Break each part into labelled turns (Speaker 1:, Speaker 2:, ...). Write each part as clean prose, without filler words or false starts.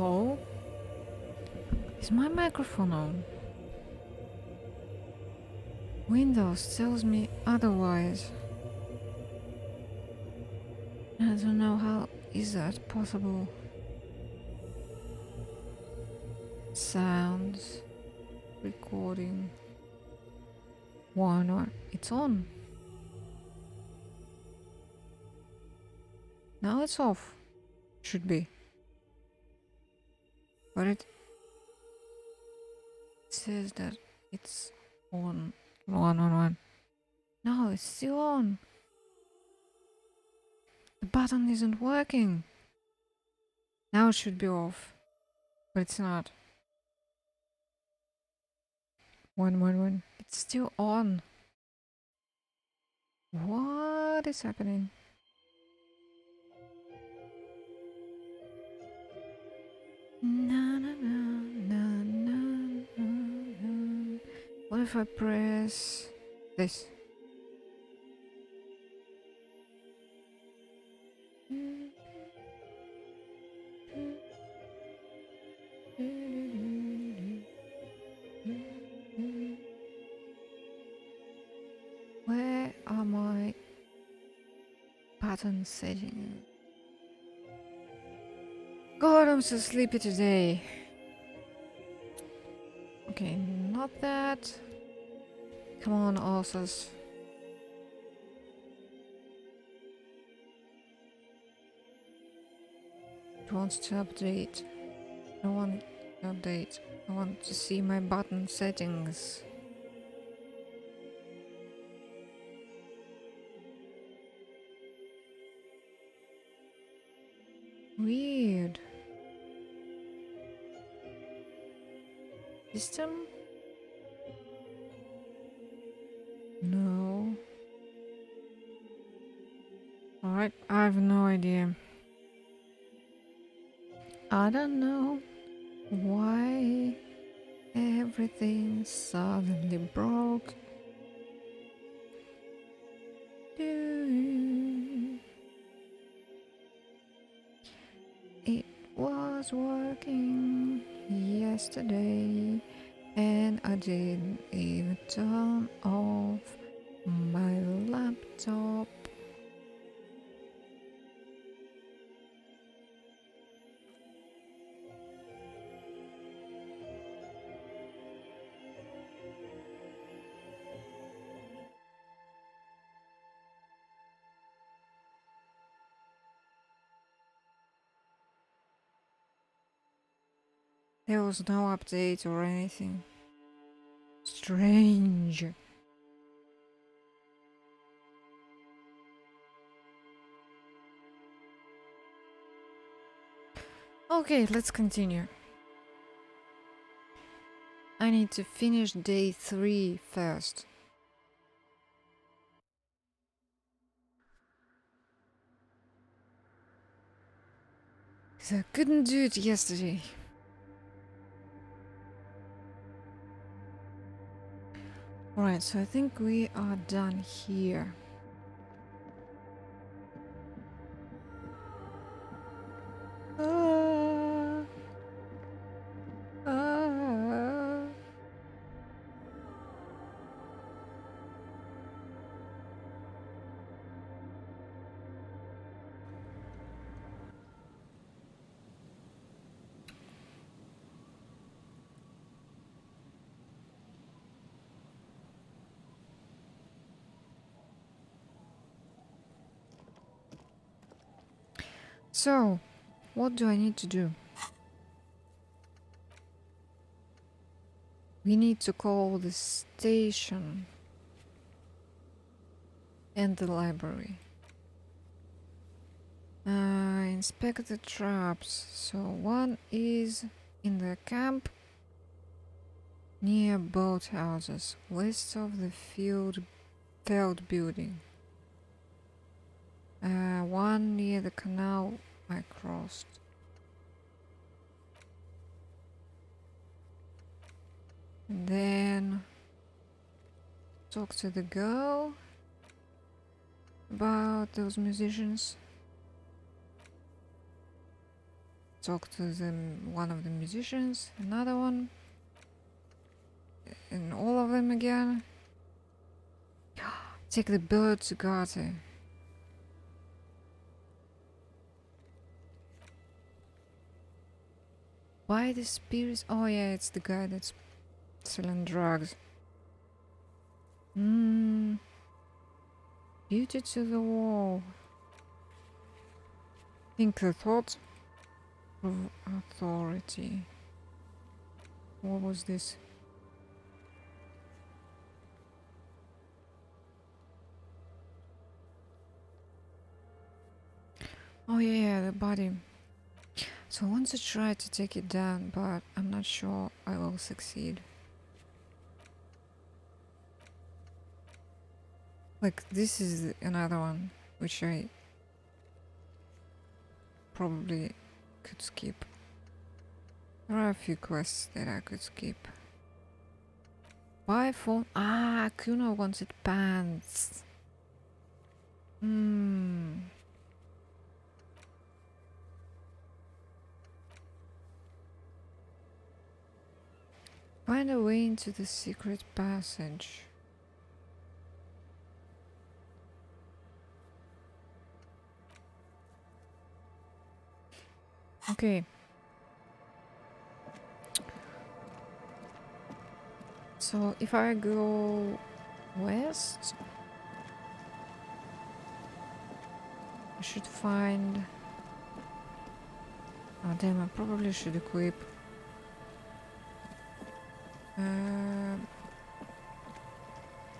Speaker 1: Oh, is my microphone on? Windows tells me otherwise. I don't know how is that possible. Sounds, recording. Why not? It's on. Now it's off. Should be. But it says that it's on. On. No, it's still on. The button isn't working. Now it should be off. But it's not. One. It's still on. What is happening? What if I press this? Where are my button settings? God, I'm so sleepy today. Okay, not that. Come on, authors. It wants to update. I want to update. I want to see my button settings. Weird. System? No. Alright, I have no idea. I don't know why everything suddenly broke. It was working yesterday, and I didn't even turn off my laptop. There was no update or anything. Strange. Okay, let's continue. I need to finish day 3 first. Because I couldn't do it yesterday. Alright, so I think we are done here. So, what do I need to do? We need to call the station and the library. Inspect the traps. So one is in the camp near boathouses, west of the field building. One near the canal I crossed. And then talk to the girl about those musicians. talk to one of the musicians, another one, and all of them again. Take the bird to Garte. Why the spirits? Oh yeah, it's the guy that's selling drugs. Beauty to the wall. Think the thought of authority. What was this? Oh yeah, the body. So I want to try to take it down, but I'm not sure I will succeed. Like, this is another one, which I probably could skip. There are a few quests that I could skip. Buy phone. Ah, Kuno wanted pants. Find a way into the secret passage. Okay. So if I go west, I should find... Oh damn, I probably should equip...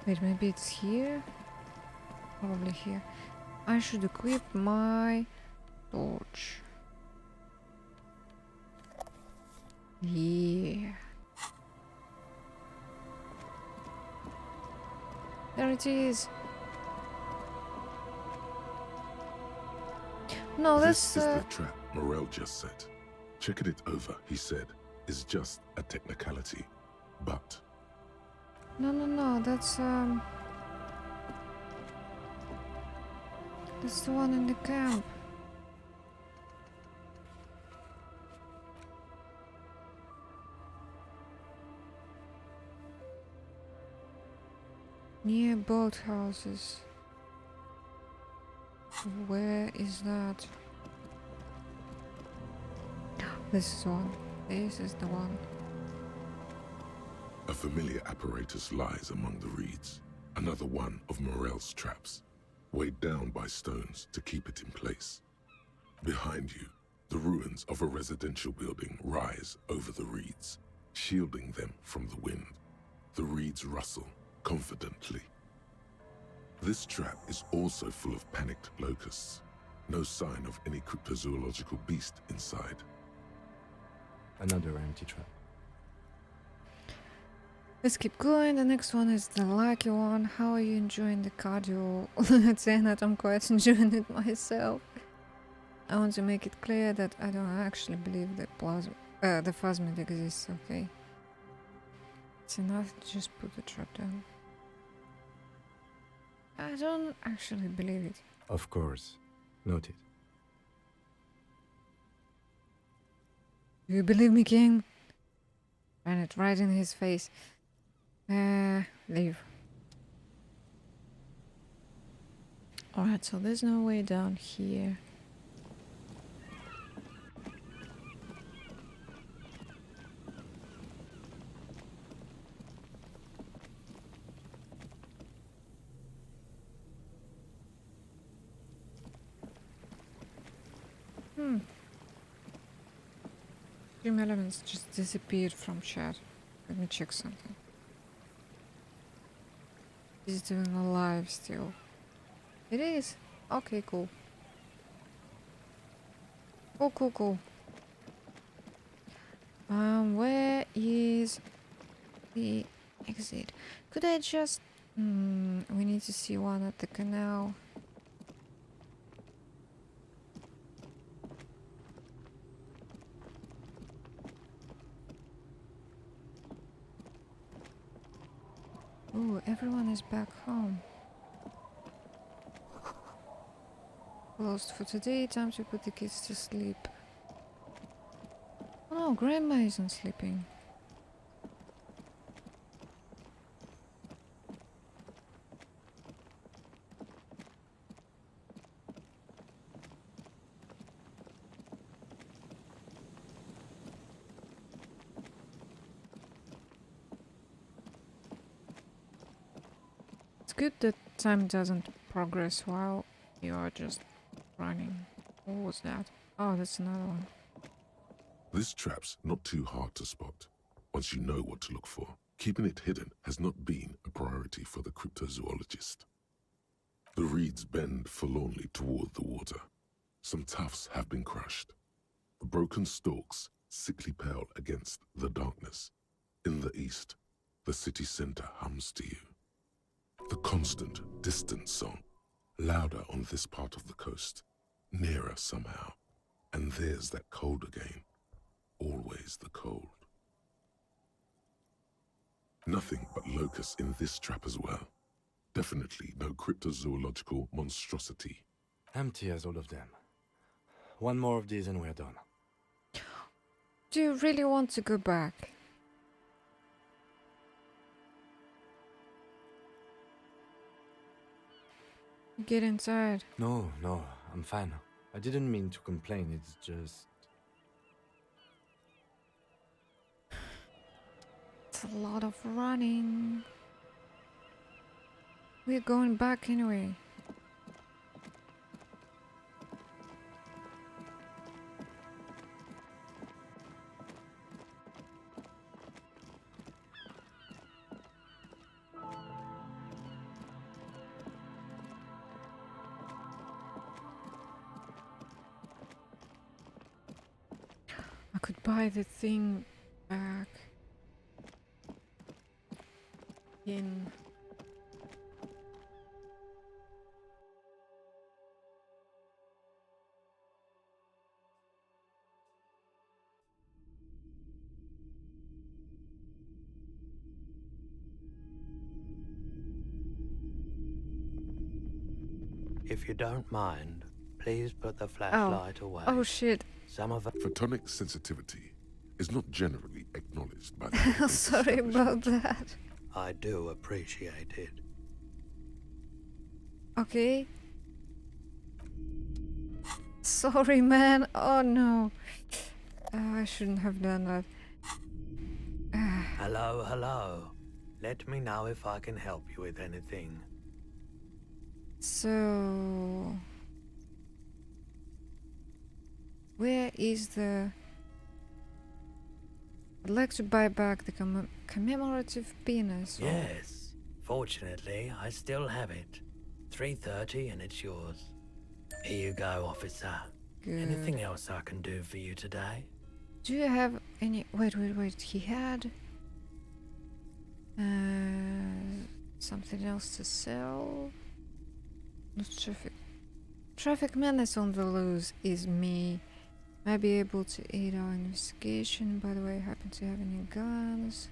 Speaker 1: Wait, maybe it's here? Probably here. I should equip my torch. Yeah. There it is. No,
Speaker 2: this is the trap Morel just set. Checking it over, he said, is just a technicality. But...
Speaker 1: No, that's the one in the camp. Near boathouses. Where is that? This is one. This is the one.
Speaker 2: A familiar apparatus lies among the reeds. Another one of Morel's traps, weighed down by stones to keep it in place. Behind you, the ruins of a residential building rise over the reeds, shielding them from the wind. The reeds rustle confidently. This trap is also full of panicked locusts. No sign of any cryptozoological beast inside.
Speaker 3: Another empty trap.
Speaker 1: Let's keep going. The next one is the lucky one. How are you enjoying the cardio? Let's say that I'm quite enjoying it myself. I want to make it clear that I don't actually believe that the phasmid exists, okay? It's enough to just put the trap down. I don't actually believe it.
Speaker 3: Of course. Noted.
Speaker 1: Do you believe me, King? Ran it right in his face. Leave. Alright, so there's no way down here. Dream elements just disappeared from chat. Let me check something. Is it even alive still? It is. Okay, cool. Cool. Where is the exit? Could I just... we need to see one at the canal. Ooh, everyone is back home. Closed for today, time to put the kids to sleep. Oh, Grandma isn't sleeping. It's good that time doesn't progress while you are just running. What was that? Oh, that's another one.
Speaker 2: This trap's not too hard to spot once you know what to look for. Keeping it hidden has not been a priority for the cryptozoologist. The reeds bend forlornly toward the water. Some tufts have been crushed. The broken stalks sickly pale against the darkness. In the east, the city center hums to you. The constant, distant song, louder on this part of the coast, nearer somehow. And there's that cold again. Always the cold. Nothing but locusts in this trap as well. Definitely no cryptozoological monstrosity.
Speaker 3: Empty as all of them. One more of these and we're done.
Speaker 1: Do you really want to go back? You're getting tired.
Speaker 3: No, I'm fine. I didn't mean to complain, it's just...
Speaker 1: It's a lot of running. We're going back anyway. I could buy the thing back in.
Speaker 4: If you don't mind, please put the flashlight away.
Speaker 1: Oh shit.
Speaker 4: Some of
Speaker 2: Photonic sensitivity is not generally acknowledged by the
Speaker 1: Sorry about that.
Speaker 4: I do appreciate it.
Speaker 1: Okay. Sorry, man. Oh no. I shouldn't have done that.
Speaker 4: Hello. Let me know if I can help you with anything.
Speaker 1: So, where is the... I'd like to buy back the commemorative penis.
Speaker 4: Yes. Fortunately, I still have it. 3:30 and it's yours. Here you go, officer.
Speaker 1: Good.
Speaker 4: Anything else I can do for you today?
Speaker 1: Do you have any... Wait. He had... something else to sell? No traffic. Traffic menace on the loose is me. Might be able to aid our investigation. By the way, happen to have any guns?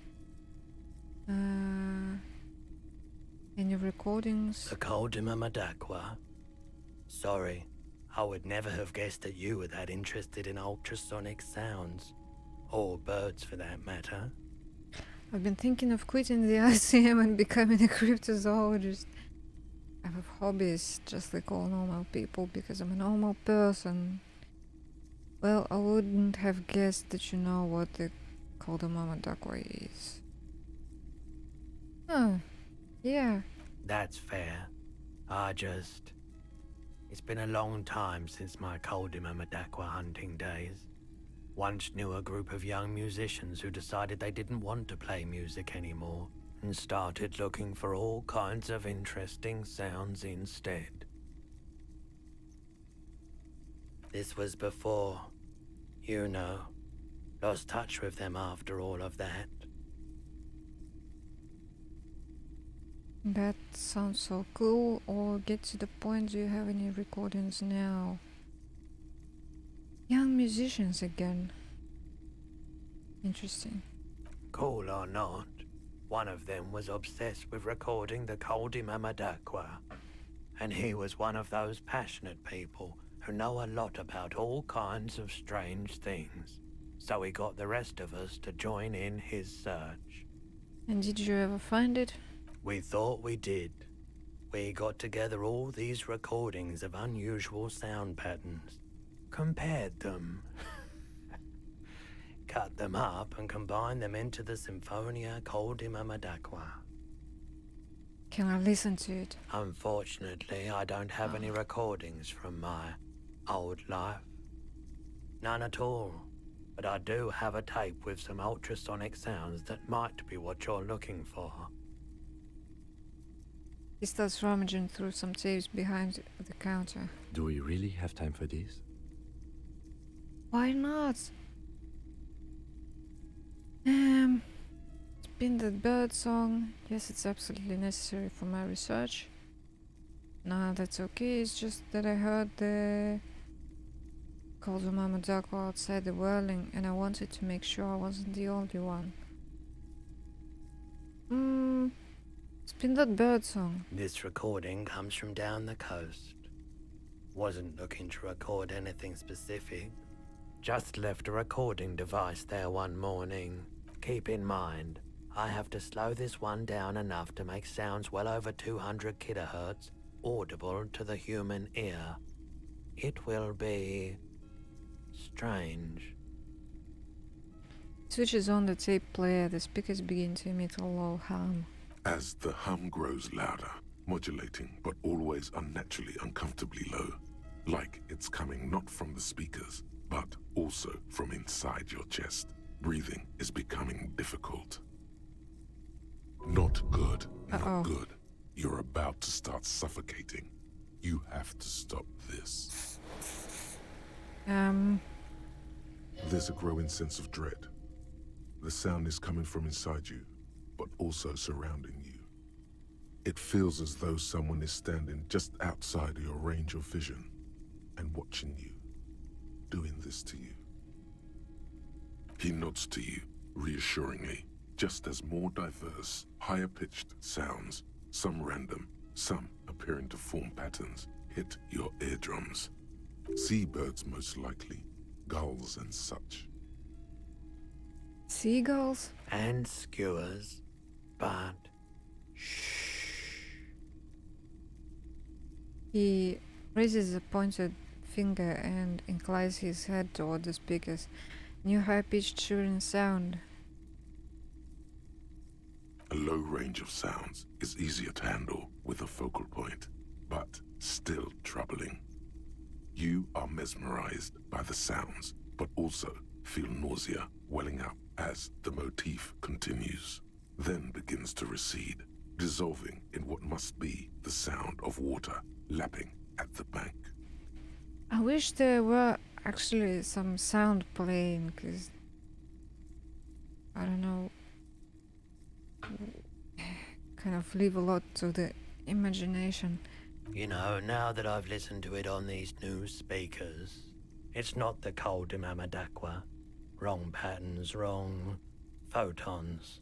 Speaker 1: Any recordings?
Speaker 4: The Koldima Madakwa. Sorry, I would never have guessed that you were that interested in ultrasonic sounds. Or birds for that matter.
Speaker 1: I've been thinking of quitting the Elysium and becoming a cryptozoologist. I have hobbies just like all normal people because I'm a normal person. Well, I wouldn't have guessed that you know what the Koldima Madakwa is. Oh, yeah.
Speaker 4: That's fair. It's been a long time since my Koldima Madakwa hunting days. Once knew a group of young musicians who decided they didn't want to play music anymore and started looking for all kinds of interesting sounds instead. This was before, you know, lost touch with them after all of that.
Speaker 1: That sounds so cool. Or get to the point, do you have any recordings now? Young musicians again. Interesting.
Speaker 4: Cool or not, one of them was obsessed with recording the Koldima Madakwa. And he was one of those passionate people who know a lot about all kinds of strange things. so he got the rest of us to join in his search.
Speaker 1: And did you ever find it?
Speaker 4: We thought we did. We got together all these recordings of unusual sound patterns, compared them, cut them up and combined them into the Symphonia Coldima Madakwa.
Speaker 1: Can I listen to it?
Speaker 4: Unfortunately, I don't have any recordings from my old life. None at all. But I do have a tape with some ultrasonic sounds that might be what you're looking for.
Speaker 1: He starts rummaging through some tapes behind the counter.
Speaker 3: Do we really have time for this?
Speaker 1: Why not? Spin that bird song. Yes, it's absolutely necessary for my research. No, that's okay. It's just that I heard the call to Mama Duckwa outside the whirling, and I wanted to make sure I wasn't the only one. Spin that bird song.
Speaker 4: This recording comes from down the coast. Wasn't looking to record anything specific. Just left a recording device there one morning. Keep in mind, I have to slow this one down enough to make sounds well over 200 kilohertz audible to the human ear. It will be strange.
Speaker 1: Switches on the tape player. The speakers begin to emit a low hum.
Speaker 2: As the hum grows louder, modulating but always unnaturally uncomfortably low, like it's coming not from the speakers, but also from inside your chest. Breathing is becoming difficult. Not good, not good. You're about to start suffocating. You have to stop this. There's a growing sense of dread. The sound is coming from inside you, but also surrounding you. It feels as though someone is standing just outside your range of vision and watching you, doing this to you. He nods to you, reassuringly, just as more diverse, higher-pitched sounds, some random, some appearing to form patterns, hit your eardrums. Seabirds most likely, gulls and such.
Speaker 1: Seagulls?
Speaker 4: And skewers, but shh.
Speaker 1: He raises a pointed finger and inclines his head toward the speakers. New high-pitched shrilling sound.
Speaker 2: A low range of sounds is easier to handle with a focal point, but still troubling. You are mesmerized by the sounds, but also feel nausea welling up as the motif continues, then begins to recede, dissolving in what must be the sound of water lapping at the bank.
Speaker 1: I wish there were actually some sound playing, because I don't know, kind of leave a lot to the imagination.
Speaker 4: You know, now that I've listened to it on these new speakers, it's not the Coldima Madakwa. Wrong patterns, wrong photons.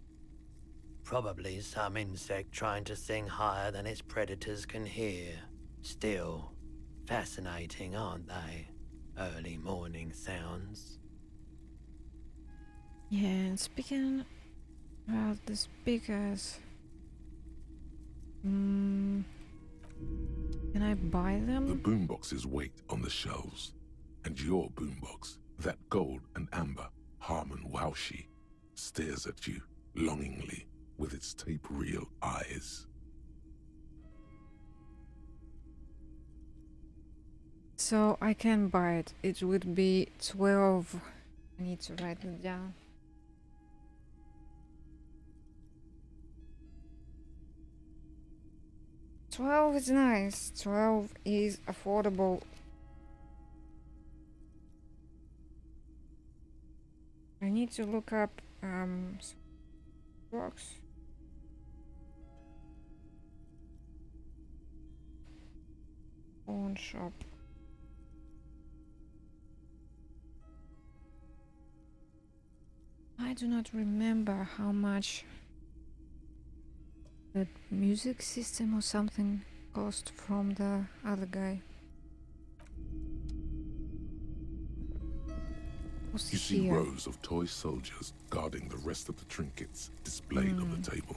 Speaker 4: Probably some insect trying to sing higher than its predators can hear. Still, fascinating, aren't they? Early morning sounds.
Speaker 1: Yeah, and speaking about the speakers, can I buy
Speaker 2: The
Speaker 1: them?
Speaker 2: boomboxes wait on the shelves, and your boombox, that gold and amber Harman Waushi, stares at you longingly with its tape reel eyes.
Speaker 1: So I can buy it. It would be 12. I need to write it down. $12 is nice. 12 is affordable. I need to look up box. Pawn shop. I do not remember how much the music system or something cost from the other guy. What's
Speaker 2: You see
Speaker 1: here?
Speaker 2: rows of toy soldiers guarding the rest of the trinkets displayed on the table.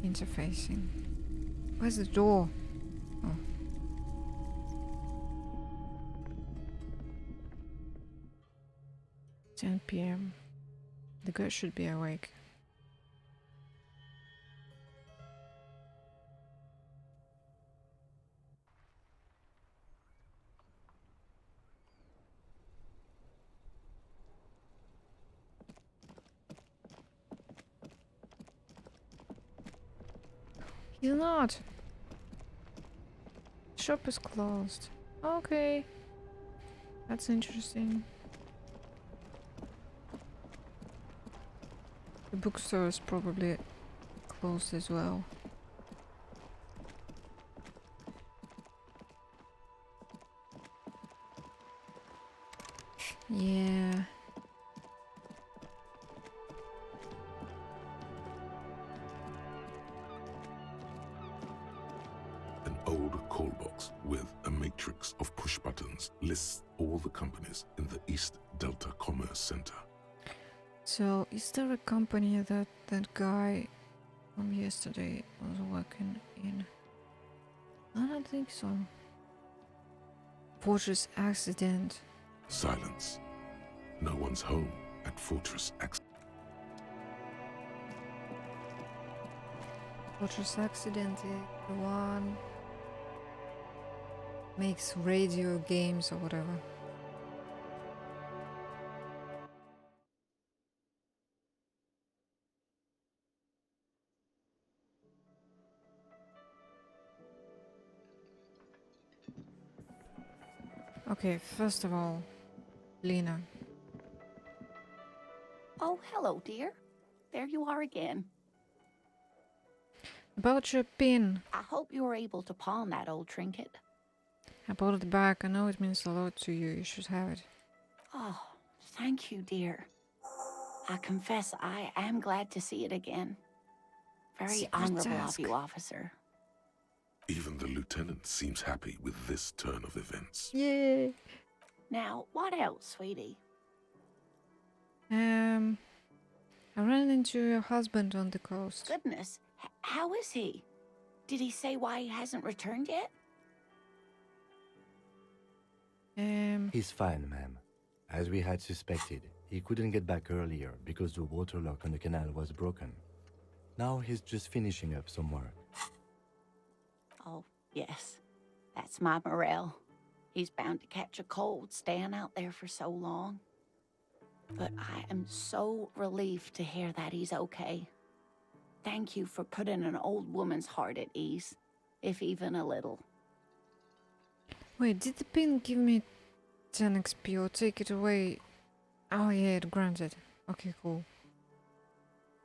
Speaker 1: Interfacing. Where's the door? Oh. "10 p.m. The girl should be awake." He's not. Shop is closed. Okay. That's interesting. The bookstore is probably closed as well. Yeah.
Speaker 2: An old call box with a matrix of push buttons lists all the companies in the East Delta Commerce Center.
Speaker 1: So, is there a company that that guy from yesterday was working in? I don't think so. Fortress Accident.
Speaker 2: Silence. No one's home at Fortress Accident.
Speaker 1: Fortress Accident is the one makes radio games or whatever. Okay, first of all, Lena.
Speaker 5: Oh, hello, dear. There you are again.
Speaker 1: About your pin.
Speaker 5: I hope you were able to pawn that old trinket.
Speaker 1: I bought it back. I know it means a lot to you. You should have it.
Speaker 5: Oh, thank you, dear. I confess I am glad to see it again. Very
Speaker 1: Secret
Speaker 5: honorable
Speaker 1: task.
Speaker 5: of you, officer.
Speaker 2: Even the lieutenant seems happy with this turn of events.
Speaker 1: Yay!
Speaker 5: Now, what else, sweetie?
Speaker 1: I ran into your husband on the coast.
Speaker 5: Goodness, how is he? Did he say why he hasn't returned yet?
Speaker 3: He's fine, ma'am. As we had suspected, he couldn't get back earlier because the water lock on the canal was broken. Now he's just finishing up some work.
Speaker 5: Oh, yes. That's my Morel. He's bound to catch a cold staying out there for so long. But I am so relieved to hear that he's okay. Thank you for putting an old woman's heart at ease, if even a little.
Speaker 1: Wait, did the pin give me 10 XP or take it away? Oh yeah, it granted. Okay, cool.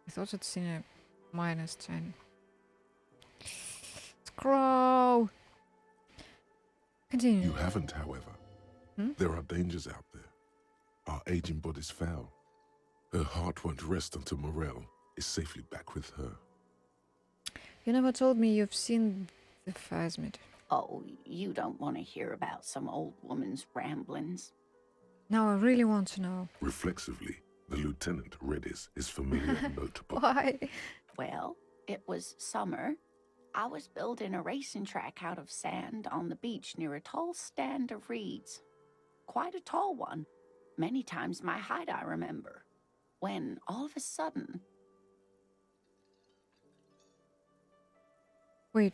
Speaker 1: I thought I'd seen a minus 10. Scroll! Continue.
Speaker 2: You haven't, however. There are dangers out there. Our aging body's foul. Her heart won't rest until Morel is safely back with her.
Speaker 1: You never told me you've seen the phasmid.
Speaker 5: Oh, you don't want to hear about some old woman's ramblings.
Speaker 1: Now I really want to know.
Speaker 2: Reflexively, the lieutenant readies his familiar notebook.
Speaker 1: Why?
Speaker 5: Well, it was summer. I was building a racing track out of sand on the beach near a tall stand of reeds. Quite a tall one. Many times my height, I remember. When, all of a sudden...
Speaker 1: Wait.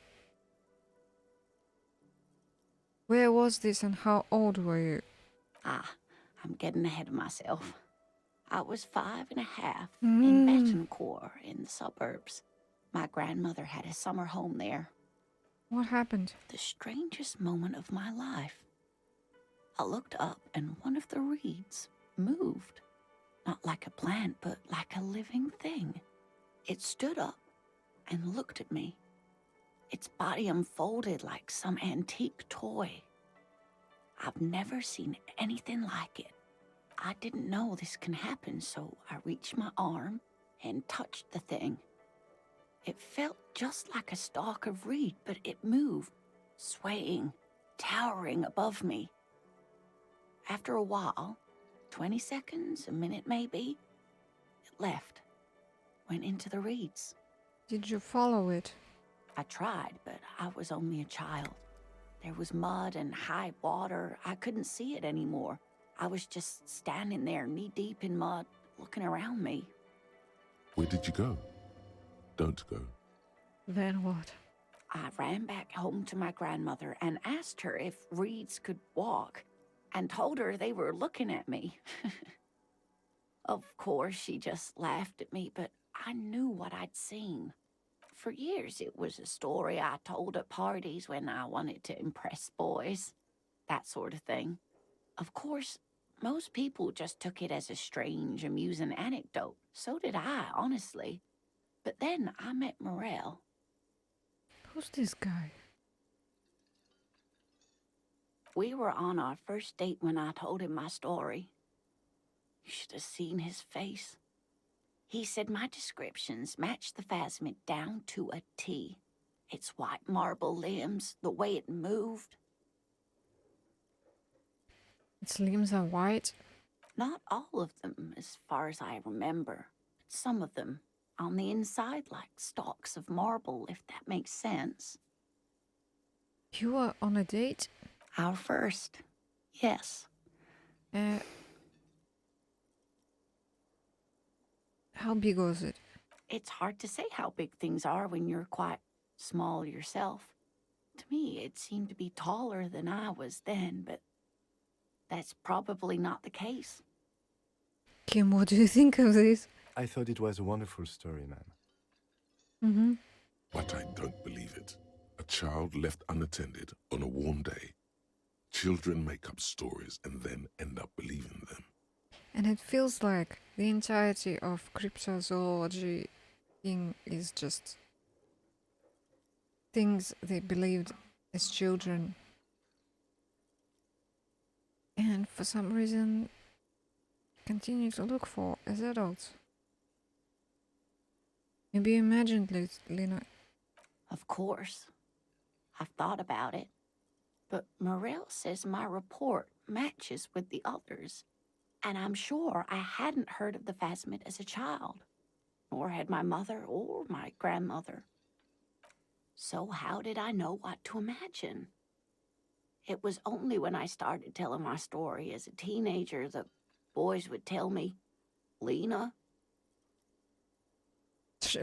Speaker 1: Where was this and how old were you?
Speaker 5: Ah, I'm getting ahead of myself. I was 5.5 in Betancourt in the suburbs. My grandmother had a summer home there.
Speaker 1: What happened?
Speaker 5: The strangest moment of my life. I looked up and one of the reeds moved. Not like a plant, but like a living thing. It stood up and looked at me. Its body unfolded like some antique toy. I've never seen anything like it. I didn't know this can happen, so I reached my arm and touched the thing. It felt just like a stalk of reed, but it moved, swaying, towering above me. After a while, 20 seconds, a minute maybe. It left, went into the reeds.
Speaker 1: Did you follow it?
Speaker 5: I tried, but I was only a child. There was mud and high water. I couldn't see it anymore. I was just standing there knee-deep in mud, looking around me.
Speaker 2: Where did you go? Don't go.
Speaker 1: Then what?
Speaker 5: I ran back home to my grandmother and asked her if reeds could walk, and told her they were looking at me. Of course, she just laughed at me, but I knew what I'd seen. For years, it was a story I told at parties when I wanted to impress boys. That sort of thing. Of course, most people just took it as a strange, amusing anecdote. So did I, honestly. But then I met Morel.
Speaker 1: Who's this guy?
Speaker 5: We were on our first date when I told him my story. You should have seen his face. He said my descriptions matched the phasmid down to a T. Its white marble limbs, the way it moved.
Speaker 1: Its limbs are white.
Speaker 5: Not all of them, as far as I remember. Some of them on the inside like stalks of marble, if that makes sense.
Speaker 1: You were on a date?
Speaker 5: Our first, yes.
Speaker 1: How big was it?
Speaker 5: It's hard to say how big things are when you're quite small yourself. To me, it seemed to be taller than I was then, but that's probably not the case.
Speaker 1: Kim, what do you think of this?
Speaker 3: I thought it was a wonderful story, ma'am.
Speaker 1: Mm-hmm.
Speaker 2: But I don't believe it. A child left unattended on a warm day. Children make up stories and then end up believing them.
Speaker 1: And it feels like the entirety of cryptozoology thing is just things they believed as children. And for some reason continue to look for as adults. Maybe you imagined it, Lena.
Speaker 5: Of course. I've thought about it. But Morel says my report matches with the others. And I'm sure I hadn't heard of the phasmid as a child. Nor had my mother or my grandmother. So how did I know what to imagine? It was only when I started telling my story as a teenager that boys would tell me, Lena,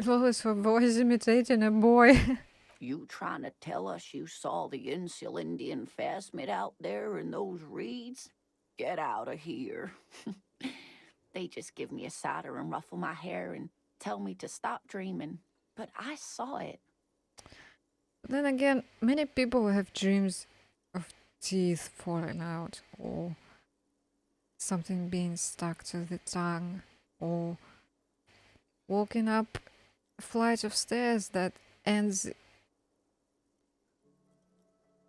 Speaker 1: Lois, her voice imitating a boy.
Speaker 5: you trying to tell us you saw the Insul Indian phasmid out there in those reeds? Get out of here. They just give me a cider and ruffle my hair and tell me to stop dreaming. But I saw it.
Speaker 1: But then again, many people have dreams of teeth falling out, or something being stuck to the tongue, or walking up a flight of stairs that ends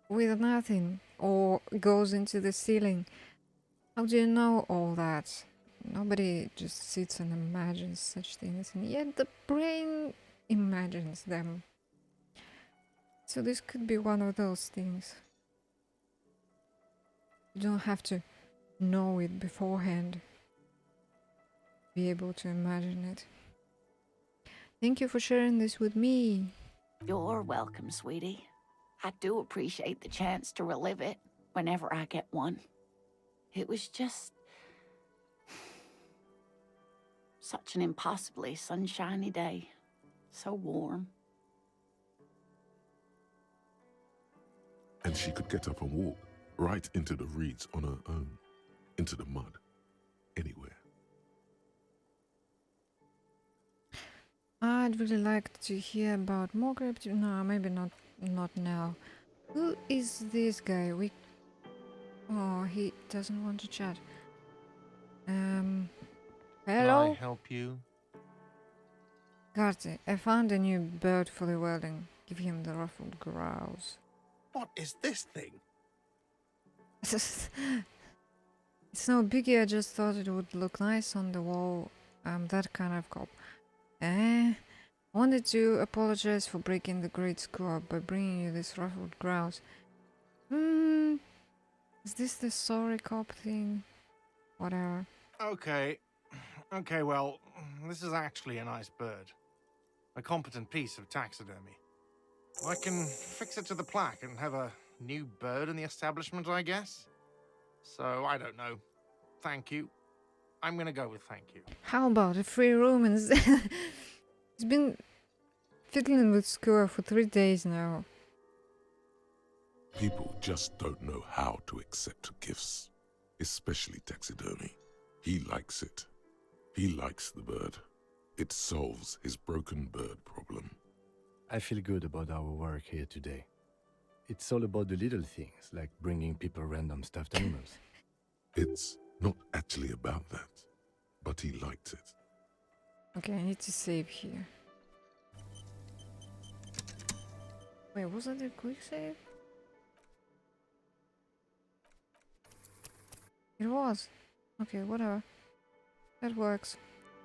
Speaker 1: with nothing, or goes into the ceiling. How do you know all that? Nobody just sits and imagines such things, and yet the brain imagines them. So this could be one of those things. You don't have to know it beforehand. Be able to imagine it. Thank you for sharing this with me.
Speaker 5: You're welcome, sweetie. I do appreciate the chance to relive it whenever I get one. It was just such an impossibly sunshiny day. So warm.
Speaker 2: And she could get up and walk right into the reeds on her own, into the mud, anywhere.
Speaker 1: I'd really like to hear about more cryptid. No, maybe not now. Who is this guy? Oh, he doesn't want to chat.
Speaker 6: Can I
Speaker 1: Hello?
Speaker 6: help you?
Speaker 1: Garty, I found a new bird for the welding. Give him the ruffled grouse.
Speaker 6: What is this thing?
Speaker 1: It's no biggie, I just thought it would look nice on the wall. I'm that kind of cop. Wanted to apologize for breaking the great score by bringing you this ruffled grouse. Is this the sorry cop thing? Whatever.
Speaker 6: Okay. Okay, well, this is actually a nice bird. A competent piece of taxidermy. I can fix it to the plaque and have a new bird in the establishment, I guess. So, I don't know. Thank you. I'm gonna go with thank you.
Speaker 1: How about a free room instead? He's been fiddling with Skewer for 3 days now.
Speaker 2: People just don't know how to accept gifts, especially taxidermy. He likes it. He likes the bird. It solves his broken bird problem.
Speaker 3: I feel good about our work here today. It's all about the little things, like bringing people random stuffed animals.
Speaker 2: It's not actually about that, but he liked it.
Speaker 1: Okay, I need to save here. Wait, wasn't it a quick save? It was. Okay, whatever. That works.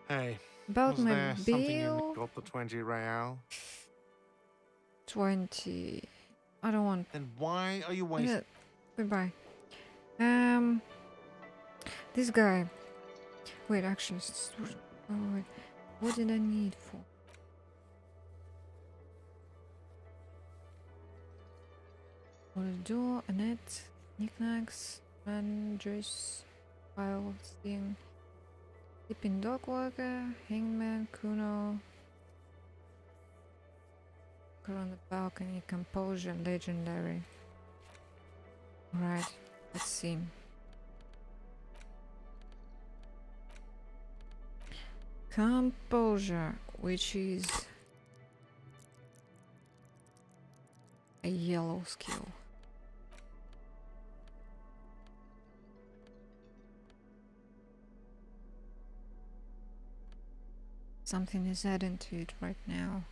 Speaker 6: Hey,
Speaker 1: About
Speaker 6: was
Speaker 1: my
Speaker 6: there something you
Speaker 1: bill?
Speaker 6: got the 20 real?
Speaker 1: 20. I don't want.
Speaker 6: Then why are you wasting?
Speaker 1: Goodbye. This guy. Wait, actually, oh wait, what did I need for? For a door, a net, knickknacks, mandress, file, thing, sleeping dog walker, hangman, kuno. Girl on the balcony, composure, legendary. Right, let's see. Composure, which is a yellow skill. Something is adding to it right now.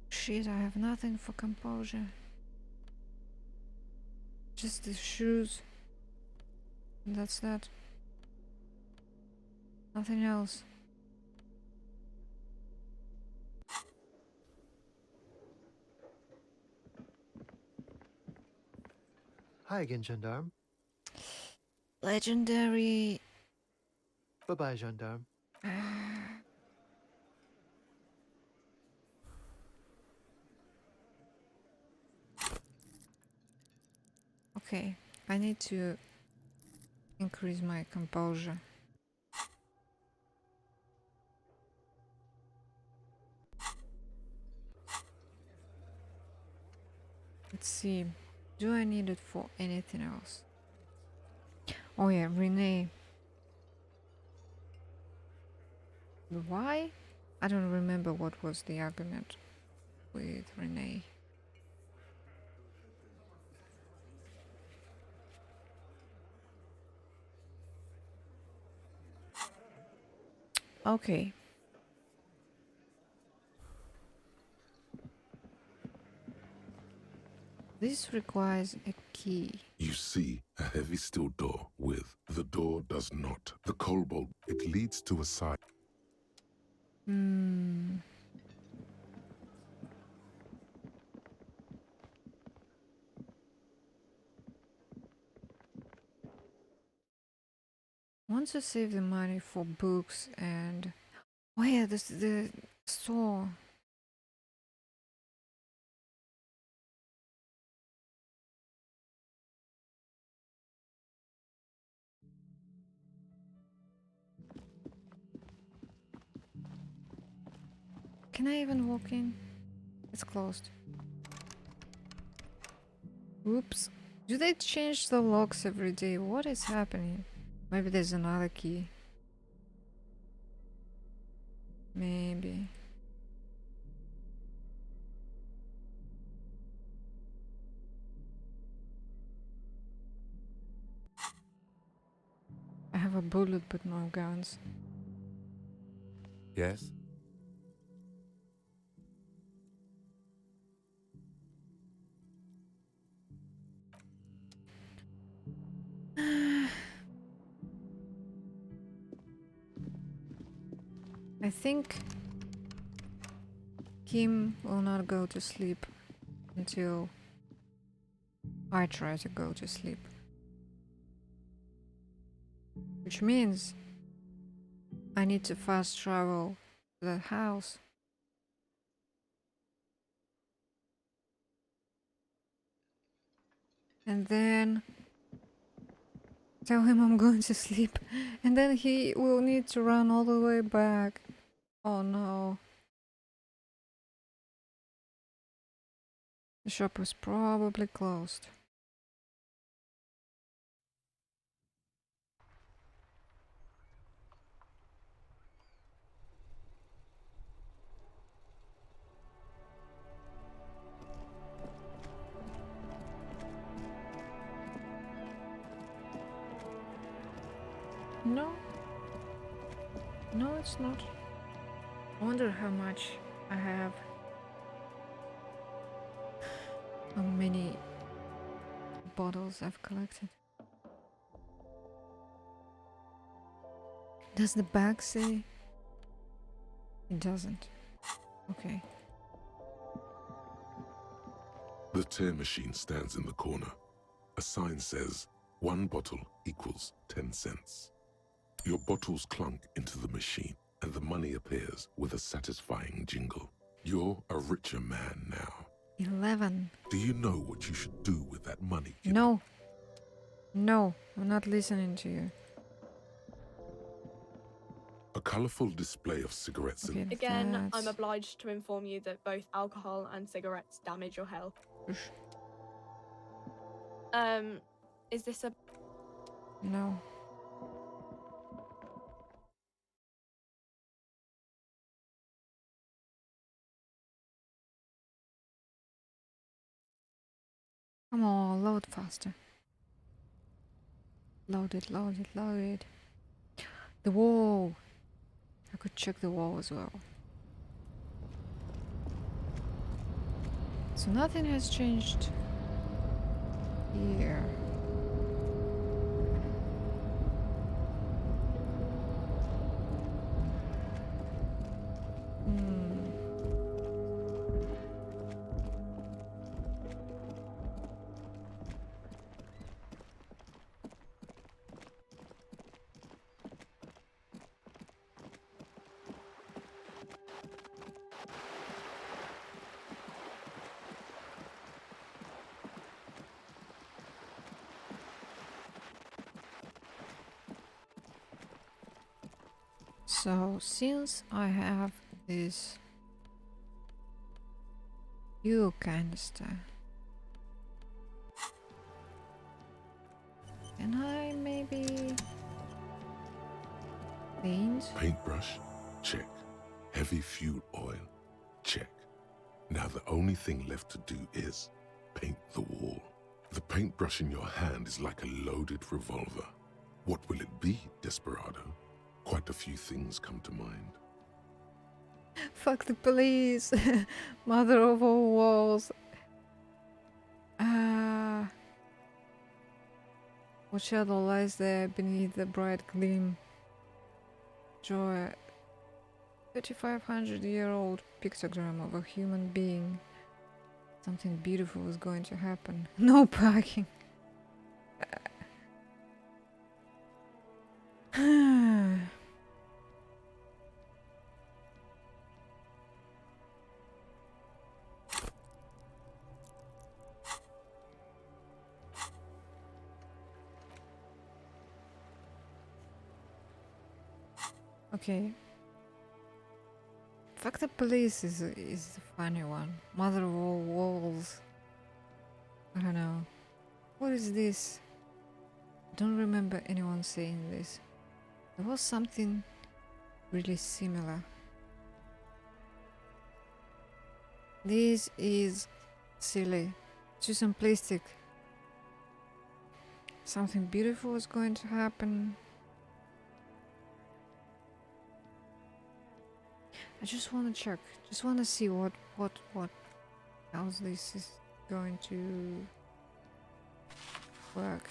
Speaker 1: Shit, I have nothing for composure. Just the shoes. And that's that. Nothing else.
Speaker 7: Hi again, gendarme.
Speaker 1: Legendary.
Speaker 7: Bye-bye, gendarme.
Speaker 1: Okay, I need to increase my composure. Let's see. Do I need it for anything else? Oh yeah, Renee. Why? I don't remember what was the argument with Renee. Okay. This requires a key.
Speaker 2: You see a heavy steel door with the door does not. The kobold, it leads to a side.
Speaker 1: Want to save the money for books and... Oh yeah, this the store. Can I even walk in? It's closed. Oops. Do they change the locks every day? What is happening? Maybe there's another key. Maybe. I have a bullet but no guns.
Speaker 3: Yes?
Speaker 1: I think Kim will not go to sleep until I try to go to sleep. Which means I need to fast travel to that house. And then tell him I'm going to sleep. And then he will need to run all the way back. Oh no. The shop was probably closed. No. No, it's not. I wonder how much I have. How many bottles I've collected. Does the bag say? It doesn't. Okay.
Speaker 2: The tear machine stands in the corner. A sign says, 1 bottle equals 10 cents. Your bottles clunk into the machine, and the money appears with a satisfying jingle. You're a richer man now.
Speaker 1: 11.
Speaker 2: Do you know what you should do with that money? Kid?
Speaker 1: No. No, I'm not listening to you.
Speaker 2: A colorful display of cigarettes
Speaker 1: Okay,
Speaker 2: and
Speaker 8: Again, I'm
Speaker 1: that's-
Speaker 8: obliged to inform you that both alcohol and cigarettes damage your health.
Speaker 1: Oof.
Speaker 8: Is this a...
Speaker 1: No. Come on, load faster. Load it, load it, load it. The wall. I could check the wall as well. So nothing has changed here. So since I have this fuel canister, can I maybe paint?
Speaker 2: paintbrush? Check. Heavy fuel oil? Check. Now the only thing left to do is paint the wall. The paintbrush in your hand is like a loaded revolver. What will it be, Desperado? Quite a few things come to mind.
Speaker 1: Fuck the police! Mother of all walls. What shadow lies there beneath the bright gleam? Joy. 3,500-year-old pictogram of a human being. Something beautiful is going to happen. No parking. Okay. Fuck the police is the funny one. Mother of all walls. I don't know. What is this? I don't remember anyone saying this. There was something really similar. This is silly. Too simplistic. Something beautiful is going to happen. I just want to check. Just want to see what else this is going to work.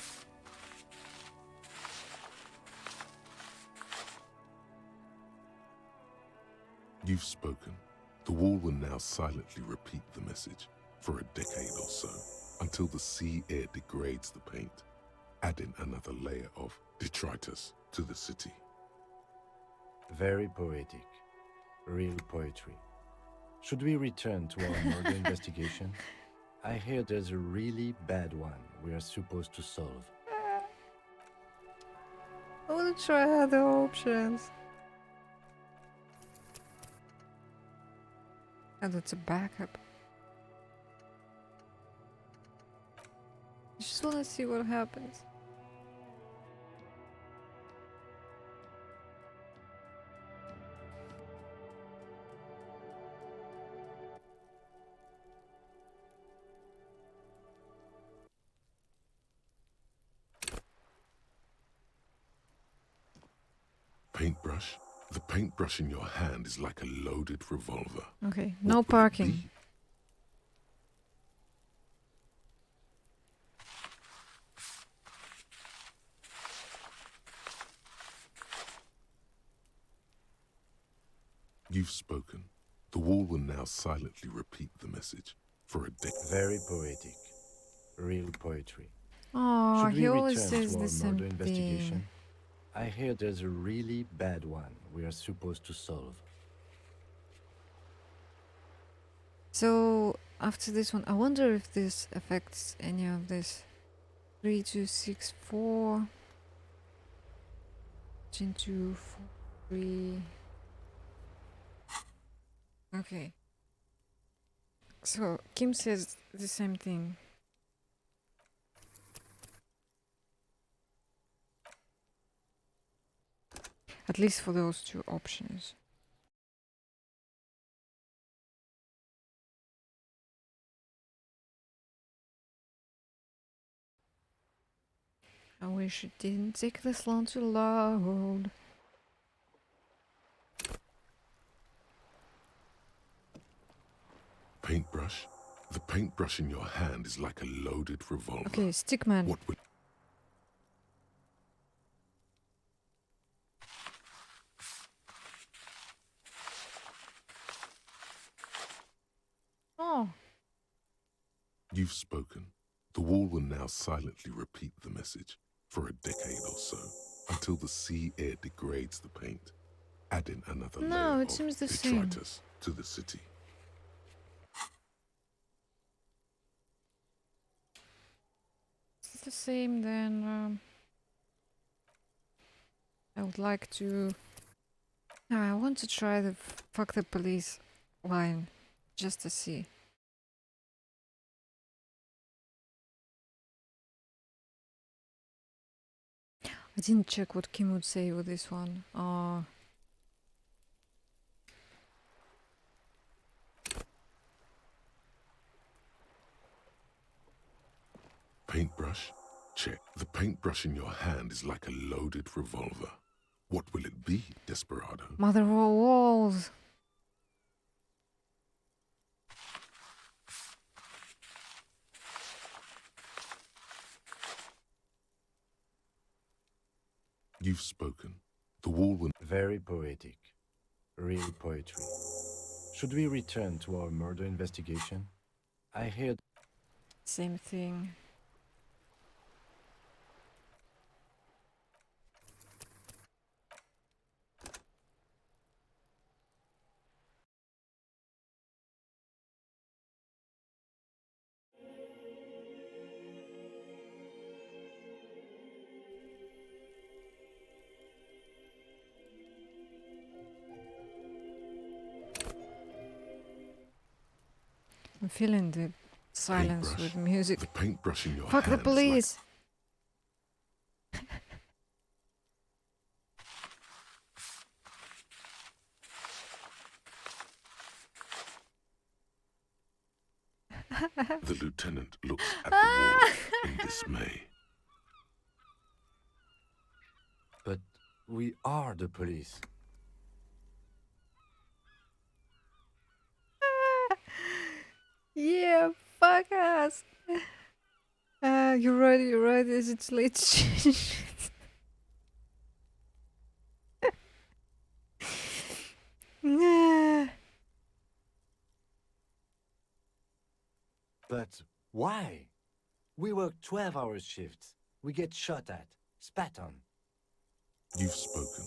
Speaker 2: You've spoken. The wall will now silently repeat the message for a decade or so, until the sea air degrades the paint, adding another layer of detritus to the city.
Speaker 3: Very poetic. Real poetry. Should we return to our murder investigation? I hear there's a really bad one we are supposed to solve.
Speaker 1: I want to try other options. Oh, that's a backup. I just want to see what happens.
Speaker 2: Paintbrush? The paintbrush in your hand is like a loaded revolver.
Speaker 1: Okay,
Speaker 2: What
Speaker 1: no
Speaker 2: will it
Speaker 1: parking.
Speaker 2: be? You've spoken. The wall will now silently repeat the message for a decade.
Speaker 3: Very poetic. Real poetry.
Speaker 1: Oh,
Speaker 3: Should
Speaker 1: he
Speaker 3: we
Speaker 1: always
Speaker 3: return
Speaker 1: says
Speaker 3: to
Speaker 1: the
Speaker 3: our
Speaker 1: same
Speaker 3: murder investigation?
Speaker 1: thing.
Speaker 3: I hear there's a really bad one we are supposed to solve.
Speaker 1: So after this one, I wonder if this affects any of this. 3264 into 3. Okay. So Kim says the same thing. At least for those two options. I wish it didn't take this long to load.
Speaker 2: Paintbrush? The paintbrush in your hand is like a loaded revolver.
Speaker 1: Okay, Stickman.
Speaker 2: What will...
Speaker 1: Oh,
Speaker 2: You've spoken. The wall will now silently repeat the message for a decade or so, until the sea air degrades the paint, adding another
Speaker 1: no,
Speaker 2: layer
Speaker 1: it
Speaker 2: of
Speaker 1: seems the same.
Speaker 2: detritus to the city.
Speaker 1: It's the same then. I would like to... No, I want to try the fuck the police line, just to see. I didn't check what Kim would say with this one.
Speaker 2: Paintbrush? Check. The paintbrush in your hand is like a loaded revolver. What will it be, Desperado?
Speaker 1: Mother of all walls.
Speaker 2: You've spoken. The wall will...
Speaker 3: Very poetic. Real poetry. Should we return to our murder investigation? I hear
Speaker 1: Same thing. I'm feeling the silence
Speaker 2: Paintbrush.
Speaker 1: with music.
Speaker 2: The paintbrush in your
Speaker 1: Fuck the
Speaker 2: hand is like...
Speaker 1: police!
Speaker 2: The lieutenant looks at the wall in dismay.
Speaker 3: But we are the police.
Speaker 1: Yeah, fuck us! You're right, is it late to change it?
Speaker 3: But why? We work 12-hour shifts. We get shot at, spat on.
Speaker 2: You've spoken.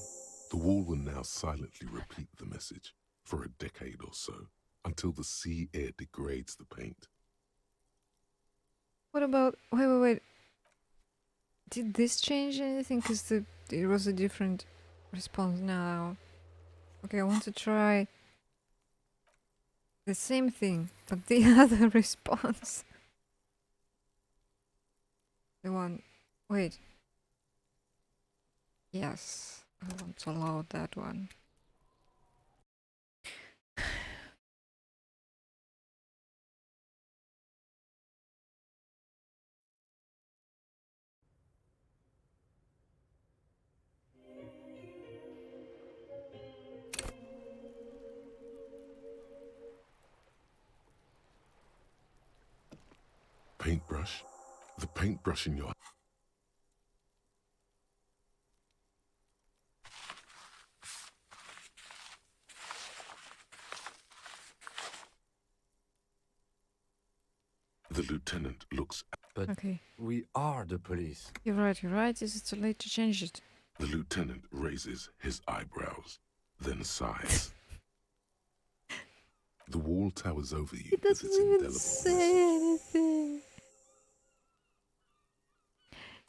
Speaker 2: The wall will now silently repeat the message for a decade or so, until the sea air degrades the paint.
Speaker 1: What about... Wait. Did this change anything? Because it was a different response now. Okay, I want to try the same thing, but the other response. The one... Wait. Yes, I want to load that one.
Speaker 2: Paintbrush? The paintbrush in your... The lieutenant looks...
Speaker 3: But
Speaker 1: Okay,
Speaker 3: we are the police.
Speaker 1: you're right. Is it too late to change it?
Speaker 2: The lieutenant raises his eyebrows, then sighs. The wall towers over you
Speaker 1: He
Speaker 2: with
Speaker 1: doesn't
Speaker 2: its
Speaker 1: even
Speaker 2: indelible
Speaker 1: say
Speaker 2: message.
Speaker 1: anything.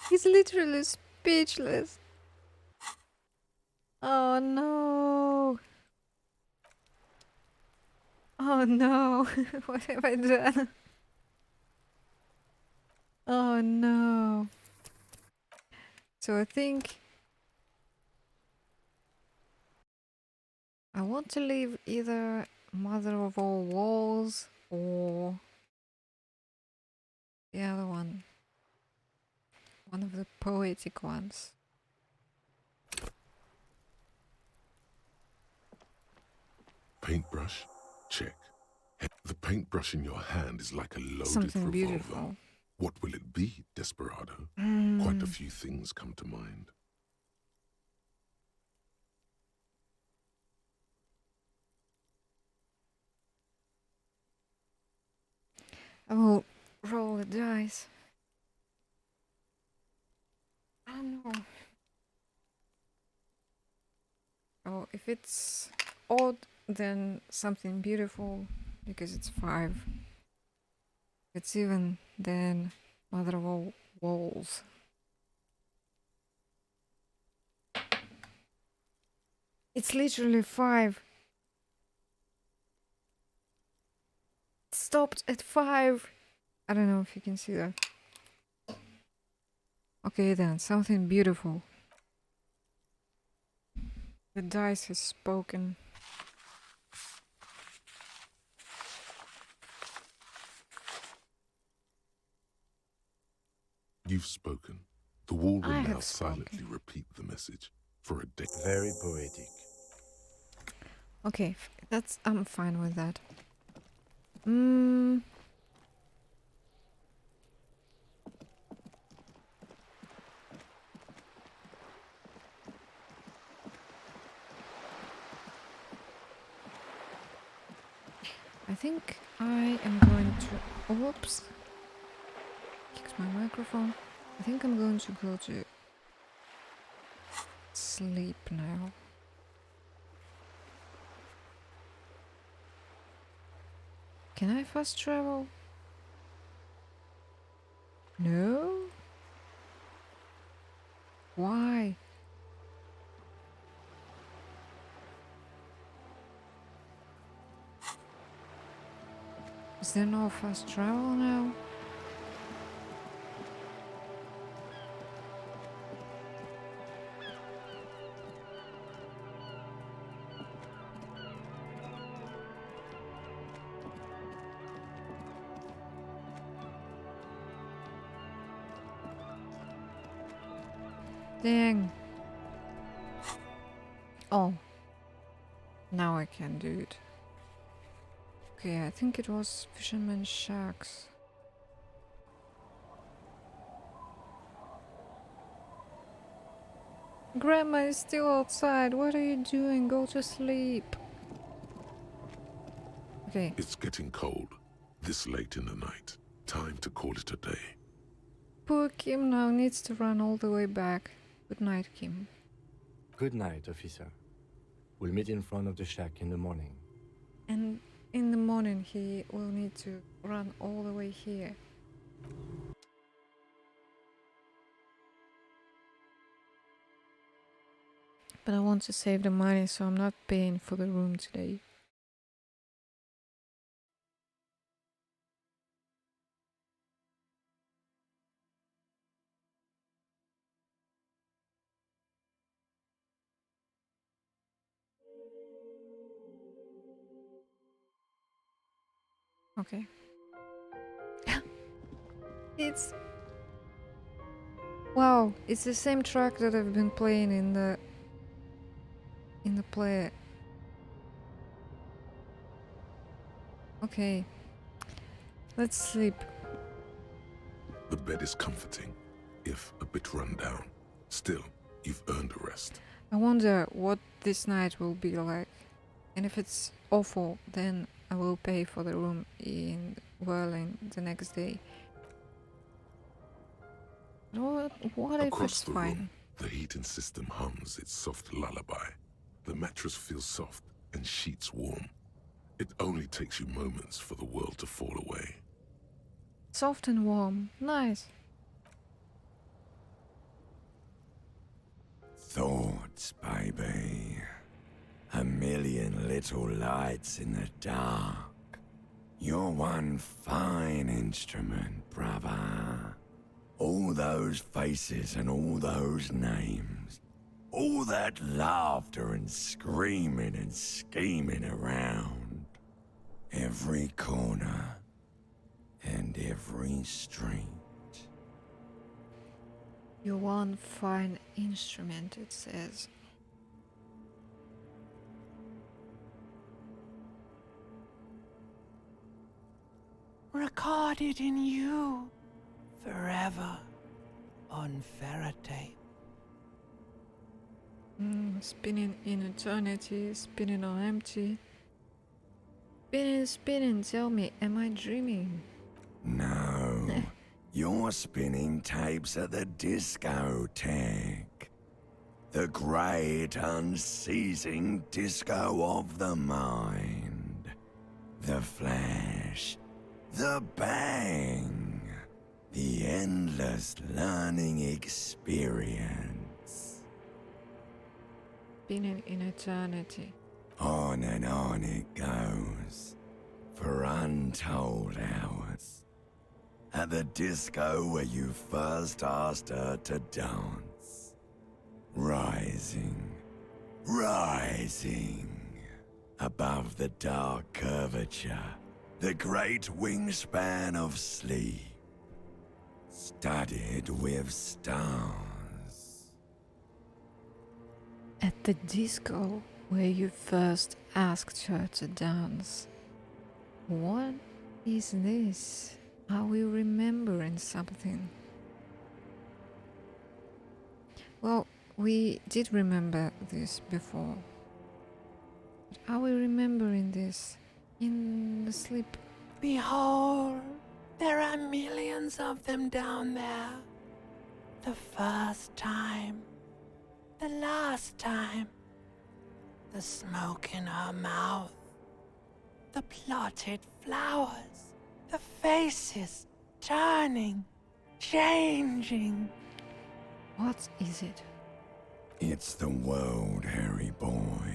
Speaker 1: He's literally speechless. Oh no. Oh no. What have I done? Oh no. So I think I want to leave either Mother of All Walls or the other one. One of the poetic ones.
Speaker 2: Paintbrush? Check. The paintbrush in your hand is like a loaded
Speaker 1: Something
Speaker 2: revolver.
Speaker 1: beautiful.
Speaker 2: What will it be, Desperado? Quite a few things come to mind.
Speaker 1: I will roll the dice. Oh no. Oh, if it's odd, then something beautiful, because it's 5. If it's even, then Mother of All Walls. It's literally 5. It stopped at 5. I don't know if you can see that. Okay then, something beautiful. The dice has spoken.
Speaker 2: You've spoken. The wall will
Speaker 1: I
Speaker 2: now
Speaker 1: have
Speaker 2: silently
Speaker 1: spoken.
Speaker 2: repeat the message for a decade.
Speaker 3: Very poetic.
Speaker 1: Okay, that's... I'm fine with that. I think I am going to... Oops. Kicked my microphone. I think I'm going to go to sleep now. Can I fast travel? No? Why? Is there no fast travel now? Dang. Oh. Now I can do it. Okay, I think it was Fisherman's Shacks. Grandma is still outside. What are you doing? Go to sleep. Okay.
Speaker 2: It's getting cold, this late in the night. Time to call it a day.
Speaker 1: Poor Kim now needs to run all the way back. Good night, Kim.
Speaker 3: Good night, officer. We'll meet in front of the shack in the morning.
Speaker 1: And in the morning he will need to run all the way here. But I want to save the money, so I'm not paying for the room today. Okay. It's... Wow, it's the same track that I've been playing in the play. Okay. Let's sleep.
Speaker 2: The bed is comforting, if a bit run down. Still, you've earned a rest.
Speaker 1: I wonder what this night will be like. And if it's awful, then I will pay for the room in Whirling the next day. What if
Speaker 2: Across
Speaker 1: it's
Speaker 2: the
Speaker 1: fine?
Speaker 2: room, the heating system hums its soft lullaby. The mattress feels soft and sheets warm. It only takes you moments for the world to fall away.
Speaker 1: Soft and warm. Nice.
Speaker 9: Thoughts, baby. A million little lights in the dark. You're one fine instrument, brother. All those faces and all those names. All that laughter and screaming and scheming around. Every corner and every street.
Speaker 1: You're one fine instrument, it says.
Speaker 4: Recorded in you forever on ferrotape.
Speaker 1: Spinning in eternity, spinning on empty. Spinning, spinning, tell me, am I dreaming?
Speaker 9: No, you're spinning tapes at the discotheque. The great unceasing disco of the mind. The flash, the bang, the endless learning experience.
Speaker 1: Spinning in eternity.
Speaker 9: On and on it goes, for untold hours. At the disco where you first asked her to dance. Rising, rising, above the dark curvature, the great wingspan of sleep, studded with stars.
Speaker 1: At the disco where you first asked her to dance. What is this? Are we remembering something? Well, we did remember this before. But are we remembering this in the sleep?
Speaker 4: Behold, there are millions of them down there. The first time, the last time, the smoke in her mouth, the plotted flowers, the faces turning, changing.
Speaker 1: What is it?
Speaker 9: It's the world, Harry boy,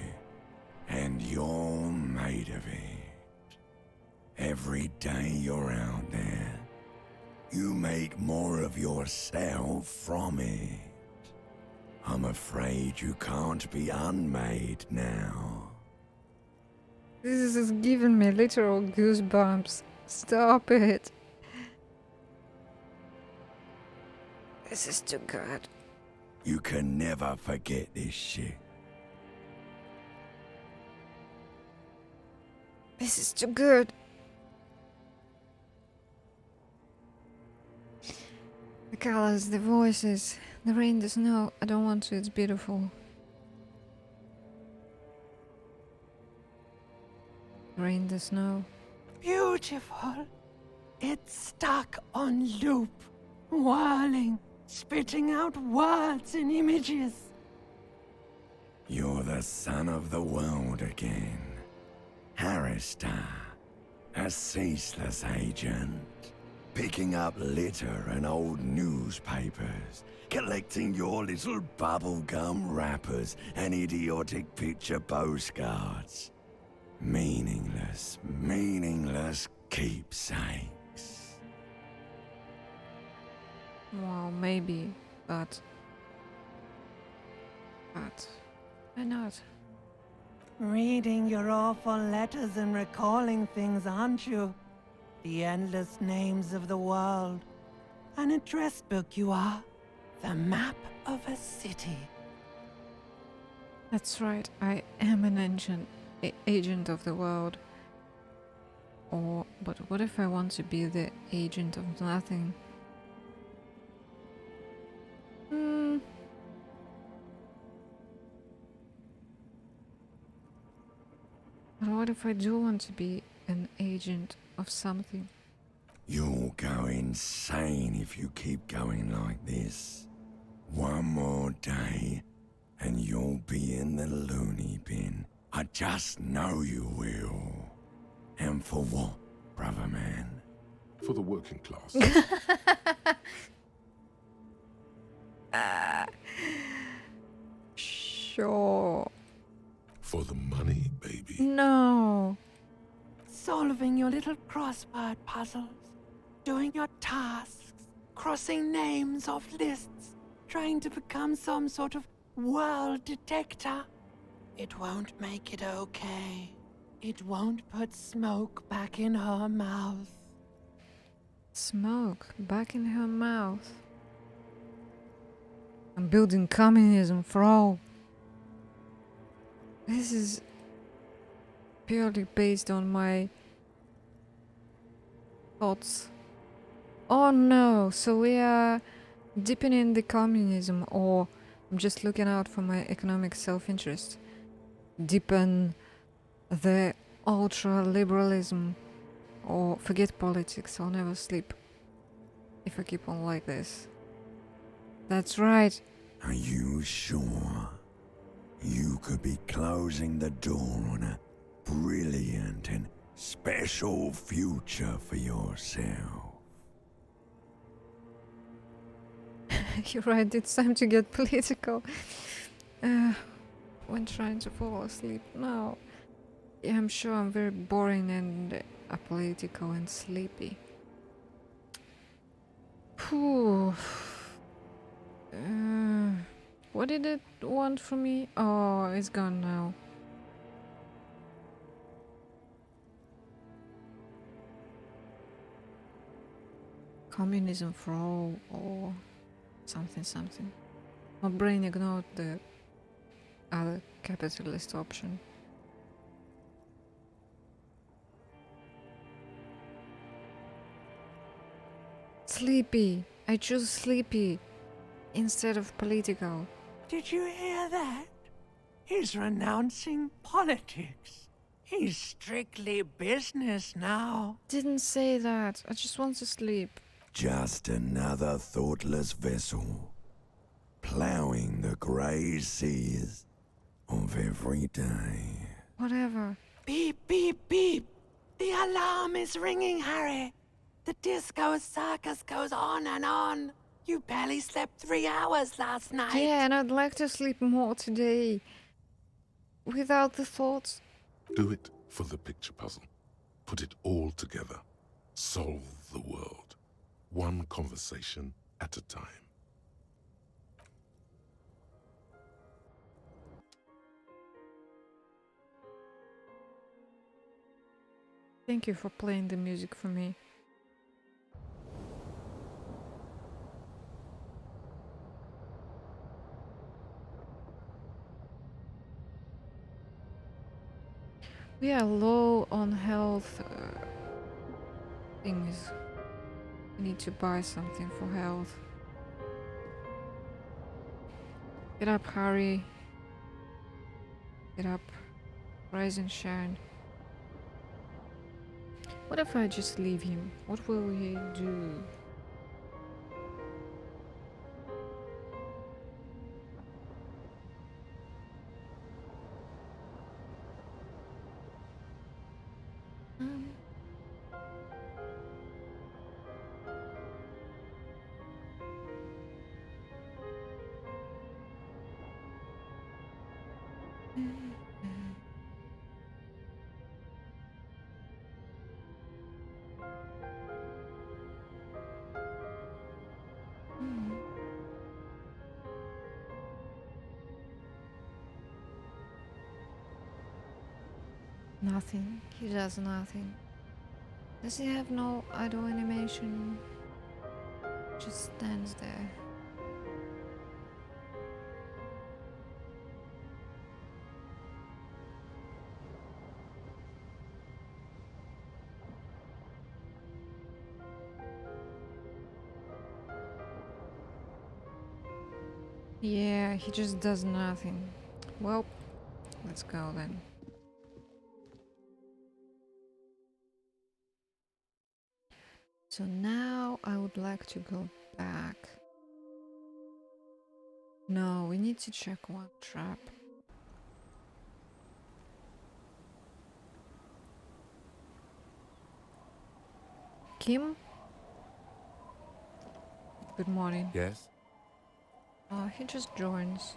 Speaker 9: and you're made of it. Every day you're out there, you make more of yourself from it. I'm afraid you can't be unmade now.
Speaker 1: This is giving me literal goosebumps. Stop it. This is too good.
Speaker 9: You can never forget this shit.
Speaker 1: This is too good. The colors, the voices, the rain, the snow. I don't want to, it's beautiful. Rain, the snow.
Speaker 4: Beautiful.
Speaker 10: It's stuck on loop, whirling, spitting out words and images.
Speaker 9: You're the son of the world again. Harristar, a ceaseless agent. Picking up litter and old newspapers. Collecting your little bubblegum wrappers and idiotic picture postcards. Meaningless, meaningless keepsakes.
Speaker 1: Well, maybe, but why not?
Speaker 10: Reading your awful letters and recalling things, aren't you? The endless names of the world. An address book you are. The map of a city.
Speaker 1: That's right, I am an agent of the world. But what if I want to be the agent of nothing? But what if I do want to be an agent of something?
Speaker 9: You'll go insane if you keep going like this. One more day, and you'll be in the loony bin. I just know you will. And for what, brother man?
Speaker 2: For the working class.
Speaker 1: Sure.
Speaker 2: For the money, baby.
Speaker 1: No.
Speaker 10: Solving your little crossword puzzles. Doing your tasks. Crossing names off lists. Trying to become some sort of world detector. It won't make it okay. It won't put smoke back in her mouth.
Speaker 1: Smoke back in her mouth. I'm building communism for all. This is purely based on my thoughts. Oh no, so we are dipping in the communism, or I'm just looking out for my economic self-interest. Deepen the ultra-liberalism, or forget politics, I'll never sleep if I keep on like this. That's right.
Speaker 9: Are you sure? You could be closing the door on a brilliant and special future for yourself.
Speaker 1: You're right, it's time to get political. When trying to fall asleep. No. Yeah, I'm sure I'm very boring and apolitical and sleepy. Phew. What did it want from me? Oh, it's gone now. Communism for all, or something something. My brain ignored the other capitalist option. Sleepy. I choose sleepy instead of political.
Speaker 10: Did you hear that? He's renouncing politics. He's strictly business now.
Speaker 1: Didn't say that. I just want to sleep.
Speaker 9: Just another thoughtless vessel, ploughing the grey seas of every day.
Speaker 1: Whatever.
Speaker 10: Beep, beep, beep. The alarm is ringing, Harry. The disco circus goes on and on. You barely slept 3 hours last night.
Speaker 1: Yeah, and I'd like to sleep more today. Without the thoughts.
Speaker 2: Do it for the picture puzzle. Put it all together. Solve the world. One conversation at a time.
Speaker 1: Thank you for playing the music for me. We are low on health things. We need to buy something for health. Get up, Harry. Get up. Rise and shine. What if I just leave him? What will he do? Um, Nothing. He does nothing. Does he have no idle animation? Just stands there. Yeah, he just does nothing. Well, let's go then. So now I would like to go back. No, we need to check one trap. Kim? Good morning.
Speaker 3: Yes?
Speaker 1: He just joins.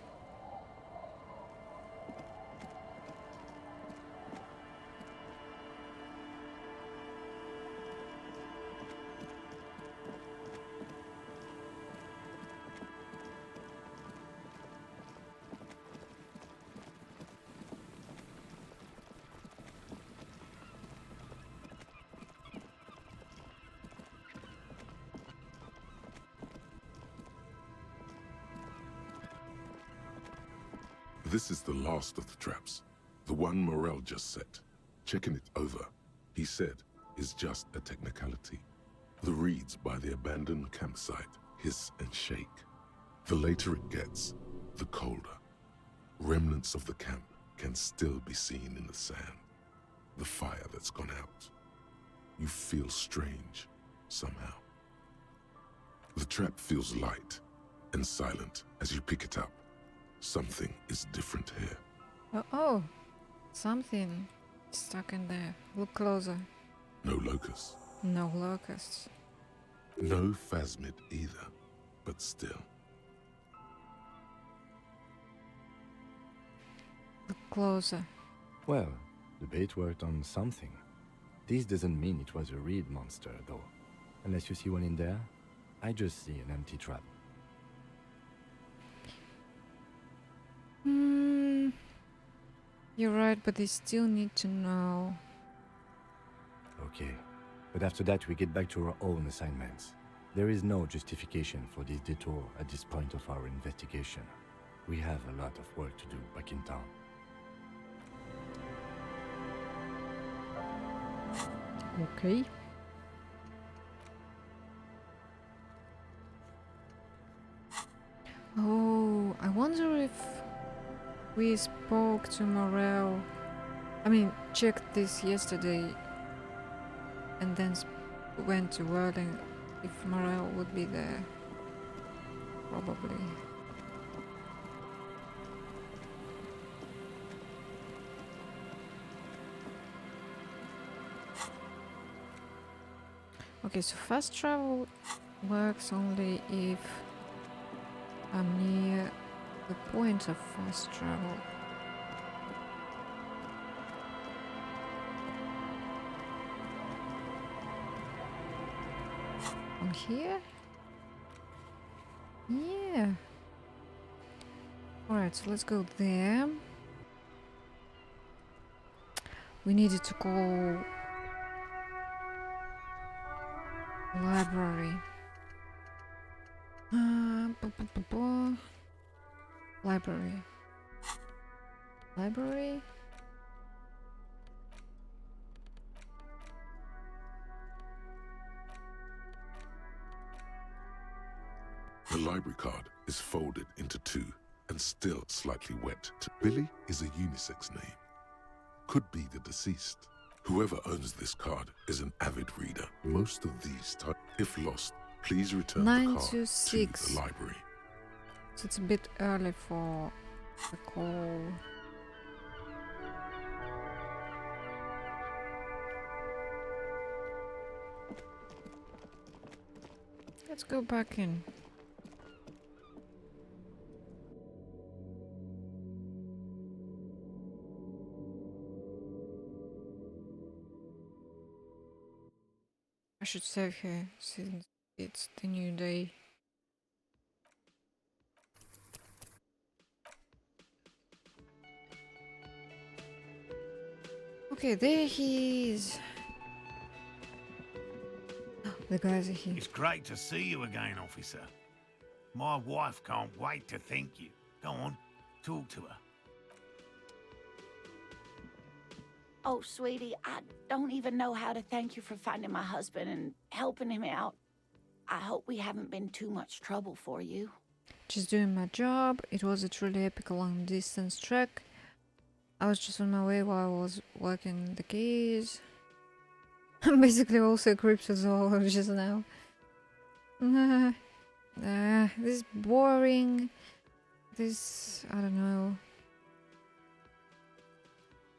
Speaker 2: This is the last of the traps. The one Morel just set. Checking it over, he said, is just a technicality. The reeds by the abandoned campsite hiss and shake. The later it gets, the colder. Remnants of the camp can still be seen in the sand. The fire that's gone out. You feel strange, somehow. The trap feels light and silent as you pick it up. Something is different here.
Speaker 1: Oh, something stuck in there. Look closer.
Speaker 2: No locusts.
Speaker 1: No locusts.
Speaker 2: No phasmid either, but still.
Speaker 1: Look closer.
Speaker 3: Well, the bait worked on something. This doesn't mean it was a reed monster, though. Unless you see one in there, I just see an empty trap.
Speaker 1: You're right, but they still need to know.
Speaker 3: Okay, but after that we get back to our own assignments. There is no justification for this detour at this point of our investigation. We have a lot of work to do back in town.
Speaker 1: Okay. Oh, I wonder if we spoke to Morel. I mean, checked this yesterday and then went to Whirling. If Morel would be there. Probably. Okay, so fast travel works only if I'm near the point of fast travel. From here? Yeah. Alright, so let's go there. We needed to call library. Library. Library?
Speaker 2: The library card is folded into two and still slightly wet. Billy is a unisex name. Could be the deceased, Whoever owns this card is an avid reader. Most of these if lost, please return the card to
Speaker 1: 926.
Speaker 2: the library.
Speaker 1: So it's a bit early for the call. Let's go back in. I should save here since it's the new day. Okay, there he is. The guys are here.
Speaker 11: It's great to see you again, officer. My wife can't wait to thank you. Go on, talk to her.
Speaker 5: Oh, sweetie, I don't even know how to thank you for finding my husband and helping him out. I hope we haven't been too much trouble for you.
Speaker 1: Just doing my job. It was a truly epic long distance trek. I was just on my way while I was working the keys. I'm basically also cryptozoologist just now. This is boring. This, I don't know.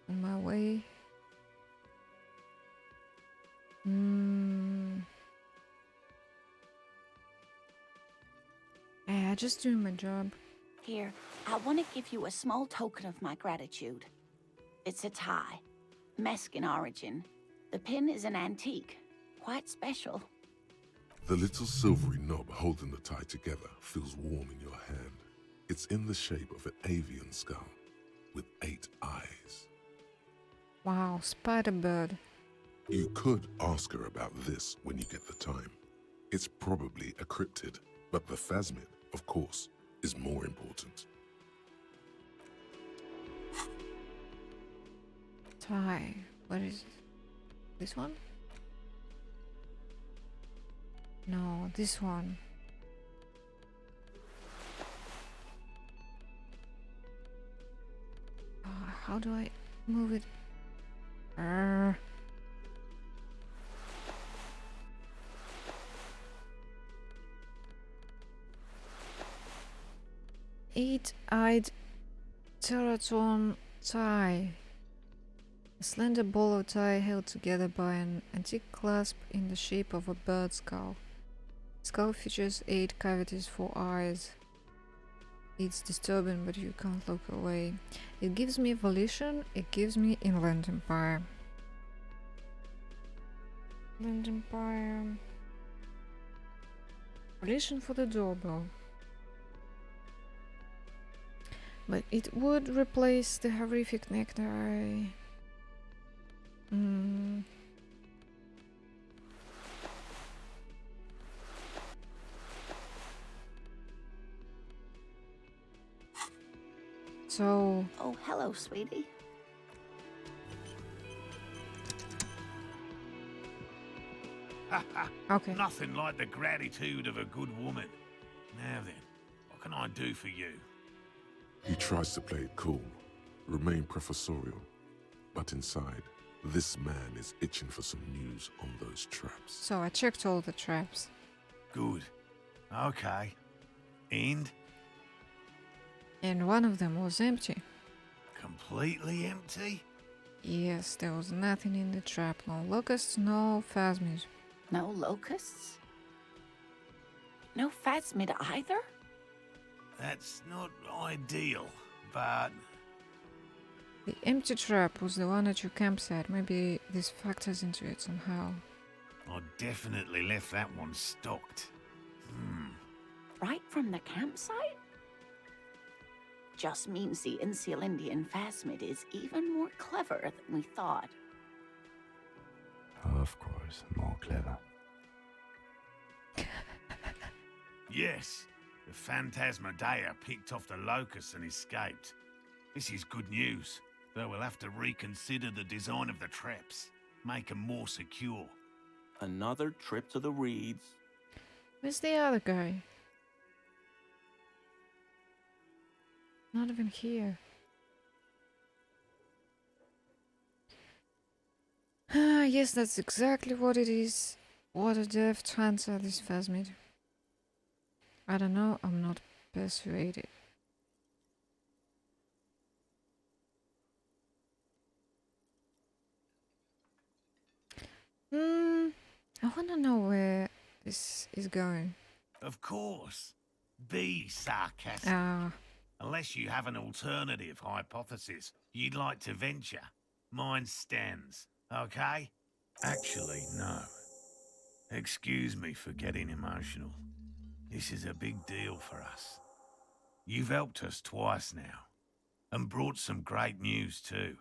Speaker 1: On my way. Yeah, just doing my job.
Speaker 5: Here, I want to give you a small token of my gratitude. It's a tie, Mexican origin. The pin is an antique, quite special.
Speaker 2: The little silvery knob holding the tie together feels warm in your hand. It's in the shape of an avian skull with 8 eyes.
Speaker 1: Wow, spider bird.
Speaker 2: You could ask her about this when you get the time. It's probably a cryptid, but the phasmid, of course, is more important.
Speaker 1: Tie. What is it? This one? No, this one. How do I move it? Eight-eyed Teraton tie. A slender ball of tie held together by an antique clasp in the shape of a bird skull. The skull features 8 cavities for eyes. It's disturbing, but you can't look away. It gives me volition, it gives me Inland Empire. Inland Empire. Volition for the doorbell. But it would replace the horrific necktie. So...
Speaker 5: Oh, hello, sweetie.
Speaker 1: Okay.
Speaker 11: Nothing like the gratitude of a good woman. Now then, what can I do for you?
Speaker 2: He tries to play it cool, remain professorial, but inside, this man is itching for some news on those traps.
Speaker 1: So I checked all the traps.
Speaker 11: Good. Okay. And?
Speaker 1: And one of them was empty.
Speaker 11: Completely empty?
Speaker 1: Yes, there was nothing in the trap. No locusts, no phasmids.
Speaker 5: No locusts? No phasmid either?
Speaker 11: That's not ideal, but...
Speaker 1: The empty trap was the one at your campsite. Maybe this factors into it somehow.
Speaker 11: I definitely left that one stocked.
Speaker 5: Right from the campsite? Just means the Insulindian phasmid is even more clever than we thought.
Speaker 3: Of course, more clever.
Speaker 11: Yes, the Phantasmadeia picked off the locusts and escaped. This is good news, though we'll have to reconsider the design of the traps, make them more secure.
Speaker 12: Another trip to the reeds.
Speaker 1: Where's the other guy? Not even here. yes, that's exactly what it is. What a deft answer this phasmid. I don't know, I'm not persuaded. I wanna know where this is going.
Speaker 11: Of course. Be sarcastic.
Speaker 1: Ah,
Speaker 11: Unless you have an alternative hypothesis you'd like to venture. Mine stands, okay? Actually, no. Excuse me for getting emotional. This is a big deal for us. You've helped us twice now, and brought some great news too.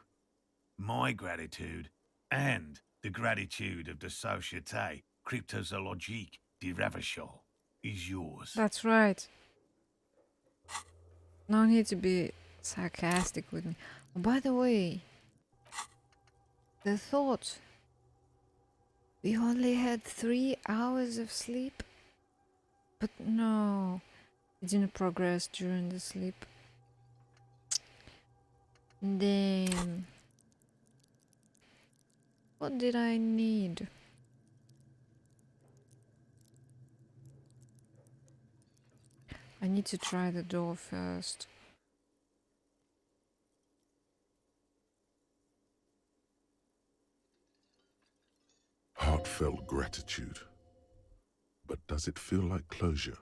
Speaker 11: My gratitude, and the gratitude of the Société Cryptozoologique de Ravachol, is yours.
Speaker 1: that's right. No need to be sarcastic with me. Oh, by the way, the thought we only had 3 hours of sleep, but no, it didn't progress during the sleep. Damn. What did I need? I need to try the door first.
Speaker 2: Heartfelt gratitude. But does it feel like closure?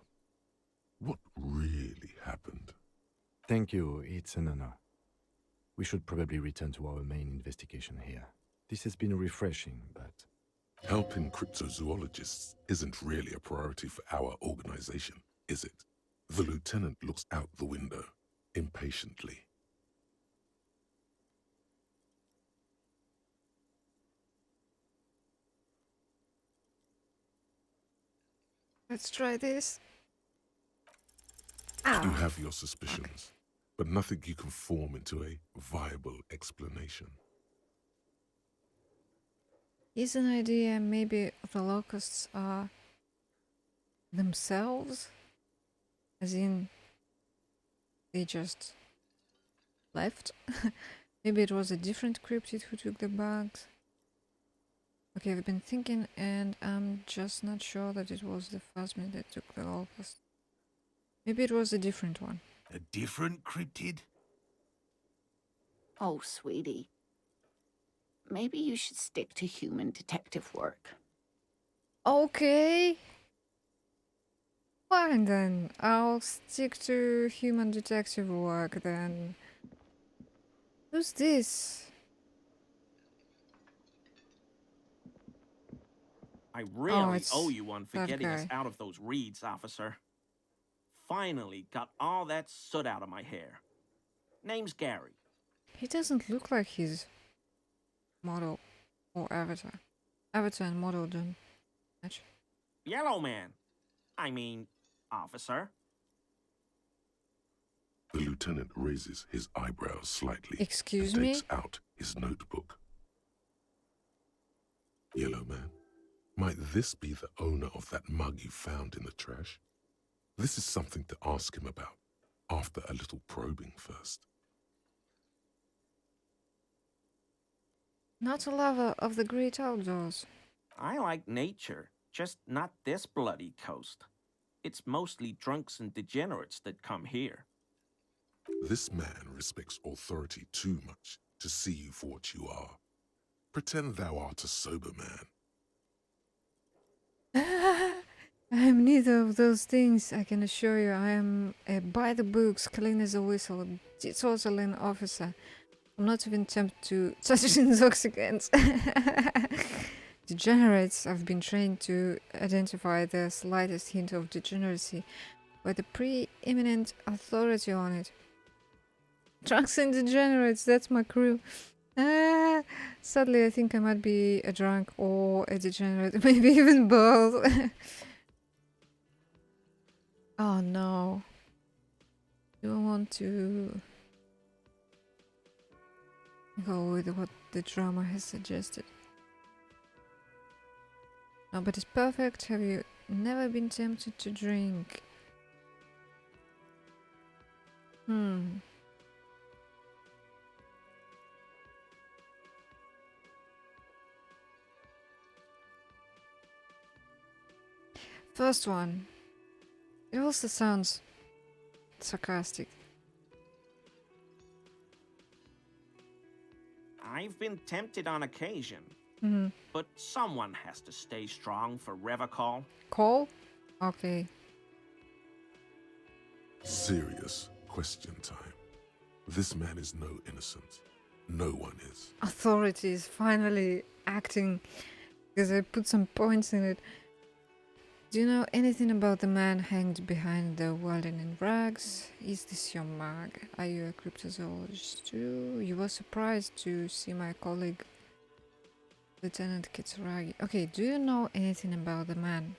Speaker 2: What really happened?
Speaker 3: Thank you, it's an honor. We should probably return to our main investigation here. This has been refreshing, but...
Speaker 2: Helping cryptozoologists isn't really a priority for our organization, is it? The lieutenant looks out the window, impatiently.
Speaker 1: Let's try this.
Speaker 2: You have your suspicions, but nothing you can form into a viable explanation.
Speaker 1: Here's an idea, maybe the locusts are themselves? As in, they just left? Maybe it was a different cryptid who took the bugs. Okay, I've been thinking and I'm just not sure that it was the phasmid that took the locust. Maybe it was a different one.
Speaker 11: A different cryptid?
Speaker 5: Oh, sweetie. Maybe you should stick to human detective work.
Speaker 1: Okay. Fine then. I'll stick to human detective work then. Who's this?
Speaker 12: I really
Speaker 1: it's
Speaker 12: owe you one for
Speaker 1: that
Speaker 12: getting us
Speaker 1: guy.
Speaker 12: out of those reeds, officer. Finally got all that soot out of my hair. Name's Gary.
Speaker 1: He doesn't look like his model or avatar. Avatar and model don't match.
Speaker 12: Yellow man. I mean, officer.
Speaker 2: The lieutenant raises his eyebrows slightly
Speaker 1: Excuse
Speaker 2: and
Speaker 1: me?
Speaker 2: takes out his notebook. Yellow man, might this be the owner of that mug you found in the trash? This is something to ask him about, after a little probing first.
Speaker 1: Not a lover of the great outdoors.
Speaker 12: I like nature, just not this bloody coast. It's mostly drunks and degenerates that come here.
Speaker 2: This man respects authority too much to see you for what you are. Pretend thou art a sober man.
Speaker 1: I am neither of those things, I can assure you. I am a by-the-books, clean as a whistle, teetotaling officer. I'm not even tempted to touch intoxicants. Degenerates have been trained to identify the slightest hint of degeneracy by the preeminent authority on it. Drunks and degenerates, that's my crew. Sadly, I think I might be a drunk or a degenerate, maybe even both. Oh no. Do I want to go with what the drama has suggested? No, but it's perfect. Have you never been tempted to drink? first one. It also sounds sarcastic.
Speaker 12: I've been tempted on occasion,
Speaker 1: Mm-hmm.
Speaker 12: but someone has to stay strong for Revacol.
Speaker 1: Call? Okay.
Speaker 2: Serious question time. This man is no innocent. No one is.
Speaker 1: Authorities finally acting because I put some points in it. Do you know anything about the man hanged behind the welding in rags? Is this your mag? Are you a cryptozoologist too? You were surprised to see my colleague, Lieutenant Kitsuragi. Okay, do you know anything about the man?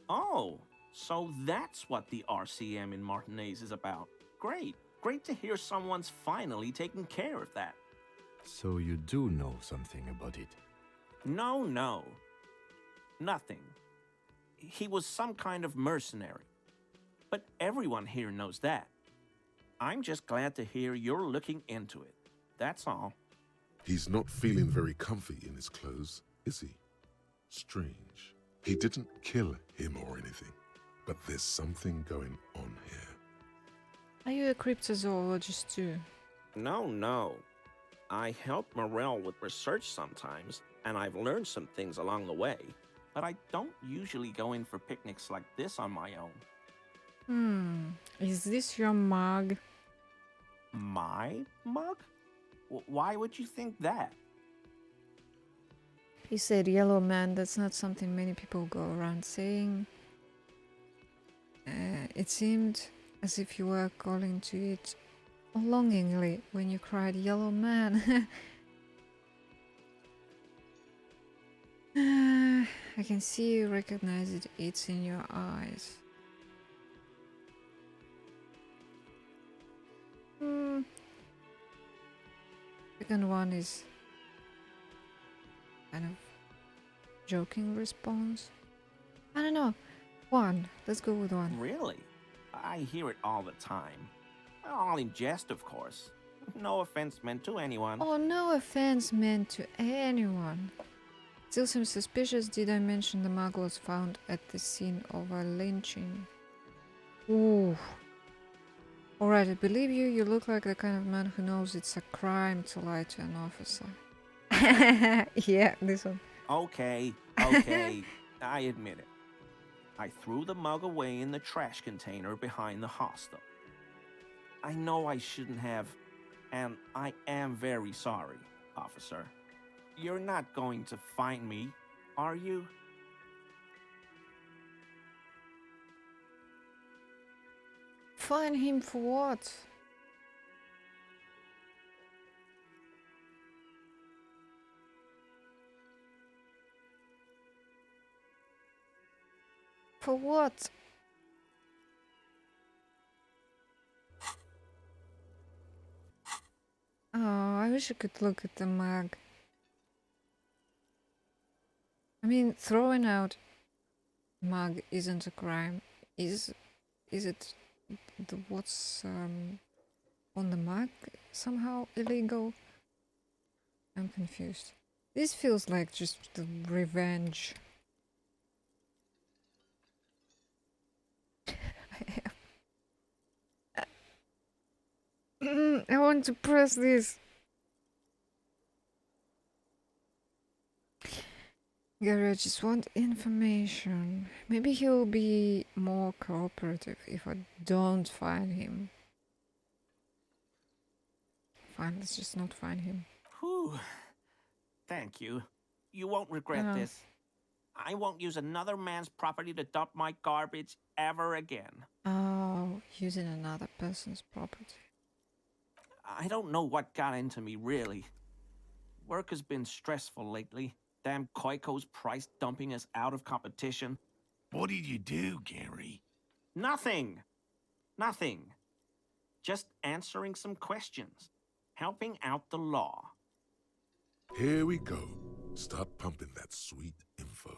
Speaker 12: Oh, so that's what the RCM in Martinez is about. Great. Great to hear someone's finally taking care of that.
Speaker 3: So you do know something about it?
Speaker 12: No. Nothing. He was some kind of mercenary. But everyone here knows that. I'm just glad to hear you're looking into it. That's all.
Speaker 2: He's not feeling very comfy in his clothes, is he? Strange. He didn't kill him or anything, but there's something going on here.
Speaker 1: Are you a cryptozoologist too?
Speaker 12: No. I help Morel with research sometimes, and I've learned some things along the way. But I don't usually go in for picnics like this on my own.
Speaker 1: Is this your mug?
Speaker 12: My mug? Why would you think that?
Speaker 1: He said yellow man, that's not something many people go around saying. It seemed as if you were calling to it longingly when you cried yellow man. I can see you recognize it, it's in your eyes. Second one is kind of joking response. I don't know. One. Let's go with one.
Speaker 12: Really? I hear it all the time. All in jest, of course. No offense meant to anyone.
Speaker 1: Oh, no offense meant to anyone. Still seems suspicious. Did I mention the mug was found at the scene of a lynching? Ooh. Alright, I believe you. You look like the kind of man who knows it's a crime to lie to an officer. Yeah, this one.
Speaker 12: Okay. I admit it. I threw the mug away in the trash container behind the hostel. I know I shouldn't have, and I am very sorry, officer. You're not going to find me, are you?
Speaker 1: Find him for what? For what? Oh, I wish I could look at the mug. I mean, throwing out mug isn't a crime. Is it what's on the mug somehow illegal? I'm confused. This feels like just the revenge. I want to press this. Gary, I just want information. Maybe he'll be more cooperative if I don't find him. Fine, let's just not find him.
Speaker 12: Whew. Thank you. You won't regret this. I won't use another man's property to dump my garbage ever again.
Speaker 1: Oh, using another person's property.
Speaker 12: I don't know what got into me, really. Work has been stressful lately. Damn Koiko's price dumping us out of competition.
Speaker 11: What did you do, Gary?
Speaker 12: Nothing. Just answering some questions. Helping out the law.
Speaker 2: Here we go. Start pumping that sweet info.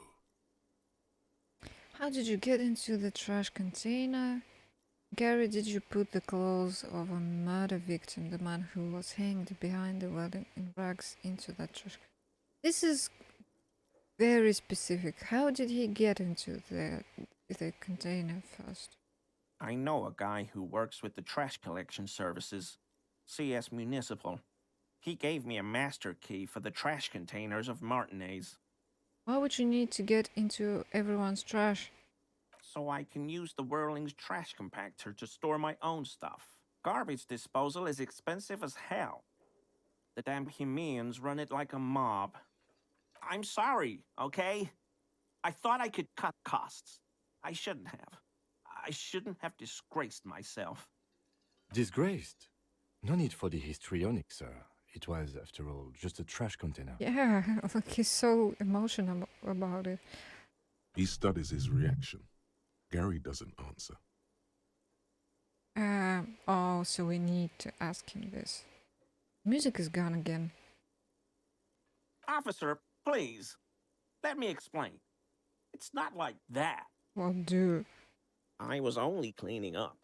Speaker 1: How did you get into the trash container? Gary, did you put the clothes of a murder victim, the man who was hanged behind the welding in rags, into that trash? This is very specific. How did he get into the the container first.
Speaker 12: I know a guy who works with the trash collection services, CS Municipal. He gave me a master key for the trash containers of Martinez,
Speaker 1: Why would you need to get into everyone's trash?
Speaker 12: so I can use the Whirling's trash compactor to store my own stuff. Garbage disposal is expensive as hell. The damn Bohemians run it like a mob. I'm sorry, okay? I thought I could cut costs. I shouldn't have. I shouldn't have disgraced myself.
Speaker 3: Disgraced? No need for the histrionic, sir. It was, after all, just a trash container.
Speaker 1: Yeah, like he's so emotional about it.
Speaker 2: He studies his reaction. Gary doesn't answer.
Speaker 1: Oh, so we need to ask him this. Music is gone again.
Speaker 12: Officer, please. Let me explain. It's not like that.
Speaker 1: Well, do.
Speaker 12: I was only cleaning up.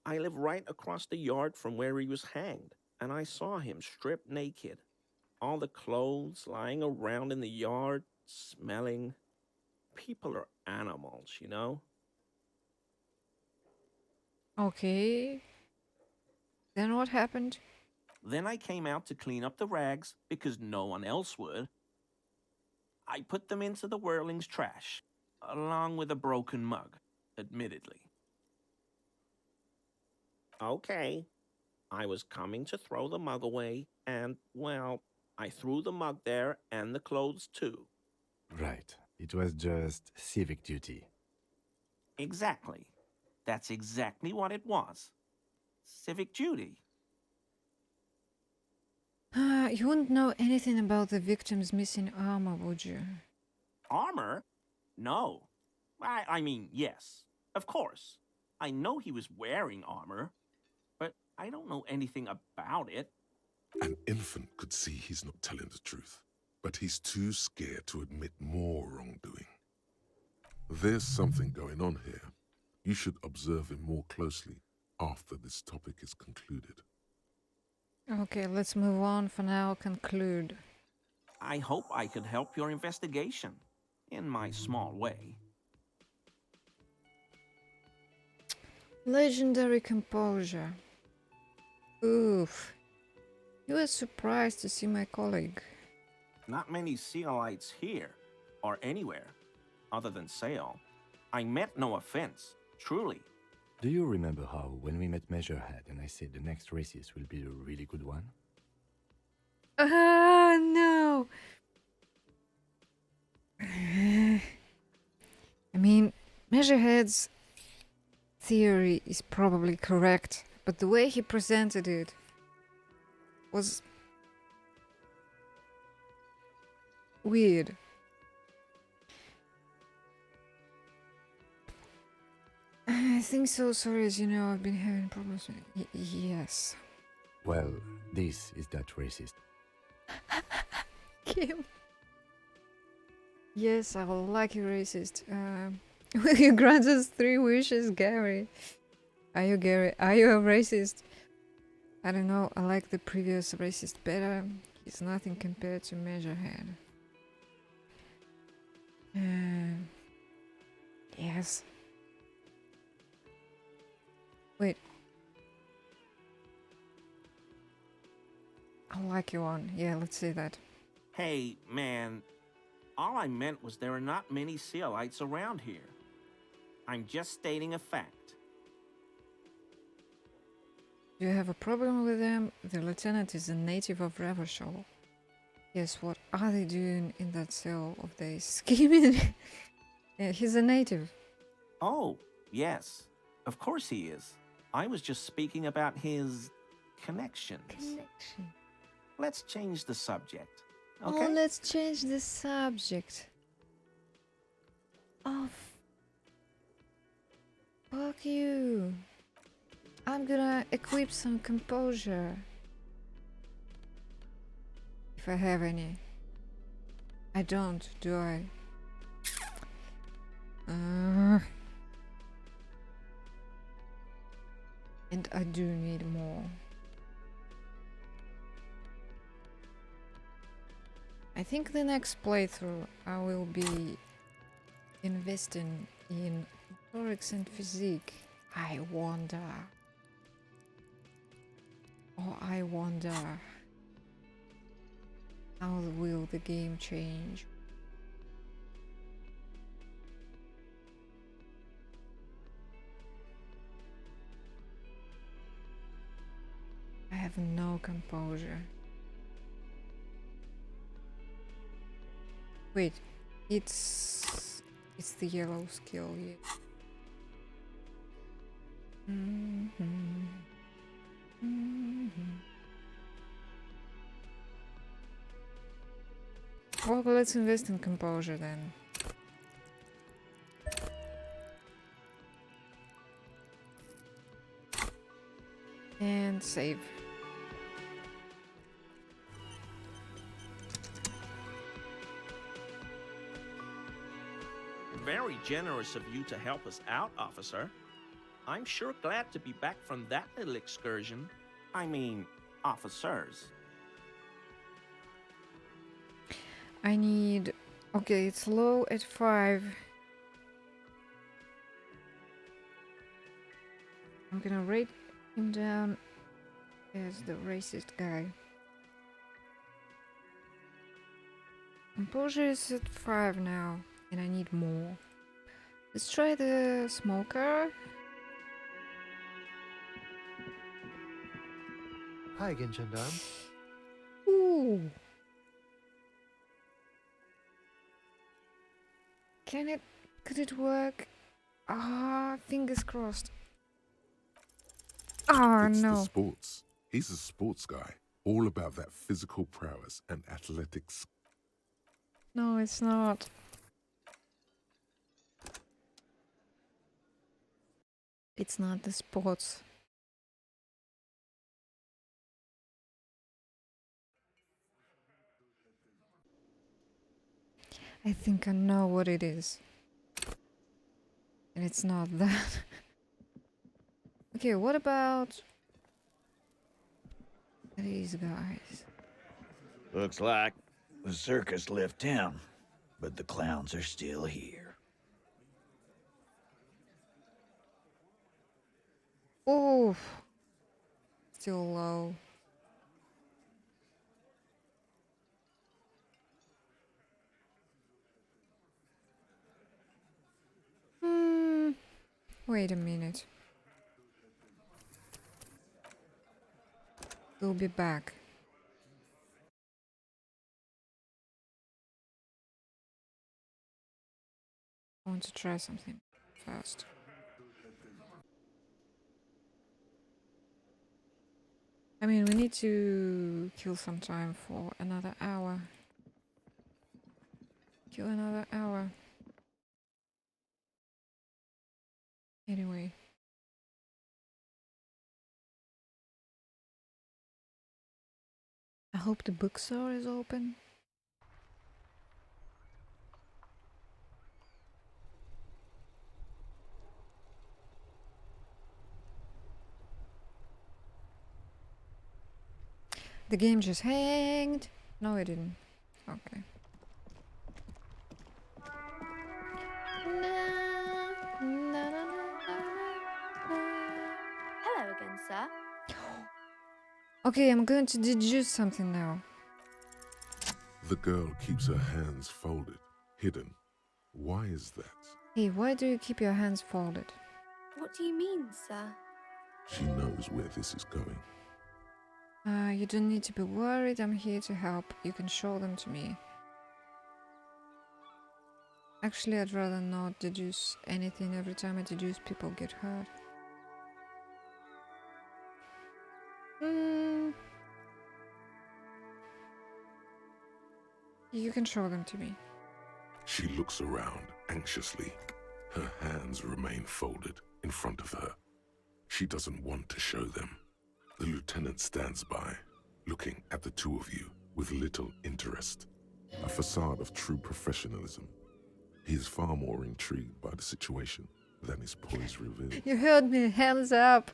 Speaker 12: I live right across the yard from where he was hanged, and I saw him stripped naked. All the clothes lying around in the yard, smelling. People are animals, you know?
Speaker 1: Okay. Then what happened?
Speaker 12: Then I came out to clean up the rags because no one else would. I put them into the Whirling's trash, along with a broken mug, admittedly. Okay. I was coming to throw the mug away, and, well, I threw the mug there and the clothes too.
Speaker 3: Right. It was just civic duty.
Speaker 12: Exactly. That's exactly what it was. Civic duty.
Speaker 1: You wouldn't know anything about the victim's missing armor, would you?
Speaker 12: Armor? No. I mean, yes. Of course. I know he was wearing armor, but I don't know anything about it.
Speaker 2: An infant could see he's not telling the truth, but he's too scared to admit more wrongdoing. There's something going on here. You should observe him more closely after this topic is concluded.
Speaker 1: Okay, let's move on for now. Conclude.
Speaker 12: I hope I could help your investigation, in my small way.
Speaker 1: Legendary composure. Oof. You were surprised to see my colleague.
Speaker 12: Not many Sealites here, or anywhere, other than Sale. I meant no offense, truly.
Speaker 3: Do you remember how, when we met Measurehead and I said the next racist will be a really good one?
Speaker 1: No! I mean, Measurehead's theory is probably correct, but the way he presented it was weird. I think so, sorry, as you know, I've been having problems with yes.
Speaker 3: Well, this is that racist.
Speaker 1: Kim. Yes, I will like you, racist. Will you grant us 3 wishes, Gary? Are you Gary? Are you a racist? I don't know, I like the previous racist better. He's nothing compared to Measurehead. Yes. Wait. I like you one. Yeah, let's say that.
Speaker 12: Hey, man, all I meant was there are not many Sealites around here. I'm just stating a fact.
Speaker 1: Do you have a problem with them? The lieutenant is a native of Revershaw. Yes, what are they doing in that cell of theirs? Scheming? Yeah, he's a native.
Speaker 12: Oh, yes. Of course he is. I was just speaking about his connections. Let's change the subject, okay?
Speaker 1: Oh, let's change the subject. Oh, fuck you. I'm gonna equip some composure. If I have any. I don't, do I? And I do need more. I think the next playthrough I will be investing in Rhetorics and physique. I wonder. Oh, I wonder. How will the game change? I have no composure. Wait, it's the yellow skill, yeah. Well, let's invest in composure then. And save.
Speaker 12: Very generous of you to help us out, officer. I'm sure glad to be back from that little excursion. I mean, officers.
Speaker 1: I need... Okay, it's low at 5. I'm gonna rate him down as the racist guy. Composure is at 5 now, and I need more. Let's try the smoker.
Speaker 7: Hi again, Gendarme.
Speaker 1: Ooh. Could it work? Ah, fingers crossed. Oh
Speaker 2: It's the
Speaker 1: no.
Speaker 2: sports. He's a sports guy, all about that physical prowess and athletics.
Speaker 1: No, it's not. It's not the sports. I think I know what it is. And it's not that. Okay, what about these guys?
Speaker 13: Looks like the circus left town, but the clowns are still here.
Speaker 1: Oof. Still low. Wait a minute. We'll be back. I want to try something first. I mean, we need to kill some time for another hour. Kill another hour. Anyway. I hope the bookstore is open. The game just hanged. No, it didn't. Okay.
Speaker 14: Hello again, sir.
Speaker 1: Okay, I'm going to deduce something now.
Speaker 2: The girl keeps her hands folded, hidden. Why is that?
Speaker 1: Hey, why do you keep your hands folded?
Speaker 14: What do you mean, sir?
Speaker 2: She knows where this is going.
Speaker 1: You don't need to be worried. I'm here to help. You can show them to me. Actually, I'd rather not deduce anything. Every time I deduce, people get hurt. You can show them to me.
Speaker 2: She looks around anxiously. Her hands remain folded in front of her. She doesn't want to show them. The lieutenant stands by, looking at the two of you with little interest. A facade of true professionalism. He is far more intrigued by the situation than his poise reveals.
Speaker 1: You heard me. Hands up.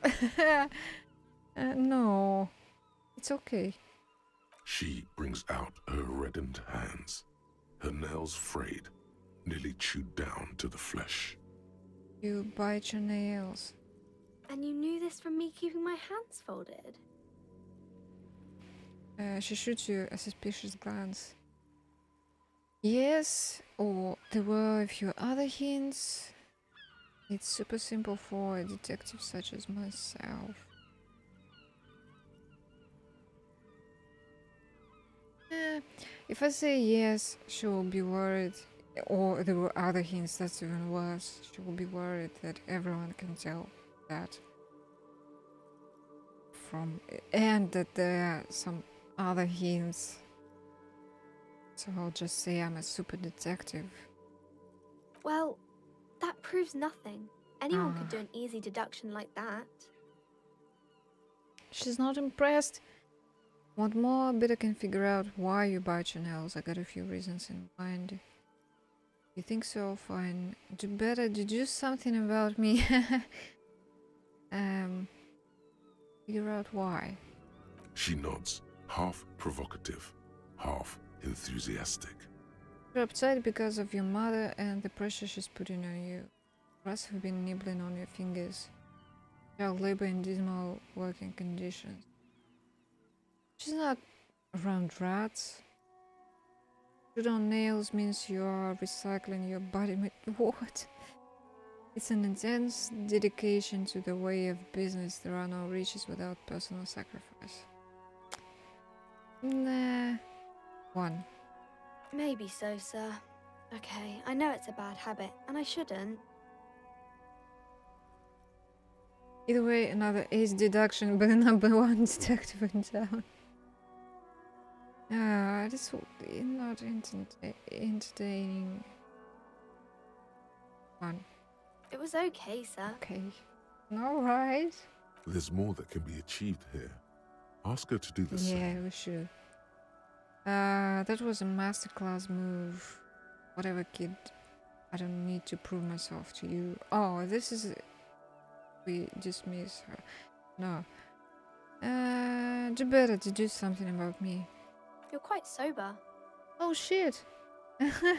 Speaker 1: No. It's okay.
Speaker 2: She brings out her reddened hands, her nails frayed, nearly chewed down to the flesh.
Speaker 1: You bite your nails.
Speaker 14: And you knew this from me keeping my hands folded?
Speaker 1: She shoots you a suspicious glance. Yes, or there were a few other hints. It's super simple for a detective such as myself. If I say yes, she will be worried. Or there were other hints, that's even worse. She will be worried that everyone can tell that. And that there are some other hints. So I'll just say I'm a super detective.
Speaker 14: Well, that proves nothing. Anyone could do an easy deduction like that.
Speaker 1: She's not impressed. Want more? Bet I can figure out why you bite your nails. I got a few reasons in mind. You think so? Fine. Do better deduce something about me. Figure out why.
Speaker 2: She nods, half provocative, half enthusiastic.
Speaker 1: You're upset because of your mother and the pressure she's putting on you. Rats have been nibbling on your fingers. Child labor in dismal working conditions. She's not around rats. Shoot on nails means you are recycling your body. What? It's an intense dedication to the way of business. There are no riches without personal sacrifice. Nah. 1.
Speaker 14: Maybe so, sir. Okay, I know it's a bad habit, and I shouldn't.
Speaker 1: Either way, another ace deduction by the #1 detective in town. This will be not entertaining. 1.
Speaker 14: It was okay, sir.
Speaker 1: Okay. Alright.
Speaker 2: There's more that can be achieved here. Ask her to do the same.
Speaker 1: Yeah, we should. That was a masterclass move. Whatever, kid. I don't need to prove myself to you. Oh, this is... We dismiss her. No. Do better to do something about me.
Speaker 14: You're quite sober.
Speaker 1: Oh, shit.
Speaker 2: The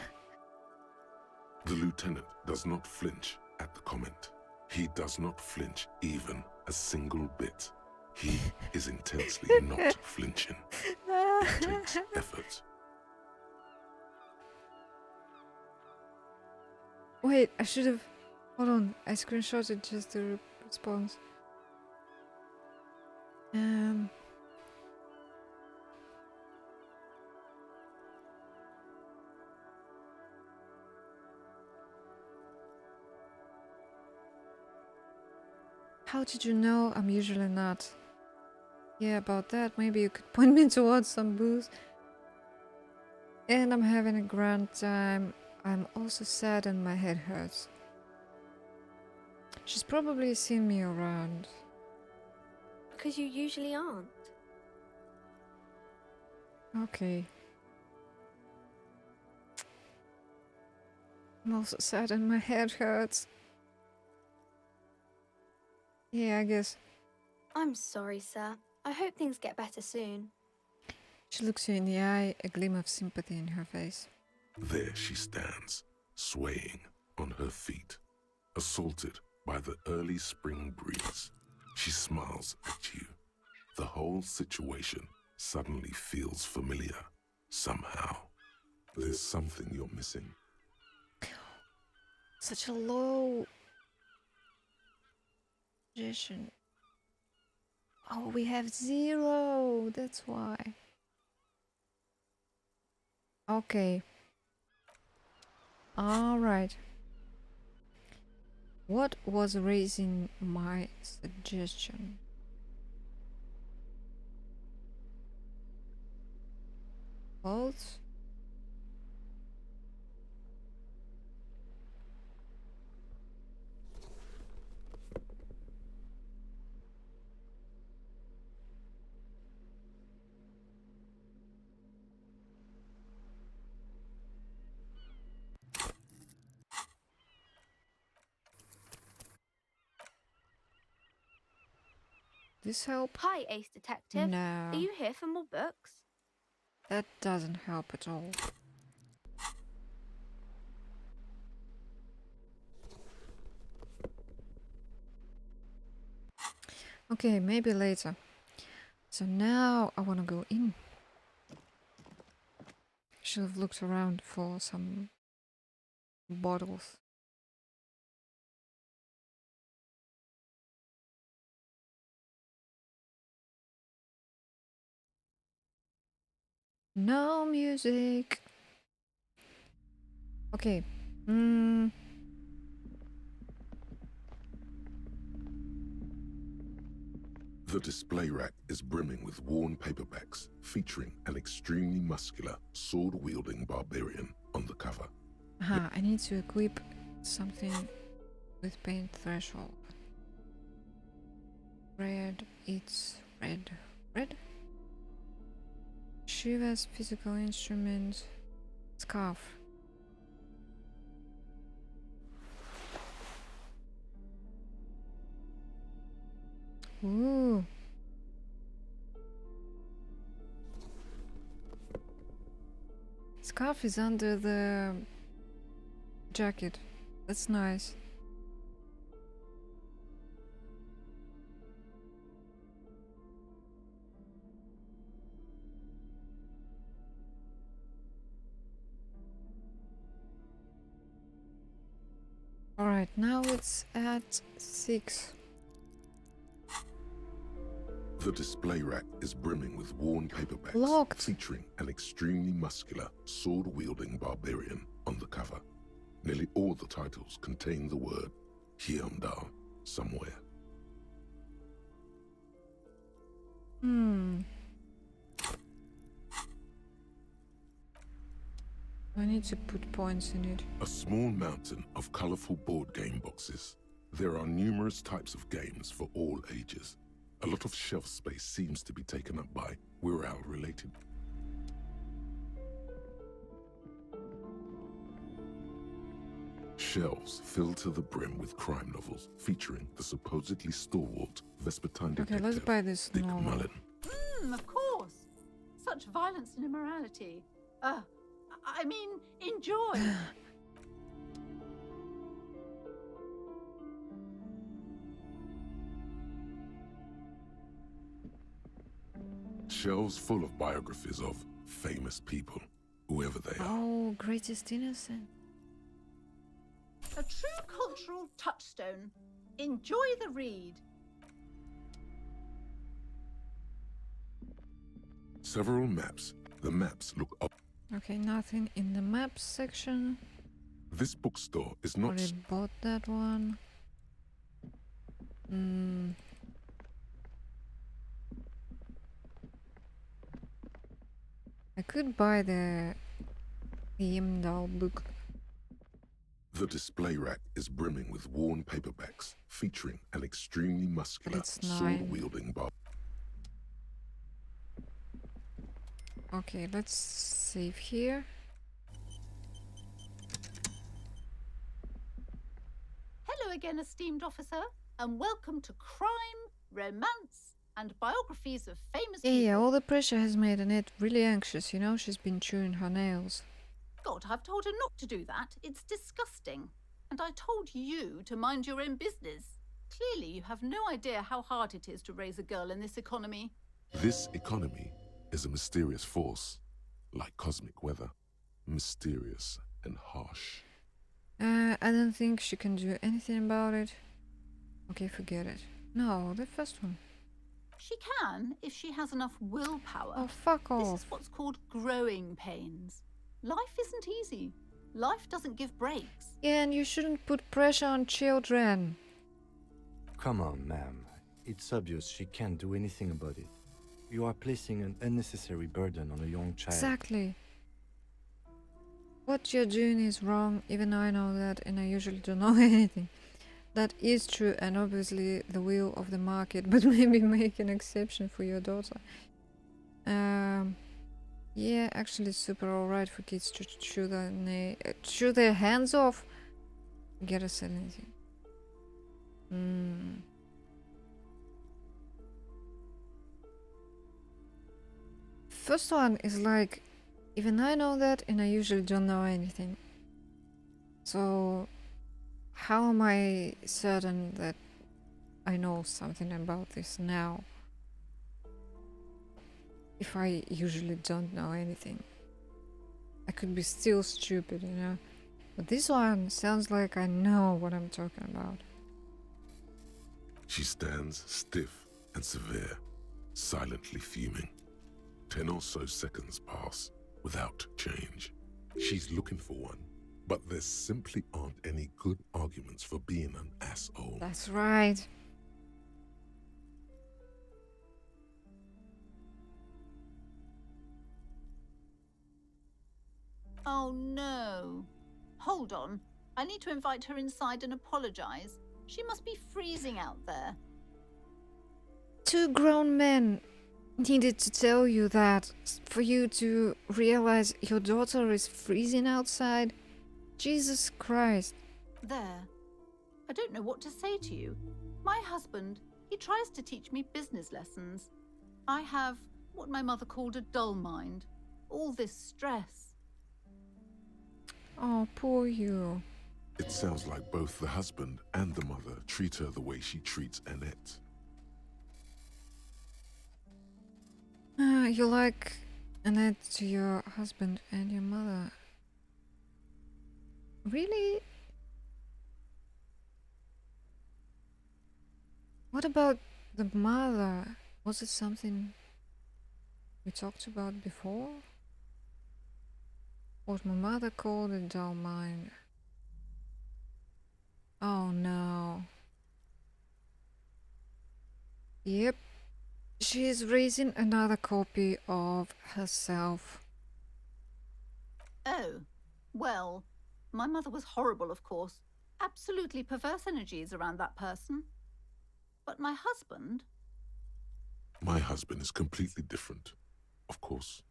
Speaker 2: lieutenant does not flinch at the comment. He does not flinch even a single bit. He is intensely not flinching. It takes effort.
Speaker 1: Wait, I should have... Hold on, I screenshotted just the response. How did you know I'm usually not? Yeah, about that, maybe you could point me towards some booze. And I'm having a grand time. I'm also sad and my head hurts. She's probably seen me around.
Speaker 14: Because you usually aren't.
Speaker 1: Okay. I'm also sad and my head hurts. Yeah, I guess.
Speaker 14: I'm sorry, sir. I hope things get better soon.
Speaker 1: She looks you in the eye, a gleam of sympathy in her face.
Speaker 2: There she stands, swaying on her feet, assaulted by the early spring breeze. She smiles at you. The whole situation suddenly feels familiar, somehow. There's something you're missing.
Speaker 1: Such a low suggestion. Oh, we have 0. That's why. Okay. Alright. What was raising my suggestion? False? This help?
Speaker 14: Hi, Ace Detective.
Speaker 1: No.
Speaker 14: Are you here for more books?
Speaker 1: That doesn't help at all. Okay, maybe later. So now I want to go in. Should have looked around for some bottles. No music. Okay.
Speaker 2: The display rack is brimming with worn paperbacks featuring an extremely muscular, sword-wielding barbarian on the cover.
Speaker 1: Aha, I need to equip something with pain threshold. Red, it's red. Red? Shiva's physical instrument. Scarf. Ooh. Scarf is under the jacket. That's nice. Alright, now it's at 6.
Speaker 2: The display rack is brimming with worn paperbacks
Speaker 1: Locked.
Speaker 2: featuring an extremely muscular, sword-wielding barbarian on the cover. Nearly all the titles contain the word Hyundai somewhere.
Speaker 1: I need to put points in it.
Speaker 2: A small mountain of colorful board game boxes. There are numerous types of games for all ages. A lot of shelf space seems to be taken up by We're All Related. Shelves filled to the brim with crime novels featuring the supposedly stalwart Vespertine
Speaker 1: Okay,
Speaker 2: detective
Speaker 1: let's buy this
Speaker 2: Dick
Speaker 1: novel.
Speaker 2: Mullen.
Speaker 15: Of course. Such violence and immorality. I mean, enjoy.
Speaker 2: Shelves full of biographies of famous people, whoever they are.
Speaker 1: Oh, greatest innocent.
Speaker 15: A true cultural touchstone. Enjoy the read.
Speaker 2: Several maps. The maps look up.
Speaker 1: Okay, nothing in the maps section.
Speaker 2: This bookstore is not.
Speaker 1: Already bought that one. I could buy the Heimdall book.
Speaker 2: The display rack is brimming with worn paperbacks featuring an extremely muscular,
Speaker 1: it's 9.
Speaker 2: sword-wielding bar.
Speaker 1: Okay, let's save here.
Speaker 15: Hello again, esteemed officer, and welcome to Crime, Romance, and Biographies of Famous People.
Speaker 1: Yeah, all the pressure has made Annette really anxious, you know, she's been chewing her nails.
Speaker 15: God, I've told her not to do that. It's disgusting. And I told you to mind your own business. Clearly, you have no idea how hard it is to raise a girl in this economy.
Speaker 2: This economy is a mysterious force, like cosmic weather, mysterious and harsh.
Speaker 1: I don't think she can do anything about it. Okay, forget it. No, the first one.
Speaker 15: She can, if she has enough willpower.
Speaker 1: Oh, fuck off.
Speaker 15: This is what's called growing pains. Life isn't easy. Life doesn't give breaks.
Speaker 1: Yeah, and you shouldn't put pressure on children.
Speaker 3: Come on, ma'am. It's obvious she can't do anything about it. You are placing an unnecessary burden on a young child.
Speaker 1: Exactly. What you're doing is wrong, even I know that, and I usually don't know anything. That is true, and obviously the will of the market, but maybe make an exception for your daughter. Yeah, actually super alright for kids to chew their hands off. Get us anything. First one is like, even I know that, and I usually don't know anything. So, how am I certain that I know something about this now. If I usually don't know anything. I could be still stupid, you know? But this one sounds like I know what I'm talking about.
Speaker 2: She stands stiff and severe, silently fuming. 10 or so seconds pass without change. She's looking for one, but there simply aren't any good arguments for being an asshole.
Speaker 1: That's right.
Speaker 15: Oh no. Hold on. I need to invite her inside and apologize. She must be freezing out there.
Speaker 1: 2 grown men needed to tell you that for you to realize your daughter is freezing outside. Jesus Christ.
Speaker 15: There. I don't know what to say to you. My husband, he tries to teach me business lessons. I have what my mother called a dull mind. All this stress.
Speaker 1: Oh, poor you.
Speaker 2: It sounds like both the husband and the mother treat her the way she treats Annette.
Speaker 1: You like Annette to your husband and your mother. Really? What about the mother? Was it something we talked about before? What my mother called a dull mind. Oh no. Yep. She is raising another copy of herself.
Speaker 15: Oh, well, my mother was horrible, of course. Absolutely perverse energies around that person. But my husband?
Speaker 2: My husband is completely different, of course.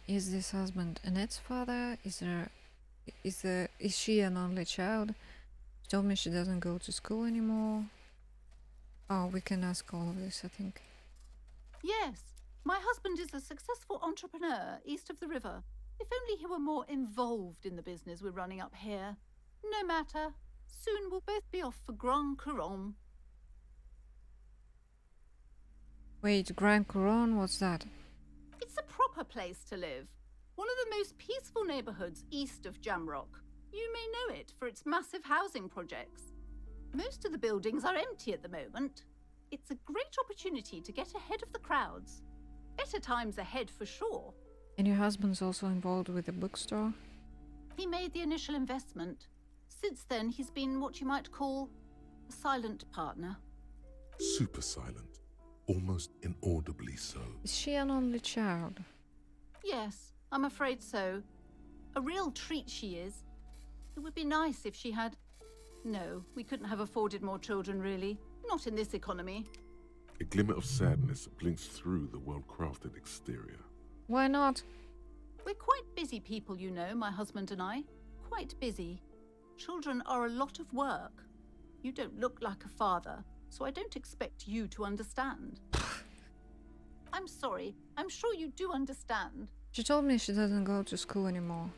Speaker 1: Is this husband Annette's father? Is she an only child? She told me she doesn't go to school anymore. Oh, we can ask all of this, I think.
Speaker 15: Yes, my husband is a successful entrepreneur east of the river. If only he were more involved in the business we're running up here. No matter. Soon we'll both be off for Grand Couronne.
Speaker 1: Wait, Grand Couronne, what's that?
Speaker 15: It's a proper place to live. One of the most peaceful neighborhoods east of Jamrock. You may know it for its massive housing projects. Most of the buildings are empty at the moment. It's a great opportunity to get ahead of the crowds. Better times ahead for sure.
Speaker 1: And your husband's also involved with the bookstore?
Speaker 15: He made the initial investment. Since then, he's been what you might call a silent partner.
Speaker 2: Super silent. Almost inaudibly so.
Speaker 1: Is she an only child?
Speaker 15: Yes, I'm afraid so. A real treat she is. It would be nice if she had... No, we couldn't have afforded more children, really. Not in this economy.
Speaker 2: A glimmer of sadness blinks through the well-crafted exterior.
Speaker 1: Why not?
Speaker 15: We're quite busy people, you know, my husband and I. Quite busy. Children are a lot of work. You don't look like a father, so I don't expect you to understand. I'm sorry. I'm sure you do understand.
Speaker 1: She told me she doesn't go to school anymore.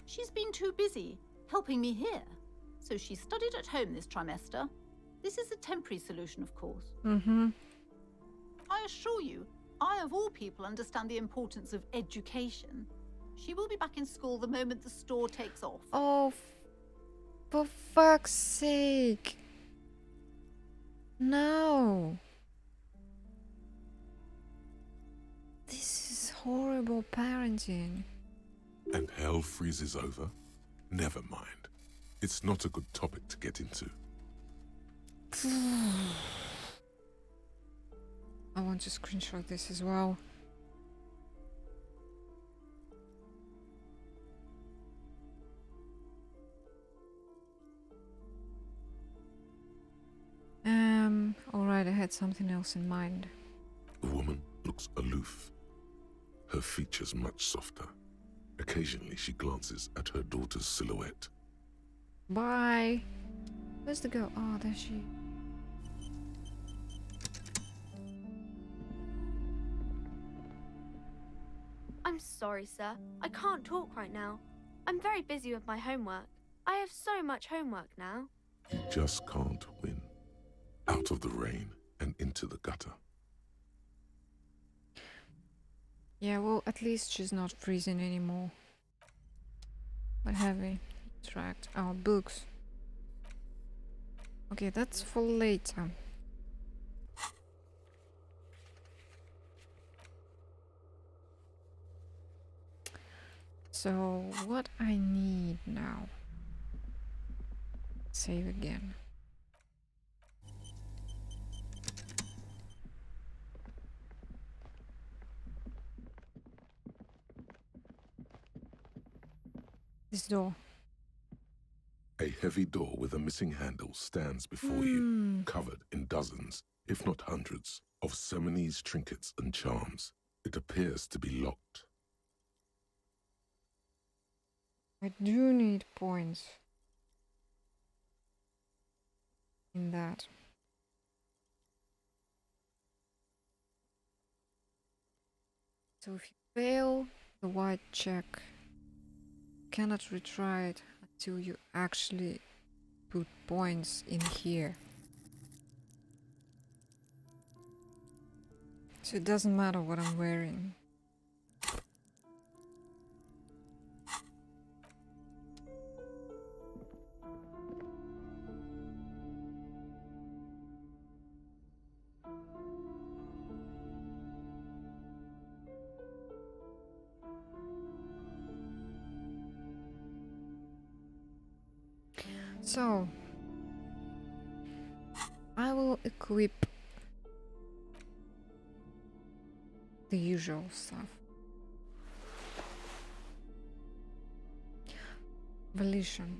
Speaker 15: She's been too busy helping me here. So she studied at home this trimester. This is a temporary solution, of course.
Speaker 1: Mm-hmm.
Speaker 15: I assure you, I of all people understand the importance of education. She will be back in school the moment the store takes off.
Speaker 1: Oh, for fuck's sake. No. This is horrible parenting.
Speaker 2: And hell freezes over? Never mind. It's not a good topic to get into.
Speaker 1: I want to screenshot this as well. Alright, I had something else in mind.
Speaker 2: The woman looks aloof. Her features much softer. Occasionally she glances at her daughter's silhouette.
Speaker 1: Bye. Where's the girl? Oh, there she.
Speaker 14: I'm sorry, sir. I can't talk right now. I'm very busy with my homework. I have so much homework now.
Speaker 2: You just can't win. out of the rain and into the gutter.
Speaker 1: Yeah, well, at least she's not freezing anymore. What have we? Interact our books. Okay, that's for later. So, what I need now? Save again. This door.
Speaker 2: A heavy door with a missing handle stands before you, covered in dozens, if not hundreds, of Seminese trinkets and charms. It appears to be locked.
Speaker 1: I do need points in that. So if you fail the white check, you cannot retry it until you actually put points in here. So it doesn't matter what I'm wearing. So, I will equip the usual stuff. Volition.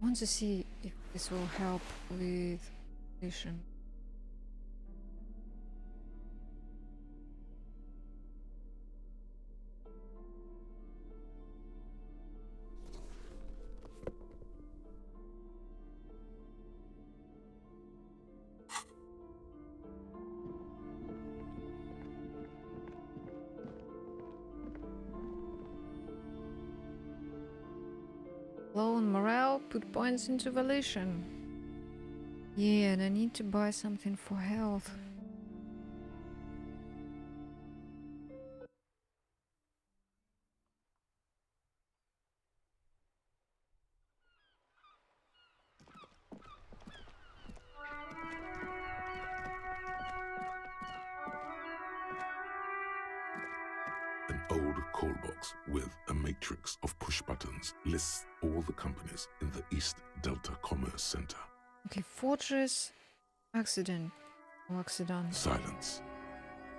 Speaker 1: I want to see if this will help with volition. Low on morale, put points into volition. Yeah, and I need to buy something for health.
Speaker 2: An old call box with a matrix of push buttons lists all the companies in the East Delta Commerce Center.
Speaker 1: Okay, fortress, accident, or accident.
Speaker 2: Silence.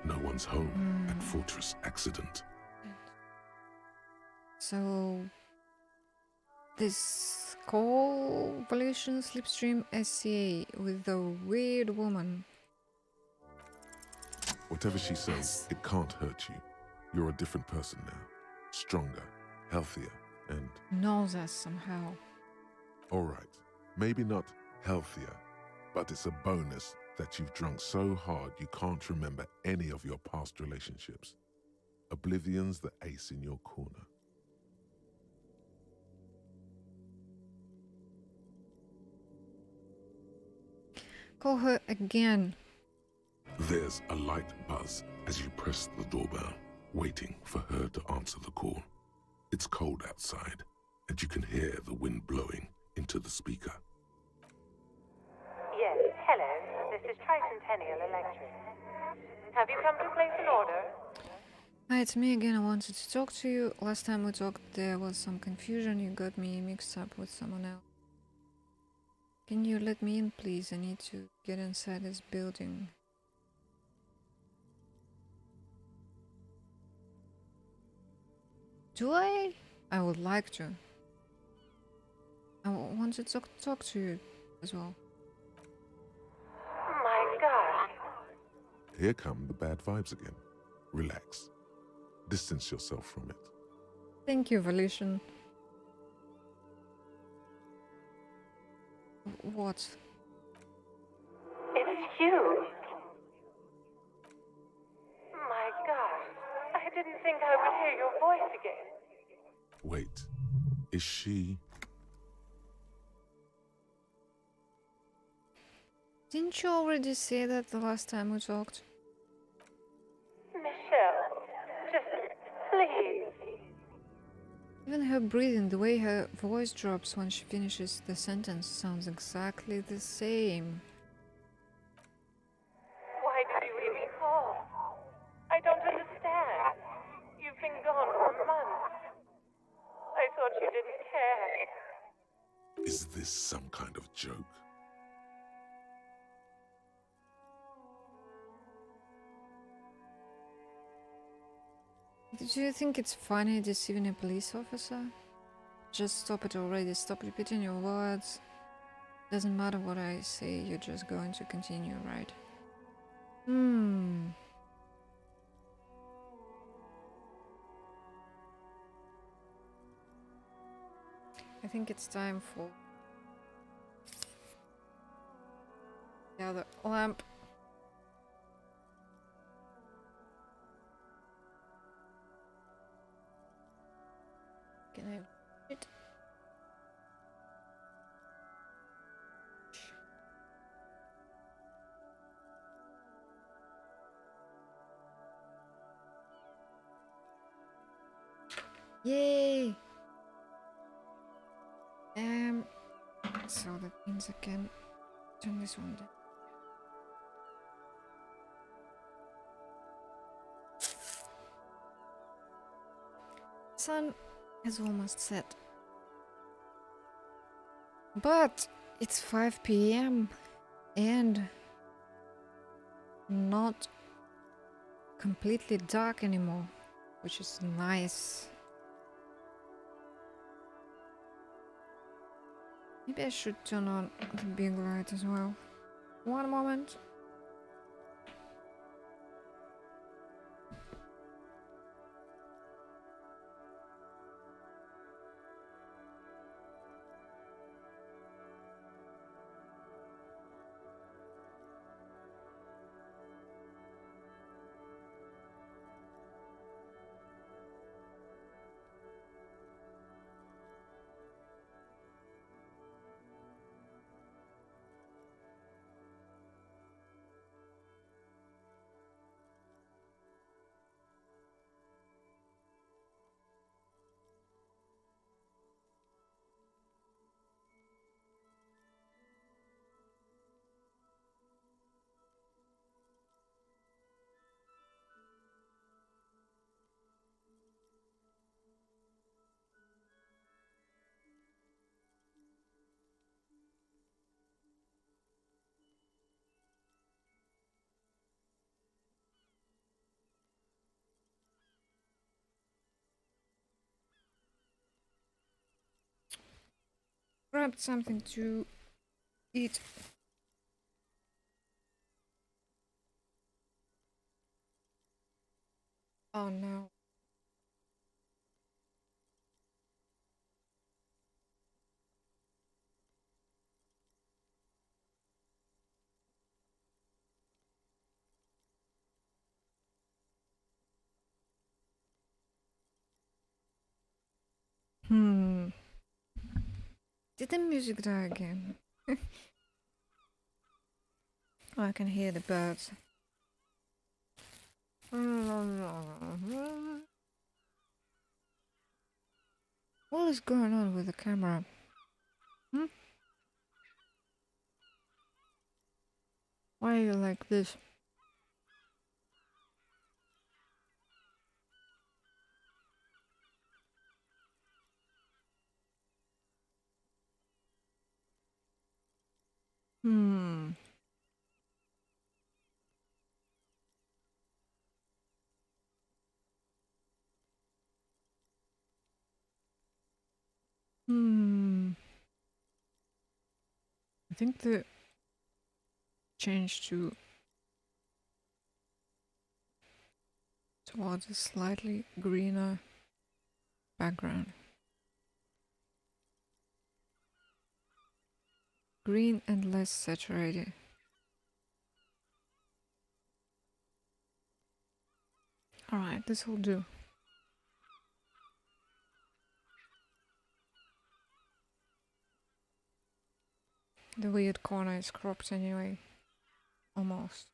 Speaker 2: No one's home at Fortress Accident.
Speaker 1: So, this call volition slipstream SCA with the weird woman.
Speaker 2: Whatever she says, it can't hurt you. You're a different person now. Stronger, healthier, and...
Speaker 1: knows us somehow.
Speaker 2: Alright, maybe not healthier, but it's a bonus that you've drunk so hard you can't remember any of your past relationships. Oblivion's the ace in your corner.
Speaker 1: Call her again.
Speaker 2: There's a light buzz as you press the doorbell, waiting for her to answer the call. It's cold outside, and you can hear the wind blowing into the speaker.
Speaker 16: Yes, hello. This is Tricentennial Electric. Have you come to place an order?
Speaker 1: Hi, it's me again. I wanted to talk to you. Last time we talked, there was some confusion. You got me mixed up with someone else. Can you let me in, please? I need to get inside this building. Do I? I would like to. I want to talk to you as well.
Speaker 16: My God.
Speaker 2: Here come the bad vibes again. Relax. Distance yourself from it.
Speaker 1: Thank you, Volition. What?
Speaker 16: It's you. My God. I didn't think I would hear your voice again.
Speaker 2: Wait. Is she...
Speaker 1: Didn't you already say that the last time we talked?
Speaker 16: Michelle, just please.
Speaker 1: Even her breathing, the way her voice drops when she finishes the sentence, sounds exactly the same.
Speaker 16: Why did you even call? I don't understand. You've been gone for months. I thought you didn't care.
Speaker 2: Is this some kind of joke?
Speaker 1: Do you think it's funny deceiving a police officer? Just stop it already, stop repeating your words. Doesn't matter what I say, you're just going to continue, right? I think it's time for the other lamp. Can I it? Yay! So that means I can turn this one down. Sun has almost set. But it's 5 p.m. and not completely dark anymore, which is nice. Maybe I should turn on the big light as well. One moment. Grabbed something to eat. Oh no. Did the music die again? Oh, I can hear the birds. What is going on with the camera? Why are you like this? I think the change towards a slightly greener background. Green and less saturated. Alright, this will do. The weird corner is cropped anyway. Almost.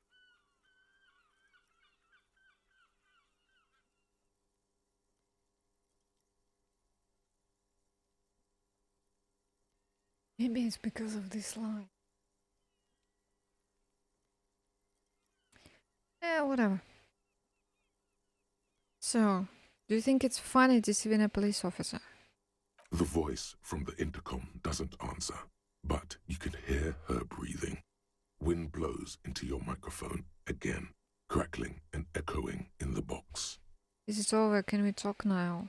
Speaker 1: Maybe it's because of this line. Yeah, whatever. So, do you think it's funny deceiving a police officer?
Speaker 2: The voice from the intercom doesn't answer, but you can hear her breathing. Wind blows into your microphone again, crackling and echoing in the box.
Speaker 1: Is it over? Can we talk now?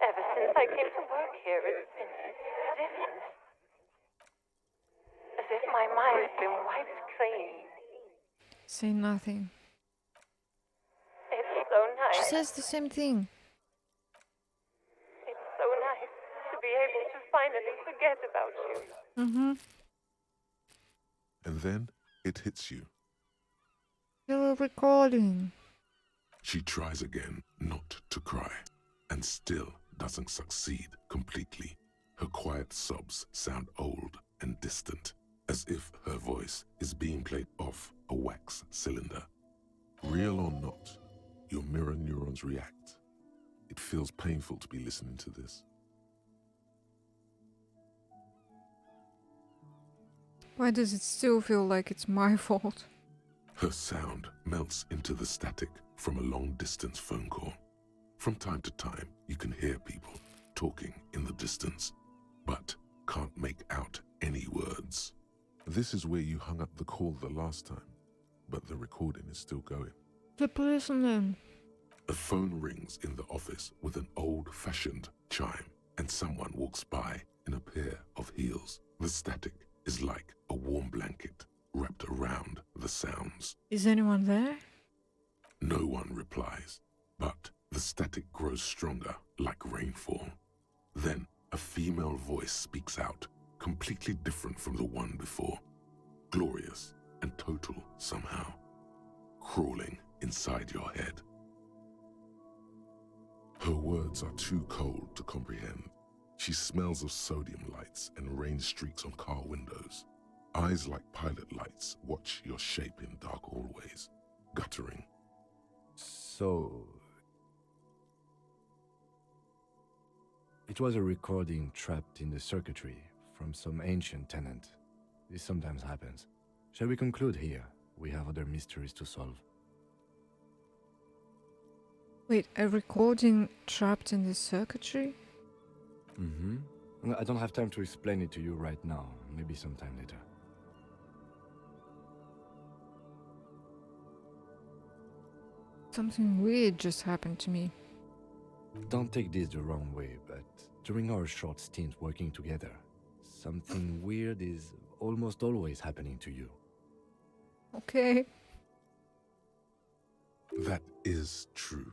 Speaker 16: Ever since I came to work here, it's been different. As if my mind's been wiped clean.
Speaker 1: Say nothing.
Speaker 16: It's so nice.
Speaker 1: She says the same thing.
Speaker 16: It's so nice to be able to finally forget about you.
Speaker 1: Mm-hmm.
Speaker 2: And then it hits you.
Speaker 1: You're recording.
Speaker 2: She tries again not to cry, and still doesn't succeed completely. Her quiet sobs sound old and distant, as if her voice is being played off a wax cylinder. Real or not, your mirror neurons react. It feels painful to be listening to this.
Speaker 1: Why does it still feel like it's my fault?
Speaker 2: Her sound melts into the static from a long-distance phone call. From time to time, you can hear people talking in the distance, but can't make out any words. This is where you hung up the call the last time, but the recording is still going.
Speaker 1: Keep listening.
Speaker 2: A phone rings in the office with an old-fashioned chime, and someone walks by in a pair of heels. The static is like a warm blanket wrapped around the sounds.
Speaker 1: Is anyone there?
Speaker 2: No one replies, but the static grows stronger like rainfall. Then a female voice speaks out, completely different from the one before. Glorious and total somehow, crawling inside your head. Her words are too cold to comprehend. She smells of sodium lights and rain streaks on car windows. Eyes like pilot lights watch your shape in dark hallways, guttering.
Speaker 3: So... it was a recording trapped in the circuitry from some ancient tenant. This sometimes happens. Shall we conclude here? We have other mysteries to solve.
Speaker 1: Wait, a recording trapped in the circuitry?
Speaker 3: Mm-hmm. I don't have time to explain it to you right now. Maybe sometime later.
Speaker 1: Something weird just happened to me.
Speaker 3: Don't take this the wrong way, but during our short stint working together, something weird is almost always happening to you.
Speaker 1: Okay.
Speaker 2: That is true.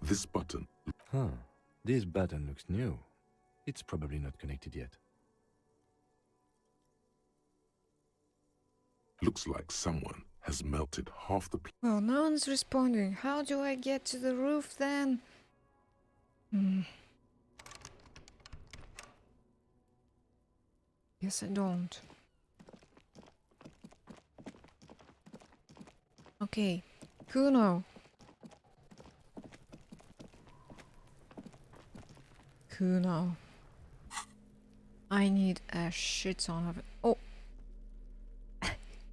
Speaker 2: This button.
Speaker 3: Huh. This button looks new. It's probably not connected yet.
Speaker 2: Looks like someone has melted half the
Speaker 1: Well, no one's responding. How do I get to the roof then? Yes, I don't. Okay. Kuno. Kuno. I need a shit ton of it. Oh!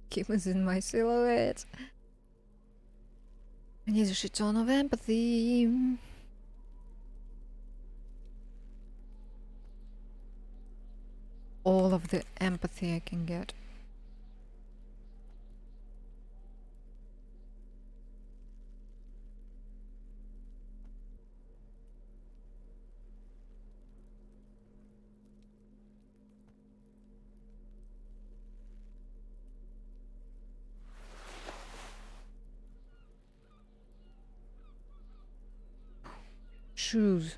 Speaker 1: Kima's in my silhouette. I need a shit ton of empathy. All of the empathy I can get. Shoes.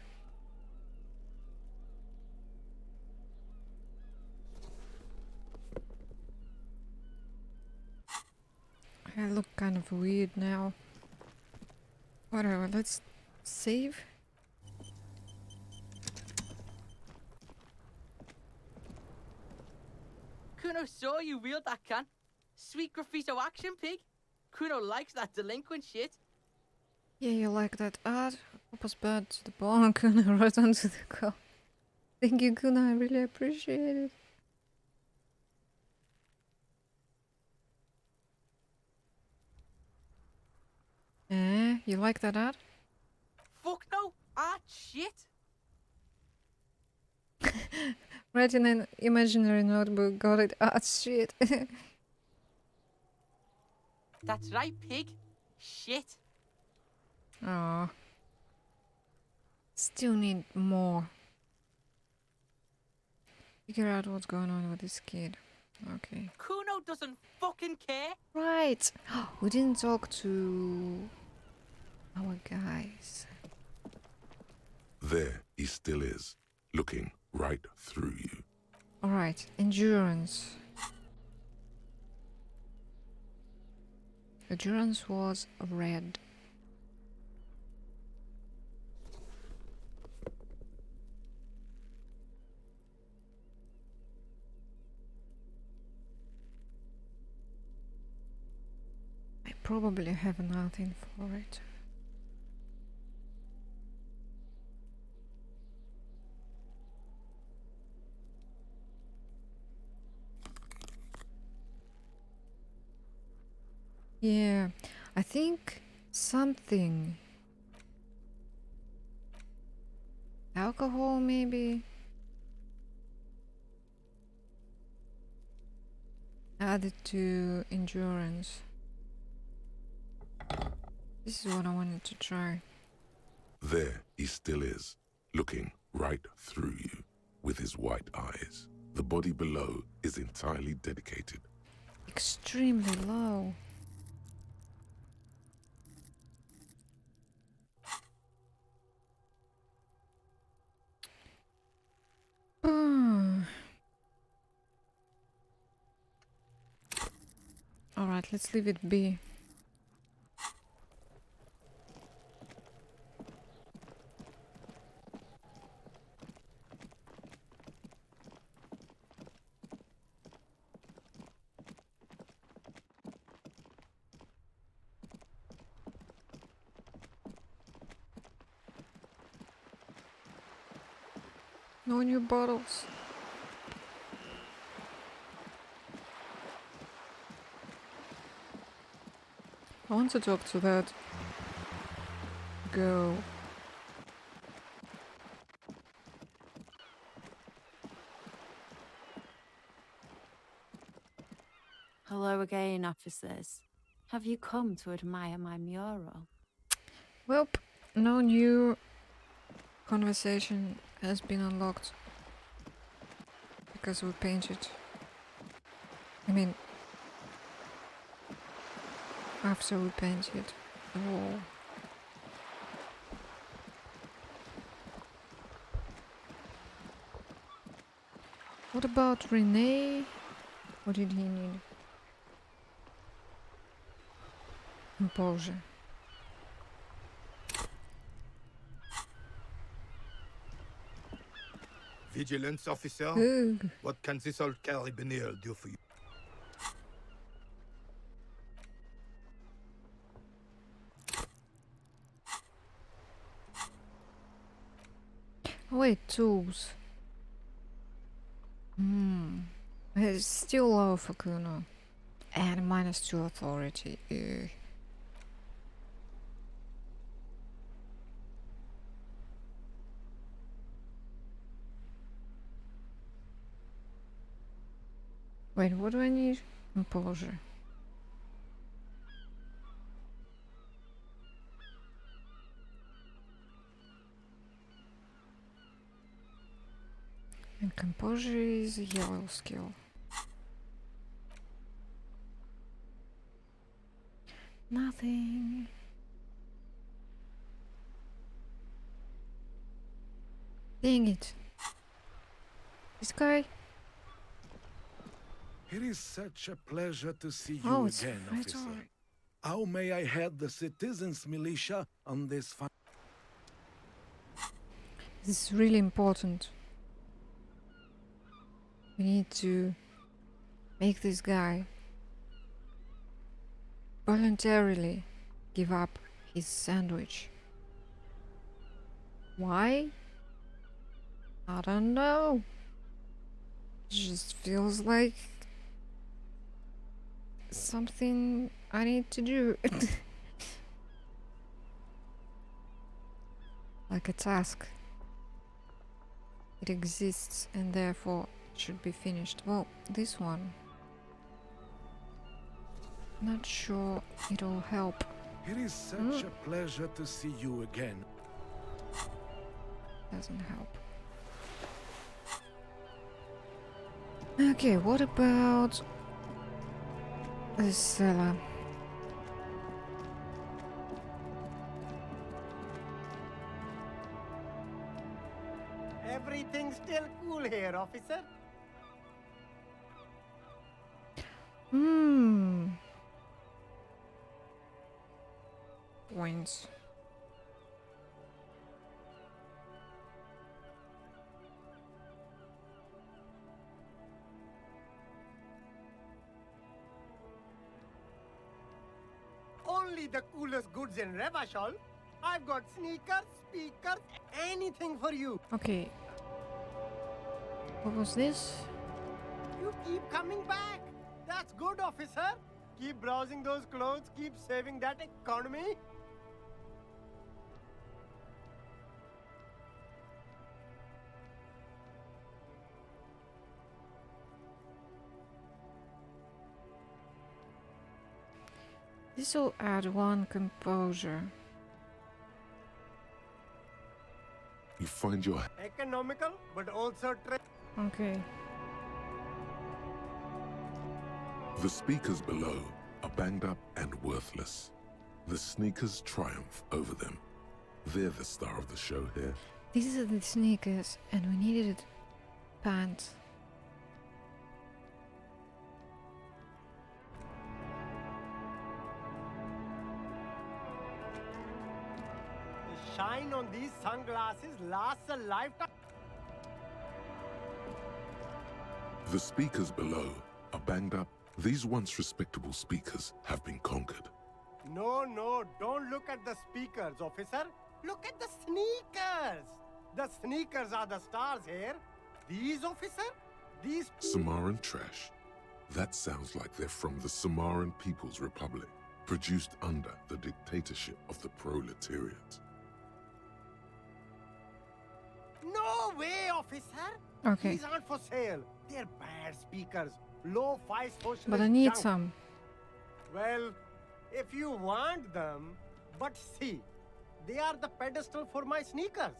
Speaker 1: I look kind of weird now. Whatever, let's save.
Speaker 17: Kuno saw you wield that can. Sweet graffito action, pig. Kuno likes that delinquent shit.
Speaker 1: Yeah, you like that art? Papa's bird to the bone, Kuna right onto the car. Thank you, Kuna, I really appreciate it. You like that art?
Speaker 17: Fuck no, art shit.
Speaker 1: Write in an imaginary notebook, got it, art shit.
Speaker 17: That's right, pig. Shit.
Speaker 1: Aw. Still need more. Figure out what's going on with this kid. Okay.
Speaker 17: Kuno doesn't fucking care.
Speaker 1: Right. We didn't talk to our guys.
Speaker 2: There he still is, looking right through you.
Speaker 1: Alright, endurance. Endurance was red. I probably have nothing for it. Yeah, I think something. Alcohol, maybe? Added to endurance. This is what I wanted to try.
Speaker 2: There he still is, looking right through you with his white eyes. The body below is entirely dedicated.
Speaker 1: Extremely low. Alright, let's leave it be. No new bottles. I want to talk to that girl.
Speaker 5: Hello again, officers. Have you come to admire my mural?
Speaker 1: Welp, no new conversation has been unlocked because we painted. I mean, after we painted the wall. What about Renee? What did he need? Composure.
Speaker 18: Vigilance officer?
Speaker 1: Ugh.
Speaker 18: What can this old carabiner do for you?
Speaker 1: Oh wait, tools. It's still low for Kuno. And -2 authority. Ugh. Wait, what do I need? Composure. And composure is a yellow skill. Nothing. Dang it. This guy?
Speaker 19: It is such a pleasure to see you
Speaker 1: Oh, it's
Speaker 19: again,
Speaker 1: right
Speaker 19: officer.
Speaker 1: on.
Speaker 19: How may I head the citizens' militia on this
Speaker 1: This is really important. We need to make this guy voluntarily give up his sandwich. Why? I don't know. It just feels like something I need to do. Like a task. It exists and therefore should be finished. Well, this one. Not sure it'll help.
Speaker 19: It is such a pleasure to see you again.
Speaker 1: Doesn't help. Okay, what about this cellar?
Speaker 20: Everything's still cool here, officer.
Speaker 1: Points.
Speaker 20: Only the coolest goods in Revachol. I've got sneakers, speakers, anything for you.
Speaker 1: Okay. What was this?
Speaker 20: You keep coming back. That's good, officer. Keep browsing those clothes, keep saving that economy.
Speaker 1: This will add one composure.
Speaker 2: You find your
Speaker 20: Economical, but also
Speaker 1: Okay.
Speaker 2: The speakers below are banged up and worthless. The sneakers triumph over them. They're the star of the show here.
Speaker 1: These are the sneakers, and we needed pants.
Speaker 20: The shine on these sunglasses lasts a lifetime.
Speaker 2: The speakers below are banged up. These once respectable speakers have been conquered.
Speaker 20: No, don't look at the speakers, officer. Look at the sneakers. The sneakers are the stars here. These, officer? These...
Speaker 2: Samaran trash. That sounds like they're from the Samaran People's Republic, produced under the dictatorship of the proletariat.
Speaker 20: No way, officer.
Speaker 1: Okay.
Speaker 20: These aren't for sale. They're bad speakers. Low-fi socialist
Speaker 1: But I need
Speaker 20: junk.
Speaker 1: some.
Speaker 20: Well, if you want them, but see, they are the pedestal for my sneakers.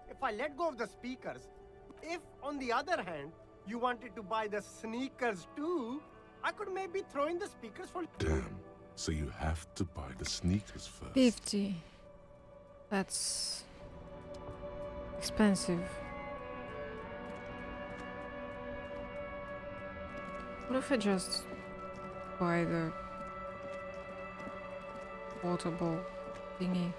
Speaker 20: If I let go of the speakers, if on the other hand, you wanted to buy the sneakers too, I could maybe throw in the speakers for...
Speaker 2: Damn. So you have to buy the sneakers first.
Speaker 1: 50. That's expensive. What if I just buy the water ball thingy?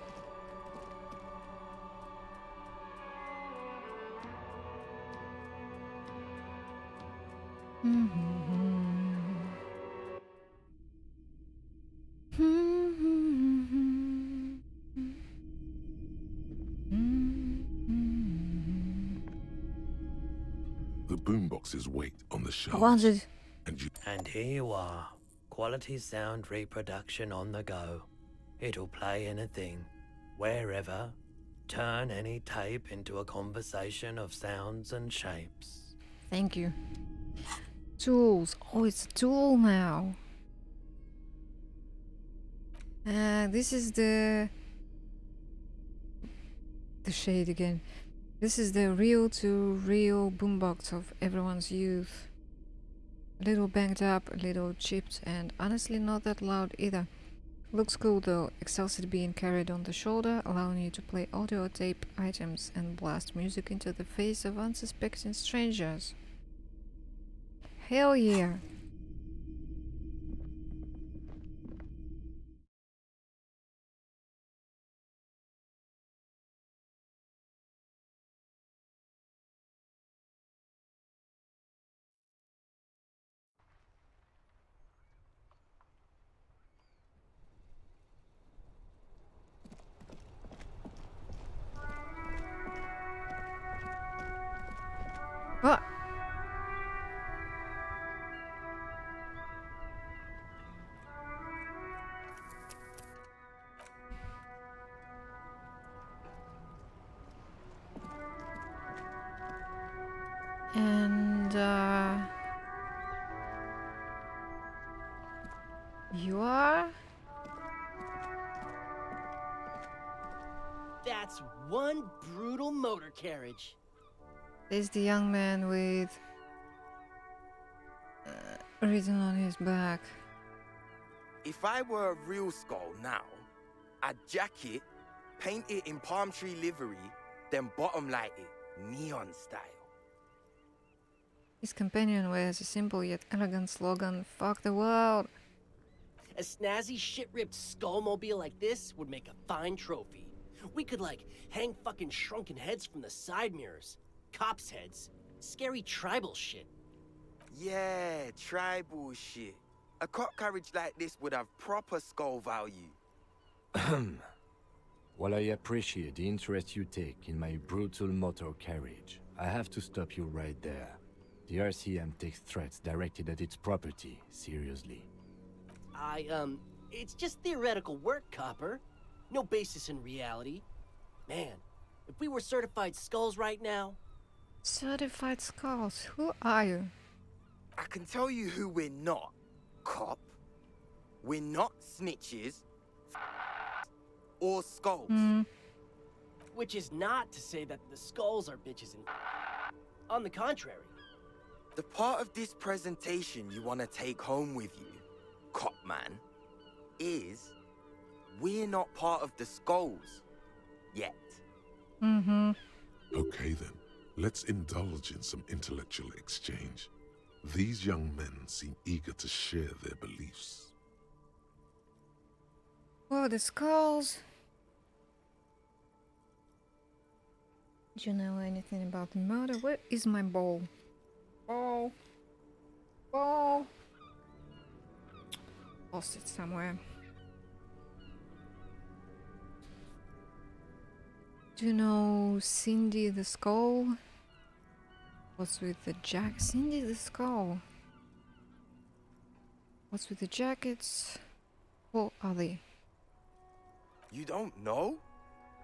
Speaker 2: The boomboxes wait on the shelves.
Speaker 1: 100.
Speaker 4: And here you are. Quality sound reproduction on the go. It'll play anything, wherever. Turn any tape into a conversation of sounds and shapes.
Speaker 1: Thank you. Tools. Oh, it's a tool now. This is the shade again. This is the reel-to-reel boombox of everyone's youth. A little banged up, a little chipped, and honestly not that loud either. Looks cool though, excels at being carried on the shoulder, allowing you to play audio tape items and blast music into the face of unsuspecting strangers. Hell yeah! What? And you are?
Speaker 21: That's one brutal motor carriage.
Speaker 1: There's the young man with written on his back.
Speaker 22: If I were a real skull now, I'd jack it, paint it in palm tree livery, then bottom light it, neon style.
Speaker 1: His companion wears a simple yet elegant slogan, "Fuck the world."
Speaker 21: A snazzy, shit-ripped skullmobile like this would make a fine trophy. We could, like, hang fucking shrunken heads from the side mirrors. Cops' heads. Scary tribal shit.
Speaker 22: Yeah, tribal shit. A cop carriage like this would have proper skull value.
Speaker 3: While I appreciate the interest you take in my brutal motor carriage, I have to stop you right there. The RCM takes threats directed at its property seriously.
Speaker 21: It's just theoretical work, Copper. No basis in reality. Man, if we were certified skulls right now...
Speaker 1: Certified skulls? Who are you?
Speaker 22: I can tell you who we're not, cop. We're not snitches or skulls.
Speaker 21: Which is not to say that the skulls are bitches and... On the contrary.
Speaker 22: The part of this presentation you want to take home with you, cop man, is we're not part of the skulls yet.
Speaker 2: Okay then, let's indulge in some intellectual exchange. These young men seem eager to share their beliefs.
Speaker 1: Oh, the skulls. Do you know anything about the murder? Where is my ball? Ball. Ball. Lost it somewhere. Do you know Cindy the Skull? What's with the jacket? Cindy the Skull. What's with the jackets? What are they?
Speaker 22: You don't know?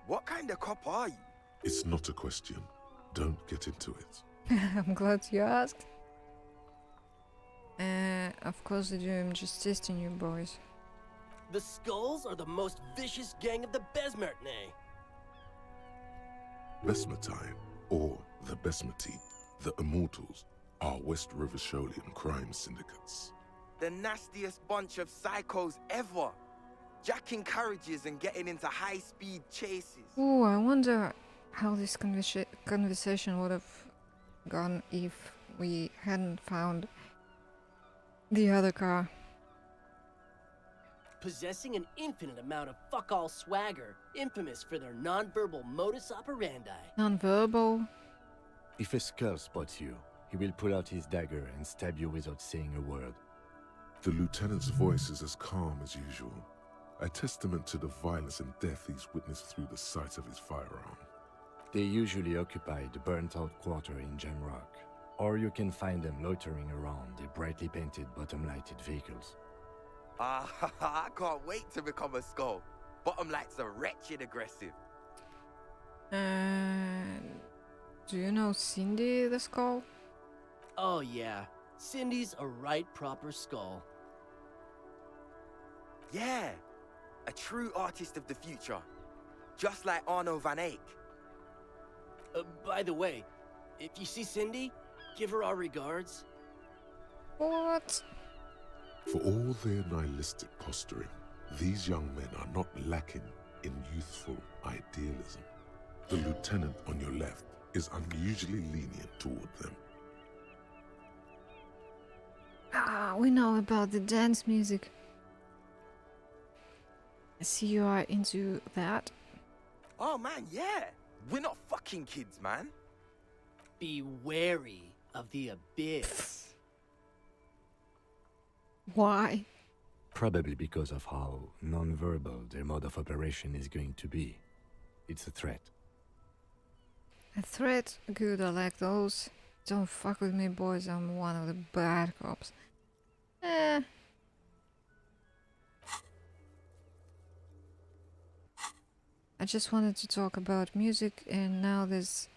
Speaker 22: What kind of cop are you?
Speaker 2: It's not a question. Don't get into it.
Speaker 1: I'm glad you asked. Of course I do. I'm just testing you boys.
Speaker 21: The Skulls are the most vicious gang of the Besmertne.
Speaker 2: Besmatine, or the Besmati, the Immortals, are West River Sholian crime syndicates.
Speaker 22: The nastiest bunch of psychos ever. Jacking carriages and getting into high-speed chases.
Speaker 1: Oh, I wonder how this conversation would have gone if we hadn't found the other car.
Speaker 21: Possessing an infinite amount of fuck-all swagger, infamous for their non-verbal modus operandi.
Speaker 1: Non-verbal?
Speaker 3: If a skull spots you, he will pull out his dagger and stab you without saying a word.
Speaker 2: The lieutenant's voice is as calm as usual, a testament to the violence and death he's witnessed through the sight of his firearm.
Speaker 3: They usually occupy the burnt-out quarter in Jamrock, or you can find them loitering around the brightly painted bottom-lighted vehicles.
Speaker 22: I can't wait to become a skull. Bottom lights are wretched aggressive.
Speaker 1: Do you know Cindy the Skull?
Speaker 21: Oh yeah, Cindy's a right proper skull.
Speaker 22: Yeah, a true artist of the future. Just like Arno van Eyck.
Speaker 21: By the way, if you see Cindy, give her our regards.
Speaker 1: What?
Speaker 2: For all their nihilistic posturing, these young men are not lacking in youthful idealism. The lieutenant on your left is unusually lenient toward them.
Speaker 1: Ah, we know about the dance music. I see you are into that.
Speaker 22: Oh man, yeah. We're not fucking kids, man.
Speaker 21: Be wary of the abyss.
Speaker 1: Why?
Speaker 3: Probably because of how non-verbal their mode of operation is going to be. It's a threat.
Speaker 1: A threat? Good, I like those. Don't fuck with me, boys. I'm one of the bad cops. Eh. I just wanted to talk about music, and now there's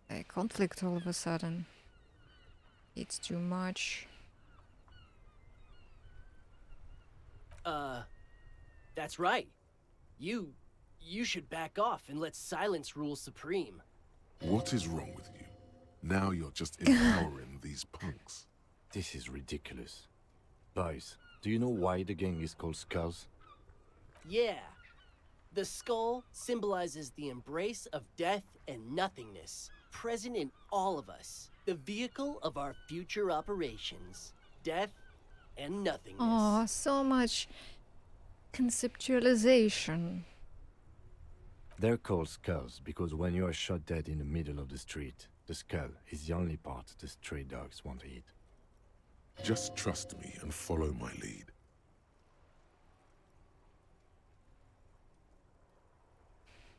Speaker 1: a conflict all of a sudden. It's too much.
Speaker 21: That's right. You should back off and let silence rule supreme.
Speaker 2: What is wrong with you? Now you're just empowering these punks.
Speaker 3: This is ridiculous. Boys, do you know why the gang is called Skulls?
Speaker 21: Yeah. The skull symbolizes the embrace of death and nothingness, present in all of us. The vehicle of our future operations. Death and nothingness.
Speaker 1: Oh, so much conceptualization.
Speaker 3: They're called Skulls because when you are shot dead in the middle of the street, the skull is the only part the stray dogs want to eat.
Speaker 2: Just trust me and follow my lead.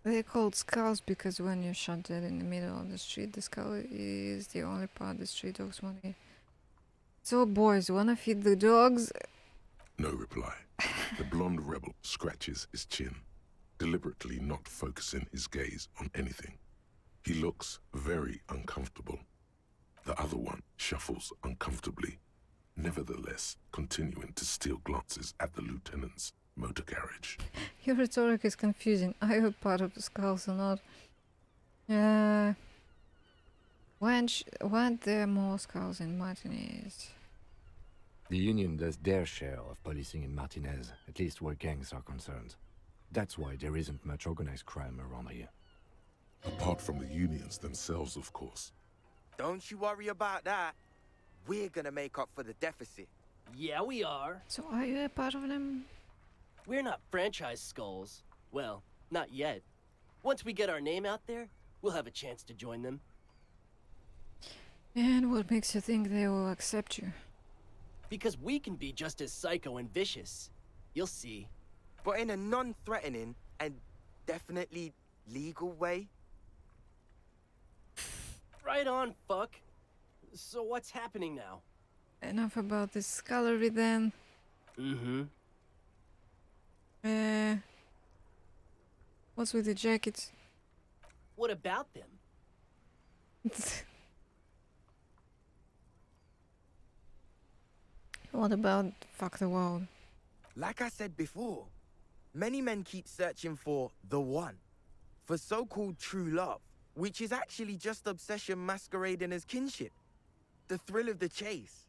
Speaker 1: They're called skulls because when you're shot dead in the middle of the street, the skull is the only part the street dogs want to eat. So, boys, wanna feed the dogs?
Speaker 2: No reply. The blonde rebel scratches his chin, deliberately not focusing his gaze on anything. He looks very uncomfortable. The other one shuffles uncomfortably, nevertheless continuing to steal glances at the lieutenant's motor carriage.
Speaker 1: Your rhetoric is confusing. Are you part of the skulls or not? Weren't there more skulls in Martinez?
Speaker 3: The Union does their share of policing in Martinez, at least where gangs are concerned. That's why there isn't much organized crime around here.
Speaker 2: Apart from the unions themselves, of course.
Speaker 22: Don't you worry about that. We're gonna make up for the deficit.
Speaker 21: Yeah, we are.
Speaker 1: So are you a part of them?
Speaker 21: We're not franchise skulls. Well, not yet. Once we get our name out there, we'll have a chance to join them.
Speaker 1: And what makes you think they will accept you?
Speaker 21: Because we can be just as psycho and vicious. You'll see.
Speaker 22: But in a non-threatening and definitely legal way.
Speaker 21: Right on, fuck. So what's happening now?
Speaker 1: Enough about this scullery then.
Speaker 21: Mm-hmm.
Speaker 1: What's with the jackets?
Speaker 21: What about them?
Speaker 1: What about fuck the world?
Speaker 22: Like I said before, many men keep searching for the one, for so-called true love, which is actually just obsession masquerading as kinship. The thrill of the chase,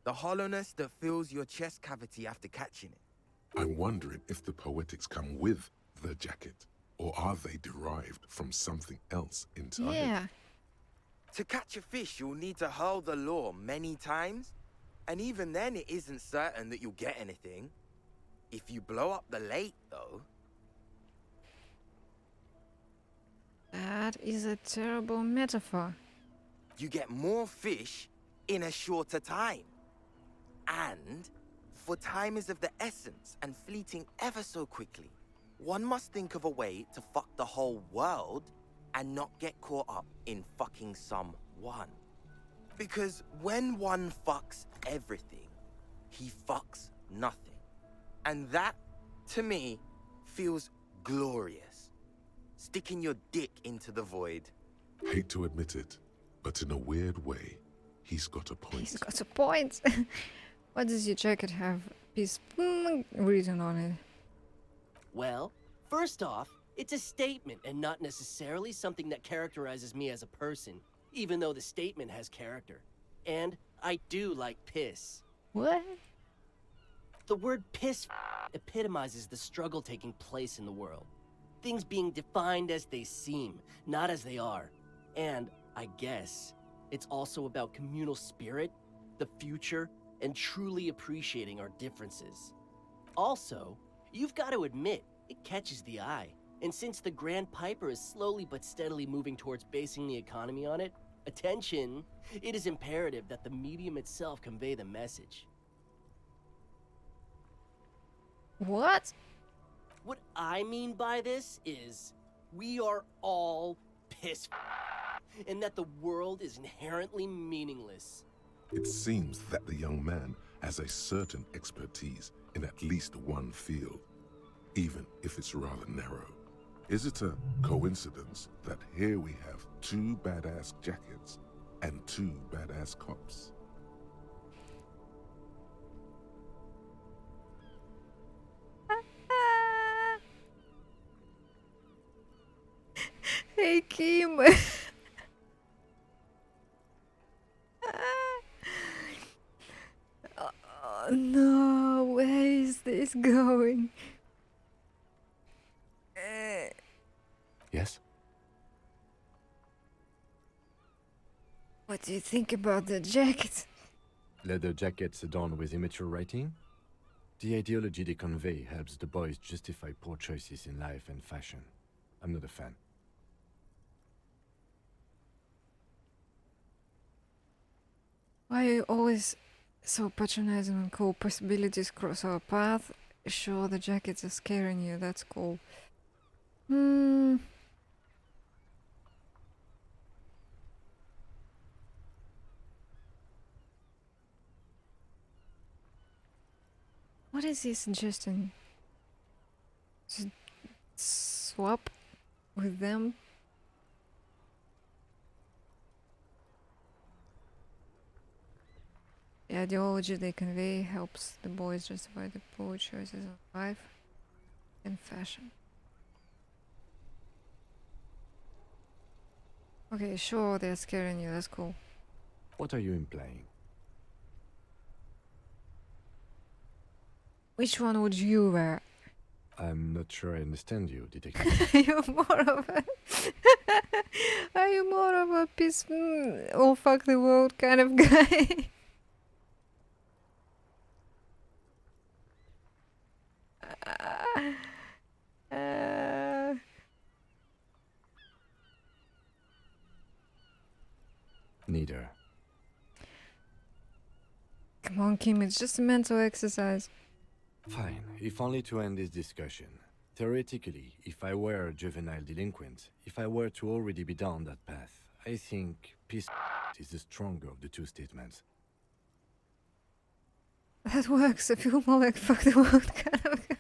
Speaker 22: the hollowness that fills your chest cavity after catching it.
Speaker 2: I'm wondering if the poetics come with the jacket, or are they derived from something else entirely?
Speaker 1: Yeah.
Speaker 22: To catch a fish, you'll need to hurl the lure many times, and even then it isn't certain that you'll get anything. If you blow up the lake, though...
Speaker 1: That is a terrible metaphor.
Speaker 22: You get more fish in a shorter time. And, for time is of the essence and fleeting ever so quickly, one must think of a way to fuck the whole world and not get caught up in fucking someone. Because when one fucks everything, he fucks nothing. And that, to me, feels glorious. Sticking your dick into the void.
Speaker 2: Hate to admit it, but in a weird way, he's got a point.
Speaker 1: He's got a point. What does your jacket have? Peace written on it.
Speaker 21: Well, first off, it's a statement and not necessarily something that characterizes me as a person, even though the statement has character. And I do like piss.
Speaker 1: What?
Speaker 21: The word piss epitomizes the struggle taking place in the world. Things being defined as they seem, not as they are. And, I guess, it's also about communal spirit, the future, and truly appreciating our differences. Also, you've got to admit, it catches the eye. And since the Grand Piper is slowly but steadily moving towards basing the economy on it, attention, it is imperative that the medium itself convey the message.
Speaker 1: What?
Speaker 21: What I mean by this is, we are all piss. and that the world is inherently meaningless.
Speaker 2: It seems that the young man has a certain expertise in at least one field, even if it's rather narrow. Is it a coincidence that here we have 2 badass jackets and 2 badass cops?
Speaker 1: Hey, Kim. Oh, no, where is this going?
Speaker 3: Yes?
Speaker 1: What do you think about the jacket?
Speaker 3: Leather jackets adorned with immature writing? The ideology they convey helps the boys justify poor choices in life and fashion. I'm not a fan.
Speaker 1: Why are you always so patronizing when cool possibilities cross our path? Sure, the jackets are scaring you, that's cool. What is he suggesting? To swap with them? The ideology they convey helps the boys justify the poor choices of life and fashion. Okay, sure, they're scaring you, that's cool.
Speaker 3: What are you implying?
Speaker 1: Which one would you wear?
Speaker 3: I'm not sure I understand you, detective.
Speaker 1: You're more of a... Are you more of a peace or fuck the world kind of guy?
Speaker 3: Neither.
Speaker 1: Come on, Kim, it's just a mental exercise.
Speaker 3: Fine, if only to end this discussion. Theoretically, if I were a juvenile delinquent, if I were to already be down that path, I think peace is the stronger of the two statements.
Speaker 1: That works. I feel more like fuck the world kind of guy.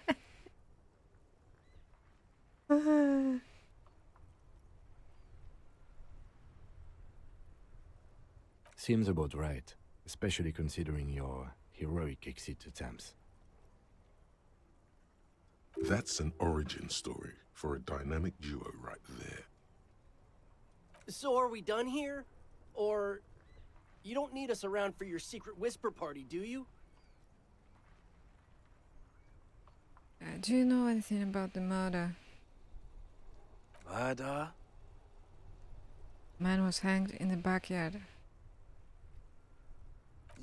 Speaker 3: Seems about right, especially considering your heroic exit attempts.
Speaker 2: That's an origin story for a dynamic duo right there.
Speaker 21: So are we done here? Or you don't need us around for your secret whisper party, do you?
Speaker 1: Do you know anything about the murder?
Speaker 22: Murder?
Speaker 1: Man was hanged in the backyard.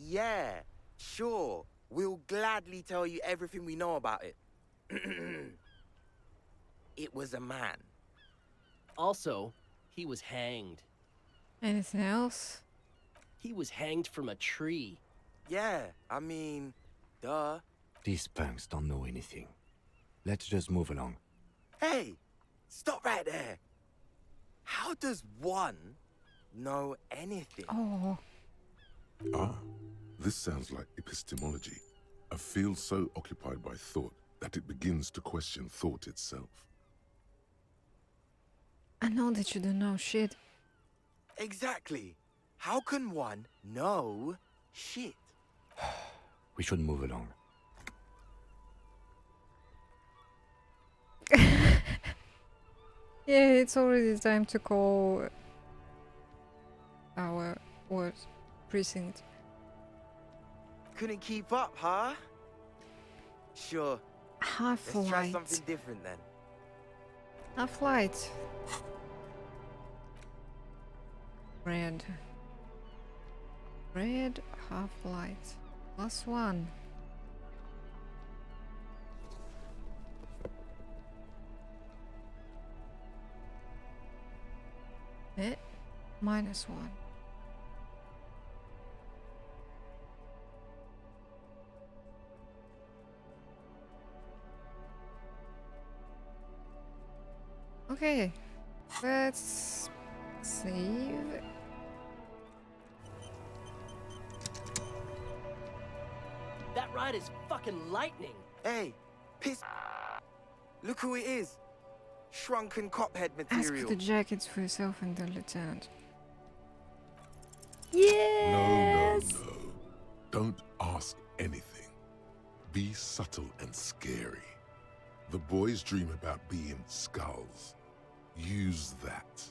Speaker 22: Yeah, sure. We'll gladly tell you everything we know about it. It was a man.
Speaker 21: Also, he was hanged.
Speaker 1: Anything else?
Speaker 21: He was hanged from a tree.
Speaker 22: Yeah, I mean, duh.
Speaker 3: These punks don't know anything. Let's just move along.
Speaker 22: Hey, stop right there. How does one know anything?
Speaker 1: Oh.
Speaker 2: Ah, this sounds like epistemology. A field so occupied by thought that it begins to question thought itself.
Speaker 1: I know that you don't know shit.
Speaker 22: Exactly. How can one know shit?
Speaker 3: We should move along.
Speaker 1: Yeah, it's already time to call our precinct.
Speaker 22: Couldn't keep up, huh? Sure.
Speaker 1: Half
Speaker 22: Let's try
Speaker 1: light.
Speaker 22: something different then.
Speaker 1: Half light. Red. Red half light. +1. -1. Okay, let's Save.
Speaker 21: That ride is fucking lightning.
Speaker 22: Hey, piss. Look who it is. Shrunken cophead
Speaker 1: Ask
Speaker 22: material.
Speaker 1: for the jackets for yourself and the lieutenant.
Speaker 2: No, no, no. Don't ask anything. Be subtle and scary. The boys dream about being skulls. Use that.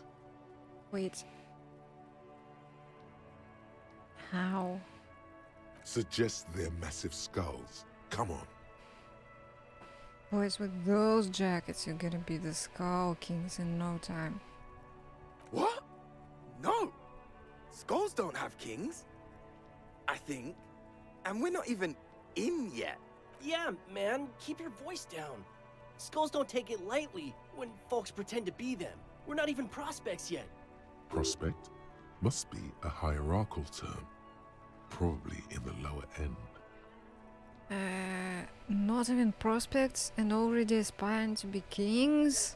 Speaker 1: Wait. How?
Speaker 2: Suggest they're massive skulls. Come on.
Speaker 1: Boys, with those jackets, you're gonna be the Skull Kings in no time.
Speaker 22: What? No. Skulls don't have kings. I think. And we're not even in yet.
Speaker 21: Yeah, man, keep your voice down. Skulls don't take it lightly when folks pretend to be them. We're not even prospects yet.
Speaker 2: Prospect must be a hierarchical term. Probably in the lower end.
Speaker 1: Not even prospects and already aspiring to be kings?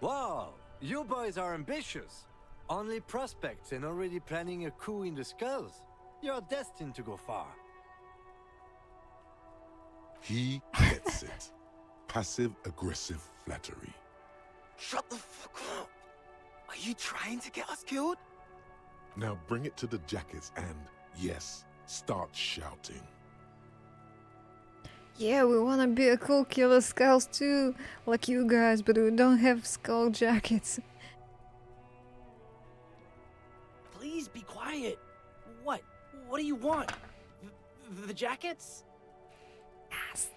Speaker 6: Wow, you boys are ambitious. Only prospects and already planning a coup in the skulls. You're destined to go far.
Speaker 2: He gets it. Passive-aggressive flattery.
Speaker 22: Shut the fuck up. Are you trying to get us killed?
Speaker 2: Now bring it to the jackets and, yes, start shouting.
Speaker 1: Yeah, we wanna be a cool killer skulls too, like you guys, but we don't have skull jackets.
Speaker 21: Please be quiet. What? What do you want? The jackets?
Speaker 1: Yes.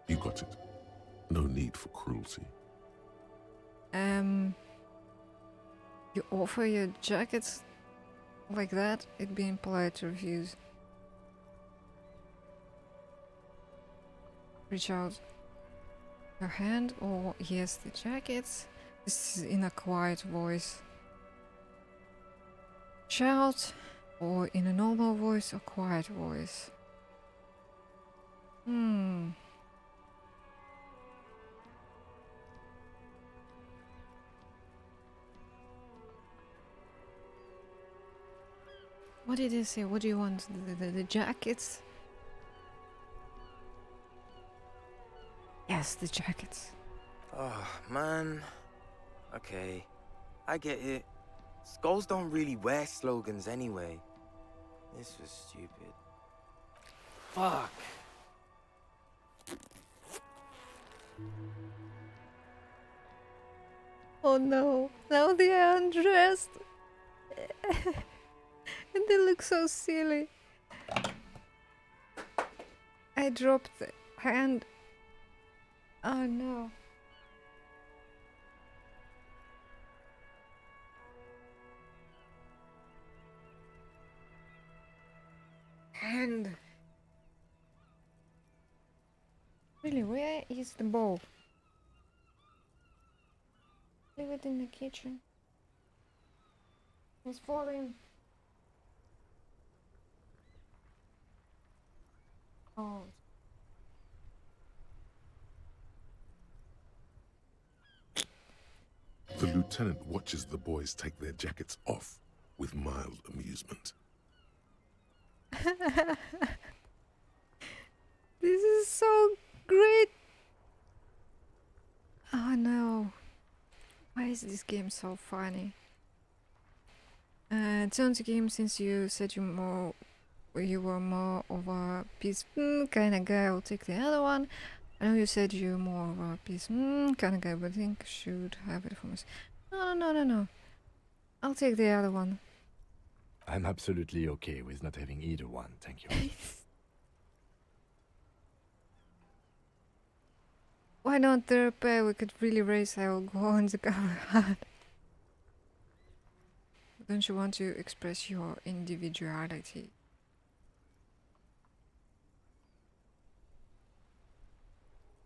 Speaker 2: You got it. No need for cruelty.
Speaker 1: You offer your jackets like that, it'd be impolite to refuse. Reach out your hand, or yes, the jackets. This is in a quiet voice. Shout, or in a normal voice or quiet voice. What did he say? What do you want? The jackets? Yes, the jackets.
Speaker 22: Oh, man. Okay. I get it. Skulls don't really wear slogans anyway. This was stupid.
Speaker 21: Fuck.
Speaker 1: Oh no, now they are undressed. And they look so silly. I dropped the hand. Oh no. Hand. Really, where is the bowl? Leave it in the kitchen. It's falling. Oh.
Speaker 2: The lieutenant watches the boys take their jackets off with mild amusement.
Speaker 1: This is so great. Oh no. Why is this game so funny? Turn to game, since you said you were more of a peace kind of guy. I'll take the other one. I know you said you're more of a peace kind of guy, but I think I should have it for myself. No. I'll take the other one.
Speaker 3: I'm absolutely okay with not having either one, thank you.
Speaker 1: Why not the pair? We could really race our go on the cover hard. Don't you want to express your individuality?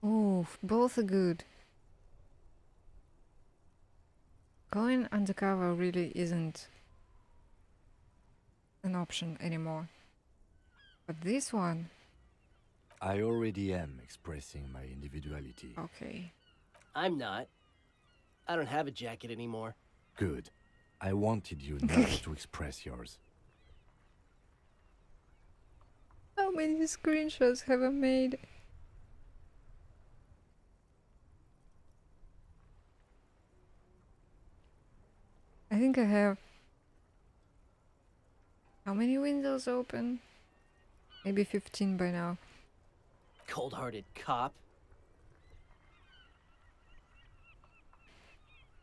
Speaker 1: Oh, both are good. Going undercover really isn't an option anymore. But this one...
Speaker 3: I already am expressing my individuality.
Speaker 1: Okay.
Speaker 21: I'm not. I don't have a jacket anymore.
Speaker 3: Good. I wanted you not to express yours.
Speaker 1: How many screenshots have I made? I think I have. How many windows open? Maybe 15 by now.
Speaker 21: Cold-hearted cop.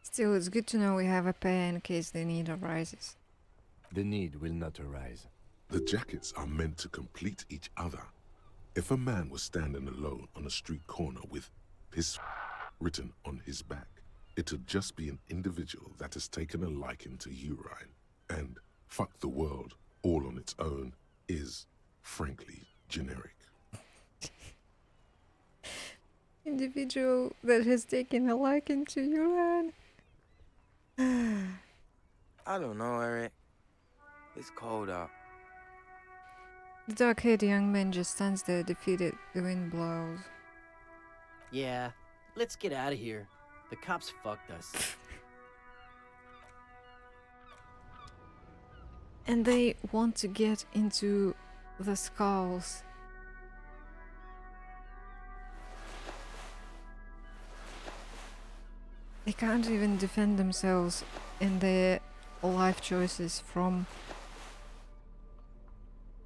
Speaker 1: Still, it's good to know we have a pair in case the need arises.
Speaker 3: The need will not arise.
Speaker 2: The jackets are meant to complete each other. If a man was standing alone on a street corner with his written on his back, it'd just be an individual that has taken a liking to urine. And fuck the world all on its own is, frankly, generic.
Speaker 1: Individual that has taken a liking to urine.
Speaker 22: I don't know, Eric. It's cold out.
Speaker 1: The dark-haired young man just stands there defeated. The wind blows.
Speaker 21: Yeah, let's get out of here. The cops fucked us.
Speaker 1: And they want to get into the skulls. They can't even defend themselves in their life choices from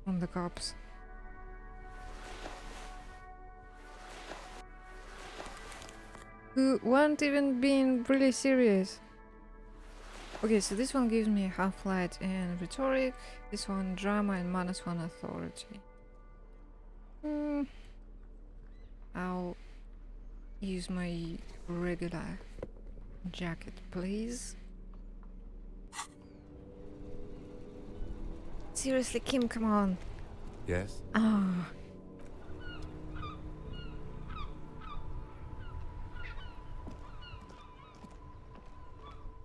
Speaker 1: the cops. Who weren't even being really serious. Okay, so this one gives me half-light and rhetoric. This one drama and -1 authority. I'll use my regular jacket, please. Seriously, Kim, come on.
Speaker 3: Yes?
Speaker 1: Ah.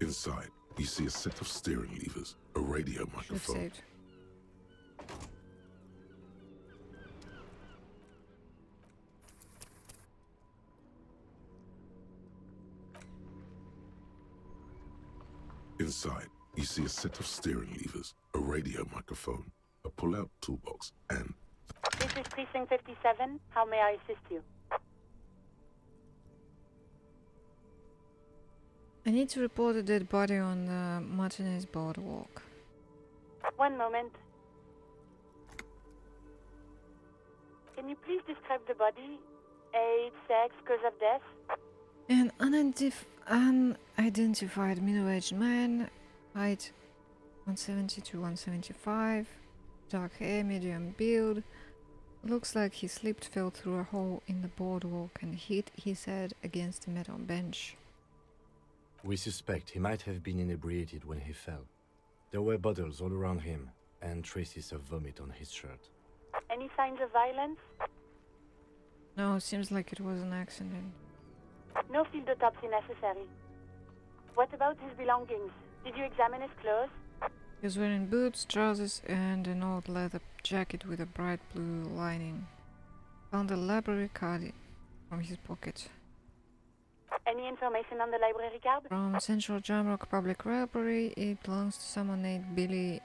Speaker 2: Inside, you see a set of steering levers, a radio microphone.
Speaker 1: Saved.
Speaker 2: Inside, you see a set of steering levers, a radio microphone, a pull-out toolbox, and...
Speaker 8: This is Precinct 57. How may I assist you?
Speaker 1: I need to report a dead body on the Martinez boardwalk.
Speaker 8: One moment. Can you please describe the body? Age, sex, cause of death?
Speaker 1: An unidentified middle-aged man, height 170 to 175, dark hair, medium build. Looks like he slipped, fell through a hole in the boardwalk and hit his head against a metal bench.
Speaker 3: We suspect he might have been inebriated when he fell. There were bottles all around him and traces of vomit on his shirt.
Speaker 8: Any signs of violence?
Speaker 1: No, seems like it was an accident.
Speaker 8: No field autopsy necessary. What about his belongings? Did you examine his clothes?
Speaker 1: He was wearing boots, trousers, and an old leather jacket with a bright blue lining. Found a library card from his pocket.
Speaker 8: Any information on the library card?
Speaker 1: From Central Jamrock Public Library, it belongs to someone named Billy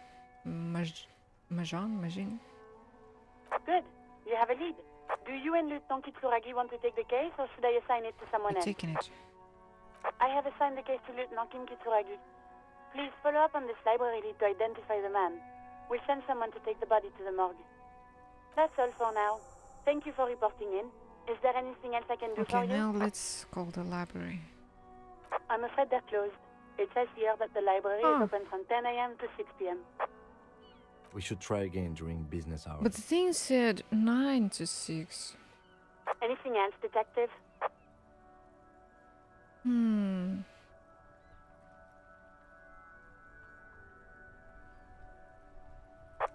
Speaker 1: Majin.
Speaker 8: Good. You have a lead. Do you and Lieutenant Kitsuragi want to take the case, or should I assign it to someone else?
Speaker 1: Taking it.
Speaker 8: I have assigned the case to Lieutenant Kitsuragi. Please follow up on this library lead to identify the man. We'll send someone to take the body to the morgue. That's all for now. Thank you for reporting in. Is there anything else I can do for
Speaker 1: Okay,
Speaker 8: you?
Speaker 1: now let's call the library.
Speaker 8: I'm afraid they're closed. It says here that the library is open from 10 a.m. to 6 p.m.
Speaker 3: We should try again during business hours.
Speaker 1: But the thing said 9 to 6.
Speaker 8: Anything else, detective?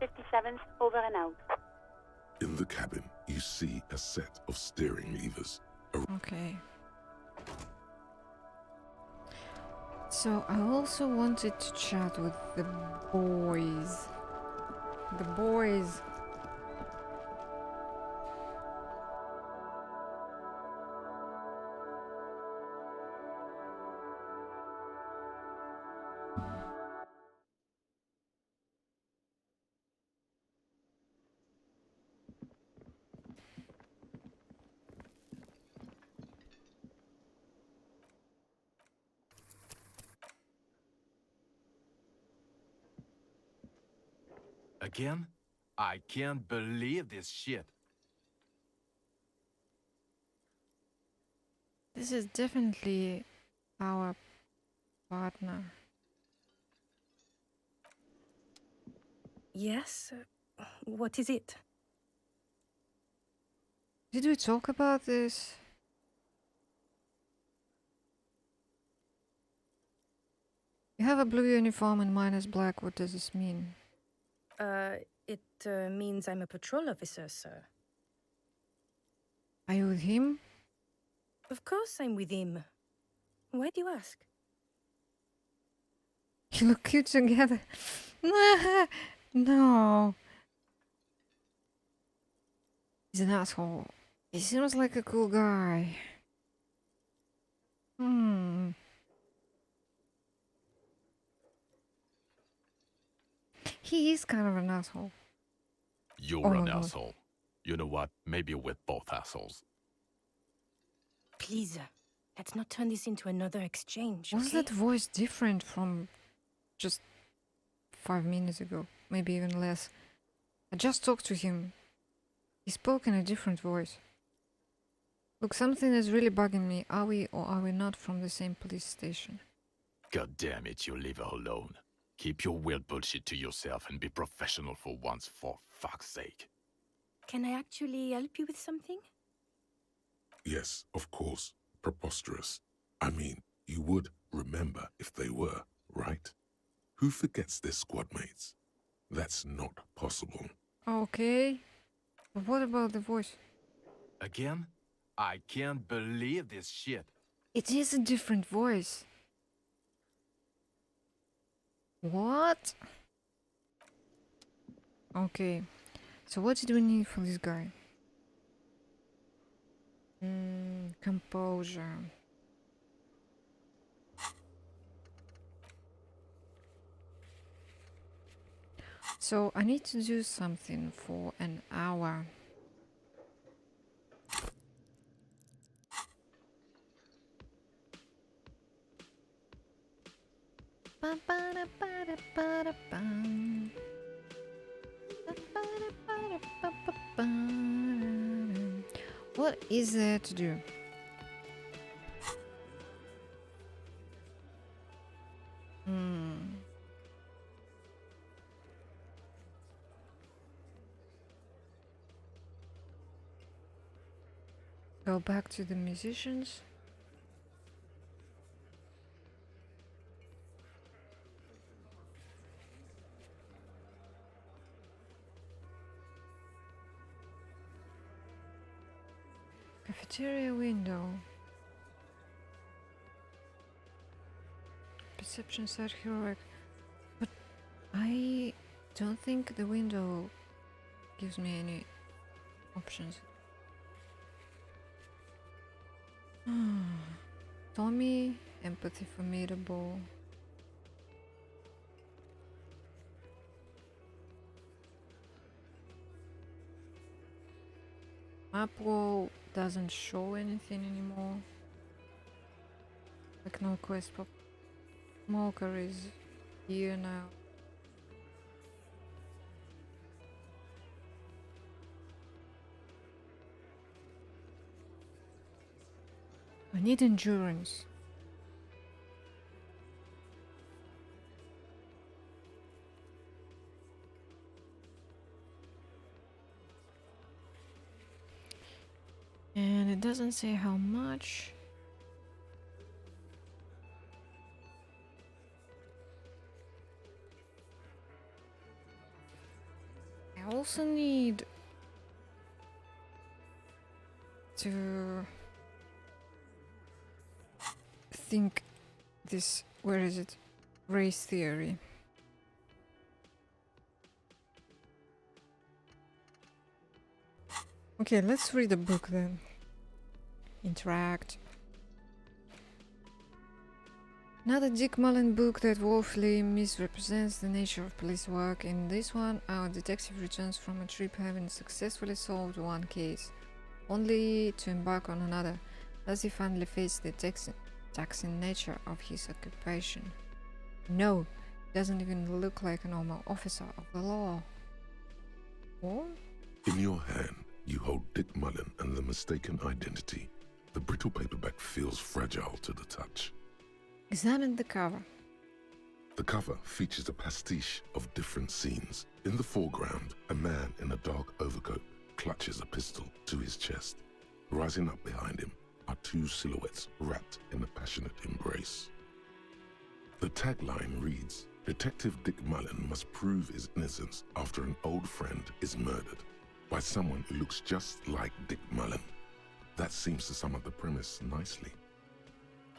Speaker 8: 57th, over and out.
Speaker 2: In the cabin, you see a set of steering levers.
Speaker 1: Okay. So I also wanted to chat with the boys. The boys.
Speaker 9: Again? I can't believe this shit.
Speaker 1: This is definitely our partner.
Speaker 10: Yes? What is it?
Speaker 1: Did we talk about this? You have a blue uniform and mine is black. What does this mean?
Speaker 10: It means I'm a patrol officer, sir.
Speaker 1: Are you with him?
Speaker 10: Of course I'm with him. Why do you ask?
Speaker 1: You look cute together. No. He's an asshole. He seems like a cool guy. He is kind of an asshole.
Speaker 9: You're
Speaker 1: Oh
Speaker 9: an
Speaker 1: my God.
Speaker 9: asshole. You know what? Maybe we're both assholes.
Speaker 10: Please, let's not turn this into another exchange,
Speaker 1: Was
Speaker 10: okay?
Speaker 1: that voice different from just 5 minutes ago? Maybe even less. I just talked to him. He spoke in a different voice. Look, something is really bugging me. Are we or are we not from the same police station?
Speaker 9: God damn it, you leave her alone. Keep your weird bullshit to yourself and be professional for once, for fuck's sake.
Speaker 10: Can I actually help you with something?
Speaker 2: Yes, of course. Preposterous. I mean, you would remember if they were, right? Who forgets their squad mates? That's not possible.
Speaker 1: Okay. But what about the voice?
Speaker 9: Again? I can't believe this shit.
Speaker 1: It is a different voice. What? Okay. So what did we need for this guy? Composure. So I need to do something for an hour. What is there to do? Go back to the musicians. Cafeteria window. Perception side heroic. But I don't think the window gives me any options. Tommy, empathy formidable. Map wall doesn't show anything anymore. Like no quest pop. Smoker is here now. I need endurance. And it doesn't say how much. I also need to think this, where is it? Race theory. Okay, let's read the book then. Interact. Another Dick Mullen book that woefully misrepresents the nature of police work. In this one, our detective returns from a trip having successfully solved one case, only to embark on another, as he finally faced the taxing nature of his occupation. No, he doesn't even look like a normal officer of the law. What?
Speaker 2: In your hand, you hold Dick Mullen and the mistaken identity. The brittle paperback feels fragile to the touch.
Speaker 1: Examine the cover.
Speaker 2: The cover features a pastiche of different scenes. In the foreground, a man in a dark overcoat clutches a pistol to his chest. Rising up behind him are two silhouettes wrapped in a passionate embrace. The tagline reads, Detective Dick Mullen must prove his innocence after an old friend is murdered by someone who looks just like Dick Mullen. That seems to sum up the premise nicely.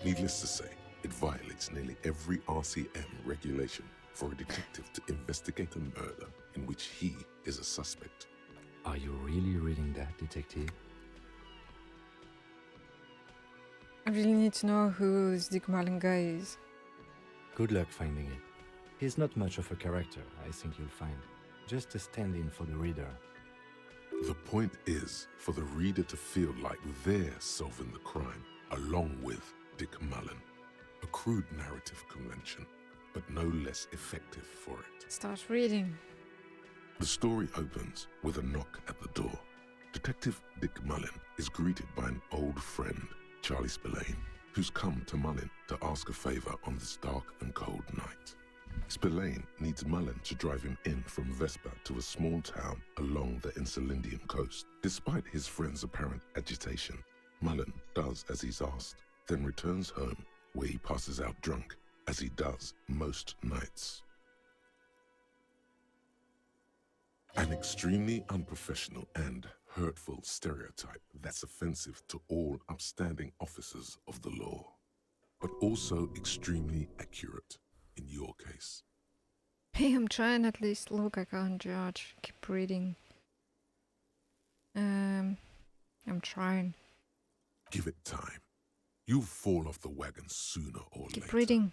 Speaker 2: Needless to say, it violates nearly every RCM regulation for a detective to investigate a murder in which he is a suspect.
Speaker 3: Are you really reading that, detective?
Speaker 1: I really need to know who this Dick Mullen guy is.
Speaker 3: Good luck finding it. He's not much of a character, I think you'll find. Just a stand-in for the reader.
Speaker 2: The point is for the reader to feel like they're solving the crime along with Dick Mullen. A crude narrative convention, but no less effective for it.
Speaker 1: Start reading.
Speaker 2: The story opens with a knock at the door. Detective Dick Mullen is greeted by an old friend, Charlie Spillane, who's come to Mullen to ask a favor on this dark and cold night. Spillane needs Mullen to drive him in from Vespa to a small town along the Insulindian coast. Despite his friend's apparent agitation, Mullen does as he's asked, then returns home where he passes out drunk, as he does most nights. An extremely unprofessional and hurtful stereotype that's offensive to all upstanding officers of the law, but also extremely accurate in your case.
Speaker 1: Hey, I'm trying at least. Look, I can't judge. Keep reading. I'm trying.
Speaker 2: Give it time. You'll fall off the wagon sooner or later.
Speaker 1: Keep reading.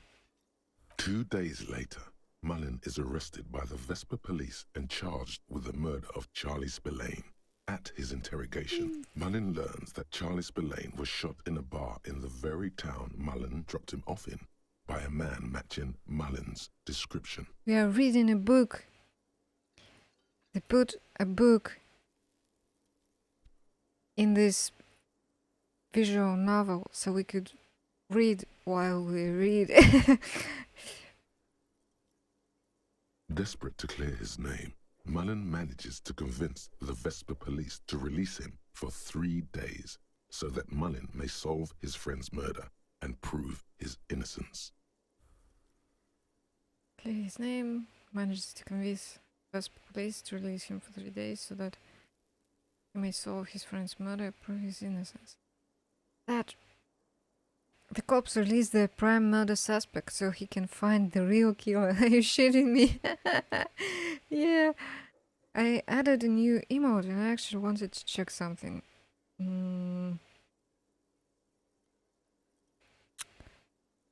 Speaker 2: 2 days later, Mullen is arrested by the Vespa police and charged with the murder of Charlie Spillane. At his interrogation, Mullen learns that Charlie Spillane was shot in a bar in the very town Mullen dropped him off in by a man matching Mullen's description.
Speaker 1: We are reading a book. They put a book in this visual novel so we could read while we read.
Speaker 2: Desperate to clear his name, Mullen manages to convince the Vespa police to release him for 3 days so that Mullen may solve his friend's murder and prove his innocence.
Speaker 1: Clear his name, manages to convince Vespa police to release him for 3 days so that he may solve his friend's murder and prove his innocence. That the cops release the prime murder suspect so he can find the real killer. Are you shitting me? Yeah. I added a new emote and I actually wanted to check something.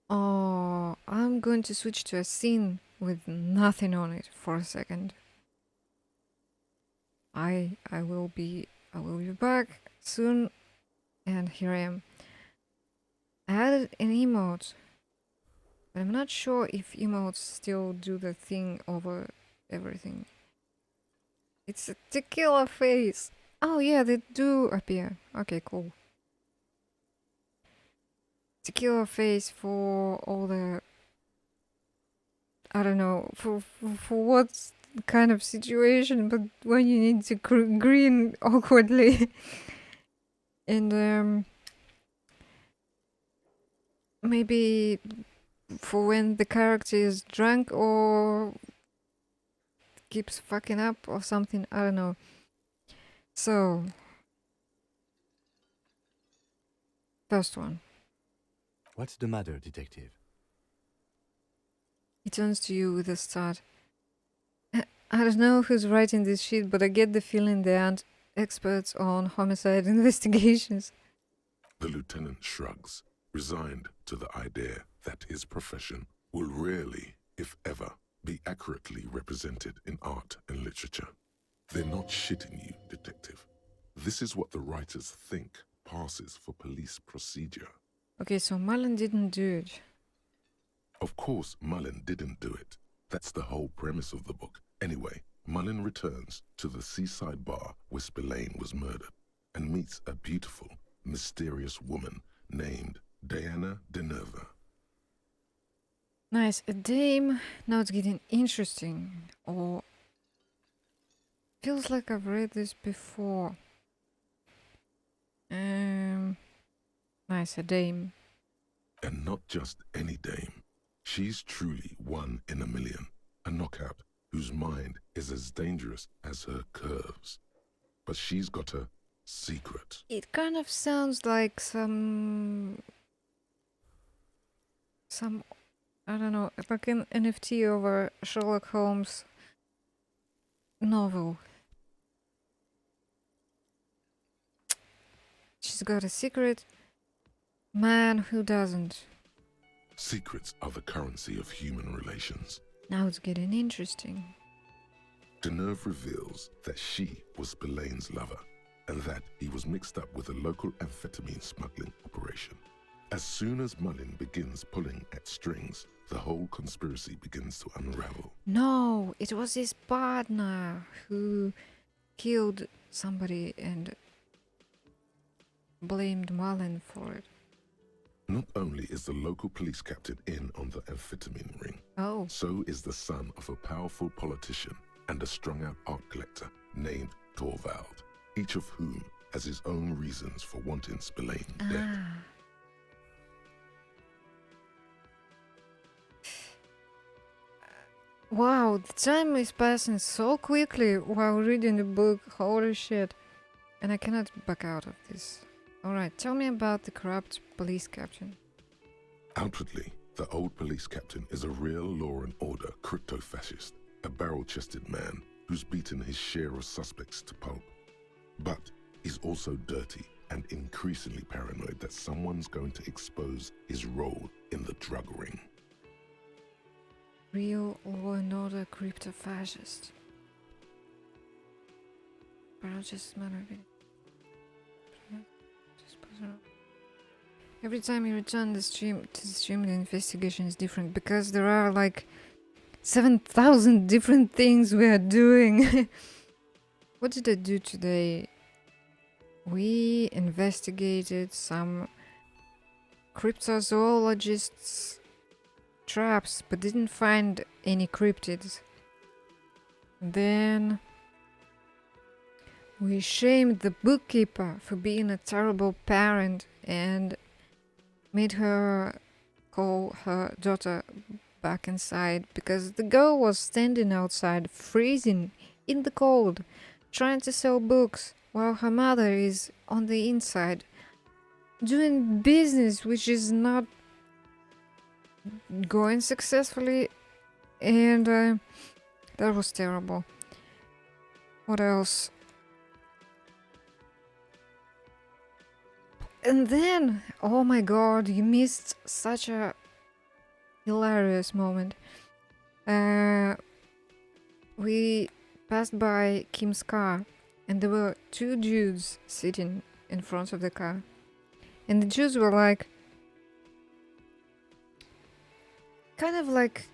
Speaker 1: Oh, I'm going to switch to a scene with nothing on it for a second. I will be back soon, and here I am. I added an emote, but I'm not sure if emotes still do the thing over everything. It's a tequila face. Oh yeah, they do appear. Okay, cool. Tequila face for all the, I don't know, for what kind of situation, but when you need to grin awkwardly. And maybe for when the character is drunk or keeps fucking up or something, I don't know. So, first one.
Speaker 3: What's the matter, detective?
Speaker 1: He turns to you with a start. I don't know who's writing this shit, but I get the feeling they aren't experts on homicide investigations.
Speaker 2: The lieutenant shrugs, resigned to the idea that his profession will rarely, if ever, be accurately represented in art and literature. They're not shitting you, detective. This is what the writers think passes for police procedure.
Speaker 1: Okay, so Mullen didn't do it.
Speaker 2: Of course, Mullen didn't do it. That's the whole premise of the book. Anyway, Mullin returns to the seaside bar where Spillane was murdered and meets a beautiful, mysterious woman named Diana de Nerva.
Speaker 1: Nice. A dame. Now it's getting interesting. Or feels like I've read this before. Nice. A dame.
Speaker 2: And not just any dame. She's truly one in a million. A knockout whose mind is as dangerous as her curves. But she's got a secret.
Speaker 1: It kind of sounds like some I don't know, like an NFT over Sherlock Holmes novel. She's got a secret. Man, who doesn't?
Speaker 2: Secrets are the currency of human relations.
Speaker 1: Now it's getting interesting.
Speaker 2: Deneuve reveals that she was Spillane's lover and that he was mixed up with a local amphetamine smuggling operation. As soon as Mullin begins pulling at strings, the whole conspiracy begins to unravel.
Speaker 1: No, it was his partner who killed somebody and blamed Mullin for it.
Speaker 2: Not only is the local police captain in on the amphetamine ring, so is the son of a powerful politician and a strung-out art collector named Torvald, each of whom has his own reasons for wanting Spillane dead.
Speaker 1: Wow, the time is passing so quickly while reading the book. Holy shit. And I cannot back out of this. Alright, tell me about the corrupt police captain.
Speaker 2: Outwardly, the old police captain is a real law and order crypto-fascist, a barrel-chested man who's beaten his share of suspects to pulp. But he's also dirty and increasingly paranoid that someone's going to expose his role in the drug ring.
Speaker 1: Real law and order crypto-fascist. Barrel-chested man. Every time you return to the stream, the investigation is different because there are like 7,000 different things we are doing. What did I do today? We investigated some cryptozoologists' traps, but didn't find any cryptids. Then we shamed the bookkeeper for being a terrible parent and made her call her daughter back inside because the girl was standing outside, freezing in the cold, trying to sell books while her mother is on the inside doing business which is not going successfully, and that was terrible. What else? And then, oh my god, you missed such a hilarious moment. We passed by Kim's car, and there were two dudes sitting in front of the car. And the dudes were like, kind of like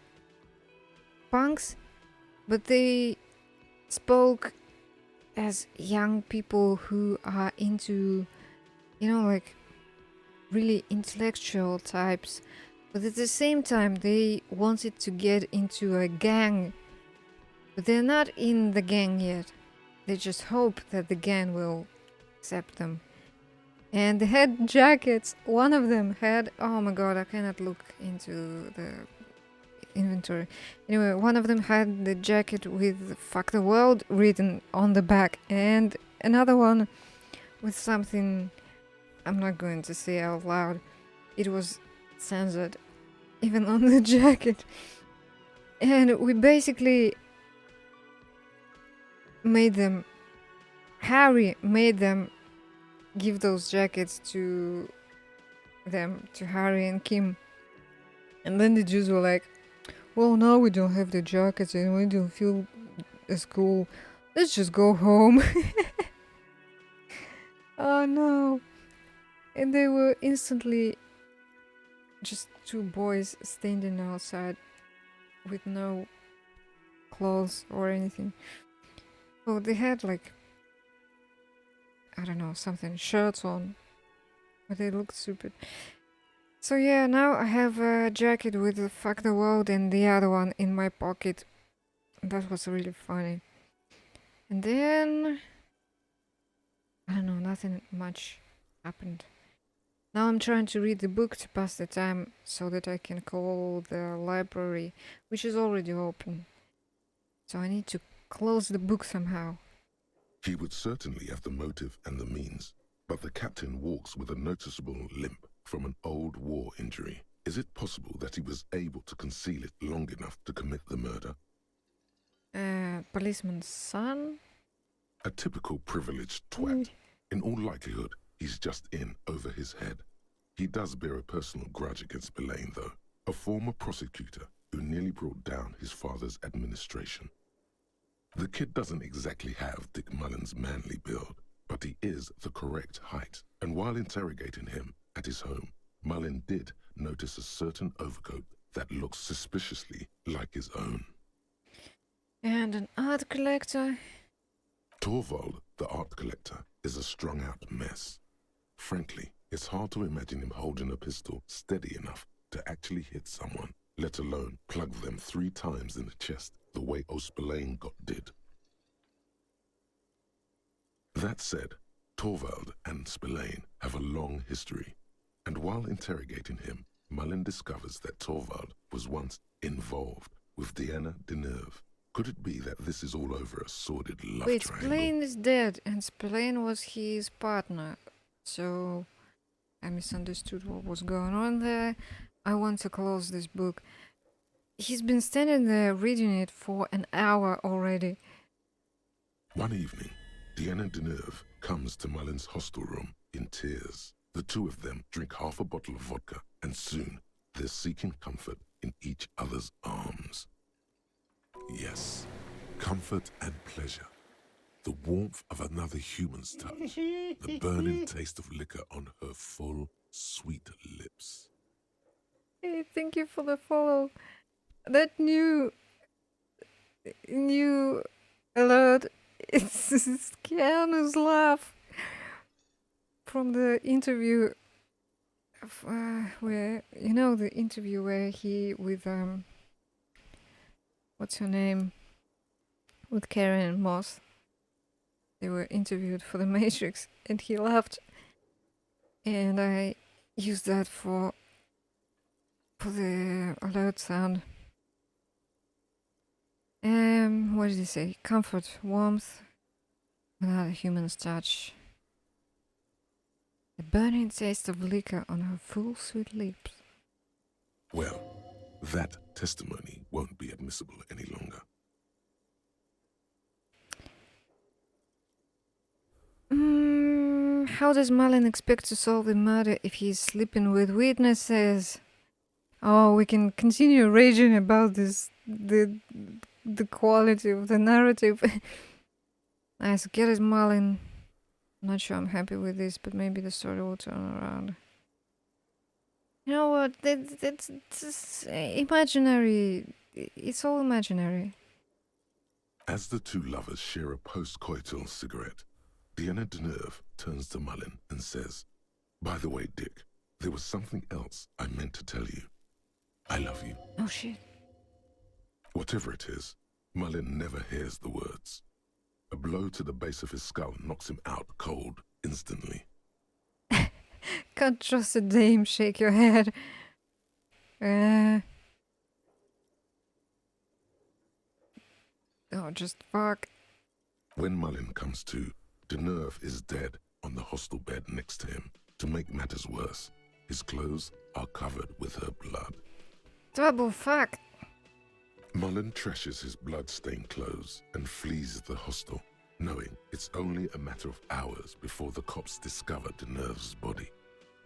Speaker 1: punks, but they spoke as young people who are into, you know, like really intellectual types, but at the same time they wanted to get into a gang, but they're not in the gang yet. They just hope that the gang will accept them. And they had jackets. One of them had, oh my god, I cannot look into the inventory. Anyway, one of them had the jacket with "Fuck the World" written on the back, and another one with something I'm not going to say out loud. It was censored even on the jacket. And we basically made them, Harry made them give those jackets to them, to Harry and Kim. And then the Jews were like, well, now we don't have the jackets and we don't feel as cool. Let's just go home. Oh no. And they were instantly just two boys standing outside with no clothes or anything. Oh, they had like, I don't know, something, shirts on, but they looked stupid. So yeah, now I have a jacket with the "fuck the world" and the other one in my pocket. That was really funny. And then, I don't know, nothing much happened. Now I'm trying to read the book to pass the time so that I can call the library, which is already open. So I need to close the book somehow.
Speaker 2: He would certainly have the motive and the means, but the captain walks with a noticeable limp from an old war injury. Is it possible that he was able to conceal it long enough to commit the murder?
Speaker 1: Policeman's son?
Speaker 2: A typical privileged twat. In all likelihood, he's just in over his head. He does bear a personal grudge against Spillane, though, a former prosecutor who nearly brought down his father's administration. The kid doesn't exactly have Dick Mullen's manly build, but he is the correct height, and while interrogating him at his home, Mullen did notice a certain overcoat that looks suspiciously like his own.
Speaker 1: And an art collector.
Speaker 2: Torvald, the art collector, is a strung-out mess. Frankly, it's hard to imagine him holding a pistol steady enough to actually hit someone, let alone plug them 3 times in the chest the way O'Spillane did. That said, Torvald and Spillane have a long history, and while interrogating him, Mullen discovers that Torvald was once involved with Deanna Deneuve. Could it be that this is all over a sordid love
Speaker 1: Wait,
Speaker 2: triangle?
Speaker 1: Spillane is dead, and Spillane was his partner. So I misunderstood what was going on there. I want to close this book. He's been standing there reading it for an hour already.
Speaker 2: One evening, Deanna Deneuve comes to Mullen's hostel room in tears. The two of them drink half a bottle of vodka, and soon they're seeking comfort in each other's arms. Yes, comfort and pleasure. The warmth of another human's touch. The burning taste of liquor on her full, sweet lips.
Speaker 1: Hey, thank you for the follow. That new alert. It's Keanu's laugh from the interview. Where, you know, the interview where he with what's her name, with Karen Moss. They were interviewed for The Matrix, and he laughed, and I used that for the alert sound. What did he say? Comfort, warmth, without a human's touch. The burning taste of liquor on her full sweet lips.
Speaker 2: Well, that testimony won't be admissible any longer.
Speaker 1: How does Mullen expect to solve the murder if he's sleeping with witnesses? Oh, we can continue raging about this, the quality of the narrative. Nice, get it, Mullen. Not sure I'm happy with this, but maybe the story will turn around. You know what? It's imaginary. It's all imaginary.
Speaker 2: As the two lovers share a post-coital cigarette, Deanna Deneuve turns to Mullen and says, "By the way, Dick, there was something else I meant to tell you. I love you."
Speaker 1: Oh shit.
Speaker 2: Whatever it is, Mullen never hears the words. A blow to the base of his skull knocks him out cold instantly.
Speaker 1: Can't trust a dame, shake your head. Oh, just fuck.
Speaker 2: When Mullen comes to, Deneuve is dead on the hostel bed next to him. To make matters worse, his clothes are covered with her blood.
Speaker 1: Double fuck.
Speaker 2: Mullen trashes his blood-stained clothes and flees the hostel, knowing it's only a matter of hours before the cops discover Deneuve's body,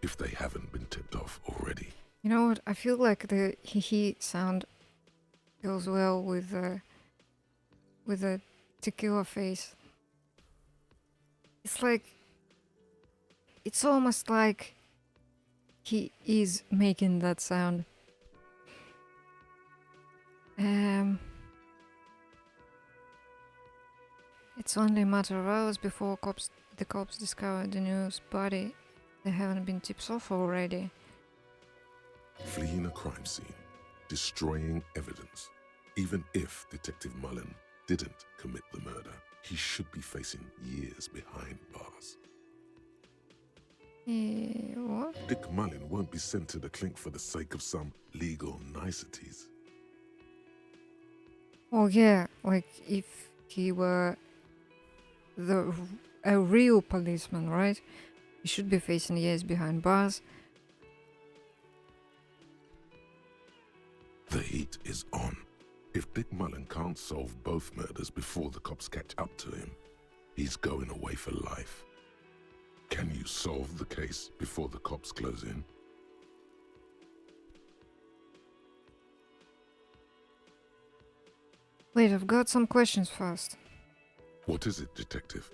Speaker 2: if they haven't been tipped off already.
Speaker 1: You know what? I feel like the hee sound goes well with the tequila face. It's like, it's almost like he is making that sound. It's only a matter of hours before the cops discover the news body. There haven't been tips off already.
Speaker 2: Fleeing a crime scene, destroying evidence. Even if Detective Mullen didn't commit the murder, he should be facing years behind bars.
Speaker 1: What?
Speaker 2: Dick Mullen won't be sent to the clink for the sake of some legal niceties.
Speaker 1: Oh yeah, like if he were a real policeman, right? He should be facing years behind bars.
Speaker 2: The heat is on. If Dick Mullen can't solve both murders before the cops catch up to him, he's going away for life. Can you solve the case before the cops close in?
Speaker 1: Wait, I've got some questions first.
Speaker 2: What is it, Detective?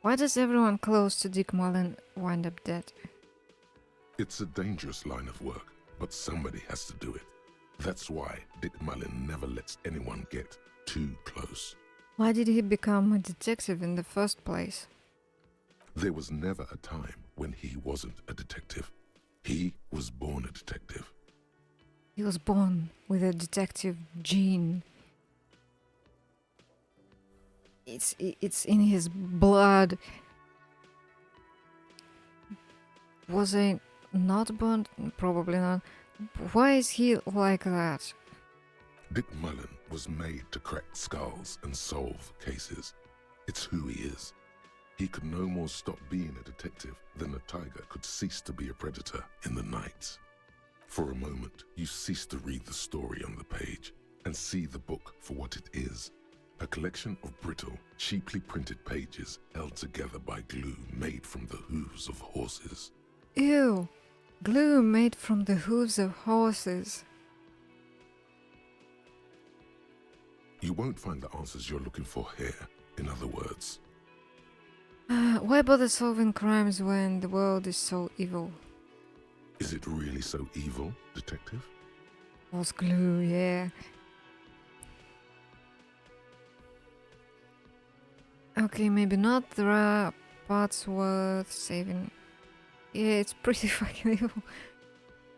Speaker 1: Why does everyone close to Dick Mullen wind up dead?
Speaker 2: It's a dangerous line of work, but somebody has to do it. That's why Dick Mullen never lets anyone get too close.
Speaker 1: Why did he become a detective in the first place?
Speaker 2: There was never a time when he wasn't a detective. He was born a detective.
Speaker 1: He was born with a detective gene. It's in his blood. Was he not born? Probably not. Why is he like that?
Speaker 2: Dick Mullen was made to crack skulls and solve cases. It's who he is. He could no more stop being a detective than a tiger could cease to be a predator in the night. For a moment, you cease to read the story on the page and see the book for what it is. A collection of brittle, cheaply printed pages held together by glue made from the hooves of horses.
Speaker 1: Ew! Glue made from the hooves of horses.
Speaker 2: You won't find the answers you're looking for here, in other words.
Speaker 1: Why bother solving crimes when the world is so evil?
Speaker 2: Is it really so evil, Detective?
Speaker 1: Horse glue, yeah. Okay, maybe not. There are parts worth saving. Yeah, it's pretty fucking evil.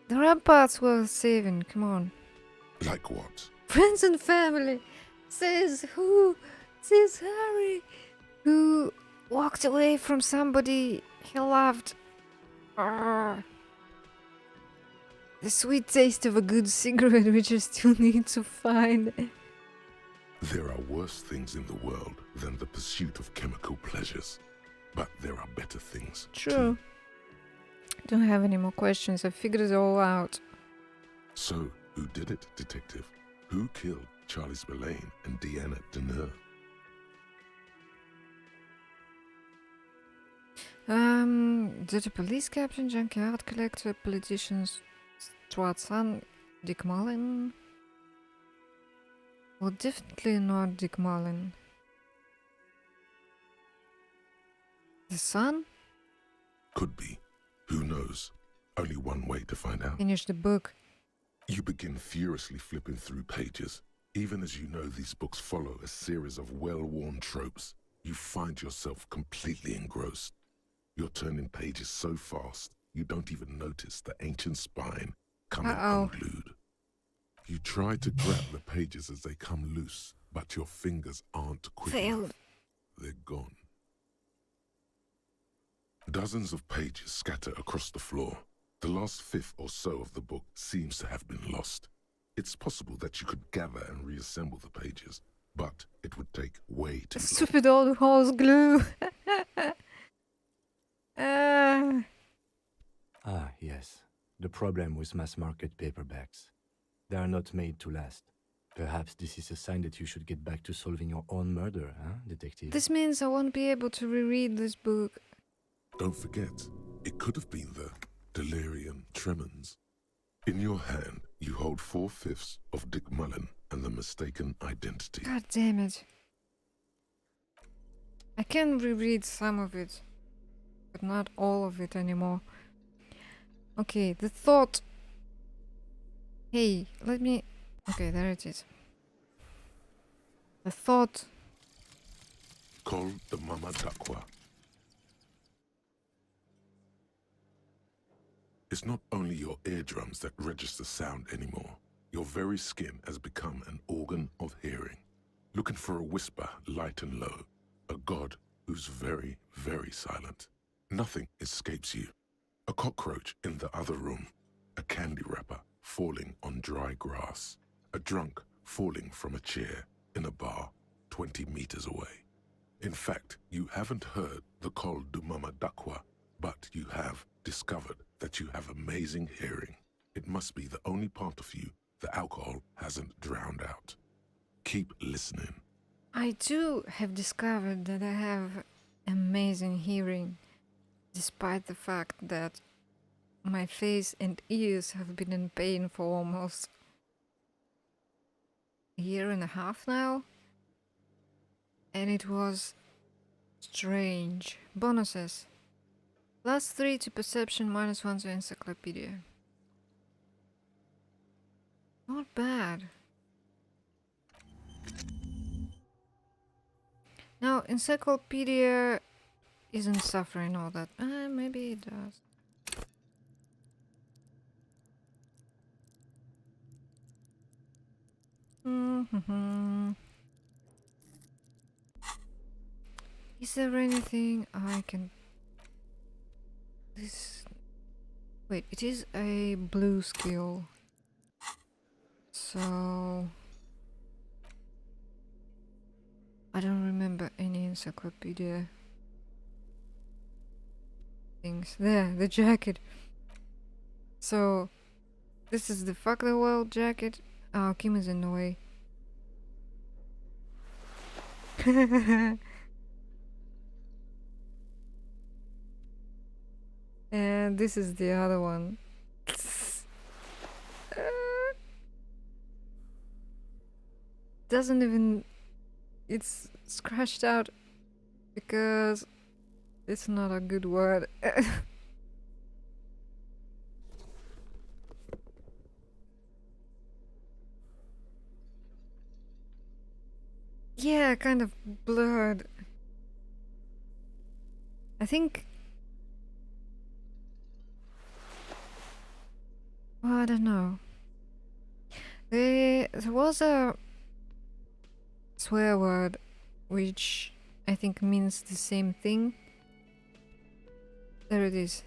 Speaker 1: There are parts worth saving, come on.
Speaker 2: Like what?
Speaker 1: Friends and family. Says who? Says Harry, who walked away from somebody he loved. Arrgh. The sweet taste of a good cigarette which I still need to find.
Speaker 2: There are worse things in the world than the pursuit of chemical pleasures. But there are better things.
Speaker 1: True. Don't have any more questions. I figured it all out.
Speaker 2: So, who did it, Detective? Who killed Charlie Spillane and Deanna Deneur?
Speaker 1: Did a police captain, junkyard collector, politicians, Stuart's son, Dick Mullen? Well, definitely not Dick Mullen. The son?
Speaker 2: Could be. Who knows? Only one way to find out.
Speaker 1: Finish the book.
Speaker 2: You begin furiously flipping through pages. Even as you know these books follow a series of well-worn tropes, you find yourself completely engrossed. You're turning pages so fast, you don't even notice the ancient spine coming unglued. You try to grab the pages as they come loose, but your fingers aren't quick enough. They're gone. Dozens of pages scatter across the floor. The last fifth or so of the book seems to have been lost. It's possible that you could gather and reassemble the pages, but it would take way too long.
Speaker 1: Stupid old horse glue.
Speaker 3: Ah, yes. The problem with mass-market paperbacks. They are not made to last. Perhaps this is a sign that you should get back to solving your own murder, huh, Detective?
Speaker 1: This means I won't be able to reread this book.
Speaker 2: Don't forget, it could have been the Delirium Tremens. In your hand, you hold 4/5 of Dick Mullen and the mistaken identity.
Speaker 1: God damn it. I can reread some of it, but not all of it anymore. Okay, the thought. Hey, let me... Okay, there it is. The thought
Speaker 2: Col de Mama Dakwa. It's not only your eardrums that register sound anymore. Your very skin has become an organ of hearing. Looking for a whisper light and low. A god who's very, very silent. Nothing escapes you. A cockroach in the other room. A candy wrapper falling on dry grass. A drunk falling from a chair in a bar 20 meters away. In fact, you haven't heard the Col du Mama Dakwa, but you have discovered that you have amazing hearing. It must be the only part of you the alcohol hasn't drowned out. Keep listening.
Speaker 1: I too have discovered that I have amazing hearing, despite the fact that my face and ears have been in pain for almost a year and a half now. And it was strange. Bonuses. +3 to perception, -1 to encyclopedia. Not bad. Now, encyclopedia isn't suffering all that. Maybe it does. Is there anything I can... This... Wait, it is a blue skill. So... I don't remember any encyclopedia things. There, the jacket. So, this is the fuck the world jacket. Oh, Kim is in the way. And this is the other one. Doesn't even... It's scratched out because it's not a good word. Yeah, kind of blurred. I think... Well, I don't know. There was a swear word which I think means the same thing. There it is.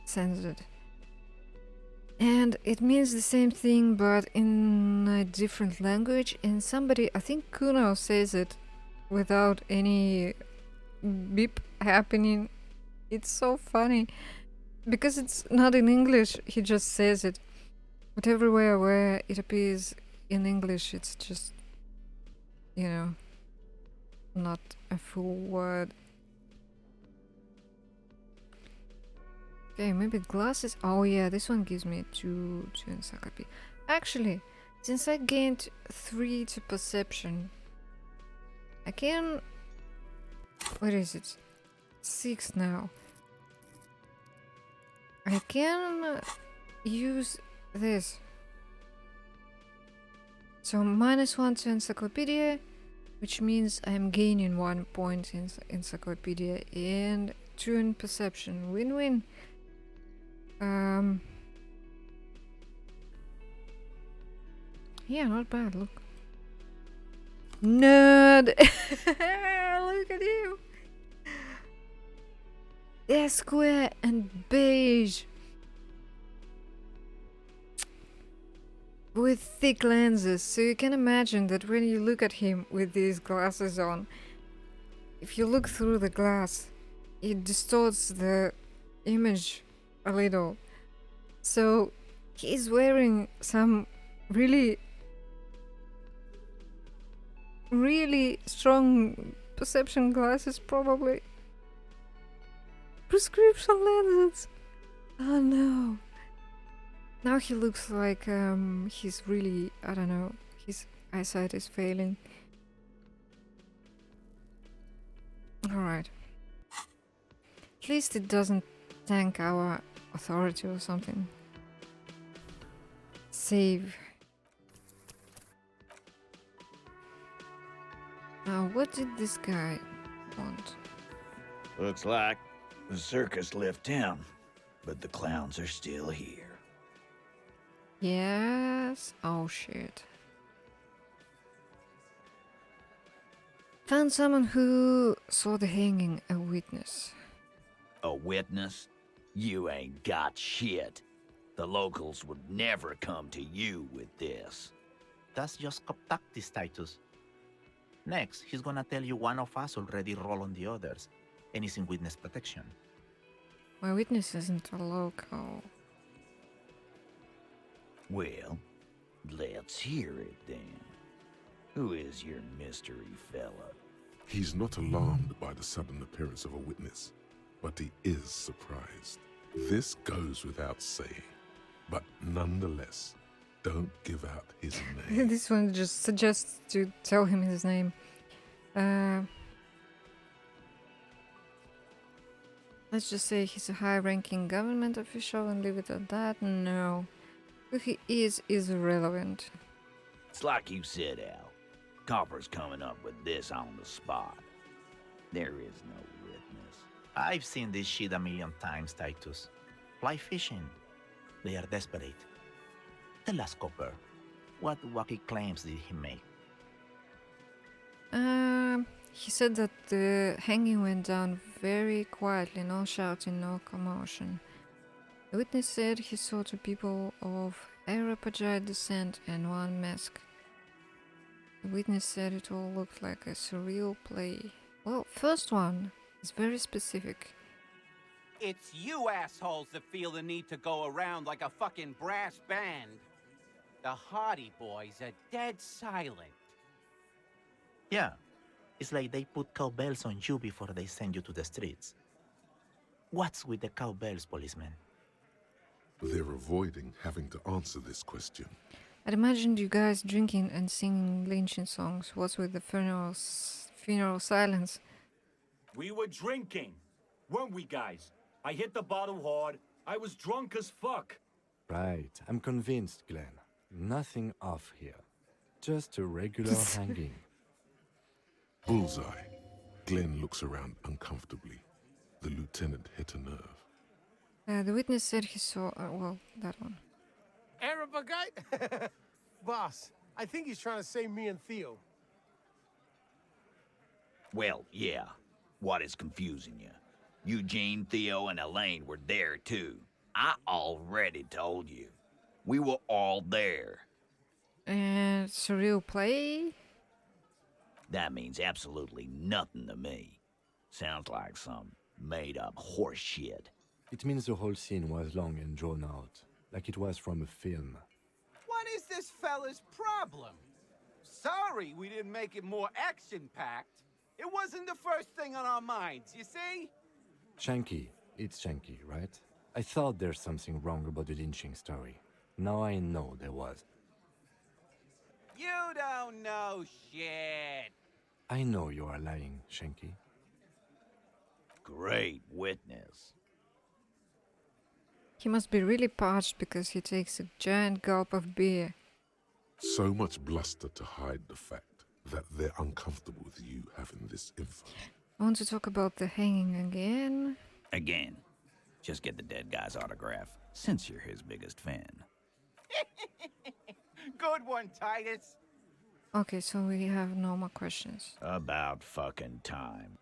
Speaker 1: Censored. And it means the same thing but in a different language, and somebody, I think Kuno, says it without any beep happening. It's so funny. Because it's not in English, he just says it. But everywhere where it appears in English, it's just, you know, not a full word. Okay, maybe glasses. Oh yeah, this one gives me two encyclopedia. Actually, since I gained 3 to perception, I can... What is it? 6 now. I can use this. So -1 to encyclopedia, which means I'm gaining 1 point in encyclopedia and 2 in perception. Win-win. Yeah, not bad, look. Nerd! Look at him! They're square and beige. With thick lenses, so you can imagine that when you look at him with these glasses on, if you look through the glass, it distorts the image a little. So he's wearing some really strong perception glasses, probably. Prescription lenses. Oh no. Now he looks like he's really, I don't know, his eyesight is failing. Alright. At least it doesn't tank our authority or something. Save. What did this guy want?
Speaker 13: Looks like the circus left town, but the clowns are still here.
Speaker 1: Yes. Oh shit. Found someone who saw the hanging, a witness.
Speaker 13: A witness? You ain't got shit. The locals would never come to you with this.
Speaker 11: That's just cop tactics, Titus. Next, he's gonna tell you one of us already roll on the others, and is in witness protection.
Speaker 1: My witness isn't a local.
Speaker 13: Well, let's hear it then. Who is your mystery fella?
Speaker 2: He's not alarmed by the sudden appearance of a witness, but he is surprised. This goes without saying, but nonetheless, don't give out his name.
Speaker 1: This one just suggests to tell him his name. Let's just say he's a high-ranking government official and leave it at that. No. Who he is irrelevant.
Speaker 13: It's like you said, Al. Copper's coming up with this on the spot. There is no witness.
Speaker 11: I've seen this shit a million times, Titus. Fly fishing. They are desperate. Tell us, Copper, what wacky claims did he make?
Speaker 1: He said that the hanging went down very quietly, no shouting, no commotion. The witness said he saw two people of Aeropagite descent and one mask. The witness said it all looked like a surreal play. Well, first one is very specific.
Speaker 12: It's you assholes that feel the need to go around like a fucking brass band. The Hardy Boys are dead silent.
Speaker 11: Yeah, it's like they put cowbells on you before they send you to the streets. What's with the cowbells, policeman?
Speaker 2: They're avoiding having to answer this question.
Speaker 1: I'd imagined you guys drinking and singing lynching songs. What's with the funeral silence?
Speaker 23: We were drinking, weren't we, guys? I hit the bottle hard. I was drunk as fuck.
Speaker 3: Right, I'm convinced, Glenn. Nothing off here. Just a regular hanging.
Speaker 2: Bullseye. Glenn looks around uncomfortably. The lieutenant hit a nerve.
Speaker 1: The witness said he saw, well, that one.
Speaker 20: Aeropagite? Boss, I think he's trying to say me and Theo.
Speaker 13: Well, yeah. What is confusing you? Eugene, Theo, and Elaine were there, too. I already told you. We were all there.
Speaker 1: And surreal play?
Speaker 13: That means absolutely nothing to me. Sounds like some made-up horse shit.
Speaker 3: It means the whole scene was long and drawn out, like it was from a film.
Speaker 12: What is this fella's problem? Sorry we didn't make it more action-packed. It wasn't the first thing on our minds, you see?
Speaker 3: Shanky. It's Shanky, right? I thought there's something wrong about the lynching story. Now I know there was.
Speaker 12: You don't know shit.
Speaker 3: I know you are lying, Shanky.
Speaker 13: Great witness.
Speaker 1: He must be really parched because he takes a giant gulp of beer.
Speaker 2: So much bluster to hide the fact that they're uncomfortable with you having this info.
Speaker 1: I want to talk about the hanging again.
Speaker 13: Again. Just get the dead guy's autograph, since you're his biggest fan.
Speaker 12: Good one, Titus.
Speaker 1: Okay, so we have no more questions.
Speaker 13: About fucking time.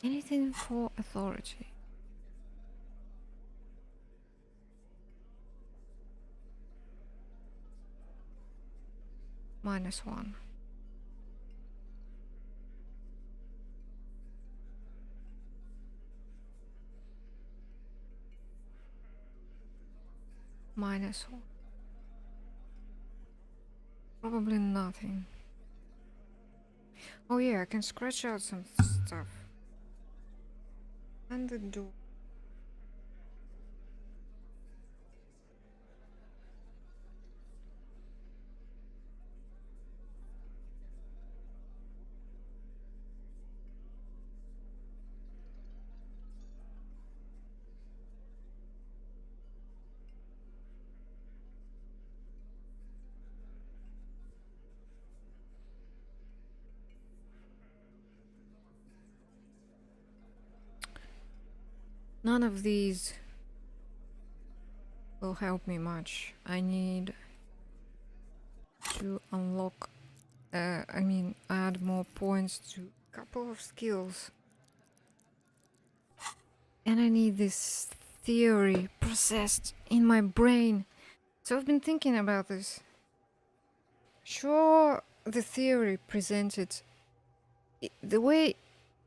Speaker 1: Anything for authority? -1. -1. Probably nothing. Oh yeah, I can scratch out some stuff. And the door. None of these will help me much. I need to unlock, add more points to a couple of skills. And I need this theory processed in my brain. So I've been thinking about this. Sure, the theory presented, the way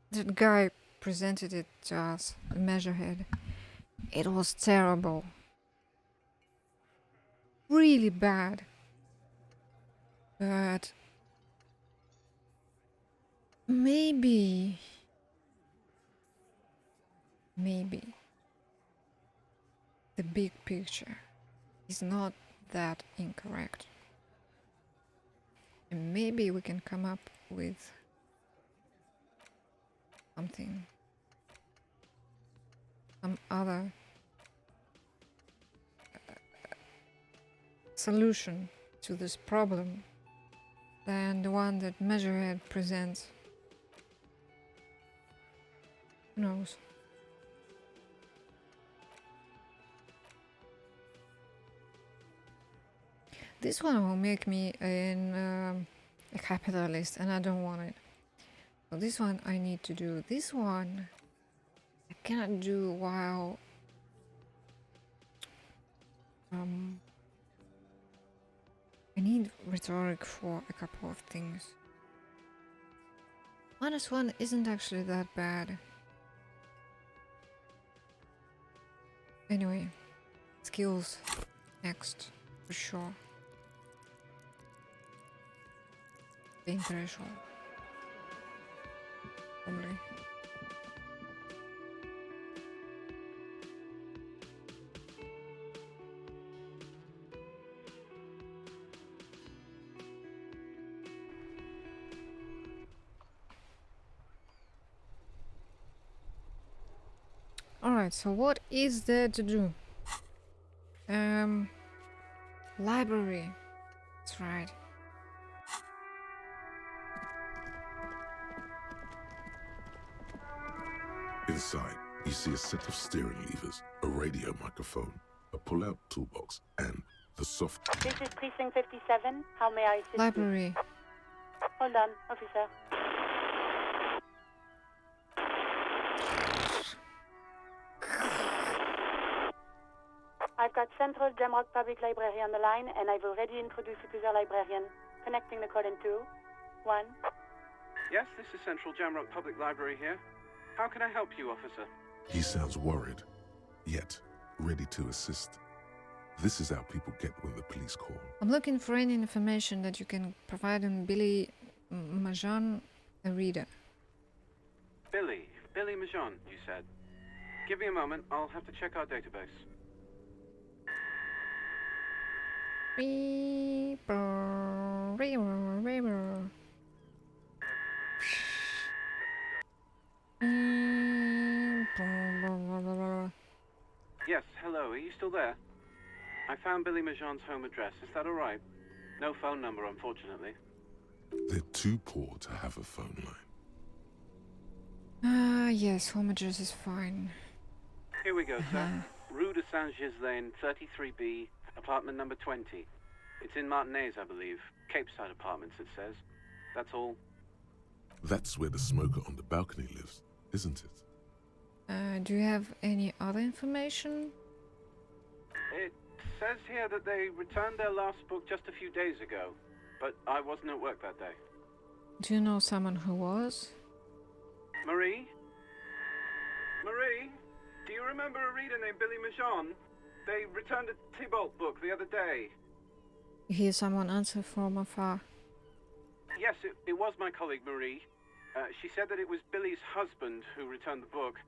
Speaker 1: that guy presented it to us, the measurehead, it was terrible. Really bad. But maybe the big picture is not that incorrect. And maybe we can come up with something, some other solution to this problem than the one that Measurehead presents. Who knows? This one will make me a capitalist, and I don't want it. So this one I need to do. This one I cannot do while I need rhetoric for a couple of things. -1 isn't actually that bad. Anyway, skills next for sure. Pain threshold. Probably. Alright, so what is there to do? Library. That's right.
Speaker 2: Inside, you see a set of steering levers, a radio microphone, a pull-out toolbox, and the soft...
Speaker 8: This is Precinct 57. How may I assist
Speaker 1: Library.
Speaker 8: you? Hold on, officer. I've got Central Jamrock Public Library on the line, and I've already introduced you to the librarian. Connecting the call in 2, 1.
Speaker 7: Yes, this is Central Jamrock Public Library here. How can I help you, officer?
Speaker 2: He sounds worried, yet ready to assist. This is how people get when the police call.
Speaker 1: I'm looking for any information that you can provide on Billy Majan, a reader.
Speaker 7: Billy Majan, you said. Give me a moment, I'll have to check our database. Yes, hello, are you still there? I found Billy Majan's home address, is that alright? No phone number, unfortunately.
Speaker 2: They're too poor to have a phone line.
Speaker 1: Yes, home address is fine.
Speaker 7: Here we go, sir. Rue de Saint-Ghislain, 33B, apartment number 20. It's in Martinez, I believe. Cape Side Apartments, it says. That's all.
Speaker 2: That's where the smoker on the balcony lives, isn't it?
Speaker 1: Do you have any other information?
Speaker 7: It says here that they returned their last book just a few days ago, but I wasn't at work that day.
Speaker 1: Do you know someone who was?
Speaker 7: Marie? Marie? Do you remember a reader named Billy Majan? They returned a Tybalt book the other day.
Speaker 1: You hear someone answer from afar.
Speaker 7: Yes, it was my colleague Marie. She said that it was Billy's husband who returned the book.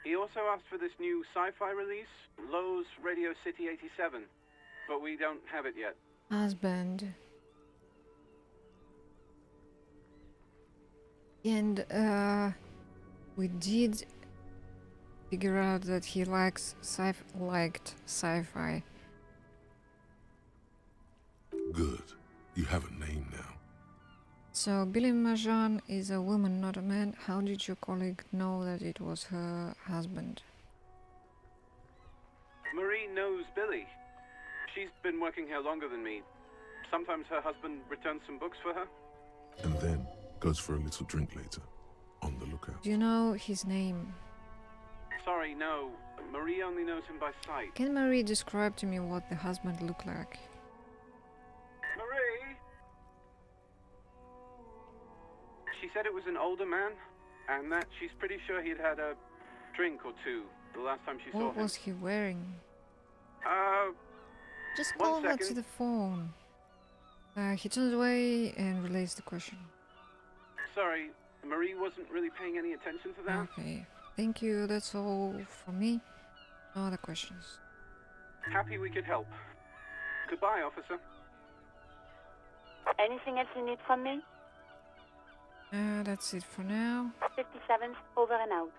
Speaker 7: He also asked for this new sci-fi release, Lowe's Radio City 87, but we don't have it yet.
Speaker 1: Husband. And we did figure out that he liked sci-fi.
Speaker 2: Good. You have a name now.
Speaker 1: So Billy Majan is a woman, not a man. How did your colleague know that it was her husband?
Speaker 7: Marie knows Billy. She's been working here longer than me. Sometimes her husband returns some books for her.
Speaker 2: And then goes for a little drink later. On the lookout.
Speaker 1: Do you know his name?
Speaker 7: Sorry, no. Marie only knows him by sight.
Speaker 1: Can Marie describe to me what the husband looked like?
Speaker 7: Marie! She said it was an older man, and that she's pretty sure he'd had a drink or two the last time she saw him.
Speaker 1: What was he wearing? Just
Speaker 7: one
Speaker 1: call her to
Speaker 7: second.
Speaker 1: the phone. He turns away and relays the question.
Speaker 7: Sorry, Marie wasn't really paying any attention to that.
Speaker 1: Okay, thank you. That's all from me. No other questions.
Speaker 7: Happy we could help. Goodbye, officer.
Speaker 8: Anything else you need from me?
Speaker 1: That's it for now.
Speaker 8: 57th, over and out.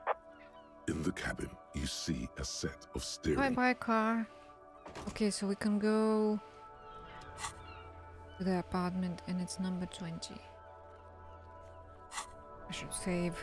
Speaker 2: In the cabin, you see a set of steering.
Speaker 1: Bye-bye, car. Okay, so we can go to the apartment, and it's number 20. I should save.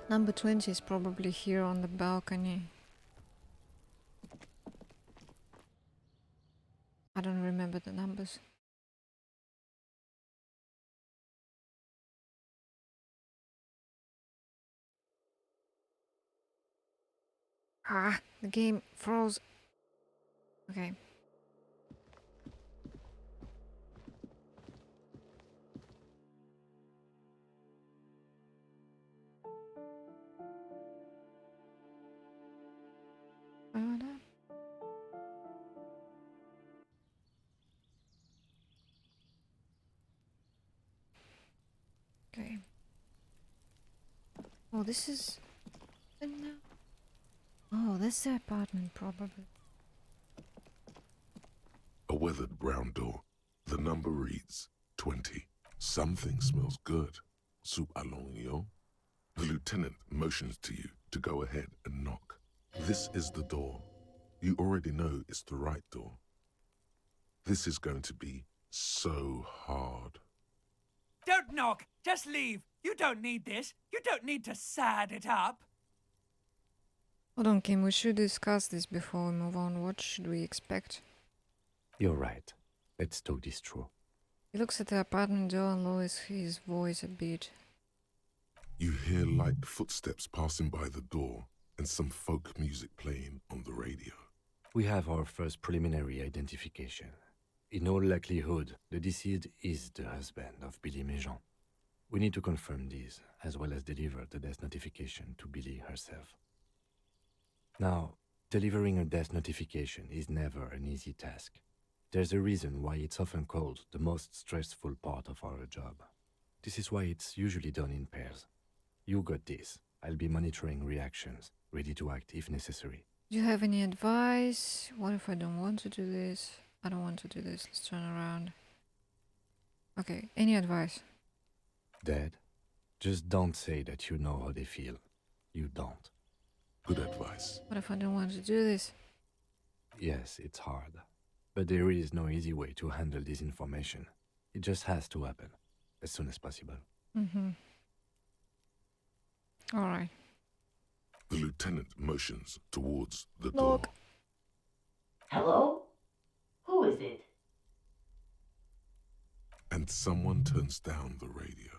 Speaker 1: Number 20 is probably here on the balcony. I don't remember the numbers. Ah, the game froze. Okay. Okay. Oh, this is... Oh, that's the apartment, probably.
Speaker 2: A weathered brown door. The number reads 20. Something smells good. Soup allongio. The lieutenant motions to you to go ahead and knock. This is the door. You already know it's the right door. This is going to be so hard.
Speaker 14: Don't knock! Just leave! You don't need this! You don't need to sad it up!
Speaker 1: Hold on, Kim, we should discuss this before we move on. What should we expect?
Speaker 3: You're right. Let's talk this through.
Speaker 1: He looks at the apartment door and lowers his voice a bit.
Speaker 2: You hear light footsteps passing by the door and some folk music playing on the radio.
Speaker 3: We have our first preliminary identification. In all likelihood, the deceased is the husband of Billy Méjean. We need to confirm this, as well as deliver the death notification to Billy herself. Now, delivering a death notification is never an easy task. There's a reason why it's often called the most stressful part of our job. This is why it's usually done in pairs. You got this. I'll be monitoring reactions, ready to act if necessary.
Speaker 1: Do you have any advice? What if I don't want to do this? I don't want to do this. Let's turn around. Okay, any advice?
Speaker 3: Dad, just don't say that you know how they feel. You don't.
Speaker 2: Good advice.
Speaker 1: What if I don't want to do this?
Speaker 3: Yes, it's hard. But there is no easy way to handle this information. It just has to happen, as soon as possible.
Speaker 1: Mm-hmm. All right.
Speaker 2: The lieutenant motions towards the
Speaker 1: Look.
Speaker 2: door.
Speaker 15: Hello? Who is it?
Speaker 2: And someone turns down the radio.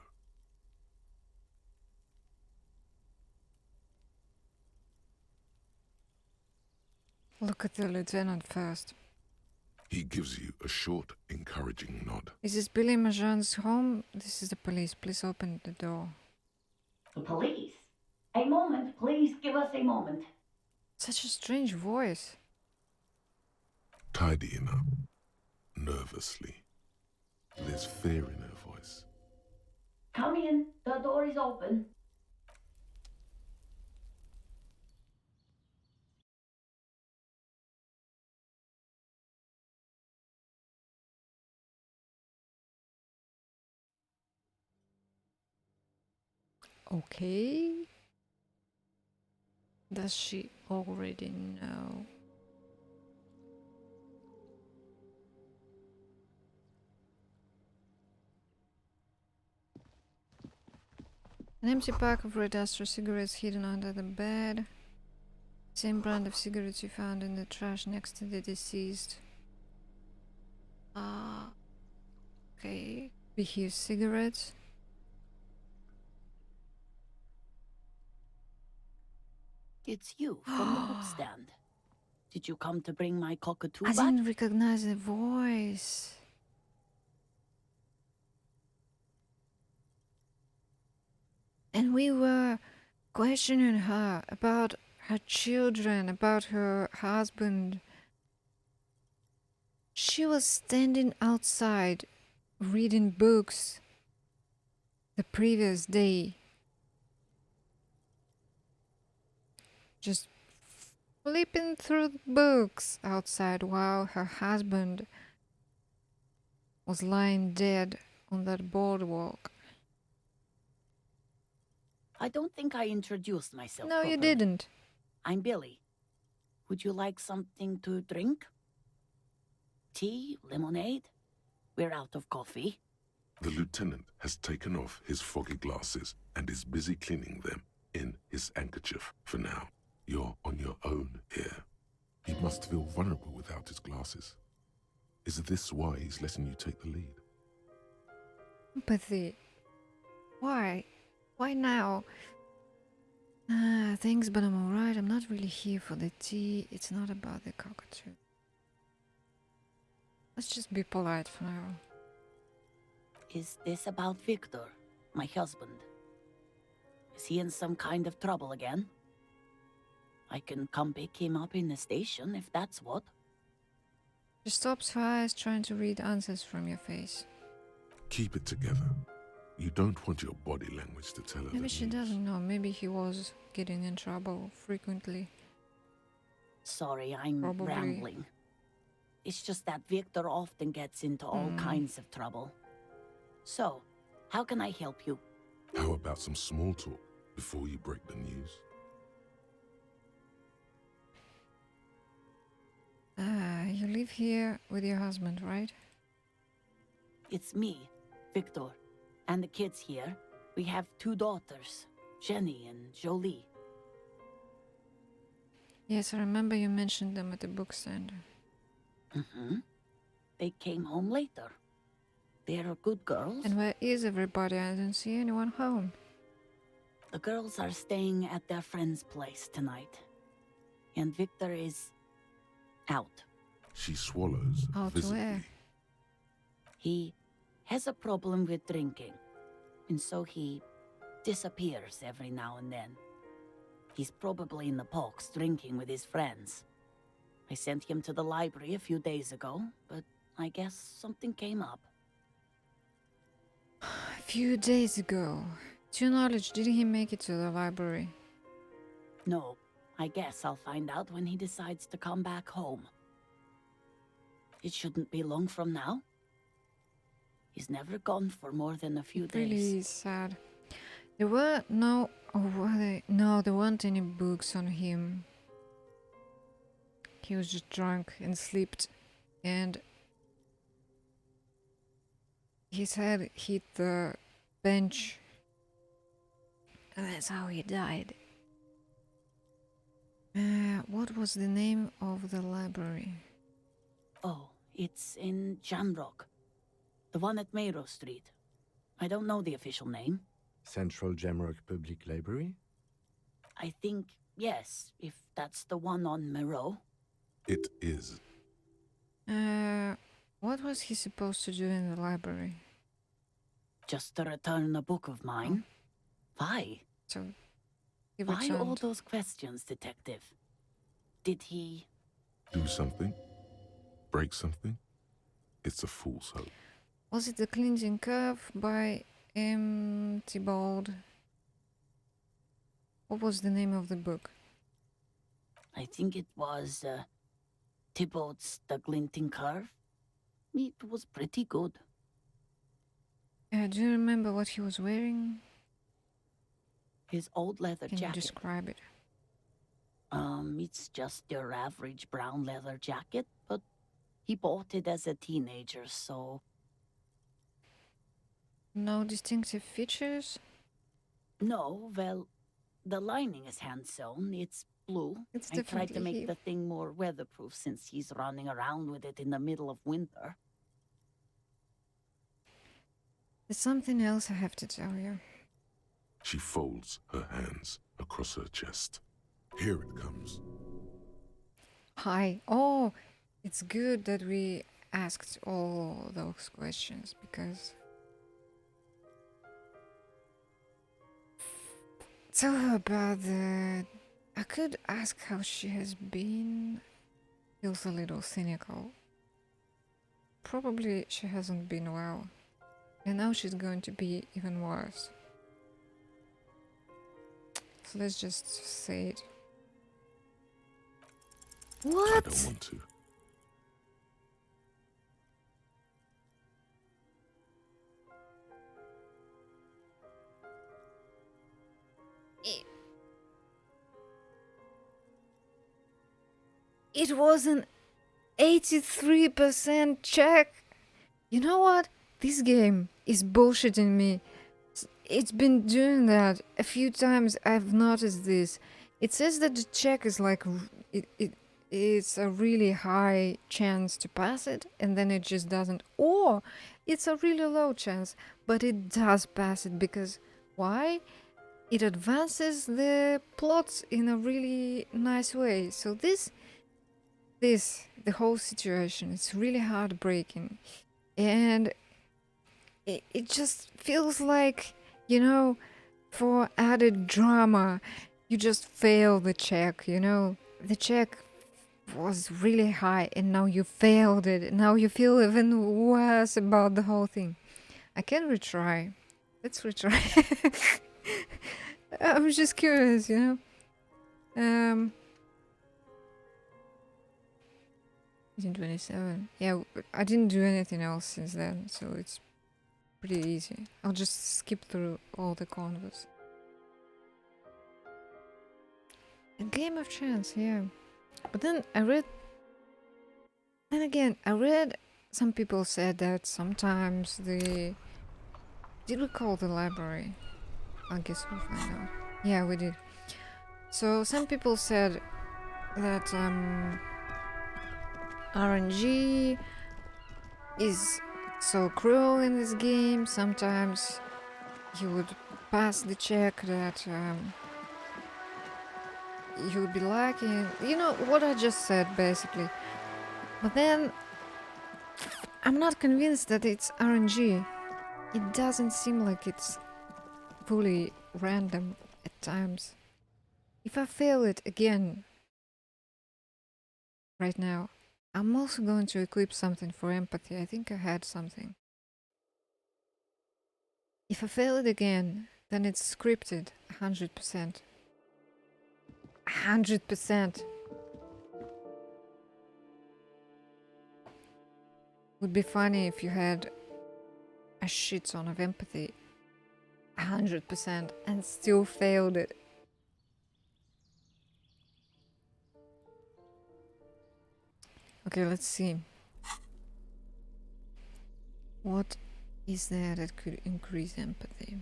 Speaker 1: Look at the lieutenant first.
Speaker 2: He gives you a short, encouraging nod.
Speaker 1: Is this Billy Majan's home? This is the police. Please open the door.
Speaker 15: The police? A moment, please give us a moment.
Speaker 1: Such a strange voice.
Speaker 2: Tidying up, nervously. There's fear in her voice.
Speaker 15: Come in, the door is open.
Speaker 1: Okay. Does she already know? An empty pack of red Astra cigarettes hidden under the bed. Same brand of cigarettes you found in the trash next to the deceased. Okay. We hear cigarettes.
Speaker 15: It's you from the bookstand. Did you come to bring my cockatoo
Speaker 1: I
Speaker 15: back?
Speaker 1: didn't recognize the voice. And we were questioning her about her children, about her husband. She was standing outside reading books the previous day. Just flipping through the books outside while her husband was lying dead on that boardwalk.
Speaker 15: I don't think I introduced myself
Speaker 1: No, you
Speaker 15: properly.
Speaker 1: didn't.
Speaker 15: I'm Billy. Would you like something to drink? Tea? Lemonade? We're out of coffee.
Speaker 2: The lieutenant has taken off his foggy glasses and is busy cleaning them in his handkerchief for now. You're on your own here. He must feel vulnerable without his glasses. Is this why he's letting you take the lead?
Speaker 1: Empathy. Why? Why now? Thanks, but I'm alright. I'm not really here for the tea. It's not about the cockatoo. Let's just be polite for now.
Speaker 15: Is this about Victor, my husband? Is he in some kind of trouble again? I can come pick him up in the station if that's what.
Speaker 1: She stops her eyes, trying to read answers from your face.
Speaker 2: Keep it together. You don't want your body language to tell her
Speaker 1: Maybe
Speaker 2: the
Speaker 1: she
Speaker 2: news.
Speaker 1: doesn't know. Maybe he was getting in trouble frequently.
Speaker 15: Sorry, I'm
Speaker 1: Probably.
Speaker 15: rambling. It's just that Victor often gets into all kinds of trouble. So, how can I help you?
Speaker 2: How about some small talk before you break the news?
Speaker 1: You live here with your husband, right?
Speaker 15: It's me, Victor, and the kids here. We have 2 daughters, Jenny and Jolie.
Speaker 1: Yes, I remember you mentioned them at the bookstand.
Speaker 15: They came home later. They're good girls.
Speaker 1: And where is everybody? I don't see anyone home.
Speaker 15: The girls are staying at their friend's place tonight. And Victor is out.
Speaker 2: She swallows
Speaker 1: Out
Speaker 2: visibly.
Speaker 1: where?
Speaker 15: He has a problem with drinking, and so he disappears every now and then. He's probably in the parks drinking with his friends. I sent him to the library a few days ago, but I guess something came up.
Speaker 1: A few days ago. To your knowledge, did he make it to the library?
Speaker 15: No, I guess I'll find out when he decides to come back home. It shouldn't be long from now. He's never gone for more than a few days.
Speaker 1: Really sad. There were no... Or were they? No, there weren't any books on him. He was just drunk and slept. And his head hit the bench. And that's how he died. What was the name of the library?
Speaker 15: Oh, it's in Jamrock. The one at Mayro Street. I don't know the official name.
Speaker 3: Central Jamrock Public Library?
Speaker 15: I think, yes, if that's the one on Mayro.
Speaker 2: It is.
Speaker 15: What was he supposed to do in the library? Just to return a book of mine. Why?
Speaker 1: So, he
Speaker 15: why all
Speaker 1: returned.
Speaker 15: those questions, Detective? Did he...
Speaker 2: Do something? Break something? It's a fool's hope.
Speaker 1: Was it The Cleansing Curve by M. Thibault? What was the name of the book?
Speaker 15: I think it was Thibault's The Glinting Curve. It was pretty good.
Speaker 1: Do you remember what he was wearing?
Speaker 15: His old leather
Speaker 1: Can you
Speaker 15: jacket.
Speaker 1: describe it?
Speaker 15: It's just your average brown leather jacket, but he bought it as a teenager, so...
Speaker 1: No distinctive features?
Speaker 15: No, well, the lining is hand-sewn. It's blue.
Speaker 1: It's
Speaker 15: I tried to
Speaker 1: definitely
Speaker 15: make
Speaker 1: hip.
Speaker 15: the thing more weatherproof since he's running around with it in the middle of winter.
Speaker 1: There's something else I have to tell you.
Speaker 2: She folds her hands across her chest. Here it comes.
Speaker 1: Hi. Oh, it's good that we asked all those questions because... Tell her about the... I could ask how she has been. Feels a little cynical. Probably she hasn't been well. And now she's going to be even worse. So let's just say it. What?
Speaker 2: I don't want to.
Speaker 1: It was an 83% check. You know what? This game is bullshitting me. It's been doing that a few times. I've noticed this. It says that the check is like it's a really high chance to pass it, and then it just doesn't. Or it's a really low chance, but it does pass it because why? It advances the plots in a really nice way. So the whole situation, it's really heartbreaking, and it just feels like, you know, for added drama, you just fail the check, you know. The check was really high and now you failed it. Now you feel even worse about the whole thing. I can retry. Let's retry. I'm just curious, you know. 27. Yeah, I didn't do anything else since then, so it's pretty easy. I'll just skip through all the convos. A game of chance, yeah. But then I read... Then again, I read some people said that sometimes the... Did we call the library? I guess we'll find out. Yeah, we did. So some people said that RNG is so cruel in this game. Sometimes you would pass the check that you would be lacking. You know what I just said, basically. But then I'm not convinced that it's RNG. It doesn't seem like it's fully random at times. If I fail it again right now, I'm also going to equip something for empathy. I think I had something. If I fail it again, then it's scripted 100%. 100%. Would be funny if you had a shit ton of empathy 100% and still failed it. Okay, let's see. What is there that could increase empathy?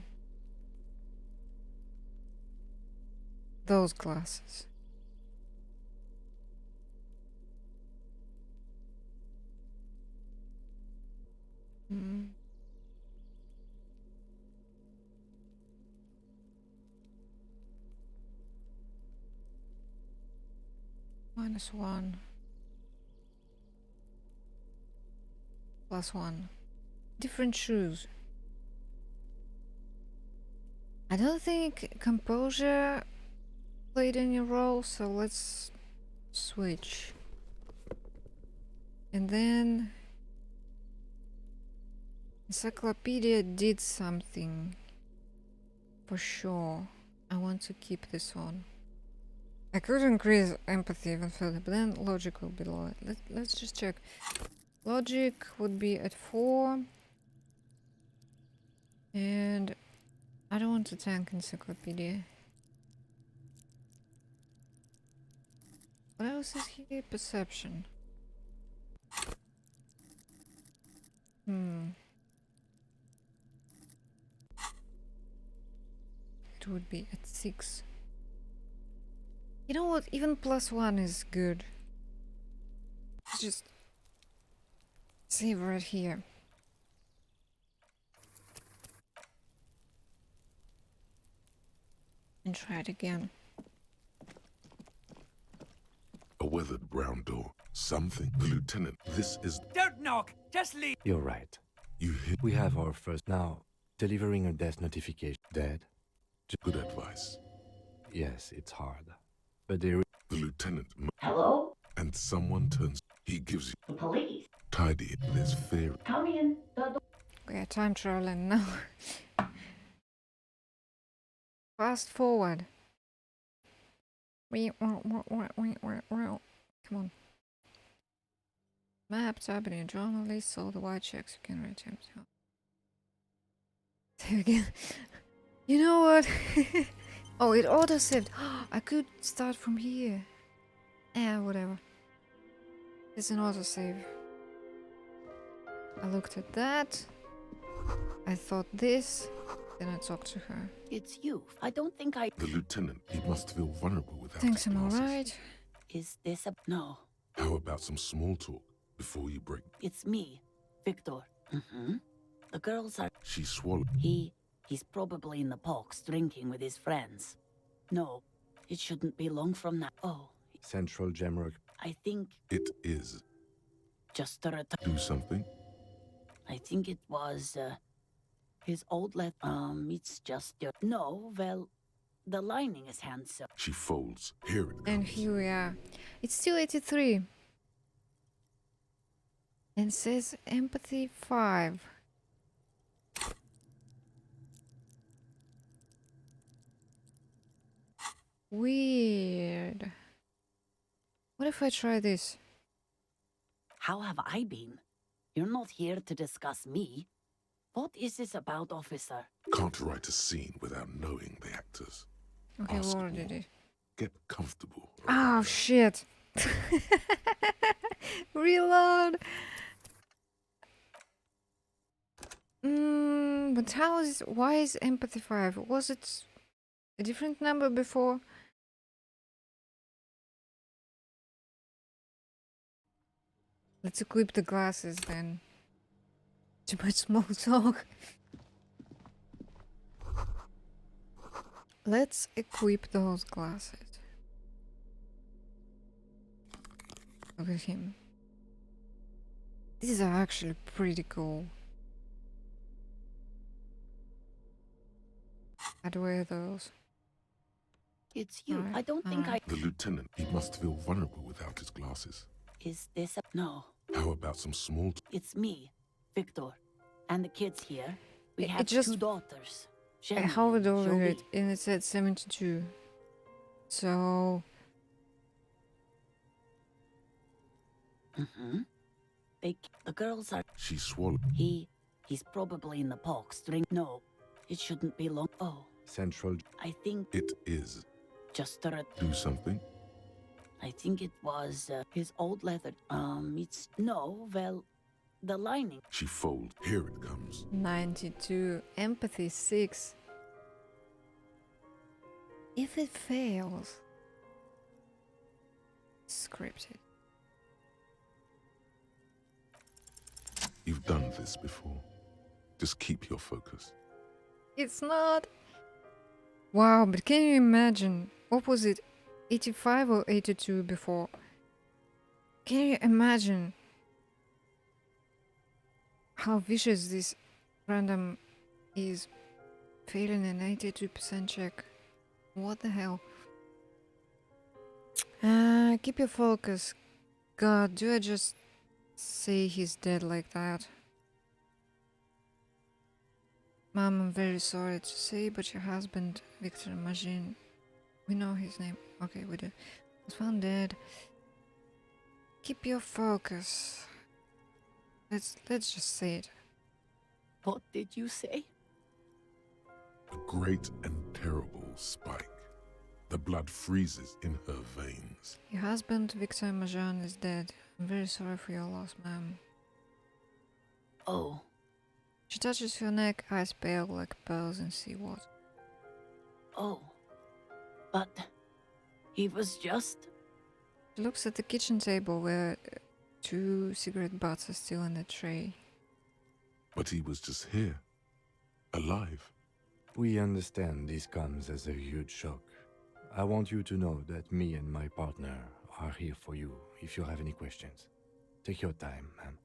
Speaker 1: Those classes. Mm. -1. +1. Different shoes. I don't think composure played any role, so let's switch. And then encyclopedia did something for sure. I want to keep this one. I could increase empathy even further, but then logic will be low. Let's just check. Logic would be at 4. And I don't want to tank encyclopedia. What else is here? Perception. It would be at 6. You know what? Even +1 is good. Let's just save right here. And try it again.
Speaker 2: A weathered brown door. Something. The lieutenant. This is.
Speaker 14: Don't knock! Just leave!
Speaker 3: You're right.
Speaker 2: You hit.
Speaker 3: We have our first now. Delivering a death notification. Dead?
Speaker 2: Good advice.
Speaker 3: Yes, it's hard. But they...
Speaker 2: The lieutenant.
Speaker 15: Hello?
Speaker 2: And someone turns. He gives you.
Speaker 15: The police.
Speaker 2: Tidy. There's fear.
Speaker 15: Come in.
Speaker 1: We are time traveling now. Fast forward. Come on. Map, tab, and your journalist, all the white checks you can reach him. Save again. You know what? Oh, it auto saved. I could start from here. Yeah, whatever. It's an auto save. I looked at that. I thought this. Then I talked to her.
Speaker 15: It's you. I don't think I...
Speaker 2: The lieutenant. He must feel vulnerable without
Speaker 1: Thanks,
Speaker 2: his
Speaker 1: I'm
Speaker 2: glasses.
Speaker 1: alright.
Speaker 15: Is this a... No.
Speaker 2: How about some small talk before you break?
Speaker 15: It's me, Victor. The girls are...
Speaker 2: She swallowed.
Speaker 15: He's probably in the box drinking with his friends. No, it shouldn't be long from now. Oh.
Speaker 3: Central Jamrock.
Speaker 15: I think...
Speaker 2: It is.
Speaker 15: Just to return...
Speaker 2: Do something?
Speaker 15: I think it was, his old it's just your... No, well, the lining is handsome.
Speaker 2: She folds. Here it comes.
Speaker 1: And here we are. It's still 83. And says empathy 5. Weird. What if I try this?
Speaker 15: How have I been? You're not here to discuss me. What is this about, officer?
Speaker 2: Can't write a scene without knowing the actors.
Speaker 1: Okay,
Speaker 2: Ask
Speaker 1: we already
Speaker 2: more.
Speaker 1: did.
Speaker 2: Get comfortable.
Speaker 1: Oh, shit. Reload. But how is... Why is empathy 5? Was it a different number before? Let's equip the glasses then. Too much small talk. Let's equip those glasses. Look at him. These are actually pretty cool. I'd wear those.
Speaker 15: It's you.
Speaker 1: Alright,
Speaker 15: I don't think I...
Speaker 2: The lieutenant. He must feel vulnerable without his glasses.
Speaker 15: Is this a... No.
Speaker 2: How about some small talk?
Speaker 15: It's me, Victor. And the kids here. We
Speaker 1: It
Speaker 15: have
Speaker 1: just-
Speaker 15: 2 daughters.
Speaker 1: I
Speaker 15: Jenny
Speaker 1: hovered
Speaker 15: and
Speaker 1: over
Speaker 15: Joey.
Speaker 1: it and it said 72. So
Speaker 15: The girls are...
Speaker 2: She swallowed.
Speaker 15: He's probably in the box drink... No, it shouldn't be long... Oh,
Speaker 3: Central...
Speaker 15: I think...
Speaker 2: It is.
Speaker 15: Just to
Speaker 2: Do something?
Speaker 15: I think it was, his old leather... it's... No, well, the lining...
Speaker 2: She folds. Here it comes.
Speaker 1: 92. Empathy 6. If it fails, scripted.
Speaker 2: You've done this before. Just keep your focus.
Speaker 1: It's not. Wow, but can you imagine? What was it? 85 or 82 before? Can you imagine how vicious this random is? Failing an 82% check. What the hell? Keep your focus. God, do I just say he's dead like that? Mom, I'm very sorry to say, but your husband, Victor Magin, we know his name. Okay, we do. Was found dead. Keep your focus. Let's just say it.
Speaker 15: What did you say?
Speaker 2: A great and terrible spike. The blood freezes in her veins.
Speaker 1: Your husband, Victor Majan, is dead. I'm very sorry for your loss, ma'am.
Speaker 15: Oh.
Speaker 1: She touches your neck, eyes pale like pearls in seawater.
Speaker 15: Oh. But he was just...
Speaker 1: She looks at the kitchen table where 2 cigarette butts are still in the tray.
Speaker 2: But he was just here, alive.
Speaker 3: We understand this comes as a huge shock. I want you to know that me and my partner are here for you if you have any questions. Take your time, ma'am.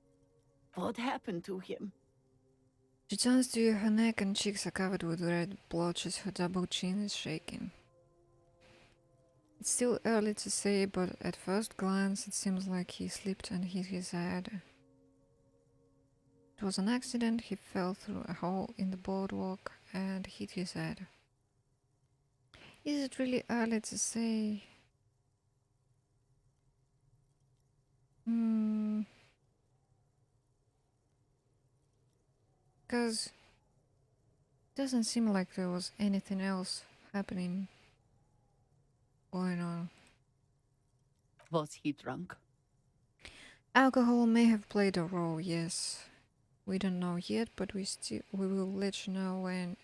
Speaker 15: What happened to him?
Speaker 1: She turns to you, her neck and cheeks are covered with red blotches, her double chin is shaking. It's still early to say, but at first glance it seems like he slipped and hit his head. It was an accident, he fell through a hole in the boardwalk and hit his head. Is it really early to say? Because it doesn't seem like there was anything else happening, going on.
Speaker 15: Was he drunk?
Speaker 1: Alcohol may have played a role, yes. We don't know yet, but we will let you know when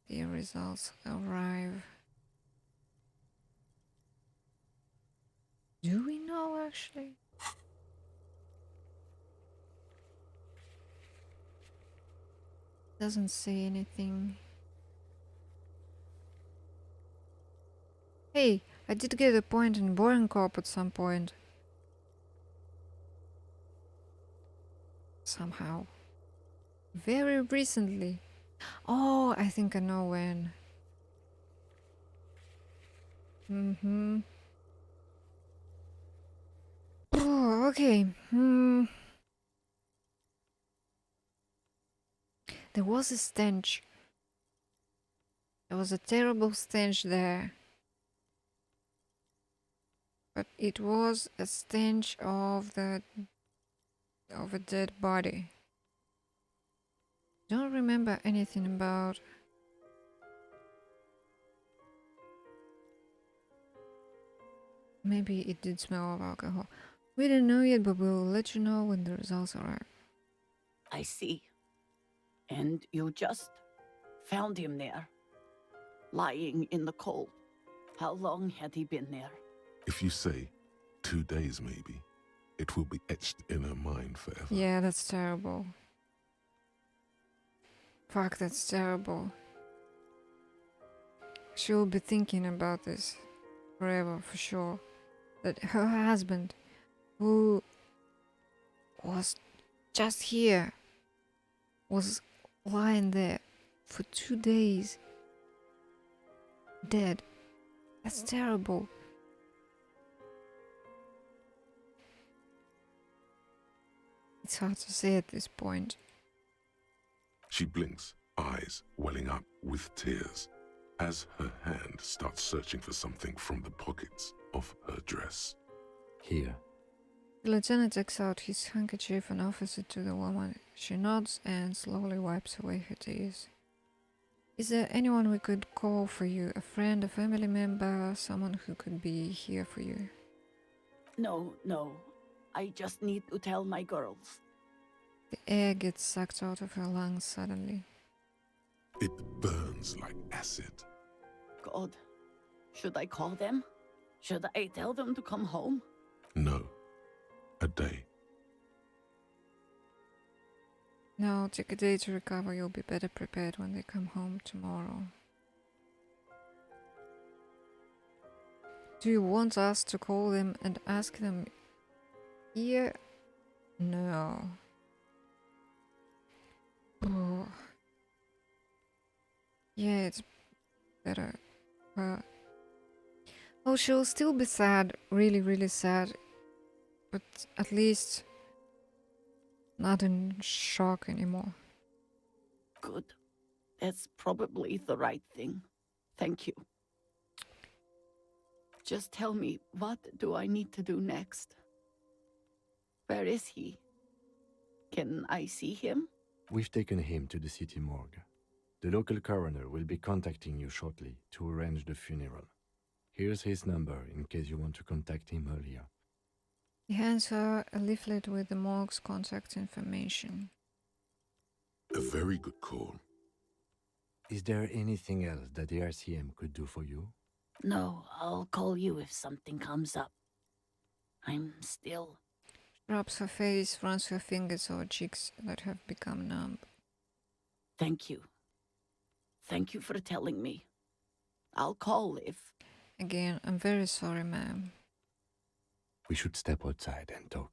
Speaker 1: the results arrive. Do we know actually? Doesn't say anything. Hey, I did get a point in Boring Corp at some point. Somehow. Very recently. Oh, I think I know when. Oh, okay. There was a stench. There was a terrible stench there. But it was a stench of a dead body. Don't remember anything about. Maybe it did smell of alcohol. We don't know yet, but we'll let you know when the results arrive.
Speaker 15: I see. And you just found him there, lying in the cold. How long had he been there?
Speaker 2: If you say 2 days maybe, it will be etched in her mind forever.
Speaker 1: Yeah, that's terrible. Fuck, that's terrible. She will be thinking about this forever, for sure. That her husband, who was just here, was lying there for 2 days, dead. That's terrible. It's hard to say at this point.
Speaker 2: She blinks, eyes welling up with tears, as her hand starts searching for something from the pockets of her dress.
Speaker 3: Here.
Speaker 1: The lieutenant takes out his handkerchief and offers it to the woman. She nods and slowly wipes away her tears. Is there anyone we could call for you? A friend, a family member, someone who could be here for you?
Speaker 15: No. I just need to tell my girls.
Speaker 1: The air gets sucked out of her lungs suddenly.
Speaker 2: It burns like acid.
Speaker 15: God, should I call them? Should I tell them to come home?
Speaker 2: No. A day.
Speaker 1: No, take a day to recover. You'll be better prepared when they come home tomorrow. Do you want us to call them and ask them here? No. Oh. Yeah, it's better. Oh, she'll still be sad. Really, really sad. But at least not in shock anymore.
Speaker 15: Good. That's probably the right thing. Thank you. Just tell me, what do I need to do next? Where is he? Can I see him?
Speaker 3: We've taken him to the city morgue. The local coroner will be contacting you shortly to arrange the funeral. Here's his number in case you want to contact him earlier.
Speaker 1: He hands her a leaflet with the morgue's contact information.
Speaker 2: A very good call.
Speaker 3: Is there anything else that the RCM could do for you?
Speaker 15: No, I'll call you if something comes up. I'm still...
Speaker 1: Rubs her face, runs her fingers over cheeks that have become numb.
Speaker 15: Thank you. Thank you for telling me. I'll call if...
Speaker 1: Again, I'm very sorry, ma'am.
Speaker 3: We should step outside and talk.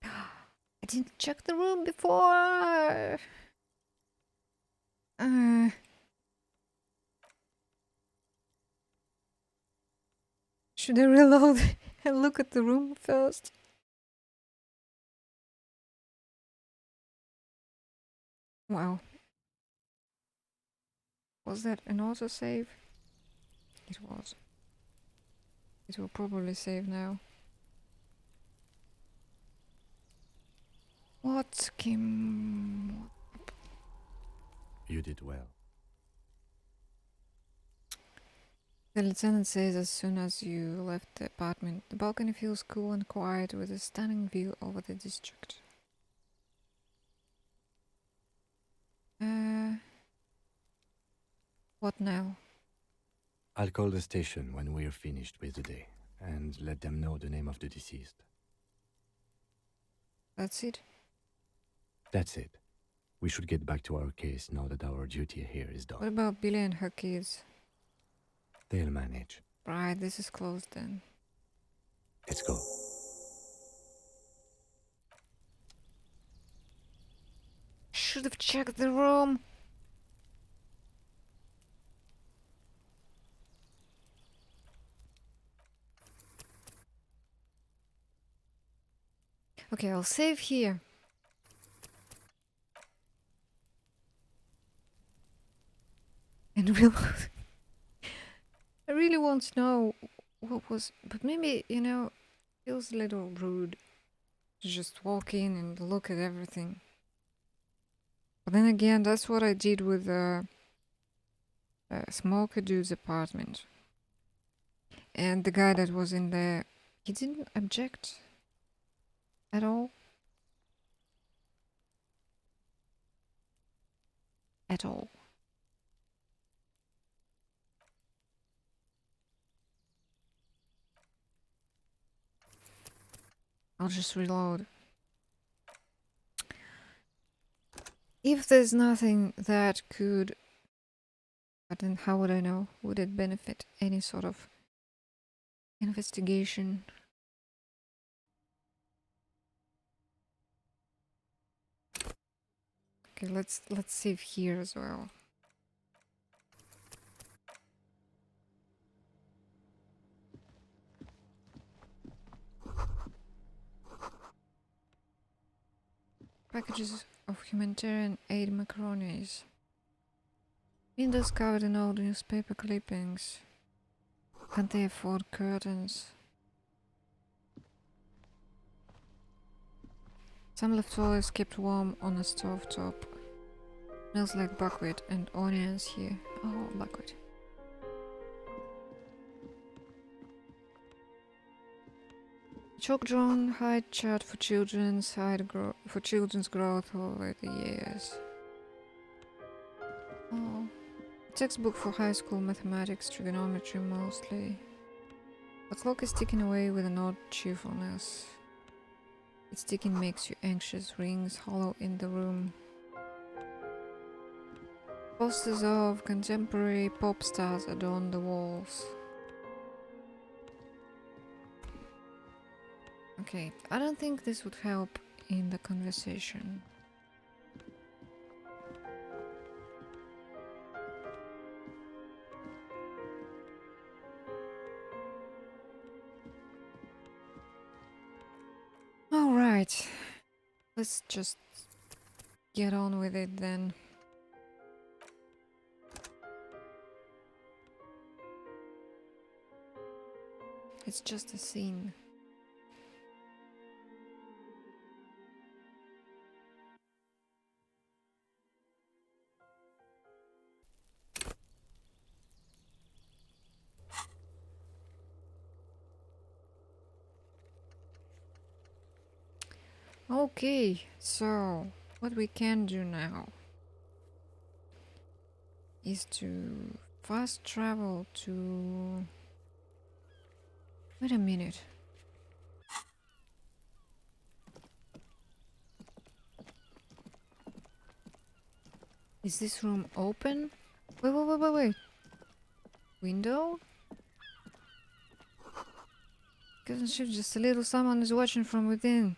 Speaker 1: I didn't check the room before. Should I reload and look at the room first? Wow. Was that an autosave? It was. It will probably save now. What, Kim?
Speaker 3: You did well.
Speaker 1: The lieutenant says as soon as you left the apartment, the balcony feels cool and quiet with a stunning view over the district. What now?
Speaker 3: I'll call the station when we're finished with the day and let them know the name of the deceased.
Speaker 1: That's it?
Speaker 3: That's it. We should get back to our case now that our duty here is done.
Speaker 1: What about Billy and her kids?
Speaker 3: They'll manage.
Speaker 1: Right, this is closed then.
Speaker 3: Let's go.
Speaker 1: Should have checked the room. Okay, I'll save here. And reload. I really want to know what was, but maybe, you know, feels a little rude to just walk in and look at everything. But then again, that's what I did with the smoker dude's apartment. And the guy that was in there, he didn't object at all. At all. I'll just reload. If there's nothing that could... But then how would I know? Would it benefit any sort of investigation? Okay, let's save here as well. Packages of humanitarian aid macaronis. Windows covered in old newspaper clippings. Can't they afford curtains? Some leftovers kept warm on a stove top. Smells like buckwheat and onions here. Oh, buckwheat. Chalk drawn height chart for children's growth over the years. Oh, textbook for high school mathematics, trigonometry mostly. The clock is ticking away with an odd cheerfulness. Its ticking makes you anxious, rings hollow in the room. Posters of contemporary pop stars adorn the walls. Okay, I don't think this would help in the conversation. Alright, let's just get on with it then. It's just a scene. Okay, so what we can do now is to fast travel to... Wait a minute. Is this room open? Wait. Window? Couldn't shift just a little. Someone is watching from within.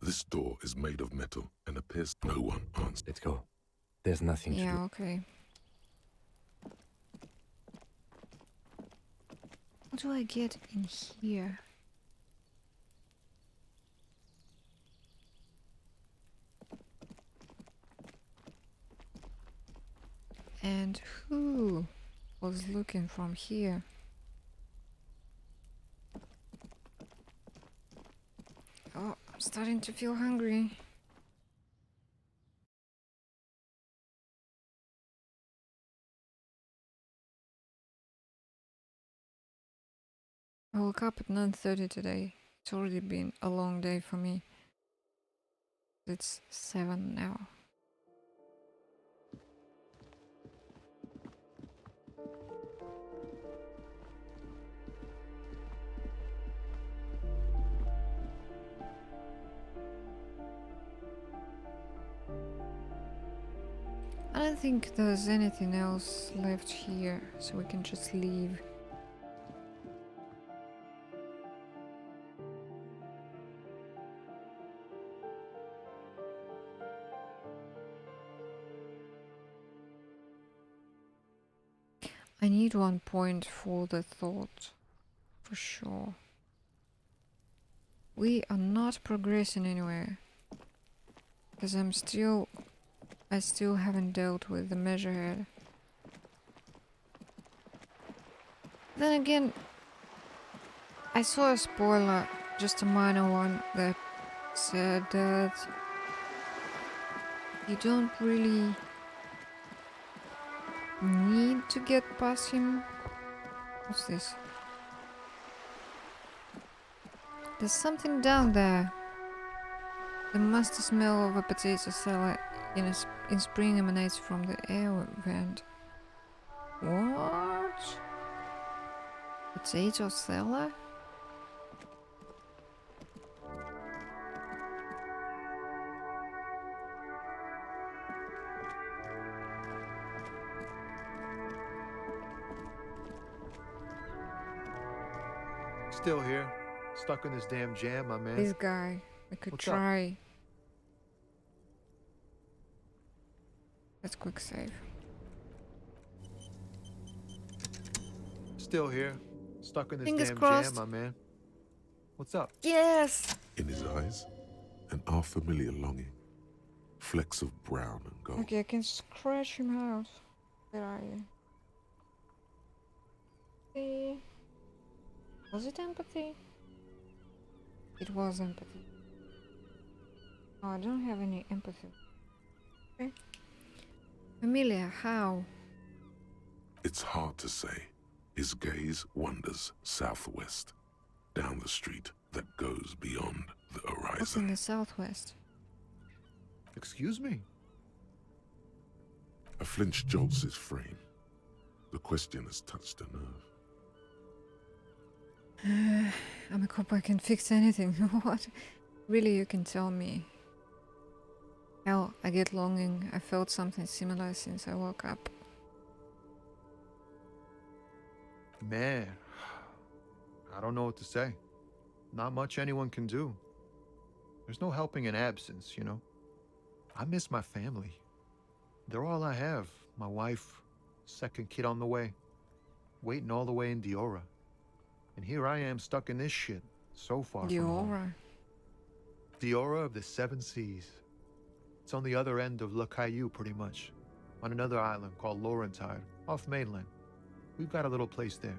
Speaker 2: This door is made of metal and appears no one answers.
Speaker 3: Let's go. There's nothing to do.
Speaker 1: Yeah, okay. What do I get in here? And who was looking from here? Oh, I'm starting to feel hungry. I woke up at 9:30 today. It's already been a long day for me. It's 7 now. I don't think there's anything else left here, so we can just leave. I need 1 point for the thought, for sure. We are not progressing anywhere, because I still haven't dealt with the measurehead. Then again, I saw a spoiler, just a minor one, that said that you don't really need to get past him. What's this? There's something down there. The musty smell of a potato salad in spring emanates from the air vent. What? Potato salad?
Speaker 5: Still here, stuck in this damn jam, my man.
Speaker 1: This guy. We could
Speaker 5: What's up?
Speaker 1: try. Let's quick save.
Speaker 5: Still here, stuck in this
Speaker 1: Fingers
Speaker 5: damn
Speaker 1: crossed.
Speaker 5: jam, my man. What's up?
Speaker 1: Yes!
Speaker 2: In his eyes, an unfamiliar longing. Flecks of brown and gold.
Speaker 1: Okay, I can scratch him out. Where are you? See? Was it empathy? It was empathy. Oh, I don't have any empathy. Okay. Amelia, how?
Speaker 2: It's hard to say. His gaze wanders southwest, down the street that goes beyond the horizon.
Speaker 1: What's in the southwest?
Speaker 5: Excuse me?
Speaker 2: A flinch jolts his frame. The question has touched a nerve.
Speaker 1: I'm a cop, I can fix anything. What? Really, you can tell me. Hell, I get longing. I felt something similar since I woke up.
Speaker 5: Man, I don't know what to say. Not much anyone can do. There's no helping in absence, you know? I miss my family. They're all I have. My wife, second kid on the way, waiting all the way in Diora. And here I am stuck in this shit, so far from home. Diora of the Seven Seas. It's on the other end of Le Caillou, pretty much, on another island called Laurentide, off mainland. We've got a little place there.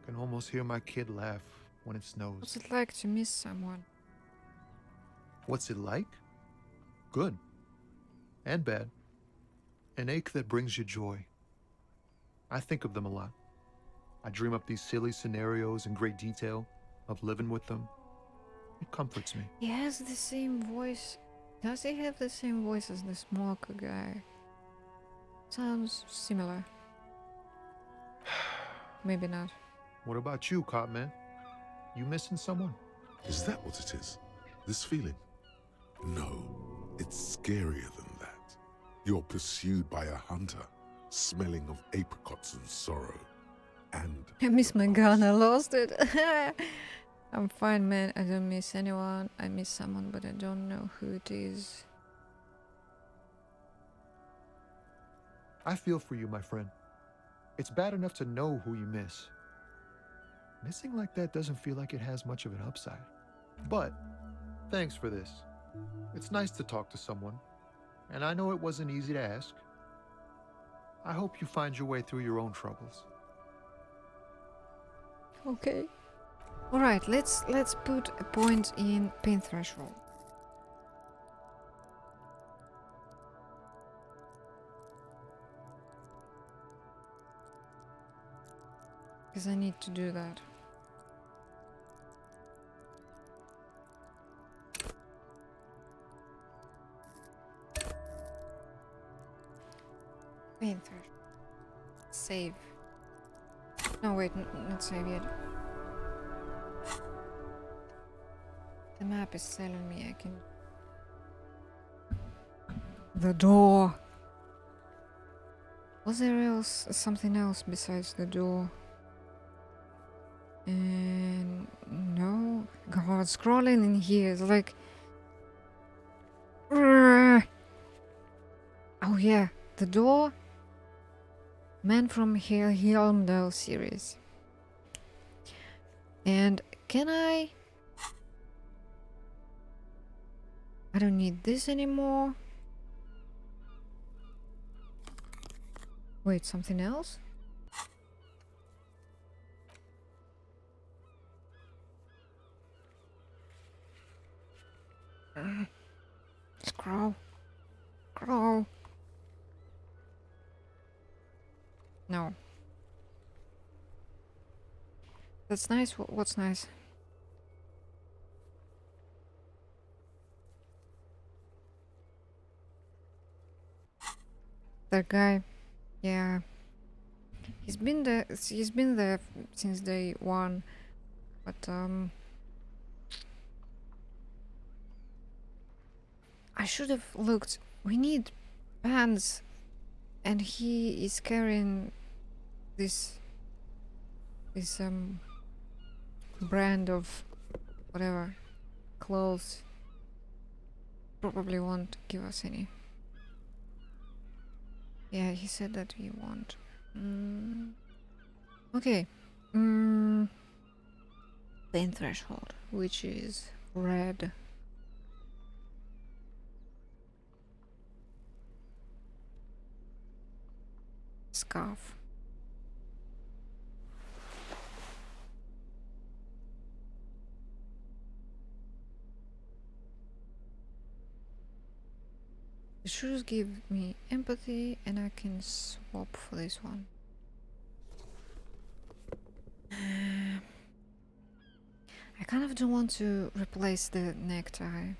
Speaker 5: Can almost hear my kid laugh when it snows.
Speaker 1: What's it like to miss someone?
Speaker 5: What's it like? Good. And bad. An ache that brings you joy. I think of them a lot. I dream up these silly scenarios in great detail, of living with them. It comforts me.
Speaker 1: He has the same voice. Does he have the same voice as the smoker guy? Sounds similar. Maybe not.
Speaker 5: What about you, Cop Man? You missing someone?
Speaker 2: Is that what it is? This feeling? No, it's scarier than that. You're pursued by a hunter, smelling of apricots and sorrow. And
Speaker 1: I miss my gun, I lost it. I'm fine, man. I don't miss anyone. I miss someone, but I don't know who it is.
Speaker 5: I feel for you, my friend. It's bad enough to know who you miss. Missing like that doesn't feel like it has much of an upside. But thanks for this. It's nice to talk to someone, and I know it wasn't easy to ask. I hope you find your way through your own troubles.
Speaker 1: Okay. Alright, let's put a point in pain threshold. Because I need to do that. Pain threshold. Save. No, wait, not save yet. The map is telling me I can... The door! Was there something else besides the door? And... no... God, scrolling in here is like... Oh yeah, the door... Man from Helmdale series. And can I don't need this anymore. Wait, something else? Scroll. Scroll. No. That's nice. What's nice? That guy. Yeah. He's been there since day one. But I should have looked. We need pants, and he is carrying this brand of whatever clothes. Probably won't give us any. Yeah, he said that he won't. Okay. Pain threshold, which is red. Scarf. The shoes give me empathy, and I can swap for this one. I kind of don't want to replace the necktie.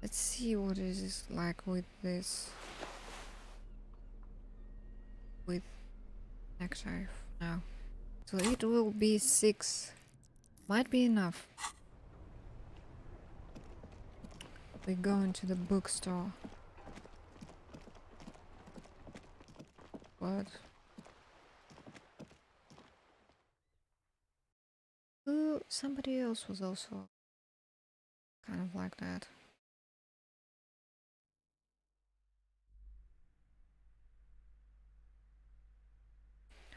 Speaker 1: Let's see what it is like with this. With necktie now. So it will be 6. Might be enough. We go into the bookstore. What? Ooh, somebody else was also kind of like that.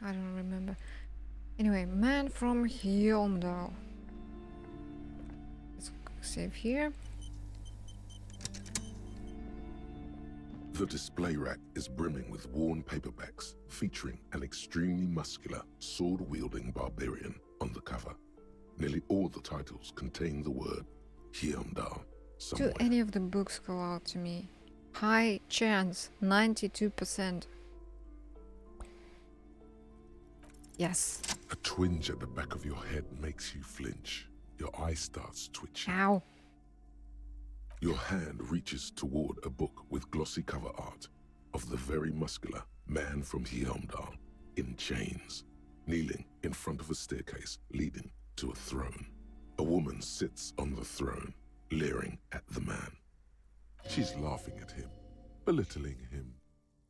Speaker 1: I don't remember. Anyway, man from Helmdale. Let's save here.
Speaker 2: The display rack is brimming with worn paperbacks featuring an extremely muscular, sword-wielding barbarian on the cover. Nearly all the titles contain the word Hyundai somewhere.
Speaker 1: Do any of the books go out to me? High chance, 92%. Yes.
Speaker 2: A twinge at the back of your head makes you flinch. Your eye starts twitching.
Speaker 1: Ow.
Speaker 2: Your hand reaches toward a book with glossy cover art of the very muscular man from Hjelmdal in chains, kneeling in front of a staircase leading to a throne. A woman sits on the throne, leering at the man. She's laughing at him, belittling him.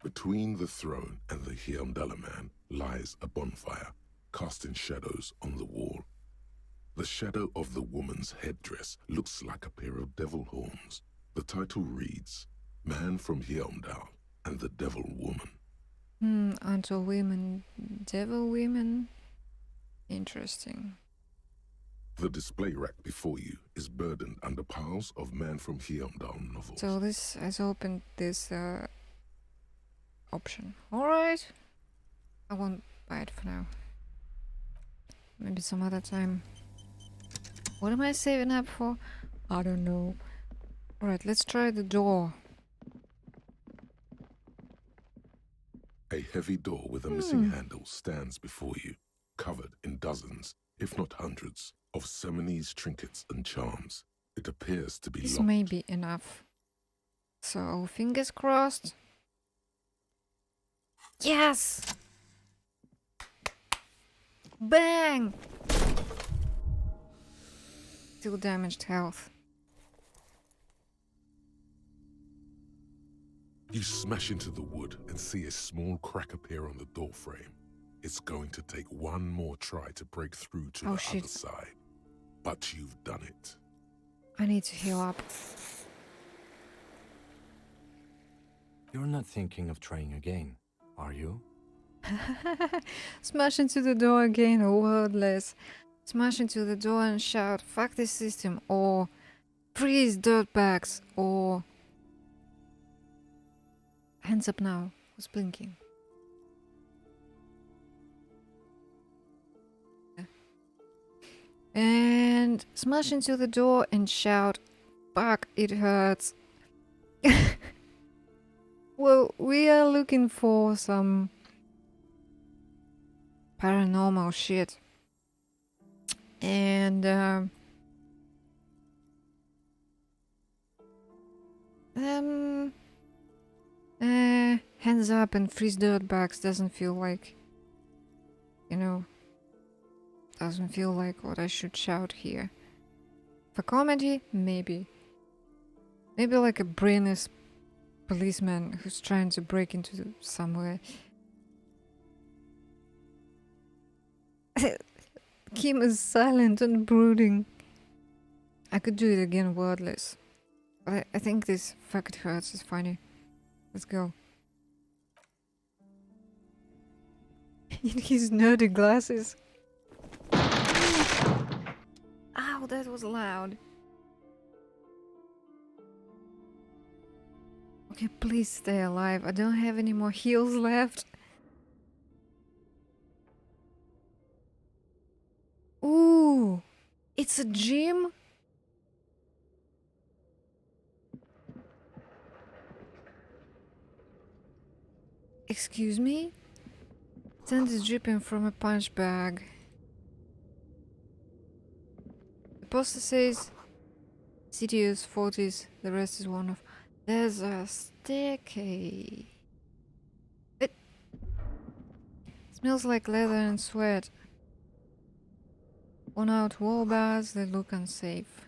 Speaker 2: Between the throne and the Hjelmdala man lies a bonfire, casting shadows on the wall. The shadow of the woman's headdress looks like a pair of devil horns. The title reads, Man from Hjelmdal and the Devil Woman.
Speaker 1: Aren't all women devil women? Interesting.
Speaker 2: The display rack before you is burdened under piles of Man from Hjelmdal novels.
Speaker 1: So this has opened this option. Alright. I won't buy it for now. Maybe some other time. What am I saving up for? I don't know. Alright, let's try the door.
Speaker 2: A heavy door with a missing handle stands before you, covered in dozens, if not hundreds, of Seminese trinkets and charms. It appears to be
Speaker 1: This
Speaker 2: locked.
Speaker 1: may be enough. So, fingers crossed. Yes! Bang! Still damaged health.
Speaker 2: You smash into the wood and see a small crack appear on the door frame. It's going to take one more try to break through to the other side. But you've done it.
Speaker 1: I need to heal up.
Speaker 3: You're not thinking of trying again, are you?
Speaker 1: Smash into the door again, wordless. Smash into the door and shout, fuck this system, or freeze dirtbags, or hands up now. Who's blinking? And smash into the door and shout, fuck, it hurts. Well, we are looking for some paranormal shit. And hands up and freeze dirtbags doesn't feel like, you know, doesn't feel like what I should shout here. For comedy, maybe. Maybe like a brainless policeman who's trying to break into somewhere. Kim is silent and brooding. I could do it again wordless. But I think this fuck it hurts is funny. Let's go. In his nerdy glasses. Ow, that was loud. Okay, please stay alive. I don't have any more heals left. Ooh, it's a gym? Excuse me? Sand is dripping from a punch bag. The poster says CTU's 40s, the rest is one of. There's a staircase. It smells like leather and sweat. Worn out wall bars that look unsafe.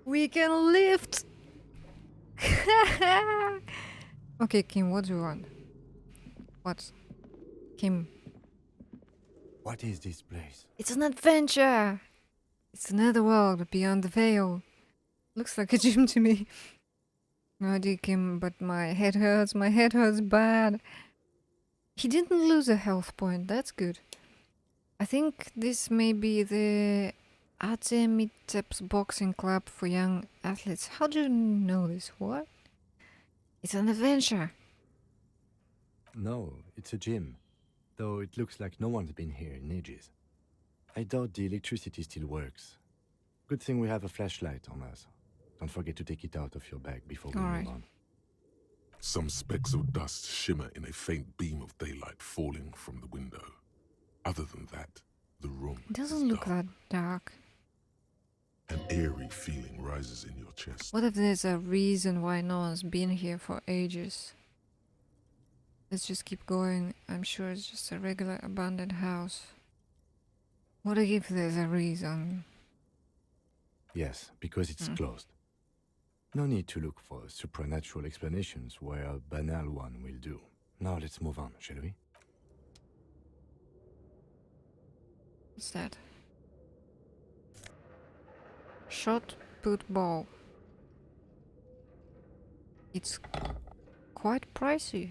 Speaker 1: We can lift! Okay, Kim, what do you want? What? Kim.
Speaker 3: What is this place?
Speaker 1: It's an adventure! It's another world beyond the veil. Looks like a gym to me. No idea, Kim, but my head hurts. My head hurts bad. He didn't lose a health point. That's good. I think this may be the Artemiteps Boxing Club for young athletes. How do you know this? What? It's an adventure.
Speaker 3: No, it's a gym. Though it looks like no one's been here in ages. I doubt the electricity still works. Good thing we have a flashlight on us. Don't forget to take it out of your bag before we move on.
Speaker 2: Some specks of dust shimmer in a faint beam of daylight falling from the window. Other than that, the room
Speaker 1: It doesn't
Speaker 2: is
Speaker 1: look
Speaker 2: dark.
Speaker 1: that dark.
Speaker 2: An eerie feeling rises in your chest.
Speaker 1: What if there's a reason why no one's been here for ages? Let's just keep going. I'm sure it's just a regular abandoned house. What if there's a reason?
Speaker 3: Yes, because it's closed. No need to look for supernatural explanations where a banal one will do. Now let's move on, shall we?
Speaker 1: What's that? Shot put ball. It's quite pricey.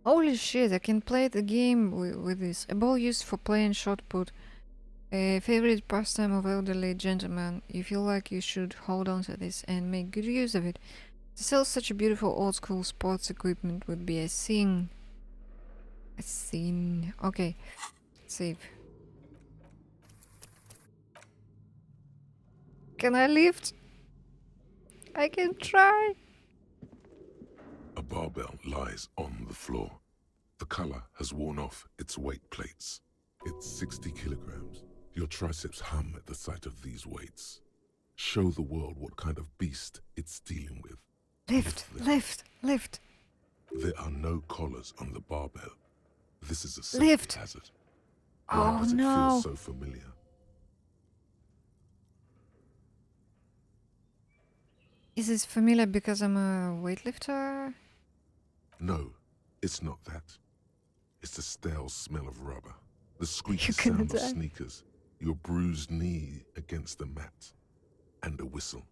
Speaker 1: Holy shit, I can play the game with this. A ball used for playing shot put. A favorite pastime of elderly gentlemen. You feel like you should hold on to this and make good use of it. To sell such a beautiful old school sports equipment would be a sin. A sin. Okay. Save. Can I lift? I can try.
Speaker 2: A barbell lies on the floor. The color has worn off its weight plates. It's 60 kilograms. Your triceps hum at the sight of these weights. Show the world what kind of beast it's dealing with.
Speaker 1: Lift, lift, lift.
Speaker 2: There are no collars on the barbell. This is a safety
Speaker 1: Lift.
Speaker 2: hazard.
Speaker 1: Oh,
Speaker 2: Why does it
Speaker 1: no.
Speaker 2: feel so familiar?
Speaker 1: Is this familiar because I'm a weightlifter?
Speaker 2: No, it's not that. It's the stale smell of rubber. The squeaky
Speaker 1: You're gonna
Speaker 2: sound of
Speaker 1: die.
Speaker 2: sneakers. Your bruised knee against the mat. And a whistle.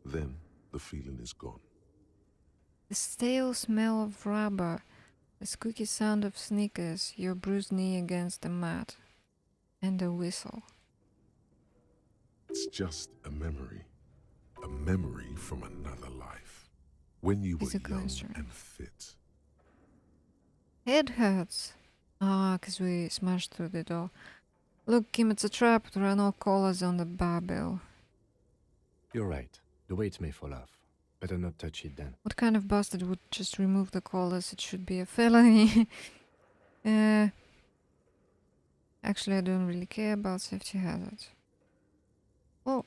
Speaker 2: Then the feeling is gone.
Speaker 1: The stale smell of rubber, the squeaky sound of sneakers, your bruised knee against the mat, and a whistle.
Speaker 2: It's just a memory. A memory from another life. When you were
Speaker 1: Physical
Speaker 2: young
Speaker 1: instrument.
Speaker 2: and fit.
Speaker 1: Head hurts. Ah, 'cause we smashed through the door. Look, Kim, it's a trap. There are no collars on the barbell.
Speaker 3: You're right. The weight may fall off. Better not touch it then.
Speaker 1: What kind of bastard would just remove the collars? It should be a felony. Actually, I don't really care about safety hazards. Oh,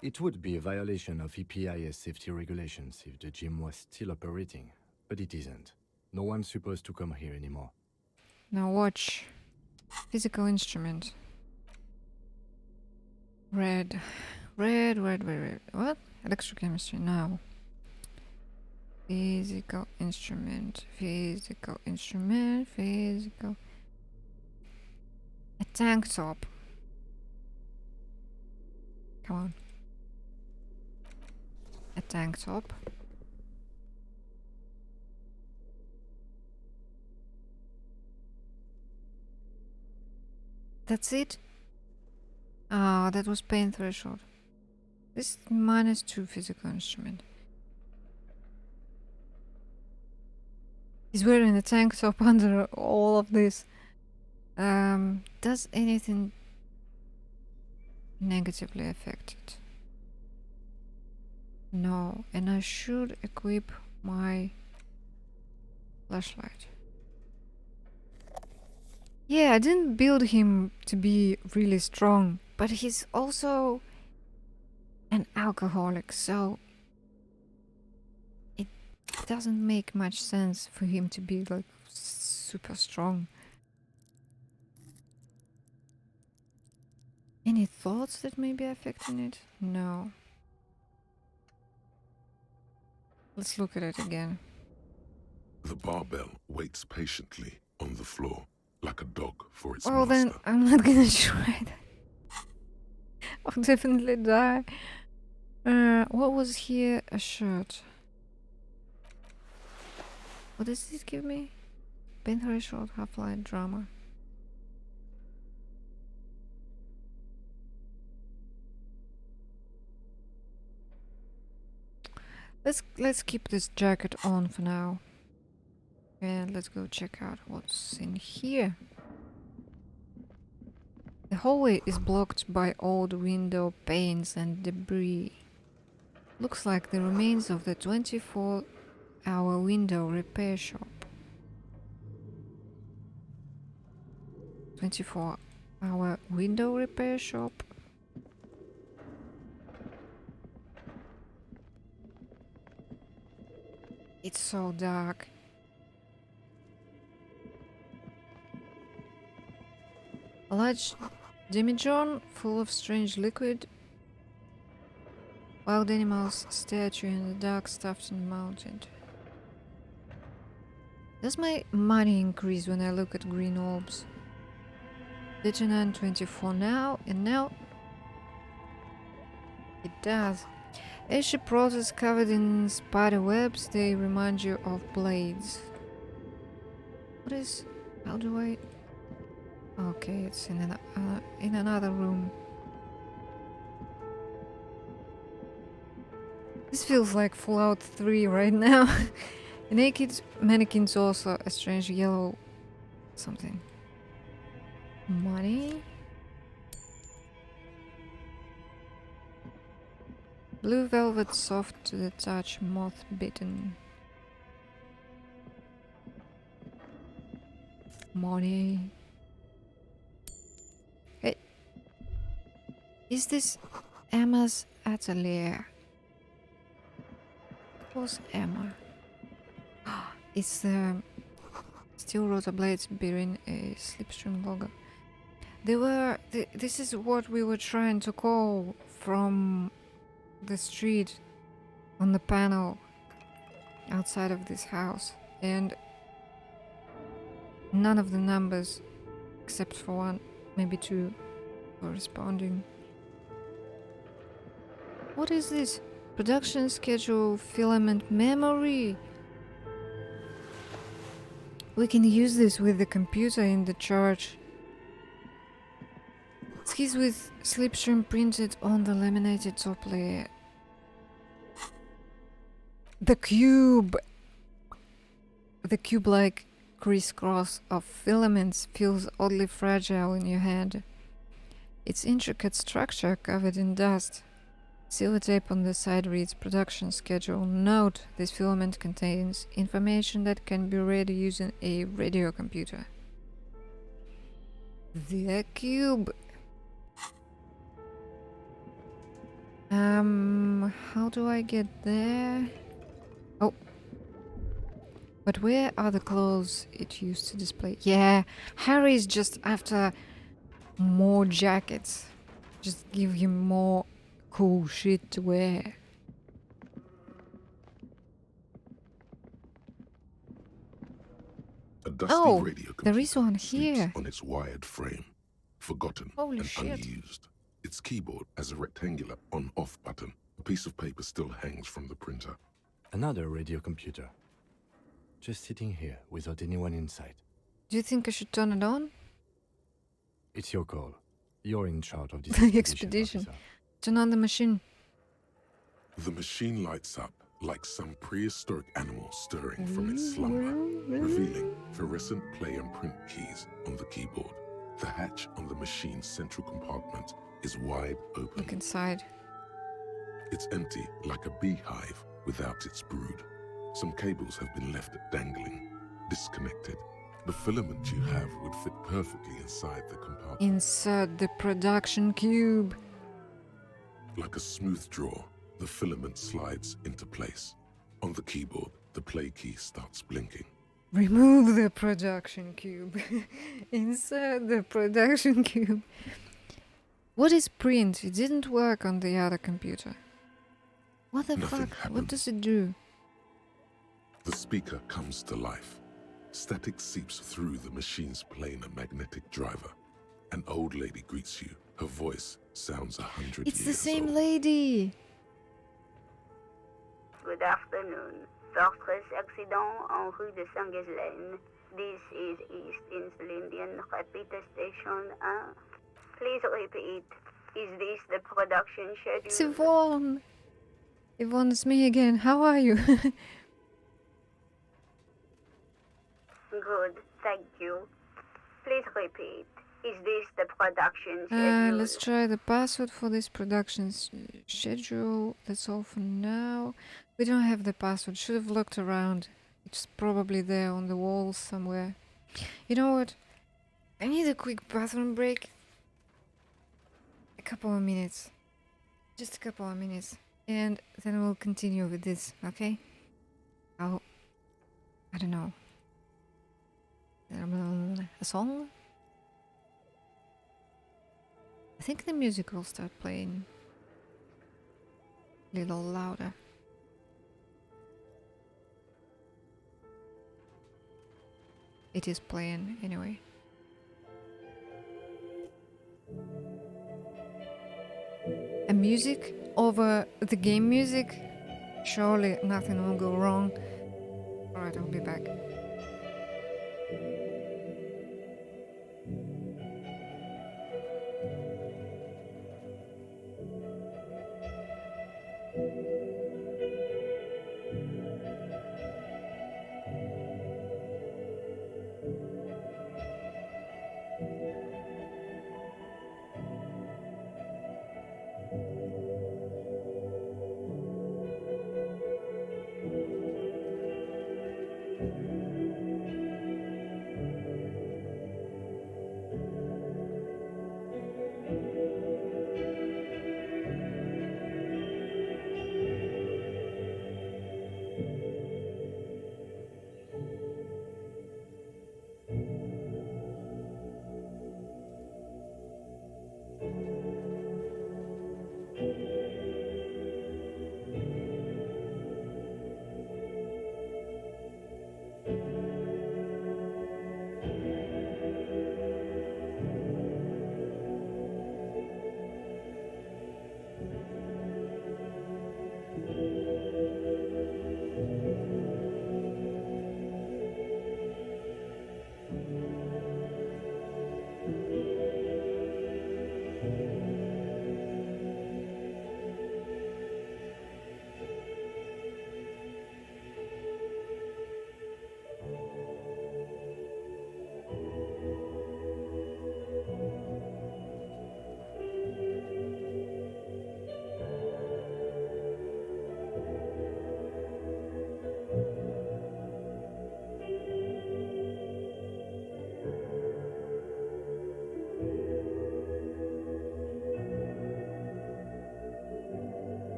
Speaker 3: It would be a violation of EPIS safety regulations if the gym was still operating, but it isn't. No one's supposed to come here anymore.
Speaker 1: now watch. Physical instrument. Red. Red, red, red, red. What? Electrochemistry, now. Physical instrument. Physical instrument. Physical. A tank top. Come on. A tank top. That's it? Ah, that was pain threshold. This is -2 physical instrument. He's wearing a tank top under all of this. Does anything negatively affect it? No, and I should equip my flashlight. Yeah, I didn't build him to be really strong, but he's also an alcoholic, so it doesn't make much sense for him to be like super strong. Any thoughts that may be affecting it? No. Let's look at it again.
Speaker 2: The barbell waits patiently on the floor, like a dog for its
Speaker 1: Well,
Speaker 2: master.
Speaker 1: then I'm not gonna try that. I'll definitely die. What was here? A shirt. What does this give me? Pain threshold, half-light, drama. Let's keep this jacket on for now. And let's go check out what's in here. The hallway is blocked by old window panes and debris. Looks like the remains of the 24-hour window repair shop. 24-hour window repair shop? It's so dark. A large demijohn full of strange liquid. Wild animals, statue in the dark, stuffed and mounted. Does my money increase when I look at green orbs? 39.24 now, and now it does. Airship roses covered in spider webs, they remind you of blades. What is... how do I... okay, it's in another room. This feels like Fallout 3 right now. Naked mannequins, also a strange yellow something. Money. Blue velvet, soft to the touch, moth bitten. Money. Hey, is this Emma's atelier? It was Emma. It's the steel rotor blades bearing a slipstream logo. They were. This is what we were trying to call from the street on the panel outside of this house, and none of the numbers, except for one, maybe two, corresponding. What is this? Production schedule, filament memory. We can use this with the computer in the charge. Skis with slipstream printed on the laminated top layer. The cube! The cube-like crisscross of filaments feels oddly fragile in your hand. Its intricate structure covered in dust. Silver tape on the side reads production schedule. Note, this filament contains information that can be read using a radio computer. The cube. How do I get there? Oh. But where are the clothes it used to display? Yeah, Harry's just after more jackets. Just give him more cool shit to wear.
Speaker 2: A dusty radio
Speaker 1: there is one
Speaker 2: sleeps
Speaker 1: here.
Speaker 2: on its wired frame, forgotten
Speaker 1: Holy
Speaker 2: and
Speaker 1: shit.
Speaker 2: unused. Its keyboard has a rectangular on-off button. A piece of paper still hangs from the printer.
Speaker 3: Another radio computer. Just sitting here without anyone inside.
Speaker 1: Do you think I should turn it on?
Speaker 3: It's your call. You're in charge of this
Speaker 1: The
Speaker 3: expedition.
Speaker 1: expedition. Turn on the machine.
Speaker 2: The machine lights up like some prehistoric animal stirring from its slumber, revealing fluorescent play and print keys on the keyboard. The hatch on the machine's central compartment is wide open.
Speaker 1: Look inside.
Speaker 2: It's empty like a beehive without its brood. Some cables have been left dangling, disconnected. The filament you have would fit perfectly inside the compartment.
Speaker 1: Insert the production cube.
Speaker 2: Like a smooth draw, the filament slides into place. On the keyboard, the play key starts blinking.
Speaker 1: Remove the production cube. Insert the production cube. What is print? It didn't work on the other computer. What the
Speaker 2: Nothing
Speaker 1: fuck?
Speaker 2: happened.
Speaker 1: What does it do?
Speaker 2: The speaker comes to life. Static seeps through the machine's planar magnetic driver. An old lady greets you. Her voice sounds 100
Speaker 1: It's
Speaker 2: years
Speaker 1: the same
Speaker 2: old.
Speaker 1: lady.
Speaker 16: Good afternoon. Fortress accident en rue de Saint-Ghislaine. This is East Insulindian Repeater Station 1. Please repeat. Is this the production schedule?
Speaker 1: It's Yvonne. Yvonne, it's me again. How are you?
Speaker 16: Good, thank you. Please repeat. Is this the production schedule?
Speaker 1: Let's try the password for this production schedule. That's all for now. We don't have the password. Should have looked around. It's probably there on the wall somewhere. You know what? I need a quick bathroom break. A couple of minutes. Just a couple of minutes. And then we'll continue with this, okay? I don't know. A song? I think the music will start playing a little louder. It is playing anyway. A music over the game music? Surely nothing will go wrong. Alright, I'll be back.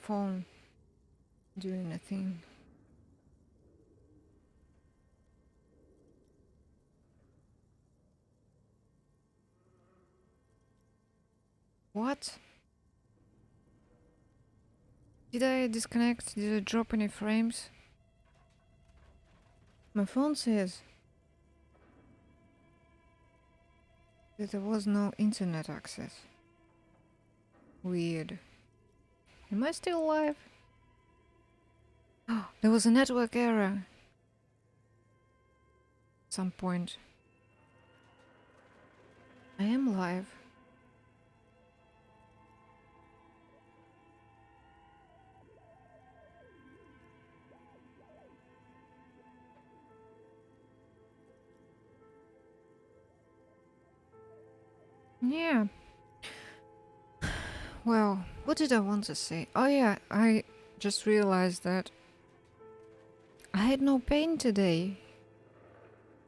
Speaker 1: phone doing a thing. What? Did I disconnect? Did I drop any frames? My phone says that there was no internet access. Weird. Am I still live? Oh, there was a network error. At some point. I am live. Yeah. Well, what did I want to say? Oh yeah, I just realized that I had no pain today.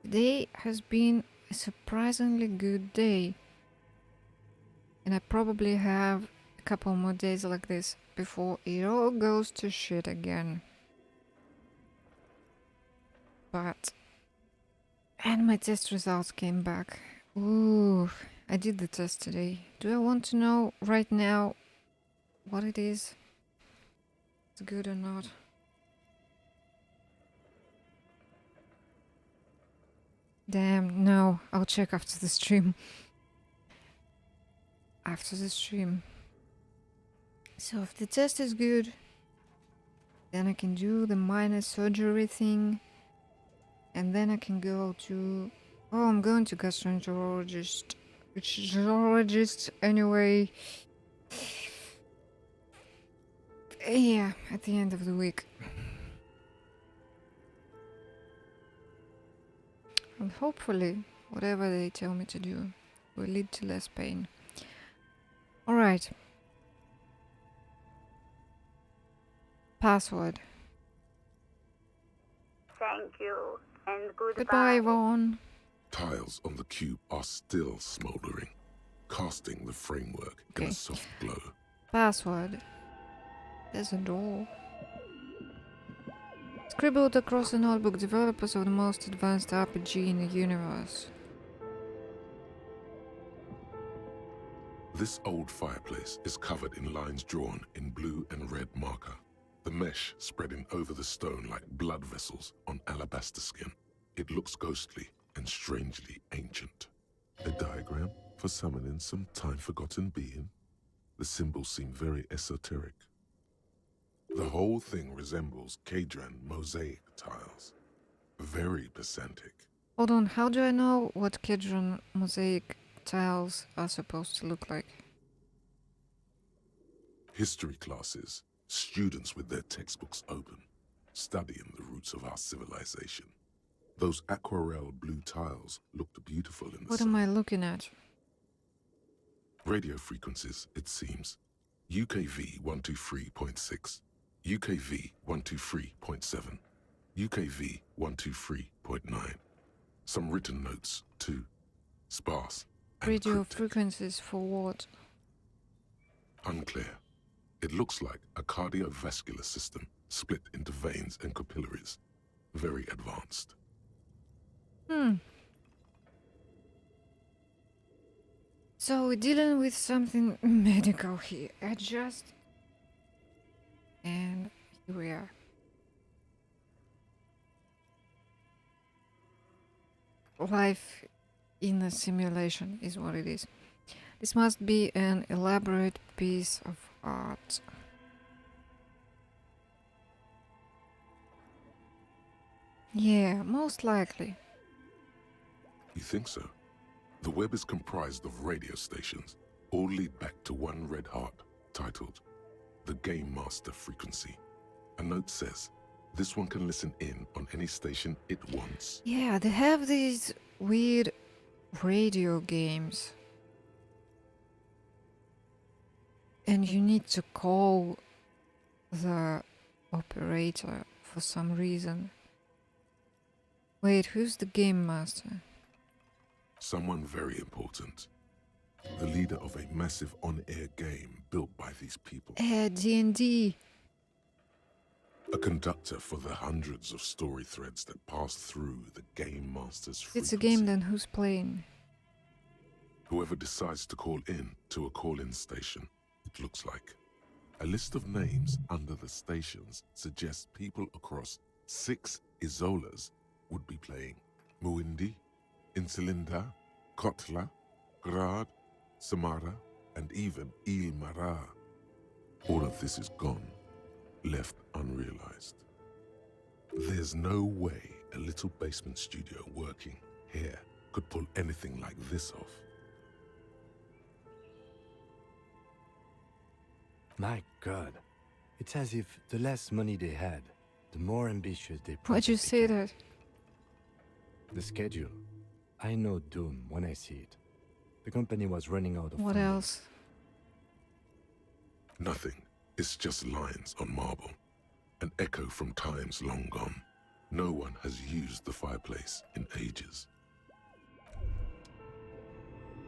Speaker 1: Today has been a surprisingly good day. And I probably have a couple more days like this before it all goes to shit again. But... And my test results came back. Ooh, I did the test today. Do I want to know right now what it is? It's good or not? Damn, no. I'll check after the stream. After the stream. So if the test is good, then I can do the minor surgery thing. And then I can go to... Oh, I'm going to gastroenterologist. Anyway. Yeah, at the end of the week. And hopefully, whatever they tell me to do will lead to less pain. Alright. Password.
Speaker 16: Thank you, and goodbye.
Speaker 1: Goodbye, Vaughn.
Speaker 2: Tiles on the cube are still smoldering, casting the framework in a soft glow.
Speaker 1: Password. There's a door. Scribbled across the notebook, developers of the most advanced RPG in the universe.
Speaker 2: This old fireplace is covered in lines drawn in blue and red marker, the mesh spreading over the stone like blood vessels on alabaster skin. It looks ghostly and strangely ancient. A diagram for summoning some time-forgotten being. The symbols seem very esoteric. The whole thing resembles Kadran mosaic tiles. Very pedantic.
Speaker 1: Hold on, how do I know what Kedron mosaic tiles are supposed to look like?
Speaker 2: History classes, students with their textbooks open, studying the roots of our civilization. Those aquarelle blue tiles looked beautiful in the
Speaker 1: What
Speaker 2: sun.
Speaker 1: am I looking at?
Speaker 2: Radio frequencies, it seems. UKV 123.6, UKV 123.7, UKV 123.9. Some written notes, too. Sparse and
Speaker 1: Radio
Speaker 2: cryptic.
Speaker 1: frequencies for what?
Speaker 2: Unclear. It looks like a cardiovascular system split into veins and capillaries. Very advanced.
Speaker 1: So we're dealing with something medical here. And here we are. Life in a simulation is what it is. This must be an elaborate piece of art. Yeah, most likely.
Speaker 2: You think so? The web is comprised of radio stations, all lead back to one red heart, titled the Game Master Frequency. A note says, this one can listen in on any station it wants.
Speaker 1: Yeah, they have these weird radio games. And you need to call the operator for some reason. Wait, who's the game master?
Speaker 2: Someone very important. the leader of a massive on-air game built by these people.
Speaker 1: D&D.
Speaker 2: A conductor for the hundreds of story threads that pass through the game master's frequency.
Speaker 1: It's a game, then who's playing?
Speaker 2: Whoever decides to call in to a call-in station, it looks like. A list of names under the stations suggests people across 6 Isolas would be playing. Muindi, Insulinda, Kotla, Grad, Samara, and even Ilmara. All of this is gone, left unrealized. There's no way a little basement studio working here could pull anything like this off.
Speaker 3: My God, it's as if the less money they had, the more ambitious they
Speaker 1: Why'd you say that?
Speaker 3: The schedule. I know doom when I see it. The company was running out of
Speaker 1: What
Speaker 3: funding.
Speaker 1: else?
Speaker 2: Nothing. It's just lines on marble. An echo from times long gone. No one has used the fireplace in ages.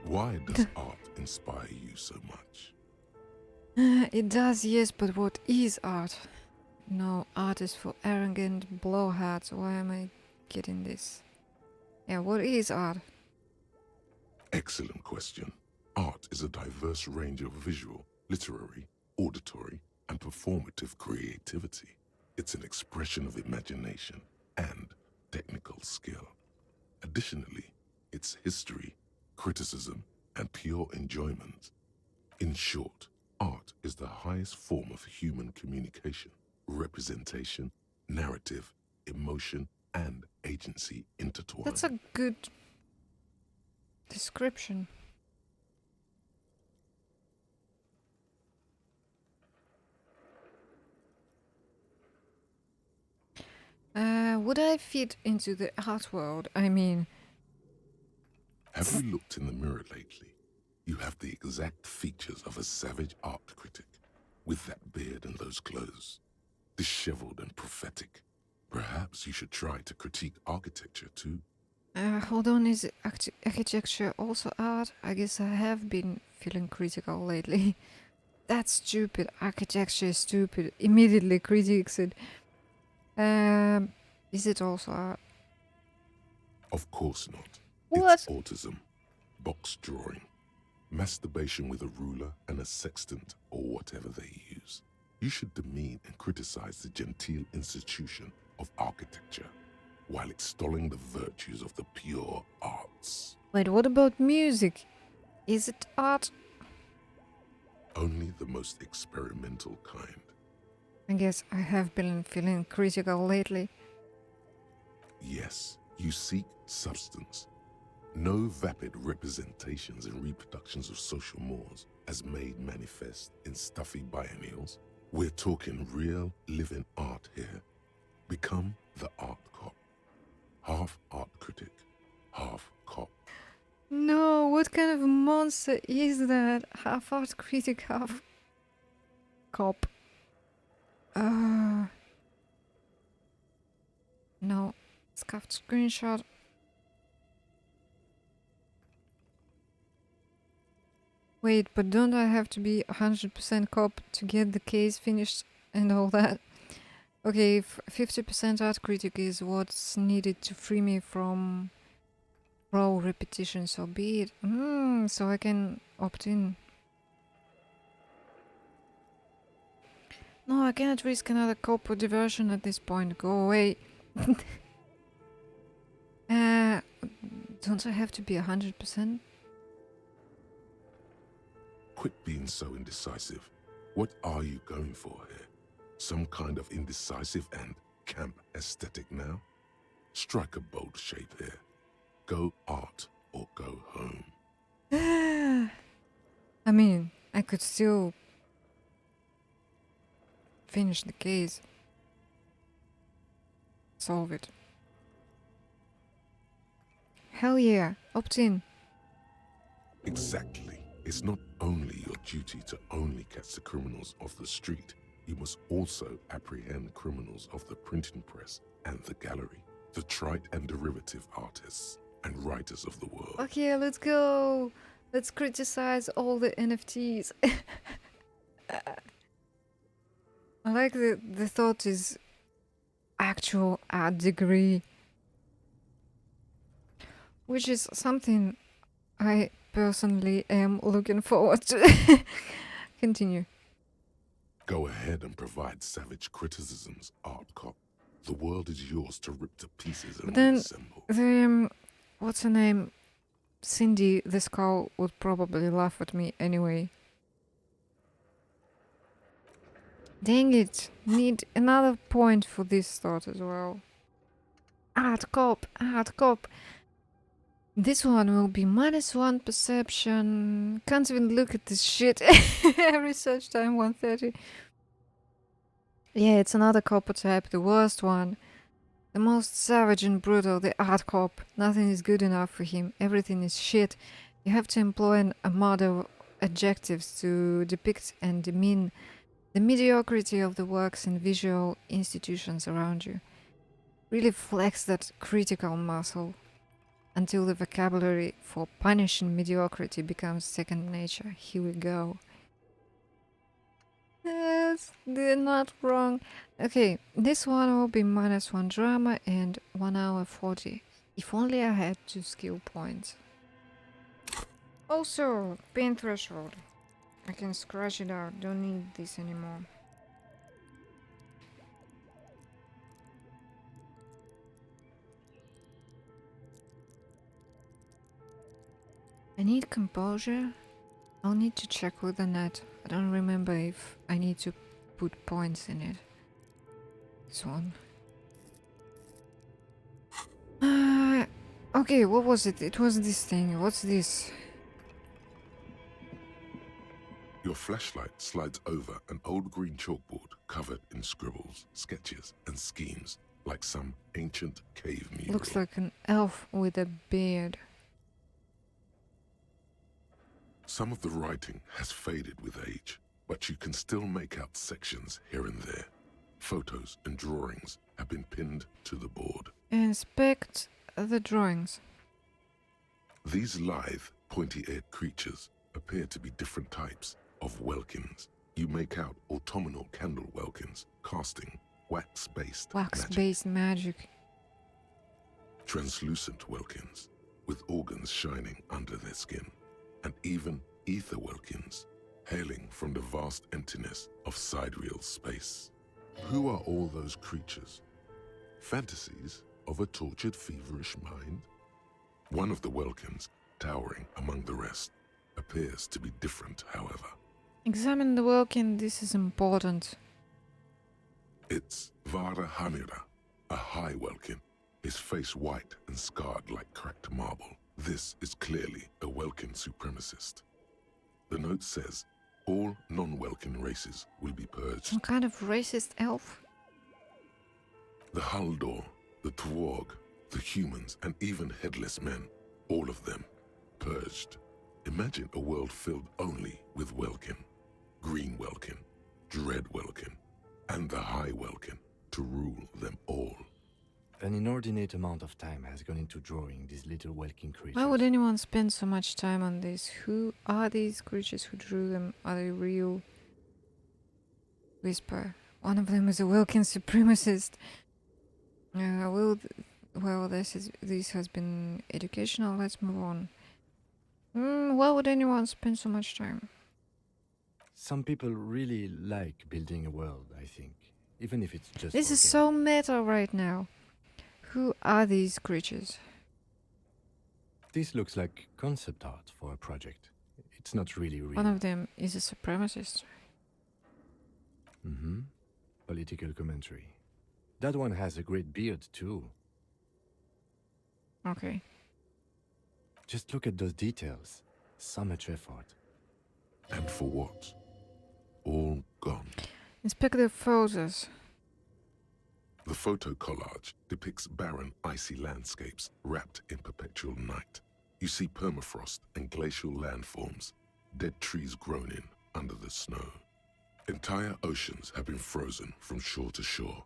Speaker 2: Why does art inspire you so much?
Speaker 1: It does, yes, but what is art? No, art is for arrogant blowhards. Why am I getting this? Yeah, what is art?
Speaker 2: Excellent question. Art is a diverse range of visual, literary, auditory, and performative creativity. It's an expression of imagination and technical skill. Additionally, it's history, criticism, and pure enjoyment. In short, art is the highest form of human communication, representation, narrative, emotion, and agency intertwined.
Speaker 1: That's a good description. Would I fit into the art world? I mean...
Speaker 2: Have you looked in the mirror lately? You have the exact features of a savage art critic, with that beard and those clothes. Disheveled and prophetic. Perhaps you should try to critique architecture too.
Speaker 1: Hold on, is architecture also art? I guess I have been feeling critical lately. That's stupid. Architecture is stupid. Immediately critiques it. Is it also art?
Speaker 2: Of course not.
Speaker 1: What?
Speaker 2: It's autism, box drawing, masturbation with a ruler and a sextant or whatever they use. You should demean and criticize the genteel institution of architecture while extolling the virtues of the pure arts.
Speaker 1: Wait, what about music? Is it art?
Speaker 2: Only the most experimental kind.
Speaker 1: I guess I have been feeling critical lately.
Speaker 2: Yes, you seek substance. No vapid representations and reproductions of social mores as made manifest in stuffy biennials. We're talking real, living art here. Become the art cop. Half art critic, half cop.
Speaker 1: No, what kind of monster is that? Half art critic, half cop. No, scuffed screenshot. Wait, but don't I have to be 100% cop to get the case finished and all that? Okay, 50% art critic is what's needed to free me from raw repetition, so be it. So I can opt in. No, I cannot risk another cop or diversion at this point. Go away. Don't I have to be 100%?
Speaker 2: Quit being so indecisive. What are you going for here? Some kind of indecisive and camp aesthetic now? Strike a bold shape here. Go art or go home.
Speaker 1: I mean, I could still finish the case. Solve it. Hell yeah, opt in.
Speaker 2: Exactly. It's not only your duty to only catch the criminals off the street, you must also apprehend criminals of the printing press and the gallery, the trite and derivative artists and writers of the world.
Speaker 1: Okay, let's go. Let's criticize all the NFTs. I like the thought is actual art degree, which is something I personally am looking forward to. Continue.
Speaker 2: Go ahead and provide savage criticisms, art cop. The world is yours to rip to pieces
Speaker 1: But
Speaker 2: and
Speaker 1: then
Speaker 2: reassemble.
Speaker 1: the what's her name? Cindy the Skull would probably laugh at me anyway. Dang it! Need another point for this thought as well. Art cop, art cop. This one will be -1 perception. Can't even look at this shit. Research time 130. Yeah, it's another copper type, the worst one. The most savage and brutal, the art cop. Nothing is good enough for him. Everything is shit. You have to employ a model of adjectives to depict and demean the mediocrity of the works and visual institutions around you. Really flex that critical muscle until the vocabulary for punishing mediocrity becomes second nature. Here we go. Yes, they're not wrong. Okay, this one will be -1 drama and 1 hour 40. If only I had 2 skill points. Also, pain threshold. I can scratch it out. Don't need this anymore. I need composure. I'll need to check with the net. I don't remember if I need to put points in it. This one. Okay, what was it? It was this thing. What's this?
Speaker 2: Your flashlight slides over an old green chalkboard covered in scribbles, sketches, and schemes like some ancient cave mural.
Speaker 1: Looks like an elf with a beard.
Speaker 2: Some of the writing has faded with age, but you can still make out sections here and there. Photos and drawings have been pinned to the board.
Speaker 1: Inspect the drawings.
Speaker 2: These lithe, pointy-eared creatures appear to be different types of welkins. You make out autumnal candle welkins, casting wax-based
Speaker 1: Wax-based magic.
Speaker 2: translucent welkins, with organs shining under their skin, and even ether welkins, hailing from the vast emptiness of sidereal space. Who are all those creatures? Fantasies of a tortured, feverish mind? One of the welkins, towering among the rest, appears to be different, however.
Speaker 1: Examine the welkin. This is important.
Speaker 2: It's Vara Hamira, a high welkin, his face white and scarred like cracked marble. This is clearly a Welkin supremacist. The note says all non-Welkin races will be purged.
Speaker 1: Some kind of racist elf?
Speaker 2: The Haldor, the Twarg, the humans, and even headless men, all of them, purged. Imagine a world filled only with Welkin, Green Welkin, Dread Welkin, and the High Welkin to rule them all.
Speaker 3: An inordinate amount of time has gone into drawing these little Welkin creatures.
Speaker 1: Why would anyone spend so much time on this? Who are these creatures? Who drew them? Are they real? Whisper. One of them is a Welkin supremacist. Well, this has been educational. Let's move on. Why would anyone spend so much time?
Speaker 3: Some people really like building a world, I think. Even if it's just...
Speaker 1: This is so meta right now. Who are these creatures?
Speaker 3: This looks like concept art for a project. It's not really real.
Speaker 1: One of them is a supremacist.
Speaker 3: Mm-hmm. Political commentary. That one has a great beard, too.
Speaker 1: Okay.
Speaker 3: Just look at those details. So much effort.
Speaker 2: And for what? All gone.
Speaker 1: Inspect the photos.
Speaker 2: The photo collage depicts barren, icy landscapes wrapped in perpetual night. You see permafrost and glacial landforms, dead trees grown in under the snow. Entire oceans have been frozen from shore to shore.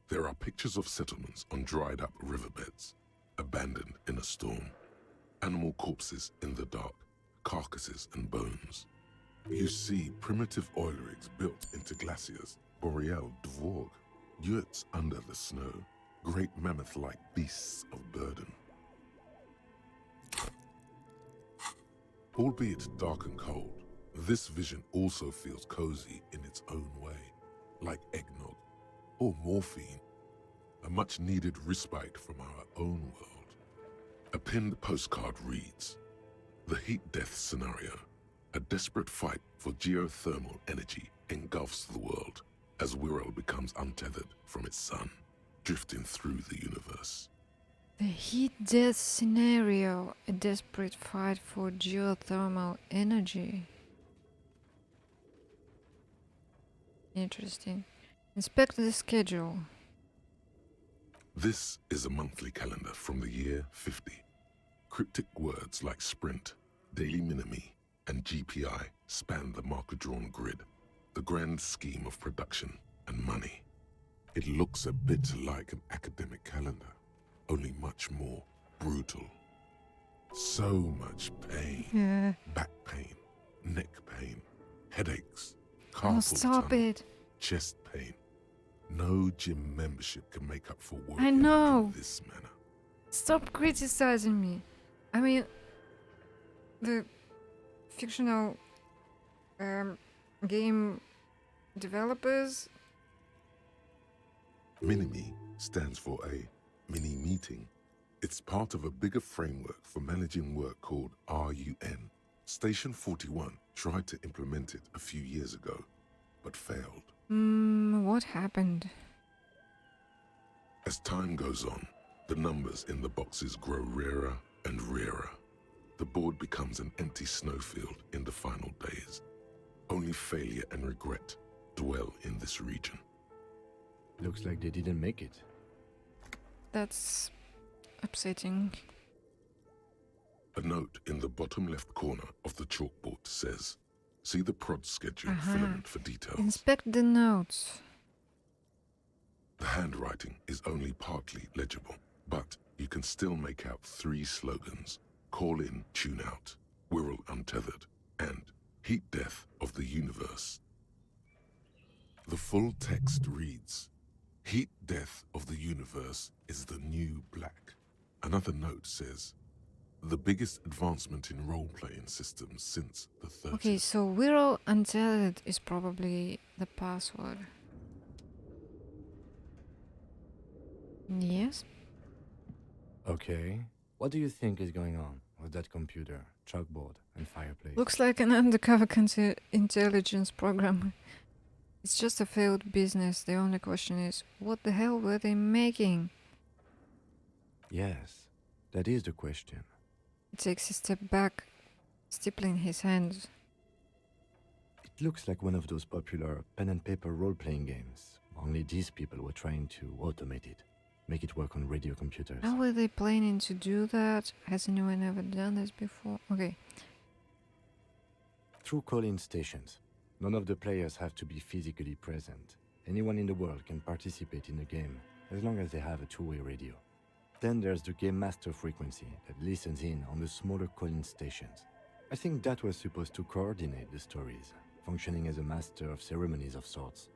Speaker 2: There are pictures of settlements on dried-up riverbeds, abandoned in a storm. Animal corpses in the dark, carcasses and bones. You see primitive oil rigs built into glaciers, boreal dvorg, yurts under the snow, great mammoth-like beasts of burden. Albeit dark and cold, this vision also feels cozy in its own way, like eggnog or morphine, a much-needed respite from our own world. A pinned postcard reads, "The heat-death scenario, a desperate fight for geothermal energy engulfs the world as Wirral becomes untethered from its sun, drifting through the universe."
Speaker 1: The heat-death scenario, a desperate fight for geothermal energy. Interesting. Inspect the schedule.
Speaker 2: This is a monthly calendar from the year 50. Cryptic words like sprint, daily minimi, and GPI span the marker-drawn grid, the grand scheme of production and money. It looks a bit like an academic calendar, only much more brutal. So much pain.
Speaker 1: Yeah.
Speaker 2: Back pain, neck pain, headaches,
Speaker 1: Oh,
Speaker 2: carpal
Speaker 1: stop
Speaker 2: tunnel,
Speaker 1: it.
Speaker 2: chest pain. No gym membership can make up for
Speaker 1: I
Speaker 2: working
Speaker 1: know.
Speaker 2: in this manner.
Speaker 1: Stop criticizing me. I mean, the fictional game developers.
Speaker 2: Minimi stands for a mini meeting. It's part of a bigger framework for managing work called RUN. Station 41 tried to implement it a few years ago, but failed.
Speaker 1: What happened?
Speaker 2: As time goes on, the numbers in the boxes grow rarer and rarer. The board becomes an empty snowfield in the final days. Only failure and regret dwell in this region.
Speaker 3: Looks like they didn't make it.
Speaker 1: That's upsetting.
Speaker 2: A note in the bottom left corner of the chalkboard says, "See the prod schedule filament for details."
Speaker 1: Inspect the notes.
Speaker 2: The handwriting is only partly legible, but you can still make out 3 slogans: "Call in, tune out," "Wirral untethered," and "Heat death of the universe." The full text reads, "Heat death of the universe is the new black." Another note says, "The biggest advancement in role-playing systems since the 30s."
Speaker 1: Okay, so Wirral Untethered is probably the password. Yes?
Speaker 3: Okay. What do you think is going on with that computer, chalkboard, and fireplace?
Speaker 1: Looks like an undercover intelligence program. It's just a failed business. The only question is, what the hell were they making?
Speaker 3: Yes, that is the question.
Speaker 1: He takes a step back, stippling his hands.
Speaker 3: It looks like one of those popular pen and paper role-playing games. Only these people were trying to automate it, make it work on radio computers.
Speaker 1: How were they planning to do that? Has anyone ever done this before? Okay.
Speaker 3: Through call-in stations. None of the players have to be physically present. Anyone in the world can participate in the game, as long as they have a two-way radio. Then there's the game master frequency that listens in on the smaller call-in stations. I think that was supposed to coordinate the stories, functioning as a master of ceremonies of sorts.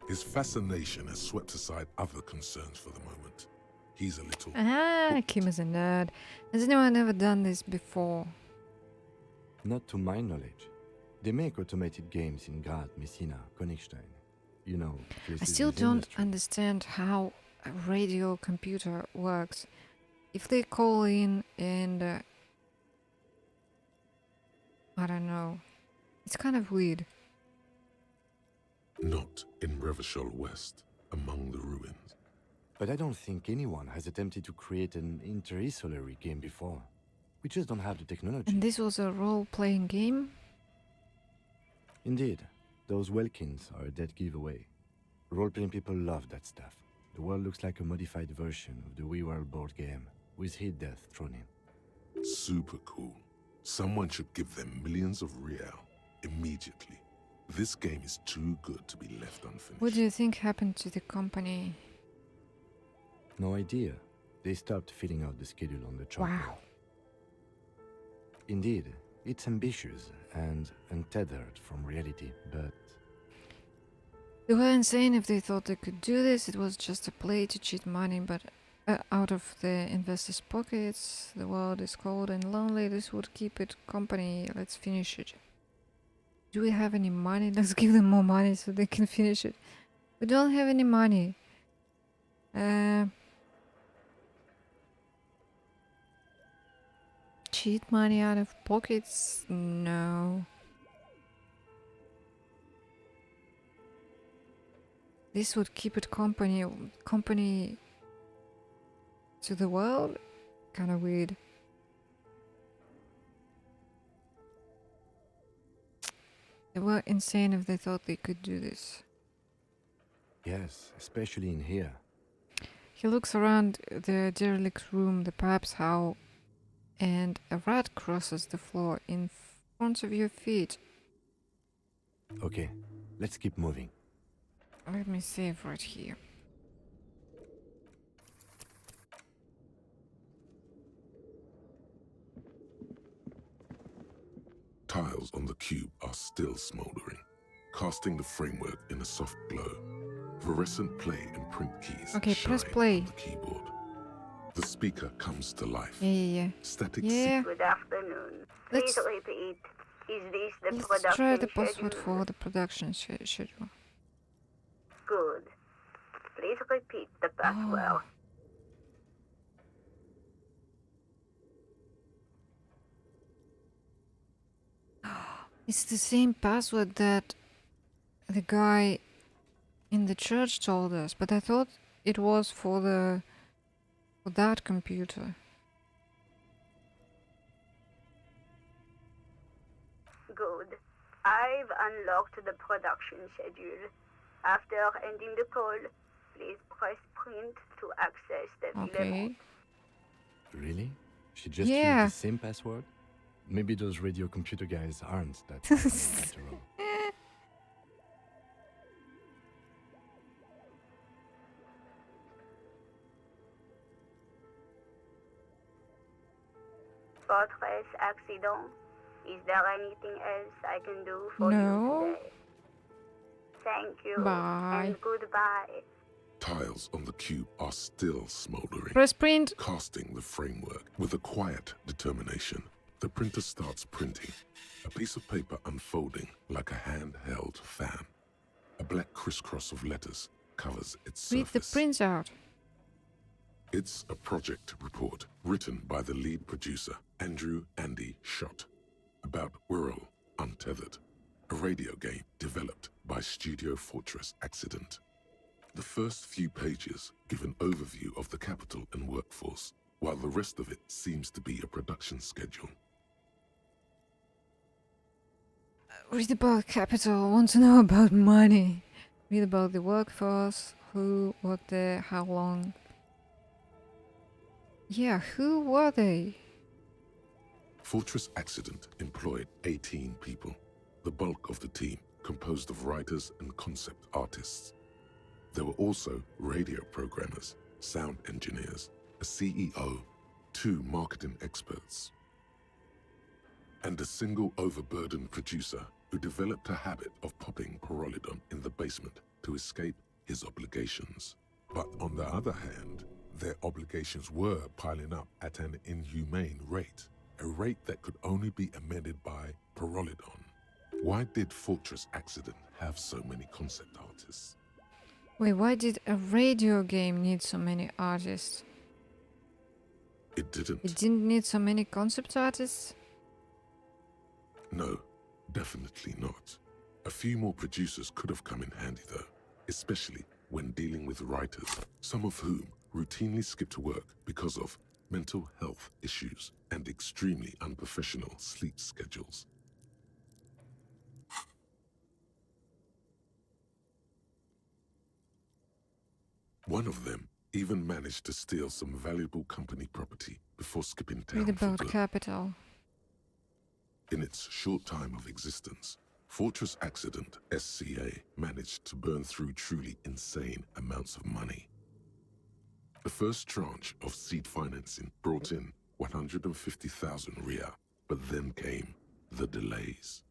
Speaker 2: His fascination has swept aside other concerns for the moment. He's a little...
Speaker 1: Kim is a nerd. Has anyone ever done this before?
Speaker 3: Not to my knowledge. They make automated games in Graz, Messina, Königstein. You know,
Speaker 1: I still don't understand how a radio computer works. If they call in and... I don't know. It's kind of weird.
Speaker 2: Not in Revachol West, among the ruins.
Speaker 3: But I don't think anyone has attempted to create an inter-isolary game before. We just don't have the technology.
Speaker 1: And this was a role-playing game?
Speaker 3: Indeed. Those Welkins are a dead giveaway. Role-playing people love that stuff. The world looks like a modified version of the WeWorld board game, with heat death thrown in.
Speaker 2: Super cool. Someone should give them millions of real immediately. This game is too good to be left unfinished.
Speaker 1: What do you think happened to the company?
Speaker 3: No idea. They stopped filling out the schedule on the chalkboard.
Speaker 1: Wow.
Speaker 3: Indeed, It's ambitious and untethered from reality, but
Speaker 1: They were insane if they thought they could do this. It was just a play to cheat money, but out of the investors' pockets. The world is cold and lonely. This would keep it company. Let's finish it. Do we have any money? Let's give them more money so they can finish it. We don't have any money. Cheat money out of pockets? No. This would keep it company to the world? Kind of weird. They were insane if they thought they could do this.
Speaker 3: yes, especially in here.
Speaker 1: He looks around the derelict room, the pipes howl, and a rat crosses the floor in front of your feet.
Speaker 3: Okay, let's keep moving.
Speaker 1: Let me save right here.
Speaker 2: Tiles on the cube are still smoldering, casting the framework in a soft glow. Fluorescent play and print keys
Speaker 1: Okay,
Speaker 2: shine
Speaker 1: press play.
Speaker 2: on the keyboard. The speaker comes to life.
Speaker 1: Yeah.
Speaker 2: Static
Speaker 1: Yeah.
Speaker 16: Good afternoon. Please repeat. Is this the
Speaker 1: Let's
Speaker 16: production
Speaker 1: try the password
Speaker 16: schedule?
Speaker 1: for the production schedule.
Speaker 16: Good. Please repeat the password.
Speaker 1: It's the same password that the guy in the church told us, but I thought it was for that computer.
Speaker 16: Good. I've unlocked the production schedule. After ending the call, please press print to access the
Speaker 1: Okay.
Speaker 3: Really? She just
Speaker 1: Yeah.
Speaker 3: used the same password? Maybe those radio computer guys aren't that smart after all.
Speaker 16: Fortress accident. Is there anything else I can do for
Speaker 1: No.
Speaker 16: you today? Thank you.
Speaker 1: Bye.
Speaker 16: And goodbye.
Speaker 2: Tiles on the cube are still smoldering,
Speaker 1: Press print.
Speaker 2: casting the framework. With a quiet determination, the printer starts printing, a piece of paper unfolding like a handheld fan. A black crisscross of letters covers its
Speaker 1: Read the
Speaker 2: surface.
Speaker 1: prints out.
Speaker 2: It's a project report written by the lead producer, Andrew Andy Schott, about Whirl Untethered, a radio game developed by Studio Fortress Accident. The first few pages give an overview of the capital and workforce, while the rest of it seems to be a production schedule.
Speaker 1: Read about capital. Want to know about money. Read about the workforce. Who, what, there, how long. Yeah, who were they?
Speaker 2: Fortress Accident employed 18 people, the bulk of the team composed of writers and concept artists. There were also radio programmers, sound engineers, a CEO, 2 marketing experts, and a single overburdened producer who developed a habit of popping Pyrrolidon in the basement to escape his obligations. But on the other hand, their obligations were piling up at an inhumane rate, a rate that could only be amended by Pyrrolidon. Why did Fortress Accident have so many concept artists?
Speaker 1: Wait, why did a radio game need so many artists?
Speaker 2: It didn't.
Speaker 1: It didn't need so many concept artists?
Speaker 2: No, definitely not. A few more producers could have come in handy though, especially when dealing with writers, some of whom routinely skip to work because of mental health issues and extremely unprofessional sleep schedules. One of them even managed to steal some valuable company property before skipping town
Speaker 1: Read
Speaker 2: for
Speaker 1: about
Speaker 2: good.
Speaker 1: capital.
Speaker 2: In its short time of existence, Fortress Accident SCA managed to burn through truly insane amounts of money. The first tranche of seed financing brought in 150,000 Ria, but then came the delays.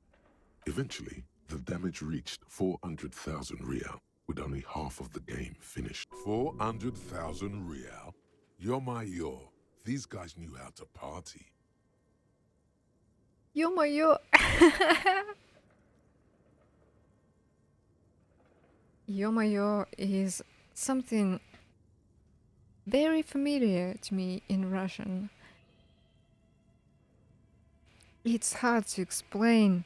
Speaker 2: Eventually, the damage reached 400,000 real, with only half of the game finished. 400,000 real? Yo. These guys knew how to party.
Speaker 1: Yo. Yo is something very familiar to me in Russian. It's hard to explain.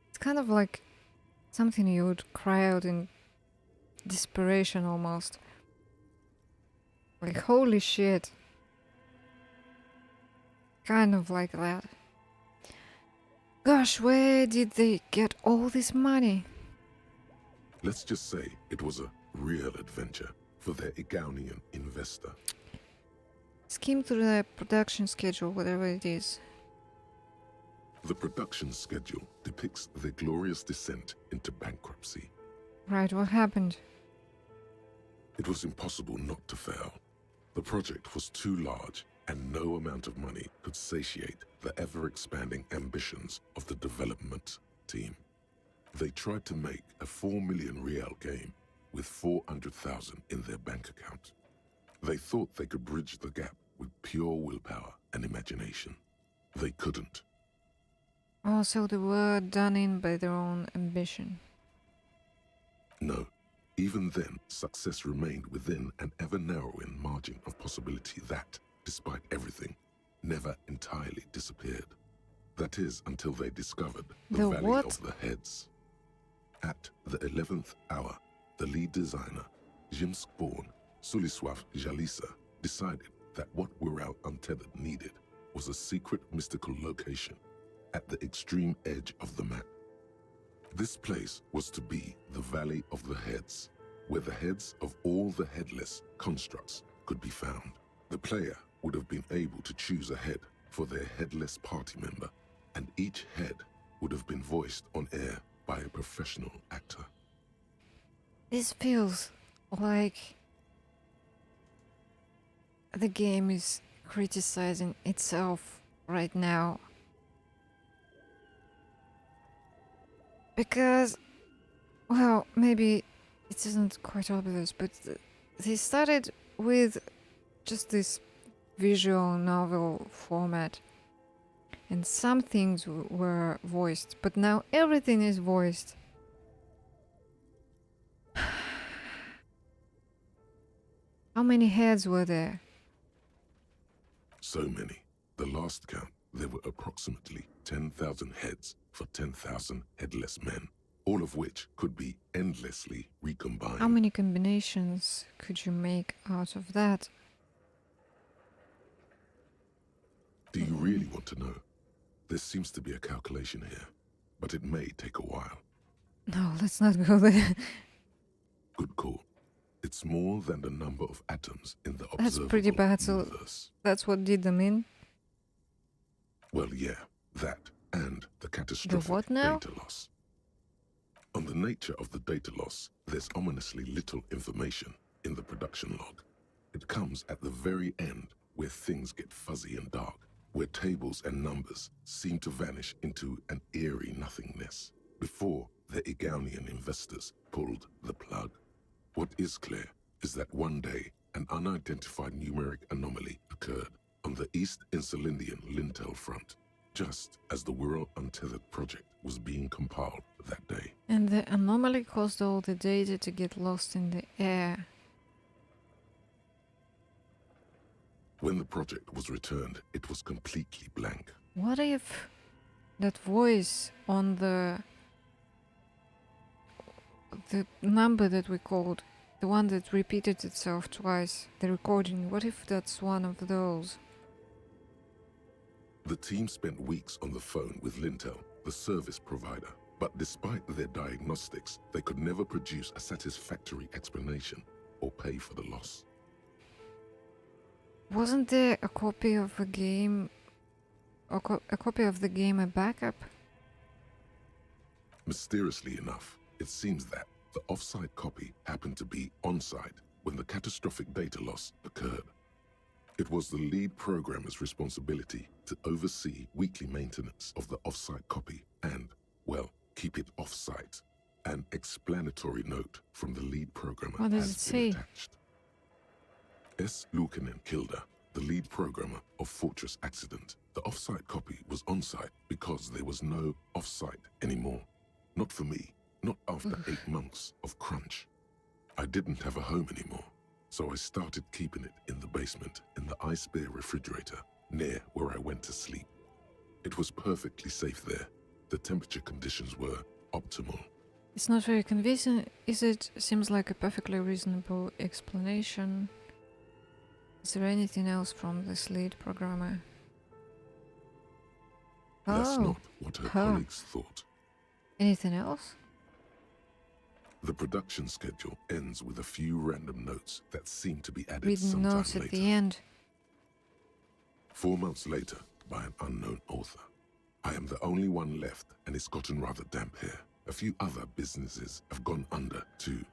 Speaker 1: It's kind of like something you would cry out in desperation almost. Like, holy shit. Kind of like that. Gosh, where did they get all this money?
Speaker 2: Let's just say it was a real adventure for their Igaunian investor.
Speaker 1: Skim through the production schedule, whatever it is.
Speaker 2: The production schedule depicts their glorious descent into bankruptcy.
Speaker 1: Right, what happened?
Speaker 2: It was impossible not to fail. The project was too large, and no amount of money could satiate the ever-expanding ambitions of the development team. They tried to make a 4 million real game with 400,000 in their bank account. They thought they could bridge the gap with pure willpower and imagination. They couldn't.
Speaker 1: Oh, so they were done in by their own ambition.
Speaker 2: No. Even then, success remained within an ever-narrowing margin of possibility that, despite everything, never entirely disappeared. That is, until they discovered the Valley
Speaker 1: what?
Speaker 2: of the Heads. At the 11th hour, the lead designer, Jimsk-born Sulisław Jalisa, decided that what Wirral Untethered needed was a secret mystical location at the extreme edge of the map. This place was to be the Valley of the Heads, where the heads of all the headless constructs could be found. The player would have been able to choose a head for their headless party member, and each head would have been voiced on air by a professional actor.
Speaker 1: This feels like the game is criticizing itself right now. Because, well, maybe it isn't quite obvious, but they started with just this visual novel format, and some things were voiced, but now everything is voiced. How many heads were there?
Speaker 2: So many. The last count, there were approximately 10,000 heads for 10,000 headless men, all of which could be endlessly recombined.
Speaker 1: How many combinations could you make out of that?
Speaker 2: Do you really want to know? There seems to be a calculation here, but it may take a while.
Speaker 1: No, let's not go there.
Speaker 2: Good call. It's more than the number of atoms in the
Speaker 1: That's
Speaker 2: observable
Speaker 1: pretty bad, so
Speaker 2: universe.
Speaker 1: that's what did them in?
Speaker 2: Well, yeah, that and the catastrophic
Speaker 1: what now?
Speaker 2: data loss. On the nature of the data loss, there's ominously little information in the production log. It comes at the very end, where things get fuzzy and dark, where tables and numbers seem to vanish into an eerie nothingness, before the Igaunian investors pulled the plug. What is clear is that one day, an unidentified numeric anomaly occurred on the East Insulindian Lintel front, just as the Wirral Untethered project was being compiled that day.
Speaker 1: And the anomaly caused all the data to get lost in the air.
Speaker 2: When the project was returned, it was completely blank.
Speaker 1: What if that voice on the number that we called, the one that repeated itself twice, the recording, what if that's one of those?
Speaker 2: The team spent weeks on the phone with Lintel, the service provider, but despite their diagnostics, they could never produce a satisfactory explanation or pay for the loss.
Speaker 1: Wasn't there a copy of a game, a copy of the game, a backup?
Speaker 2: Mysteriously enough, it seems that the off-site copy happened to be on-site when the catastrophic data loss occurred. It was the lead programmer's responsibility to oversee weekly maintenance of the off-site copy and, well, keep it off-site. An explanatory note from the lead programmer
Speaker 1: What does
Speaker 2: has
Speaker 1: it
Speaker 2: been
Speaker 1: say?
Speaker 2: attached. s02e09, the lead programmer of Fortress Accident. The off-site copy was on-site because there was no off-site anymore. Not for me, not after 8 months of crunch. I didn't have a home anymore, so I started keeping it in the basement in the ice bear refrigerator near where I went to sleep. It was perfectly safe there. The temperature conditions were optimal.
Speaker 1: It's not very convincing, is it? Seems like a perfectly reasonable explanation. Is there anything else from this lead programmer?
Speaker 2: That's
Speaker 1: Oh,
Speaker 2: not what her
Speaker 1: huh.
Speaker 2: colleagues thought.
Speaker 1: Anything else?
Speaker 2: The production schedule ends with a few random notes that seem to be added
Speaker 1: Read
Speaker 2: sometime
Speaker 1: notes at
Speaker 2: later.
Speaker 1: the end.
Speaker 2: 4 months later, by an unknown author. I am the only one left, and it's gotten rather damp here. A few other businesses have gone under, too.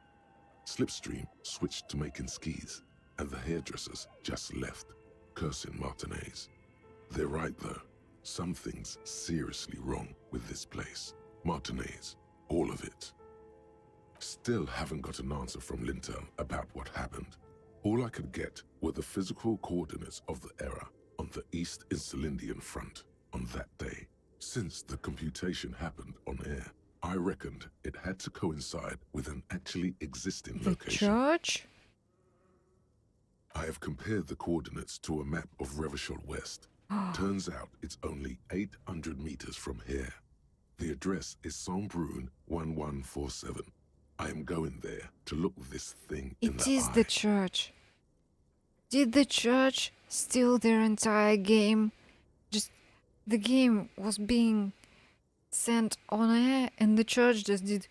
Speaker 2: Slipstream switched to making skis, and the hairdressers just left, cursing Martinez. They're right, though. Something's seriously wrong with this place. Martinez, all of it. Still haven't got an answer from Lintel about what happened. All I could get were the physical coordinates of the error on the East Insulindian front on that day. Since the computation happened on air, I reckoned it had to coincide with an actually existing
Speaker 1: The
Speaker 2: location.
Speaker 1: church?
Speaker 2: I have compared the coordinates to a map of Revachol West. Turns out it's only 800 meters from here. The address is Saint-Brun 1147. I am going there to look this thing in
Speaker 1: It
Speaker 2: the
Speaker 1: is
Speaker 2: eye.
Speaker 1: the church. Did the church steal their entire game? Just the game was being sent on air and the church just did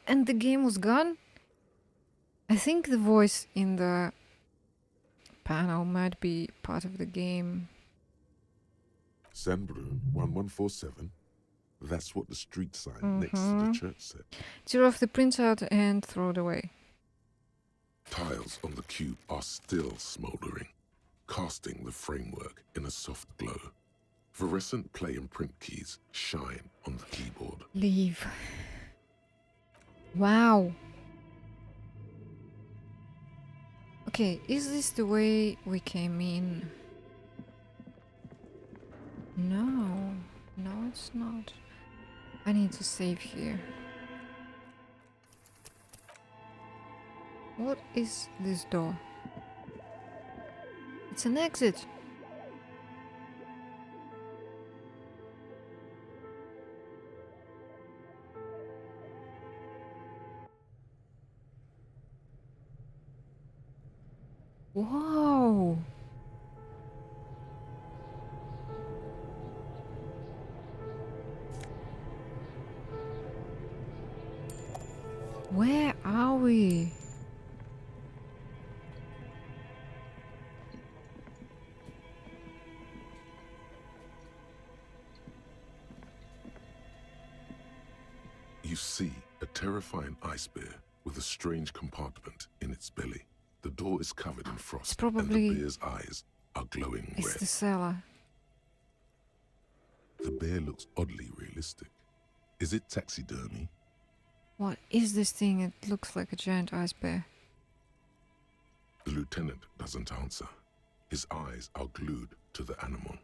Speaker 1: and the game was gone? I think the voice in the panel might be part of the game.
Speaker 2: Saint-Brun 1147. That's what the street sign next to the church said.
Speaker 1: Tear off the printout and throw it away.
Speaker 2: Tiles on the cube are still smoldering, casting the framework in a soft glow. Fluorescent play and print keys shine on the keyboard.
Speaker 1: Leave. Wow. Okay, is this the way we came in? No. No, it's not. I need to save here. What is this door? It's an exit. Whoa! Where are we?
Speaker 2: You see a terrifying ice bear with a strange compartment in its belly. The door is covered in frost,
Speaker 1: probably-
Speaker 2: and the bear's eyes are glowing
Speaker 1: It's
Speaker 2: red.
Speaker 1: the cellar.
Speaker 2: The bear looks oddly realistic. Is it taxidermy?
Speaker 1: What is this thing? It looks like a giant ice bear.
Speaker 2: The lieutenant doesn't answer. His eyes are glued to the animal.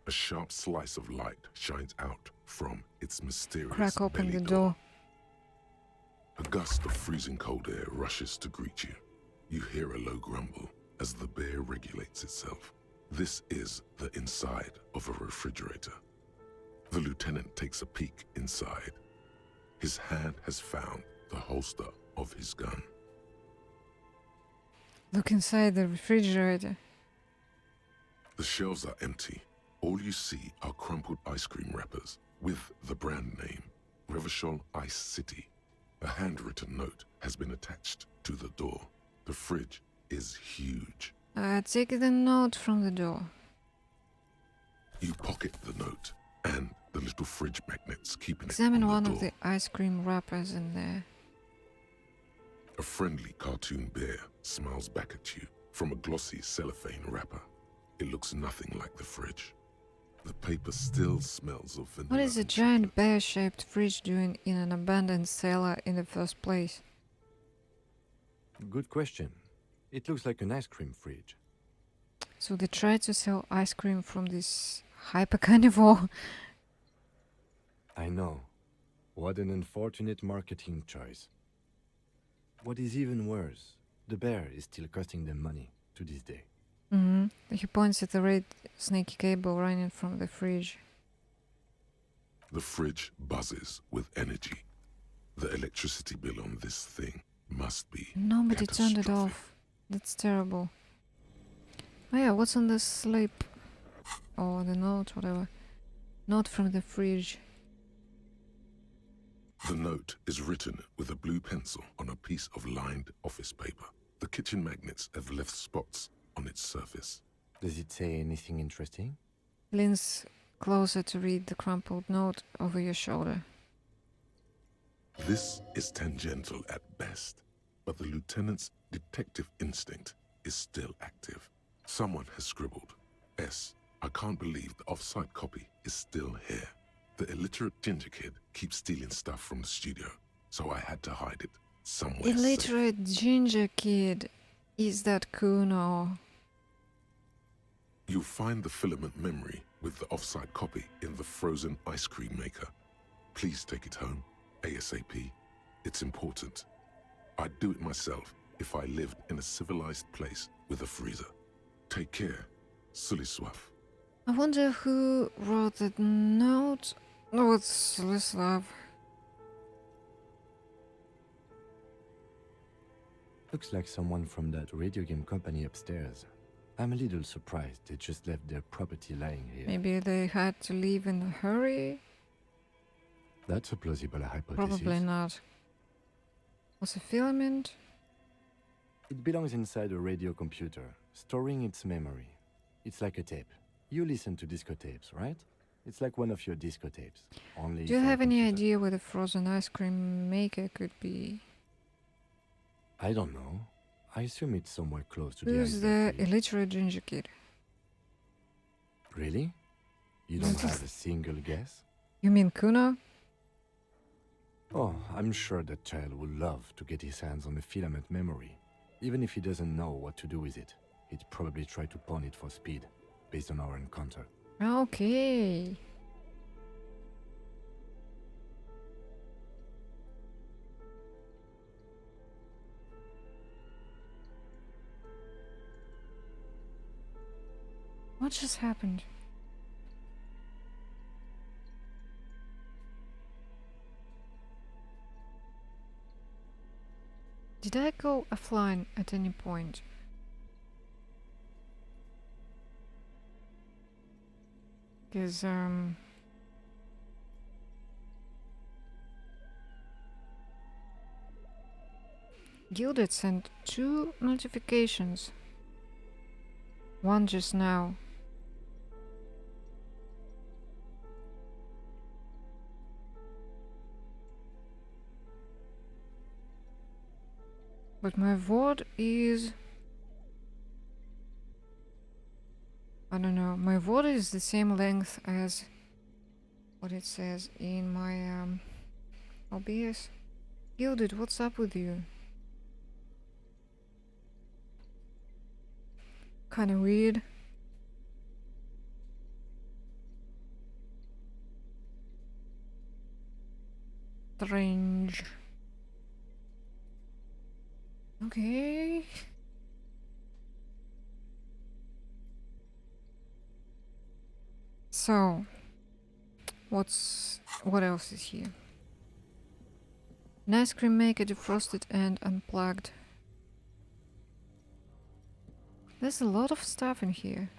Speaker 2: A sharp slice of light shines out from its mysterious
Speaker 1: Crack open
Speaker 2: belly
Speaker 1: the door.
Speaker 2: A gust of freezing cold air rushes to greet you. You hear a low grumble as the bear regulates itself. This is the inside of a refrigerator. The lieutenant takes a peek inside. His hand has found the holster of his gun.
Speaker 1: Look inside the refrigerator.
Speaker 2: The shelves are empty. All you see are crumpled ice cream wrappers with the brand name, Revachol Ice City. A handwritten note has been attached to the door. The fridge is huge.
Speaker 1: Take the note from the door.
Speaker 2: You pocket the note and the little fridge magnets keeping
Speaker 1: Examine
Speaker 2: it on
Speaker 1: one
Speaker 2: the
Speaker 1: of
Speaker 2: door.
Speaker 1: the ice cream wrappers in there.
Speaker 2: A friendly cartoon bear smiles back at you from a glossy cellophane wrapper. It looks nothing like the fridge. The paper still smells of vanilla.
Speaker 1: What is a giant bear-shaped fridge doing in an abandoned cellar in the first place?
Speaker 3: Good question. It looks like an ice cream fridge.
Speaker 1: So they tried to sell ice cream from this hyper carnivore.
Speaker 3: I know. What an unfortunate marketing choice. What is even worse, the bear is still costing them money to this day.
Speaker 1: He points at the red snaky cable running from the fridge.
Speaker 2: The fridge buzzes with energy. The electricity bill on this thing must be
Speaker 1: Nobody turned it off. That's terrible. Oh yeah, what's on the slip? Or the note, whatever. Note from the fridge.
Speaker 2: The note is written with a blue pencil on a piece of lined office paper. The kitchen magnets have left spots on its surface.
Speaker 3: Does it say anything interesting?
Speaker 1: Leans closer to read the crumpled note over your shoulder.
Speaker 2: This is tangential at best, but the lieutenant's detective instinct is still active. Someone has scribbled, S. I can't believe the off-site copy is still here. The illiterate ginger kid keeps stealing stuff from the studio, so I had to hide it somewhere safe.
Speaker 1: Illiterate ginger kid. Is that Kuno?
Speaker 2: You'll find the filament memory with the off-site copy in the frozen ice cream maker. Please take it home, ASAP. It's important. I'd do it myself if I lived in a civilized place with a freezer. Take care, Sulislav.
Speaker 1: I wonder who wrote that note. Oh, it's Sulislav.
Speaker 3: Looks like someone from that radio game company upstairs. I'm a little surprised they just left their property lying here.
Speaker 1: Maybe they had to leave in a hurry?
Speaker 3: That's a plausible hypothesis.
Speaker 1: Probably not. Was a filament?
Speaker 3: It belongs inside a radio computer, storing its memory. It's like a tape. You listen to disco tapes, right? It's like one of your disco tapes. Only
Speaker 1: Do you
Speaker 3: for a
Speaker 1: have any
Speaker 3: computer.
Speaker 1: idea where the frozen ice cream maker could be?
Speaker 3: I don't know. I assume it's somewhere close to the
Speaker 1: Who's
Speaker 3: ice
Speaker 1: the illiterate ginger kid?
Speaker 3: Really? You don't have a single guess?
Speaker 1: You mean Kuno?
Speaker 3: Oh, I'm sure that child would love to get his hands on a filament memory. Even if he doesn't know what to do with it, he'd probably try to pawn it for speed, based on our encounter.
Speaker 1: Okay. What just happened? Did I go offline at any point? Because, Gilded sent 2 notifications. One just now. But my VOD is... I don't know. My VOD is the same length as what it says in my OBS. Gilded, what's up with you? Kinda weird. Strange. Okay. So, what else is here? An ice cream maker defrosted and unplugged. There's a lot of stuff in here.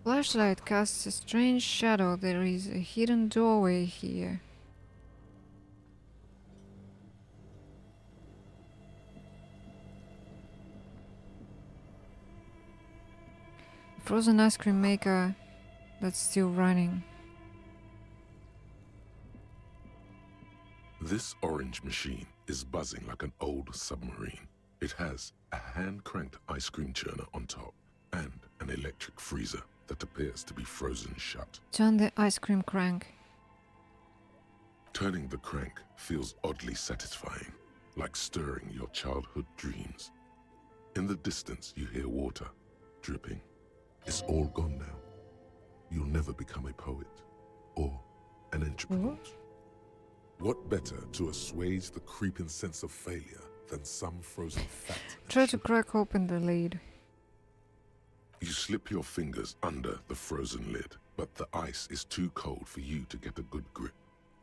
Speaker 1: Flashlight casts a strange shadow. There is a hidden doorway here. Frozen ice cream maker that's still running.
Speaker 2: This orange machine is buzzing like an old submarine. It has a hand-cranked ice cream churner on top and an electric freezer that appears to be frozen shut.
Speaker 1: Turn the ice cream crank.
Speaker 2: Turning the crank feels oddly satisfying, like stirring your childhood dreams. In the distance, you hear water dripping. It's all gone now. You'll never become a poet or an entrepreneur. What better to assuage the creeping sense of failure than some frozen fat?
Speaker 1: Try to crack open the lid.
Speaker 2: You slip your fingers under the frozen lid, but the ice is too cold for you to get a good grip.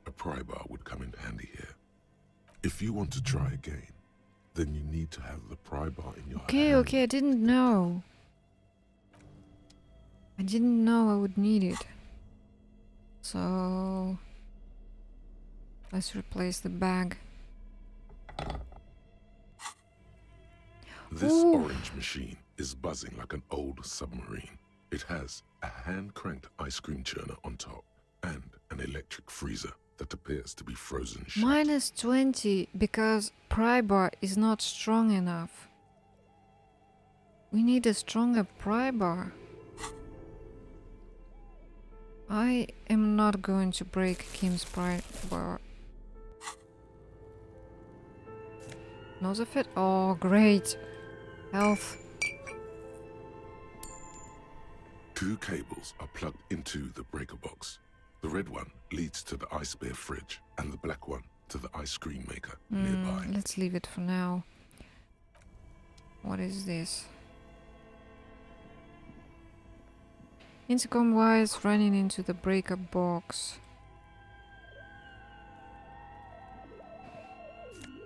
Speaker 2: A pry bar would come in handy here. If you want to try again, then you need to have the pry bar in your hand.
Speaker 1: Okay, I didn't know. I didn't know I would need it. So let's replace the bag.
Speaker 2: This
Speaker 1: Ooh.
Speaker 2: orange machine is buzzing like an old submarine. It has a hand-cranked ice cream churner on top and an electric freezer that appears to be frozen shut.
Speaker 1: Minus 20 because pry bar is not strong enough. We need a stronger pry bar. I am not going to break Kim's pry bar. Nose of it? Oh, great. Health.
Speaker 2: 2 cables are plugged into the breaker box. The red one leads to the ice bear fridge and the black one to the ice cream maker nearby.
Speaker 1: Let's leave it for now. What is this? Intercom wires running into the breaker box.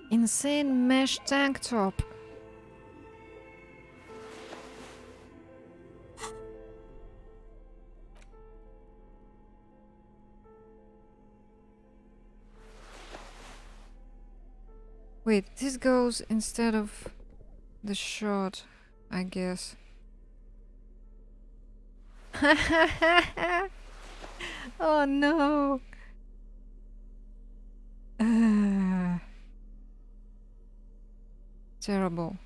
Speaker 1: Insane mesh tank top. Wait, this goes instead of the shot, I guess. Oh no. Terrible.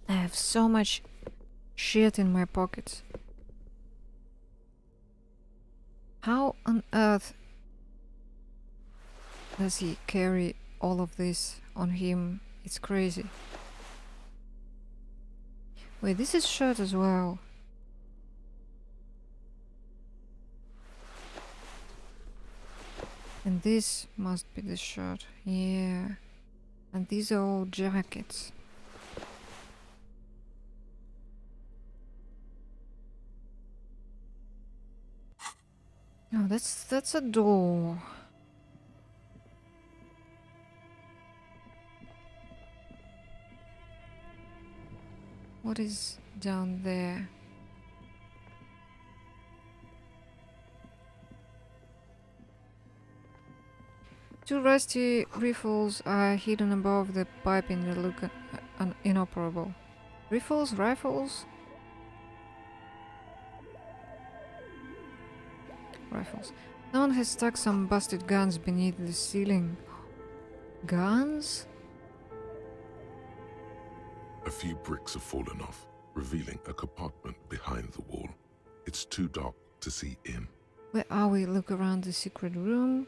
Speaker 1: I have so much shit in my pockets. How on earth does he carry all of this on him? It's crazy. Wait, this is shirt as well. And this must be the shirt. Yeah. And these are all jackets. Oh, that's a door. What is down there? Two rusty rifles are hidden above the pipe in the look inoperable. Rifles? Rifles? Rifles. Someone has stuck some busted guns beneath the ceiling. Guns?
Speaker 2: A few bricks have fallen off, revealing a compartment behind the wall. It's too dark to see in.
Speaker 1: Where are we? Look around the secret room.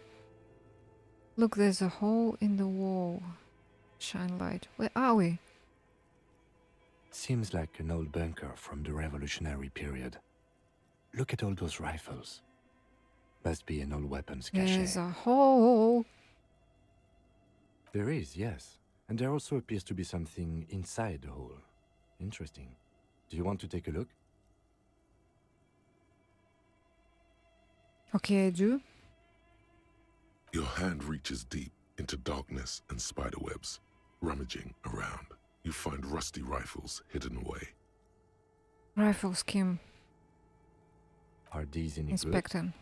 Speaker 1: Look, there's a hole in the wall. Shine light. Where are we?
Speaker 3: Seems like an old bunker from the revolutionary period. Look at all those rifles. Must be an old weapons cache.
Speaker 1: There's a hole.
Speaker 3: There is, yes. And there also appears to be something inside the hole. Interesting. Do you want to take a look?
Speaker 1: Okay, I do.
Speaker 2: Your hand reaches deep into darkness and spiderwebs. Rummaging around, you find rusty rifles hidden away.
Speaker 1: Rifles, Kim.
Speaker 3: Are these any
Speaker 1: Inspect them.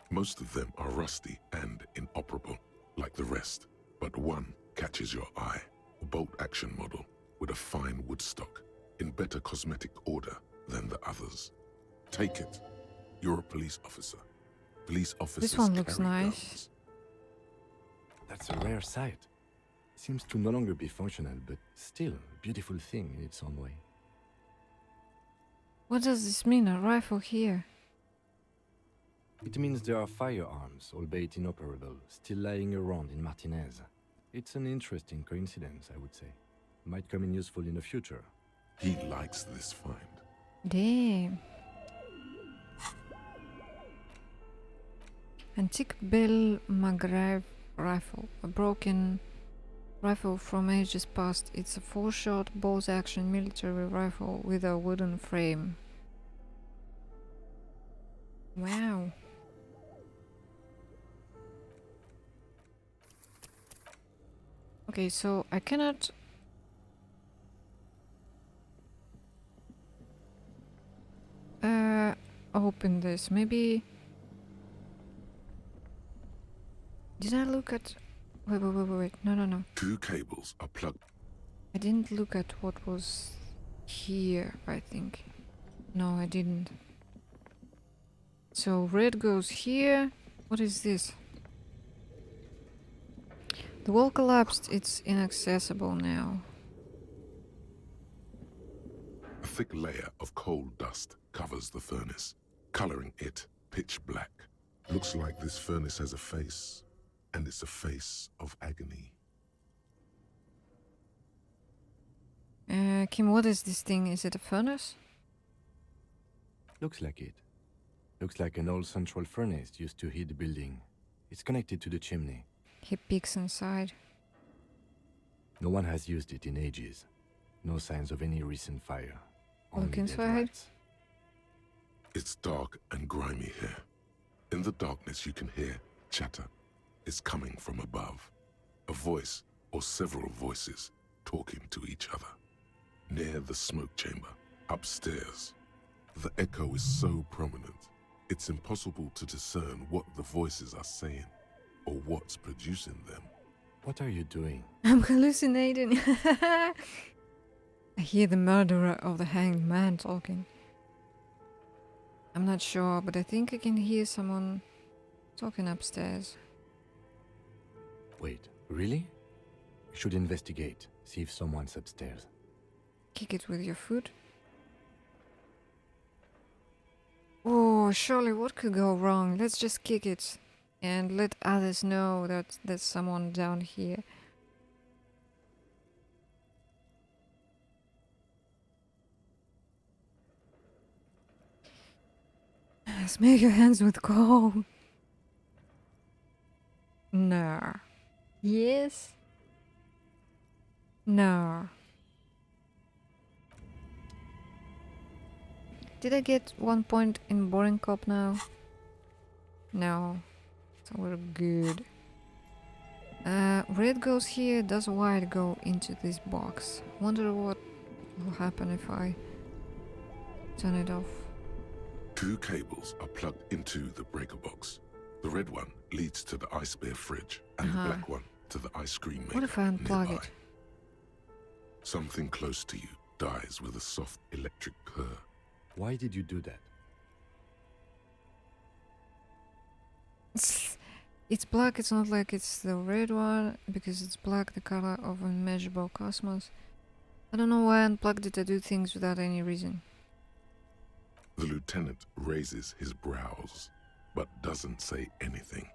Speaker 2: Most of them are rusty and inoperable, like the rest, but one catches your eye. a bolt-action model with a fine wood stock in better cosmetic order than the others. Take it. You're a police officer. Police officers
Speaker 1: This one looks
Speaker 2: carry
Speaker 1: nice.
Speaker 2: guns.
Speaker 3: That's a rare sight. Seems to no longer be functional, but still a beautiful thing in its own way.
Speaker 1: What does this mean, a rifle here?
Speaker 3: It means there are firearms, albeit inoperable, still lying around in Martinez. It's an interesting coincidence, I would say. Might come in useful in the future.
Speaker 2: He likes this find.
Speaker 1: Damn. Antique Bill McGrath rifle. A broken rifle from ages past. It's a 4-shot bolt-action military rifle with a wooden frame. Wow. Okay, so I cannot open this. Maybe did I look at wait. No.
Speaker 2: 2 cables are plugged.
Speaker 1: I didn't look at what was here, I think. No, I didn't. So red goes here. What is this? The wall collapsed. It's inaccessible now.
Speaker 2: A thick layer of coal dust covers the furnace, coloring it pitch black. Looks like this furnace has a face, and it's a face of agony.
Speaker 1: Kim, what is this thing? Is it a furnace?
Speaker 3: Looks like it. Looks like an old central furnace used to heat the building. It's connected to the chimney.
Speaker 1: He peeks inside.
Speaker 3: No one has used it in ages. No signs of any recent fire. Only
Speaker 1: Look
Speaker 3: dead
Speaker 1: inside.
Speaker 3: rats.
Speaker 2: It's dark and grimy here. In the darkness you can hear chatter. It's coming from above. A voice or several voices talking to each other. Near the smoke chamber, upstairs. The echo is so prominent, it's impossible to discern what the voices are saying or what's producing them.
Speaker 3: What are you doing?
Speaker 1: I'm hallucinating. I hear the murderer of the hanged man talking. I'm not sure, but I think I can hear someone talking upstairs.
Speaker 3: Wait, really? We should investigate, see if someone's upstairs.
Speaker 1: Kick it with your foot. Oh, surely what could go wrong? Let's just kick it and let others know that there's someone down here. Smear your hands with coal. No. Yes. No. Did I get 1 point in boring cop now? No. So we're good. Red goes here, does white go into this box? Wonder what will happen if I turn it off.
Speaker 2: 2 cables are plugged into the breaker box. The red one leads to the ice bear fridge, and the black one to the ice cream maker.
Speaker 1: What if I unplug
Speaker 2: nearby.
Speaker 1: it?
Speaker 2: Something close to you dies with a soft electric purr.
Speaker 3: Why did you do that?
Speaker 1: It's black, it's not like it's the red one, because it's black, the color of unmeasurable cosmos. I don't know why I unplugged it. I do things without any reason.
Speaker 2: The lieutenant raises his brows, but doesn't say anything.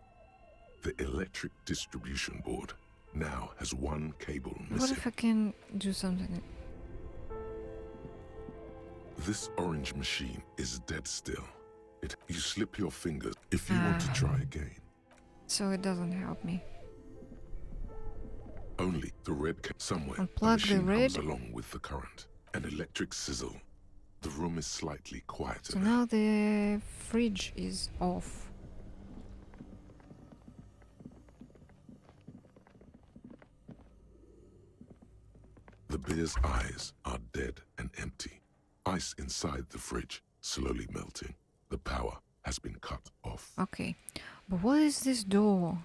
Speaker 2: The electric distribution board now has 1 cable
Speaker 1: What
Speaker 2: missing.
Speaker 1: if I can do something?
Speaker 2: This orange machine is dead still. You slip your fingers if you want to try again.
Speaker 1: So it doesn't help me.
Speaker 2: Only the red somewhere
Speaker 1: Unplug the
Speaker 2: machine
Speaker 1: red.
Speaker 2: comes along with the current. An electric sizzle. The room is slightly quieter
Speaker 1: So
Speaker 2: now.
Speaker 1: now the fridge is off.
Speaker 2: The beer's eyes are dead and empty. Ice inside the fridge slowly melting. The power has been cut off.
Speaker 1: Okay. But what is this door?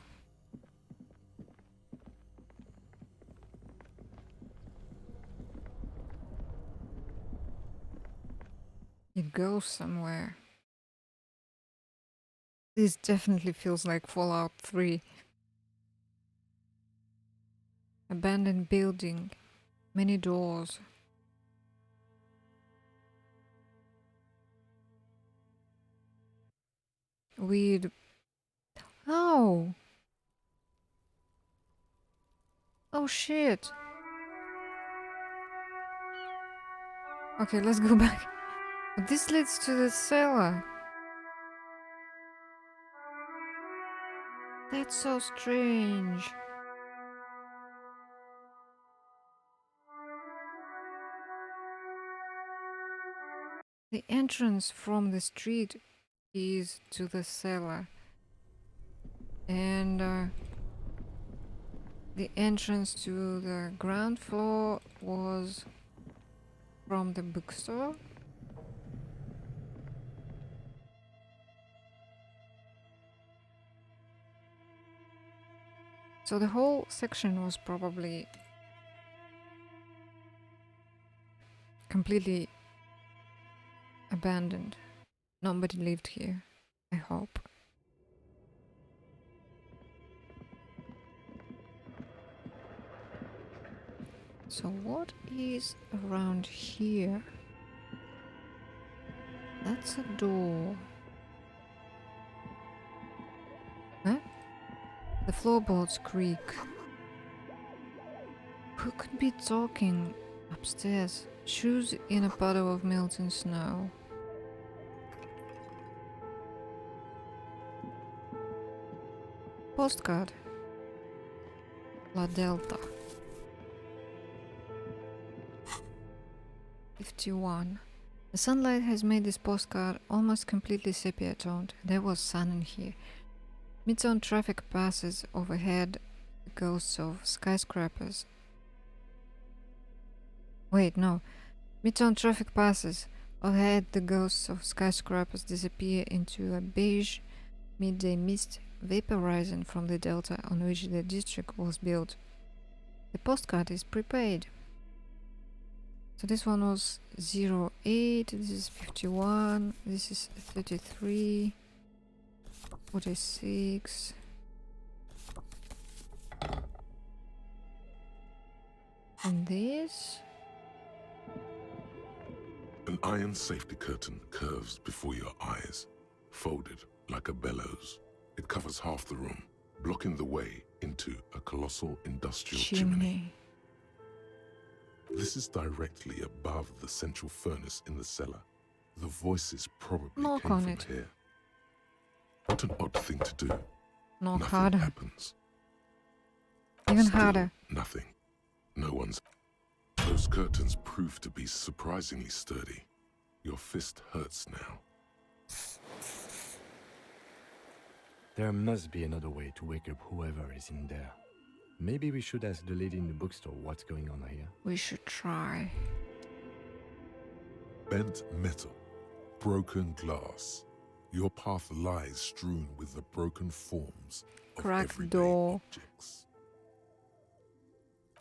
Speaker 1: It goes somewhere. This definitely feels like Fallout 3. Abandoned building. Many doors. Weird. Oh! Oh shit! Okay, let's go back. This leads to the cellar. That's so strange. The entrance from the street is to the cellar. And the entrance to the ground floor was from the bookstore. So the whole section was probably completely abandoned. Nobody lived here, I hope. So what is around here? That's a door. Huh? The floorboards creak. Who could be talking upstairs? Shoes in a puddle of melting snow. Postcard. La Delta. 51. The sunlight has made this postcard almost completely sepia-toned. There was sun in here. Midtown traffic passes overhead, the ghosts of skyscrapers. Wait, no. Midtown traffic passes overhead, the ghosts of skyscrapers disappear into a beige midday mist vaporizing from the delta on which the district was built. The postcard is prepaid. So this one was 08, this is 51, this is 33, 46. And this?
Speaker 2: An iron safety curtain curves before your eyes, folded like a bellows. It covers half the room, blocking the way into a colossal industrial chimney. This is directly above the central furnace in the cellar. The voices probably
Speaker 1: Knock
Speaker 2: came
Speaker 1: on
Speaker 2: from
Speaker 1: it.
Speaker 2: here. What an odd thing to do.
Speaker 1: Knock
Speaker 2: Nothing
Speaker 1: harder.
Speaker 2: happens.
Speaker 1: Even
Speaker 2: Still
Speaker 1: harder.
Speaker 2: nothing. No one's... Those curtains prove to be surprisingly sturdy. Your fist hurts now.
Speaker 3: There must be another way to wake up whoever is in there. Maybe we should ask the lady in the bookstore what's going on here.
Speaker 1: We should try.
Speaker 2: Bent metal, broken glass. Your path lies strewn with the broken forms of
Speaker 1: Cracked
Speaker 2: everyday
Speaker 1: door.
Speaker 2: objects.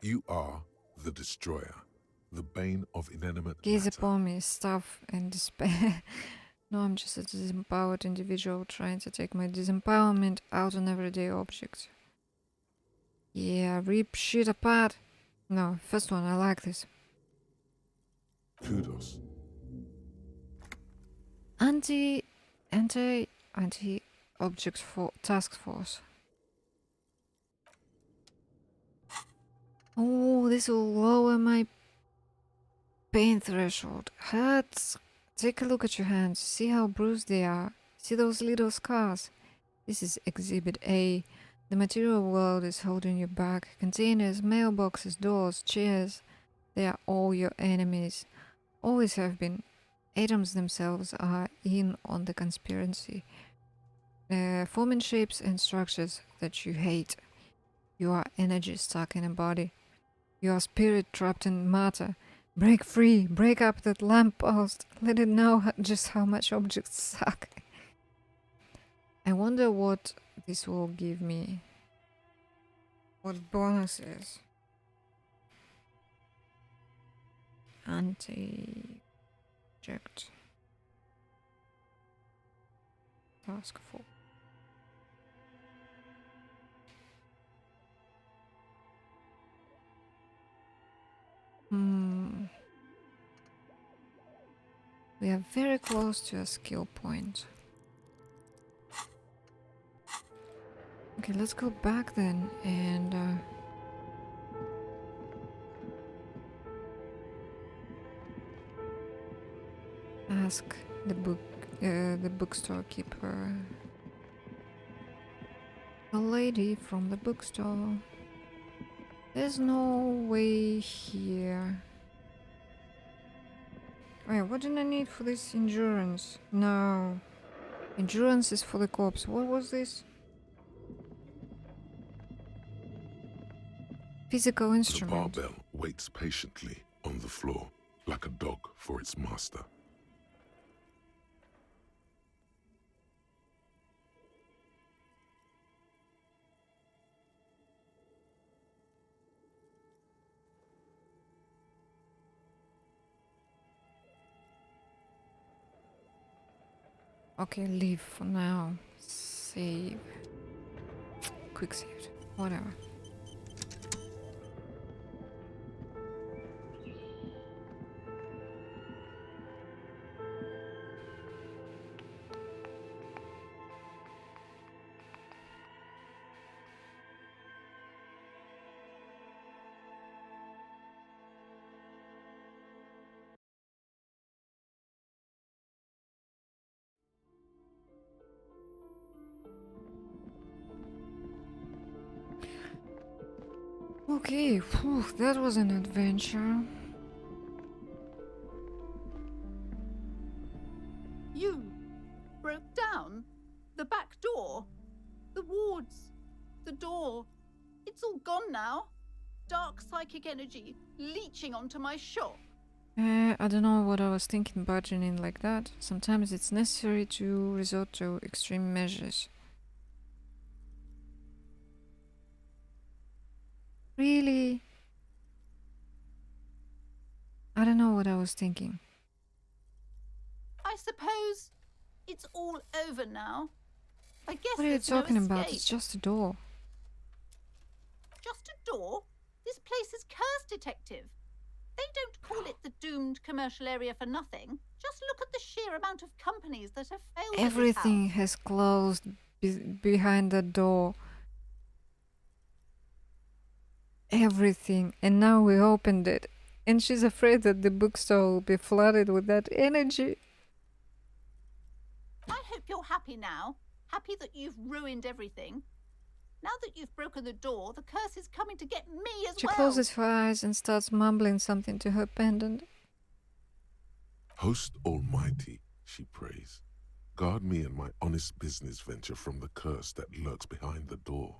Speaker 2: You are the destroyer, the bane of inanimate
Speaker 1: Gaze
Speaker 2: matter.
Speaker 1: upon me, stuff and despair. No, I'm just a disempowered individual trying to take my disempowerment out on everyday objects. Yeah, rip shit apart. No, first one, I like this.
Speaker 2: Kudos.
Speaker 1: Anti-object for task force. Oh, this will lower my pain threshold. Hurts. Take a look at your hands. See how bruised they are. See those little scars. This is Exhibit A. The material world is holding you back. Containers, mailboxes, doors, chairs. They are all your enemies. Always have been. Atoms themselves are in on the conspiracy. Forming shapes and structures that you hate. You are energy stuck in a body. You are spirit trapped in matter. Break free. Break up that lamppost. Let it know just how much objects suck. I wonder what this will give me. What bonuses? Anti-object. Task 4. We are very close to a skill point. Okay, let's go back then and ask the bookstore keeper. A lady from the bookstore. There's no way here. Wait, what did I need for this endurance? No. Endurance is for the corpse. What was this? Physical
Speaker 2: The
Speaker 1: instrument.
Speaker 2: barbell waits patiently on the floor, like a dog for its master.
Speaker 1: Okay, leave for now. Save. Quick save. Whatever. Okay, whew, that was an adventure.
Speaker 17: You broke down the back door, the wards, the door. It's all gone now. Dark psychic energy leeching onto my shop.
Speaker 1: I don't know what I was thinking barging in like that. Sometimes it's necessary to resort to extreme measures. Really? I don't know what I was thinking.
Speaker 17: I suppose it's all over now. I guess
Speaker 1: What are you
Speaker 17: there's no
Speaker 1: talking about?
Speaker 17: escape.
Speaker 1: It's just a door.
Speaker 17: Just a door? This place is curse detective. They don't call it the doomed commercial area for nothing. Just look at the sheer amount of companies that have failed
Speaker 1: Everything
Speaker 17: at this house.
Speaker 1: has closed behind the door. Everything. And now we opened it. And she's afraid that the bookstore will be flooded with that energy.
Speaker 17: I hope you're happy now. Happy that you've ruined everything. Now that you've broken the door, the curse is coming to get me as
Speaker 1: She
Speaker 17: well.
Speaker 1: closes her eyes and starts mumbling something to her pendant.
Speaker 2: Host Almighty, she prays, guard me and my honest business venture from the curse that lurks behind the door.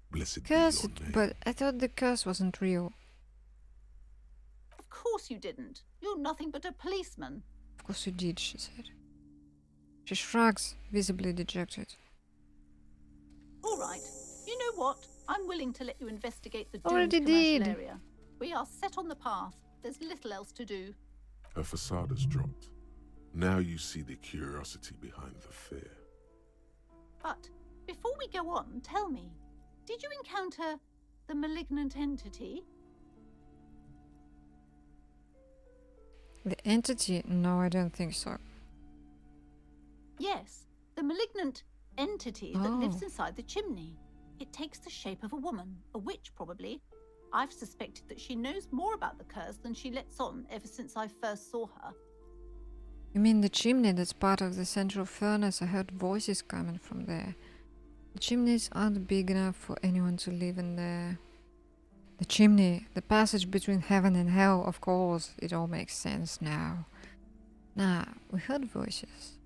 Speaker 2: Blessed
Speaker 1: Curse
Speaker 2: be
Speaker 1: it,
Speaker 2: your name.
Speaker 1: but I thought the curse wasn't real.
Speaker 17: Of course you didn't. You're nothing but a policeman.
Speaker 1: Of course you did, she said. She shrugs, visibly dejected.
Speaker 17: All right. You know what? I'm willing to let you investigate the doomed
Speaker 1: Already
Speaker 17: commercial
Speaker 1: did.
Speaker 17: area. We are set on the path. There's little else to do.
Speaker 2: Her facade has dropped. Now you see the curiosity behind the fear.
Speaker 17: But before we go on, tell me, did you encounter the malignant entity?
Speaker 1: The entity? No, I don't think so.
Speaker 17: Yes, the malignant entity that
Speaker 1: Oh.
Speaker 17: lives inside the chimney. It takes the shape of a woman, a witch probably. I've suspected that she knows more about the curse than she lets on ever since I first saw her.
Speaker 1: You mean the chimney that's part of the central furnace? I heard voices coming from there. The chimneys aren't big enough for anyone to live in there. The chimney, the passage between heaven and hell, of course, it all makes sense now. Nah, we heard voices.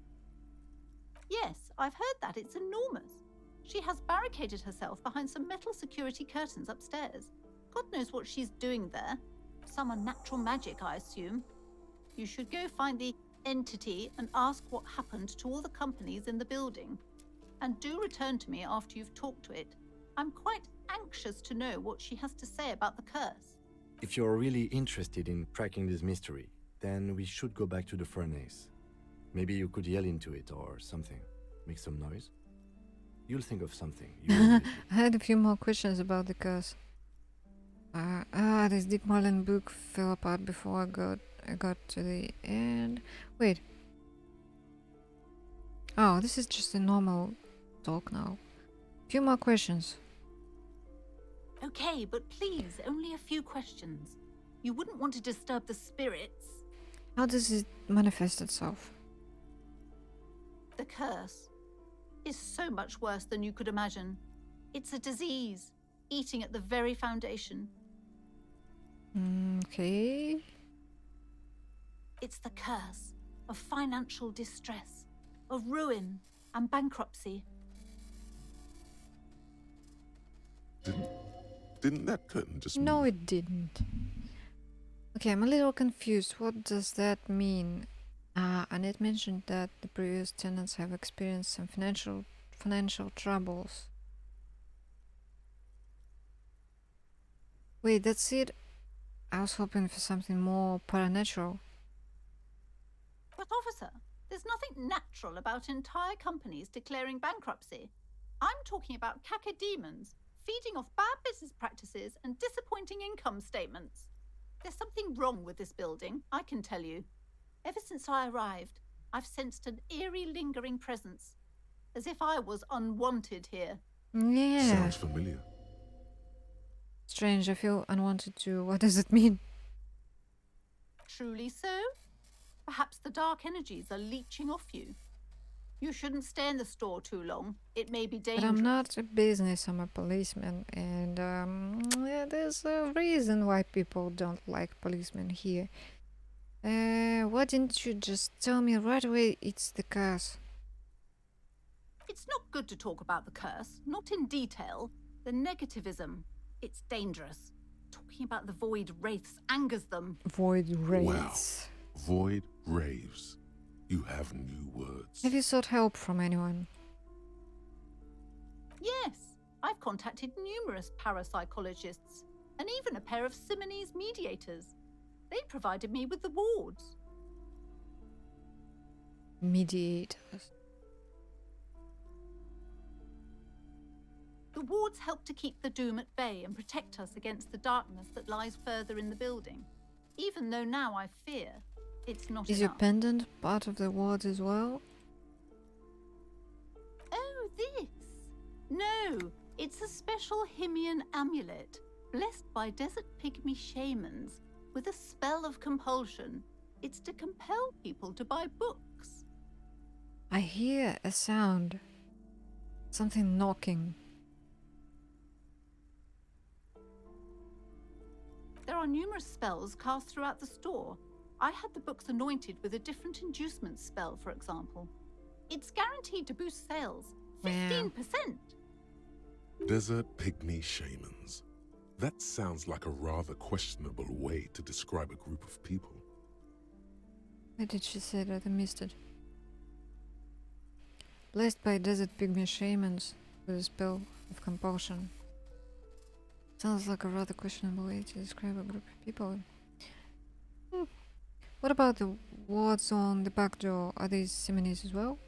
Speaker 17: Yes, I've heard that. It's enormous. She has barricaded herself behind some metal security curtains upstairs. God knows what she's doing there. Some unnatural magic, I assume. You should go find the entity and ask what happened to all the companies in the building. And do return to me after you've talked to it. I'm quite anxious to know what she has to say about the curse.
Speaker 3: If you're really interested in cracking this mystery, then we should go back to the furnace. Maybe you could yell into it or something. make some noise. You'll think of something. You will
Speaker 1: I had a few more questions about the curse. This Dick Marlin book fell apart before I got to the end. Wait. Oh, this is just a normal talk now. Few more questions.
Speaker 17: Okay, but please, only a few questions. You wouldn't want to disturb the spirits.
Speaker 1: How does it manifest itself?
Speaker 17: The curse is so much worse than you could imagine. It's a disease, eating at the very foundation.
Speaker 1: Okay.
Speaker 17: It's the curse of financial distress, of ruin and bankruptcy.
Speaker 2: Didn't that curtain just
Speaker 1: No, it didn't. Okay, I'm a little confused. What does that mean? And it mentioned that the previous tenants have experienced some financial troubles. Wait, that's it? I was hoping for something more supernatural.
Speaker 17: But officer, there's nothing natural about entire companies declaring bankruptcy. I'm talking about cacodemons feeding off bad business practices and disappointing income statements. There's something wrong with this building, I can tell you. Ever since I arrived, I've sensed an eerie lingering presence, as if I was unwanted here.
Speaker 1: Yeah.
Speaker 2: Sounds familiar.
Speaker 1: Strange, I feel unwanted too. What does it mean?
Speaker 17: Truly so? Perhaps the dark energies are leeching off you. You shouldn't stay in the store too long. It may be dangerous.
Speaker 1: But I'm not a business, I'm a policeman. And yeah, there's a reason why people don't like policemen here. Why didn't you just tell me right away it's the curse?
Speaker 17: It's not good to talk about the curse, not in detail. The negativism, it's dangerous. Talking about the void wraiths angers them.
Speaker 1: Void wraiths.
Speaker 2: Wow. Void raves. You have new words.
Speaker 1: Have you sought help from anyone?
Speaker 17: Yes, I've contacted numerous parapsychologists and even a pair of Simonese mediators. They provided me with the wards.
Speaker 1: Mediators.
Speaker 17: The wards help to keep the doom at bay and protect us against the darkness that lies further in the building. Even though now I fear it's not
Speaker 1: Is
Speaker 17: enough.
Speaker 1: your pendant part of the wards as well?
Speaker 17: Oh, this? No, it's a special Himian amulet, blessed by desert pygmy shamans, with a spell of compulsion. It's to compel people to buy books.
Speaker 1: I hear a sound. Something knocking.
Speaker 17: There are numerous spells cast throughout the store. I had the books anointed with a different inducement spell, for example. It's guaranteed to boost sales 15%.
Speaker 2: Desert pygmy shamans. That sounds like a rather questionable way to describe a group of people.
Speaker 1: Why did she say that? I missed it. Blessed by desert pygmy shamans with a spell of compulsion. Sounds like a rather questionable way to describe a group of people. What about the wards on the back door? Are these Simonese as well?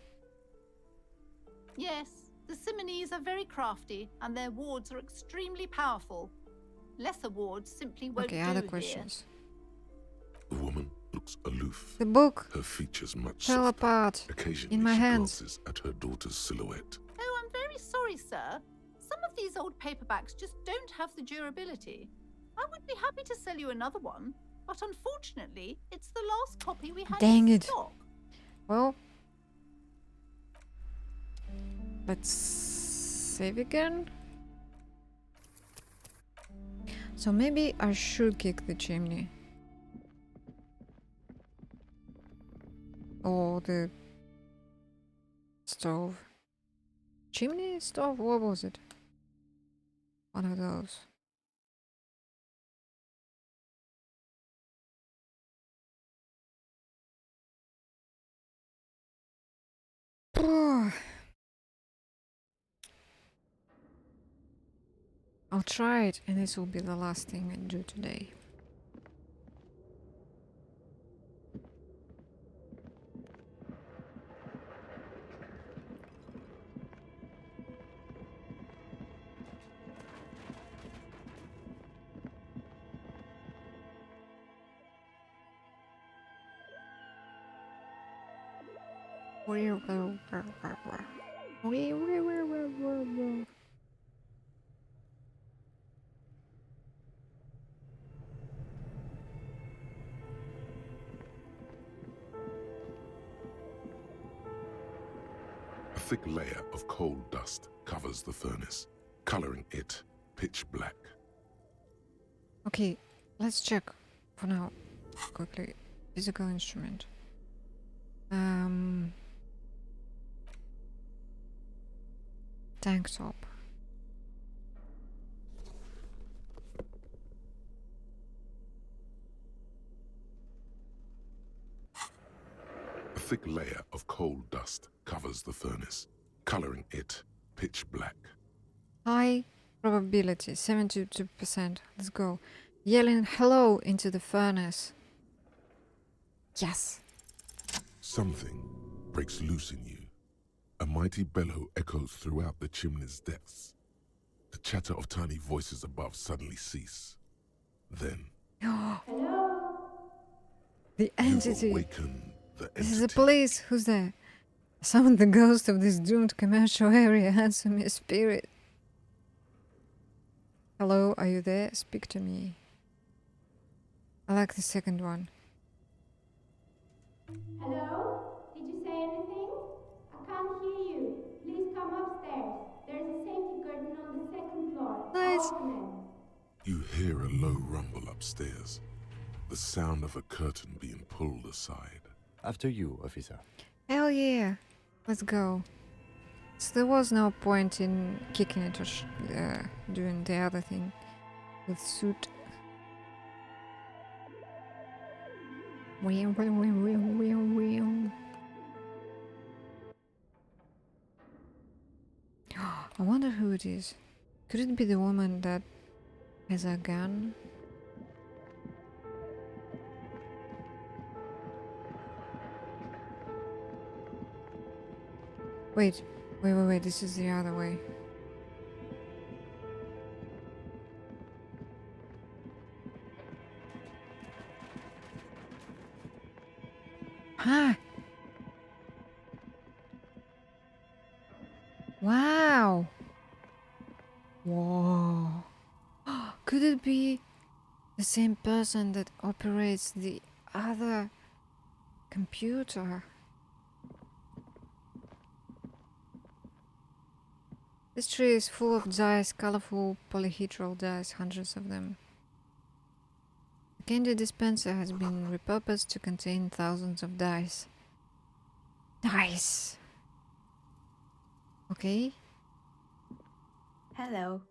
Speaker 17: Yes, the Simonese are very crafty and their wards are extremely powerful. Lesser wards simply won't do
Speaker 1: Okay, other
Speaker 17: here.
Speaker 1: questions.
Speaker 2: The woman looks aloof.
Speaker 1: The book
Speaker 2: Her features much
Speaker 1: fell
Speaker 2: softer.
Speaker 1: apart
Speaker 2: Occasionally
Speaker 1: in my
Speaker 2: she
Speaker 1: hands.
Speaker 2: glances at her daughter's silhouette.
Speaker 17: Oh, I'm very sorry, sir. Some of these old paperbacks just don't have the durability. I would be happy to sell you another one, but unfortunately, it's the last copy we had
Speaker 1: Dang
Speaker 17: in
Speaker 1: it.
Speaker 17: stock.
Speaker 1: Well, let's save again. So maybe I should kick the chimney. Or the stove. Chimney? Stove? What was it? One of those. I'll try it, and this will be the last thing I do today.
Speaker 2: A thick layer of coal dust covers the furnace, coloring it pitch black.
Speaker 1: Okay, let's check for now. Quickly. Physical instrument. Tank top.
Speaker 2: A thick layer of coal dust covers the furnace, coloring it pitch black.
Speaker 1: High probability, 72%. Let's go. Yelling hello into the furnace. Yes.
Speaker 2: Something breaks loose in you. A mighty bellow echoes throughout the chimney's depths. The chatter of tiny voices above suddenly cease. Then,
Speaker 1: The entity.
Speaker 2: awaken the
Speaker 1: This is the police. Who's there? Summon the ghost of this doomed commercial area. Answer me, spirit. Hello, are you there? Speak to me. I like the second one.
Speaker 4: Hello? Did you say anything? I can't hear you. Please come upstairs. There's a safety curtain on the second floor.
Speaker 1: Nice.
Speaker 4: Open it.
Speaker 2: You hear a low rumble upstairs, the sound of a curtain being pulled aside.
Speaker 3: After you, officer.
Speaker 1: Hell yeah. Let's go. So there was no point in kicking it or doing the other thing with suit. I wonder who it is. Could it be the woman that has a gun? Wait, this is the other way. Huh. Wow. Whoa. Could it be the same person that operates the other computer? This tree is full of dice, colorful polyhedral dice, hundreds of them. The candy dispenser has been repurposed to contain thousands of dice. Dice! Okay.
Speaker 4: Hello,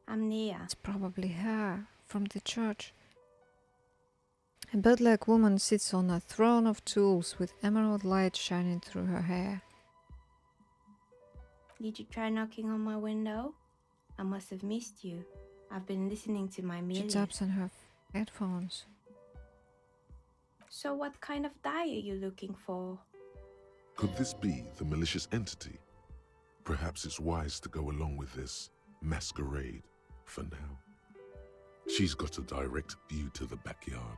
Speaker 4: I'm Nia.
Speaker 1: It's probably her from the church. A bird-like woman sits on a throne of tools with emerald light shining through her hair.
Speaker 4: Did you try knocking on my window? I must have missed you. I've been listening to my
Speaker 1: She
Speaker 4: music.
Speaker 1: taps on her headphones.
Speaker 4: So what kind of die are you looking for?
Speaker 2: Could this be the malicious entity? Perhaps it's wise to go along with this masquerade for now. She's got a direct view to the backyard.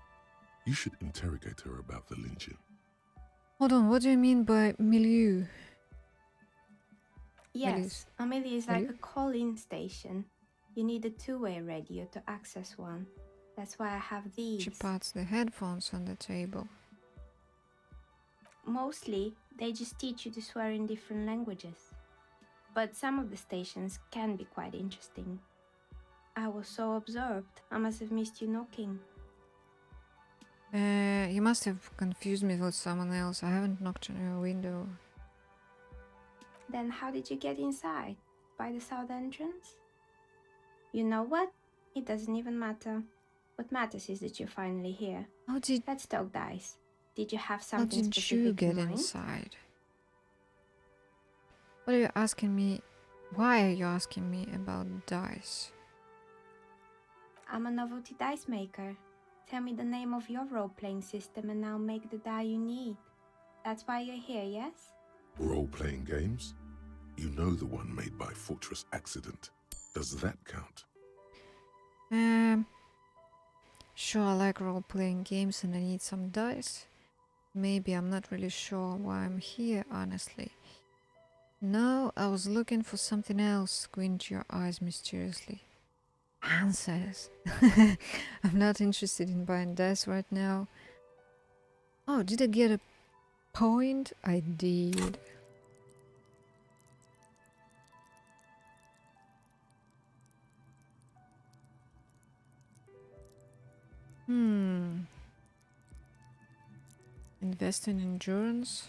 Speaker 2: You should interrogate her about the lynching.
Speaker 1: Hold on, what do you mean by milieu?
Speaker 4: Yes, a milieu is like
Speaker 1: Milieu?
Speaker 4: a call-in station. You need a two-way radio to access one. That's why I have these.
Speaker 1: She pats the headphones on the table.
Speaker 4: Mostly, they just teach you to swear in different languages. But some of the stations can be quite interesting. I was so absorbed, I must have missed you knocking.
Speaker 1: You must have confused me with someone else. I haven't knocked on your window.
Speaker 4: Then how did you get inside? By the south entrance? You know what? It doesn't even matter. What matters is that you're finally here. Let's talk dice. Did you have
Speaker 1: How
Speaker 4: something
Speaker 1: did
Speaker 4: specific
Speaker 1: you get
Speaker 4: in mind?
Speaker 1: inside? What are you asking me? Why are you asking me about dice?
Speaker 4: I'm a novelty dice maker. Tell me the name of your role-playing system and I'll make the die you need. That's why you're here, yes?
Speaker 2: Role-playing games? You know the one made by Fortress Accident. Does that count?
Speaker 1: Sure, I like role-playing games and I need some dice. Maybe I'm not really sure why I'm here, honestly. No, I was looking for something else. Squint your eyes mysteriously. Answers. I'm not interested in buying dice right now. Oh, did I get a point? I did. Invest in endurance.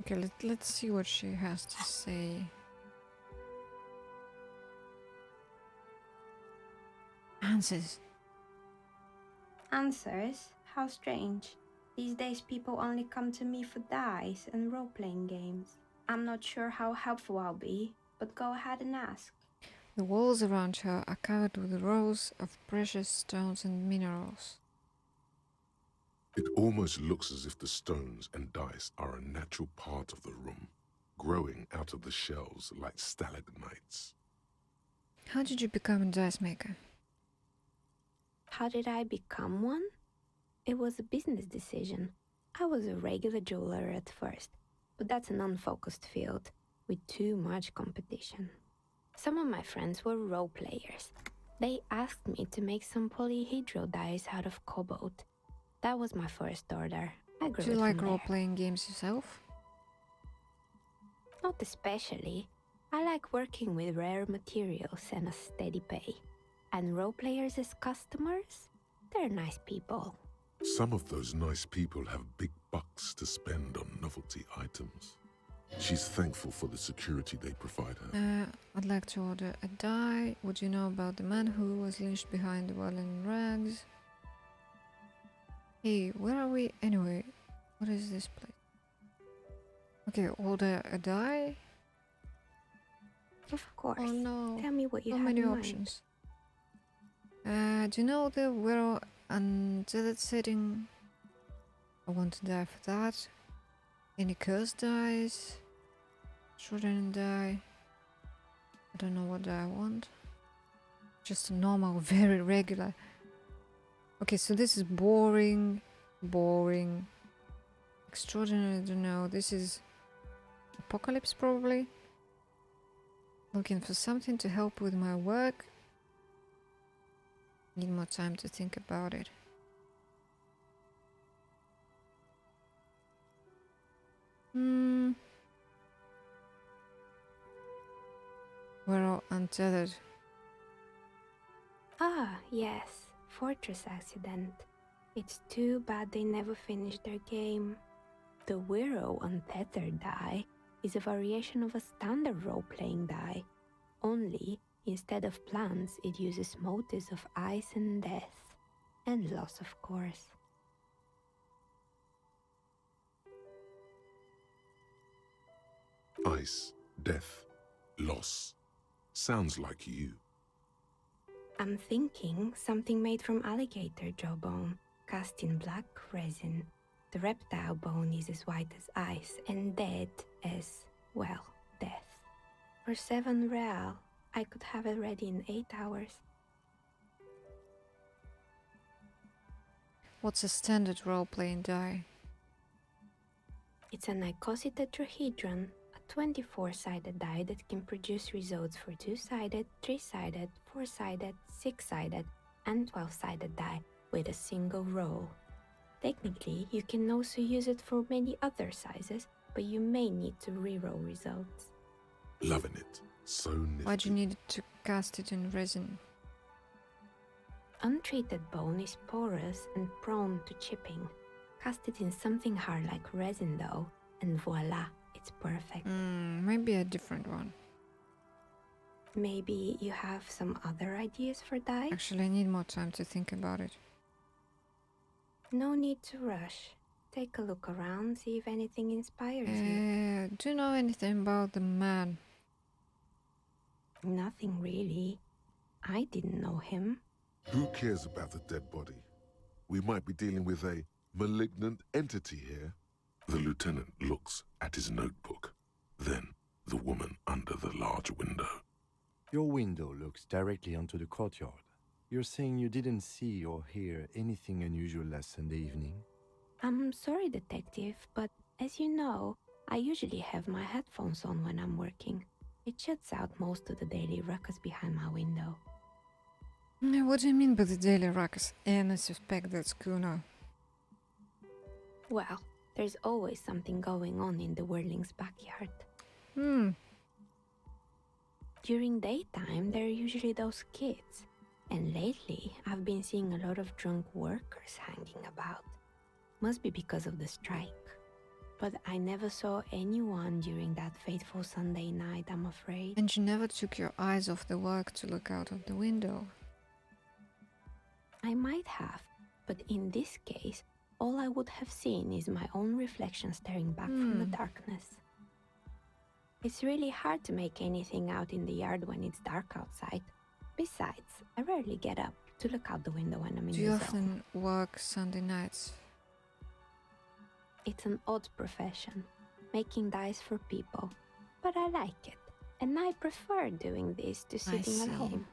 Speaker 1: Okay, let's see what she has to say. Answers.
Speaker 4: Answers? How strange. These days people only come to me for dice and role-playing games. I'm not sure how helpful I'll be, but go ahead and ask.
Speaker 1: The walls around her are covered with rows of precious stones and minerals.
Speaker 2: It almost looks as if the stones and dice are a natural part of the room, growing out of the shelves like stalagmites.
Speaker 1: How did you become a dice maker?
Speaker 4: How did I become one? It was a business decision. I was a regular jeweler at first, but that's an unfocused field with too much competition. Some of my friends were role players. They asked me to make some polyhedral dice out of cobalt. That was my first order. I grew
Speaker 1: Do you
Speaker 4: it
Speaker 1: like
Speaker 4: from
Speaker 1: role-playing games yourself?
Speaker 4: Not especially. I like working with rare materials and a steady pay. And role players as customers? They're nice people.
Speaker 2: Some of those nice people have big bucks to spend on novelty items. She's thankful for the security they provide her.
Speaker 1: I'd like to order a die. Would you know about the man who was lynched behind the wall in rags? Hey, where are we anyway? What is this place? Okay, order a die?
Speaker 4: Of course.
Speaker 1: Oh no.
Speaker 4: Tell me what you
Speaker 1: So
Speaker 4: have
Speaker 1: many
Speaker 4: in mind.
Speaker 1: options. Do you know the Wero undead setting? I want to die for that. Any curse dice? Shouldn't die. I don't know what die I want. Just a normal, very regular. Okay, so this is boring. Boring. Extraordinary, I don't know. This is apocalypse probably. Looking for something to help with my work. Need more time to think about it. We're all untethered.
Speaker 4: Ah, yes. Fortress accident. It's too bad they never finished their game. The Wero Untethered die is a variation of a standard role-playing die. Only, instead of plants, it uses motives of ice and death. And loss, of course.
Speaker 2: Ice, death, loss. Sounds like you.
Speaker 4: I'm thinking something made from alligator jawbone, cast in black resin. The reptile bone is as white as ice and dead as, well, death. For 7 real, I could have it ready in 8 hours.
Speaker 1: What's a standard role-playing die?
Speaker 4: It's an icosi tetrahedron, a 24-sided die that can produce results for 2-sided, 3-sided, 4-sided, 6-sided, and 12-sided die with a single roll. Technically, you can also use it for many other sizes, but you may need to reroll results.
Speaker 2: Loving it. So nifty.
Speaker 1: Why'd you need to cast it in resin?
Speaker 4: Untreated bone is porous and prone to chipping. Cast it in something hard like resin though, and voila, it's perfect.
Speaker 1: Maybe a different one.
Speaker 4: Maybe you have some other ideas for dice?
Speaker 1: Actually, I need more time to think about it.
Speaker 4: No need to rush. Take a look around, see if anything inspires you.
Speaker 1: Do you know anything about the man?
Speaker 4: Nothing really. I didn't know him.
Speaker 2: Who cares about the dead body? We might be dealing with a malignant entity here. The lieutenant looks at his notebook, then the woman under the large window.
Speaker 3: Your window looks directly onto the courtyard. You're saying you didn't see or hear anything unusual last Sunday evening?
Speaker 4: I'm sorry, detective, but as you know, I usually have my headphones on when I'm working. It shuts out most of the daily ruckus behind my window.
Speaker 1: What do you mean by the daily ruckus? And I suspect that's Kuno.
Speaker 4: Well, there's always something going on in the Whirling's backyard. During daytime, there are usually those kids. And lately, I've been seeing a lot of drunk workers hanging about. Must be because of the strike. But I never saw anyone during that fateful Sunday night, I'm afraid.
Speaker 1: And you never took your eyes off the work to look out of the window?
Speaker 4: I might have, but in this case, all I would have seen is my own reflection staring back from the darkness. It's really hard to make anything out in the yard when it's dark outside. Besides, I rarely get up to look out the window when I'm in
Speaker 1: Do
Speaker 4: the
Speaker 1: you
Speaker 4: zone.
Speaker 1: often work Sunday nights?
Speaker 4: It's an odd profession, making dice for people, but I like it, and I prefer doing this to sitting at home.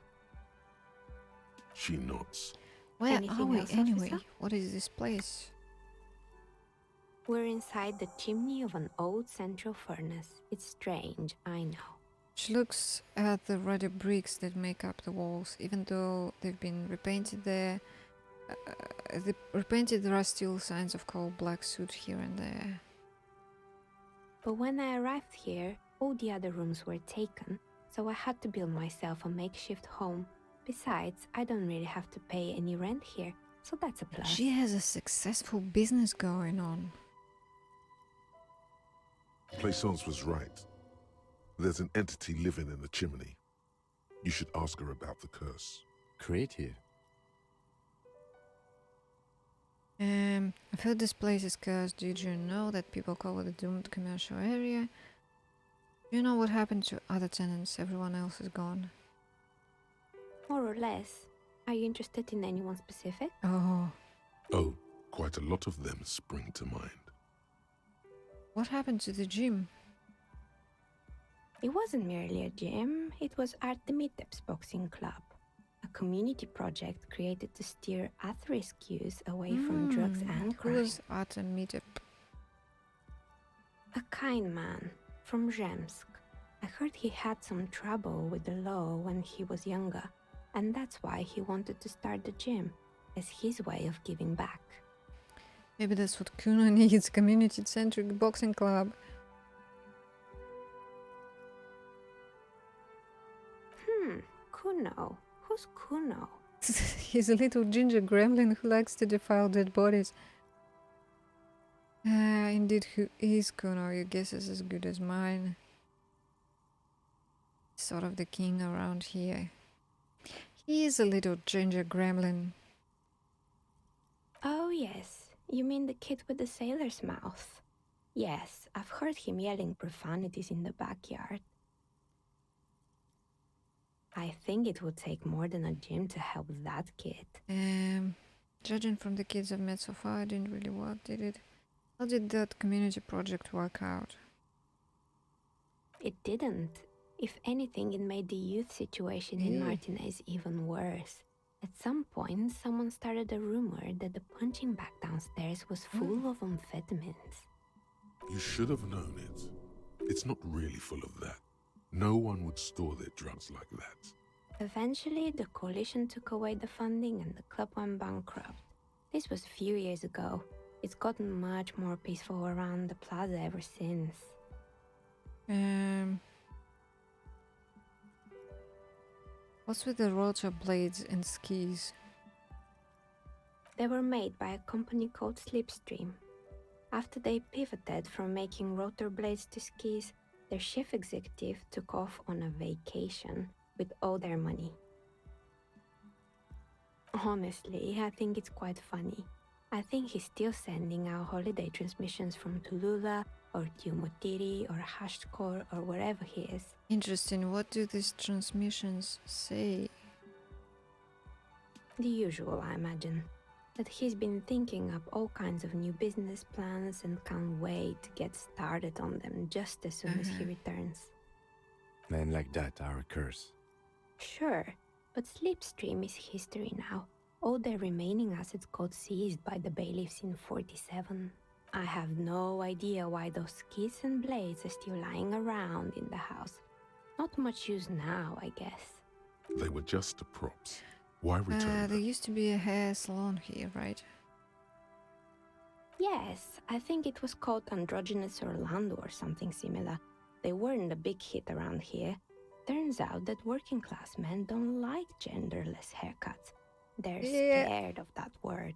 Speaker 2: She nods.
Speaker 1: Where
Speaker 4: Anything
Speaker 1: are we
Speaker 4: else,
Speaker 1: anyway?
Speaker 4: officer?
Speaker 1: What is this place?
Speaker 4: We're inside the chimney of an old central furnace. It's strange, I know.
Speaker 1: She looks at the ruddy bricks that make up the walls. Even though they've been repainted there, there are still signs of coal black soot here and there.
Speaker 4: But when I arrived here, all the other rooms were taken, so I had to build myself a makeshift home. Besides, I don't really have to pay any rent here, so that's a plus.
Speaker 1: She has a successful business going on.
Speaker 2: Plaisance was right. There's an entity living in the chimney. You should ask her about the curse.
Speaker 3: Creative.
Speaker 1: I've heard this place is cursed. Did you know that people call it a doomed commercial area? Do you know what happened to other tenants? Everyone else is gone.
Speaker 4: More or less. Are you interested in anyone specific?
Speaker 1: Oh.
Speaker 2: Oh, quite a lot of them spring to mind.
Speaker 1: What happened to the gym?
Speaker 4: It wasn't merely a gym, it was Artemitep's boxing club. A community project created to steer at-risk youth away from drugs and crime.
Speaker 1: Who's Artemitep?
Speaker 4: A kind man from Zemsk. I heard he had some trouble with the law when he was younger, and that's why he wanted to start the gym, as his way of giving back.
Speaker 1: Maybe that's what Kuno needs, community-centric boxing club.
Speaker 4: Kuno. Who's Kuno?
Speaker 1: He's a little ginger gremlin who likes to defile dead bodies. Indeed, who is Kuno? Your guess is as good as mine. Sort of the king around here. He is a little ginger gremlin.
Speaker 4: Oh yes, you mean the kid with the sailor's mouth? Yes, I've heard him yelling profanities in the backyard. I think it would take more than a gym to help that kid.
Speaker 1: Judging from the kids I've met so far, it didn't really work, did it? How did that community project work out?
Speaker 4: It didn't. If anything, it made the youth situation in Martinez even worse. At some point, someone started a rumor that the punching bag downstairs was full of amphetamines.
Speaker 2: You should have known it. It's not really full of that. No one would store their drugs like that.
Speaker 4: Eventually, the coalition took away the funding and the club went bankrupt. This was a few years ago. It's gotten much more peaceful around the plaza ever since.
Speaker 1: What's with the rotor blades and skis?
Speaker 4: They were made by a company called Slipstream. After they pivoted from making rotor blades to skis, their chief executive took off on a vacation with all their money. Honestly, I think it's quite funny. I think he's still sending out holiday transmissions from Tulula or Tiumotiri or Hashtkor or wherever he is.
Speaker 1: Interesting. What do these transmissions say?
Speaker 4: The usual, I imagine. That he's been thinking up all kinds of new business plans and can't wait to get started on them just as soon as he returns.
Speaker 3: Men like that are a curse.
Speaker 4: Sure, but Slipstream is history now. All their remaining assets got seized by the bailiffs in 47. I have no idea why those skis and blades are still lying around in the house. Not much use now, I guess.
Speaker 2: They were just props. Why return
Speaker 1: There used to be a hair salon here, right?
Speaker 4: Yes, I think it was called Androgynous Orlando or something similar. They weren't a big hit around here. Turns out that working class men don't like genderless haircuts. They're scared of that word.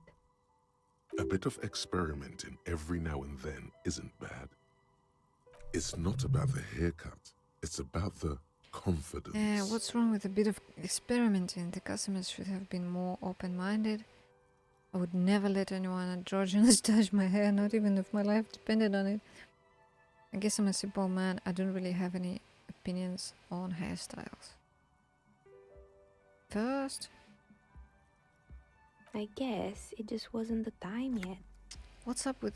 Speaker 2: A bit of experimenting every now and then isn't bad. It's not about the haircut. It's about the confidence.
Speaker 1: What's wrong with a bit of experimenting? The customers should have been more open-minded. I would never let anyone androgynous touch my hair, not even if my life depended on it. I guess I'm a simple man. I don't really have any opinions on hairstyles. First,
Speaker 4: I guess it just wasn't the time yet.
Speaker 1: what's up with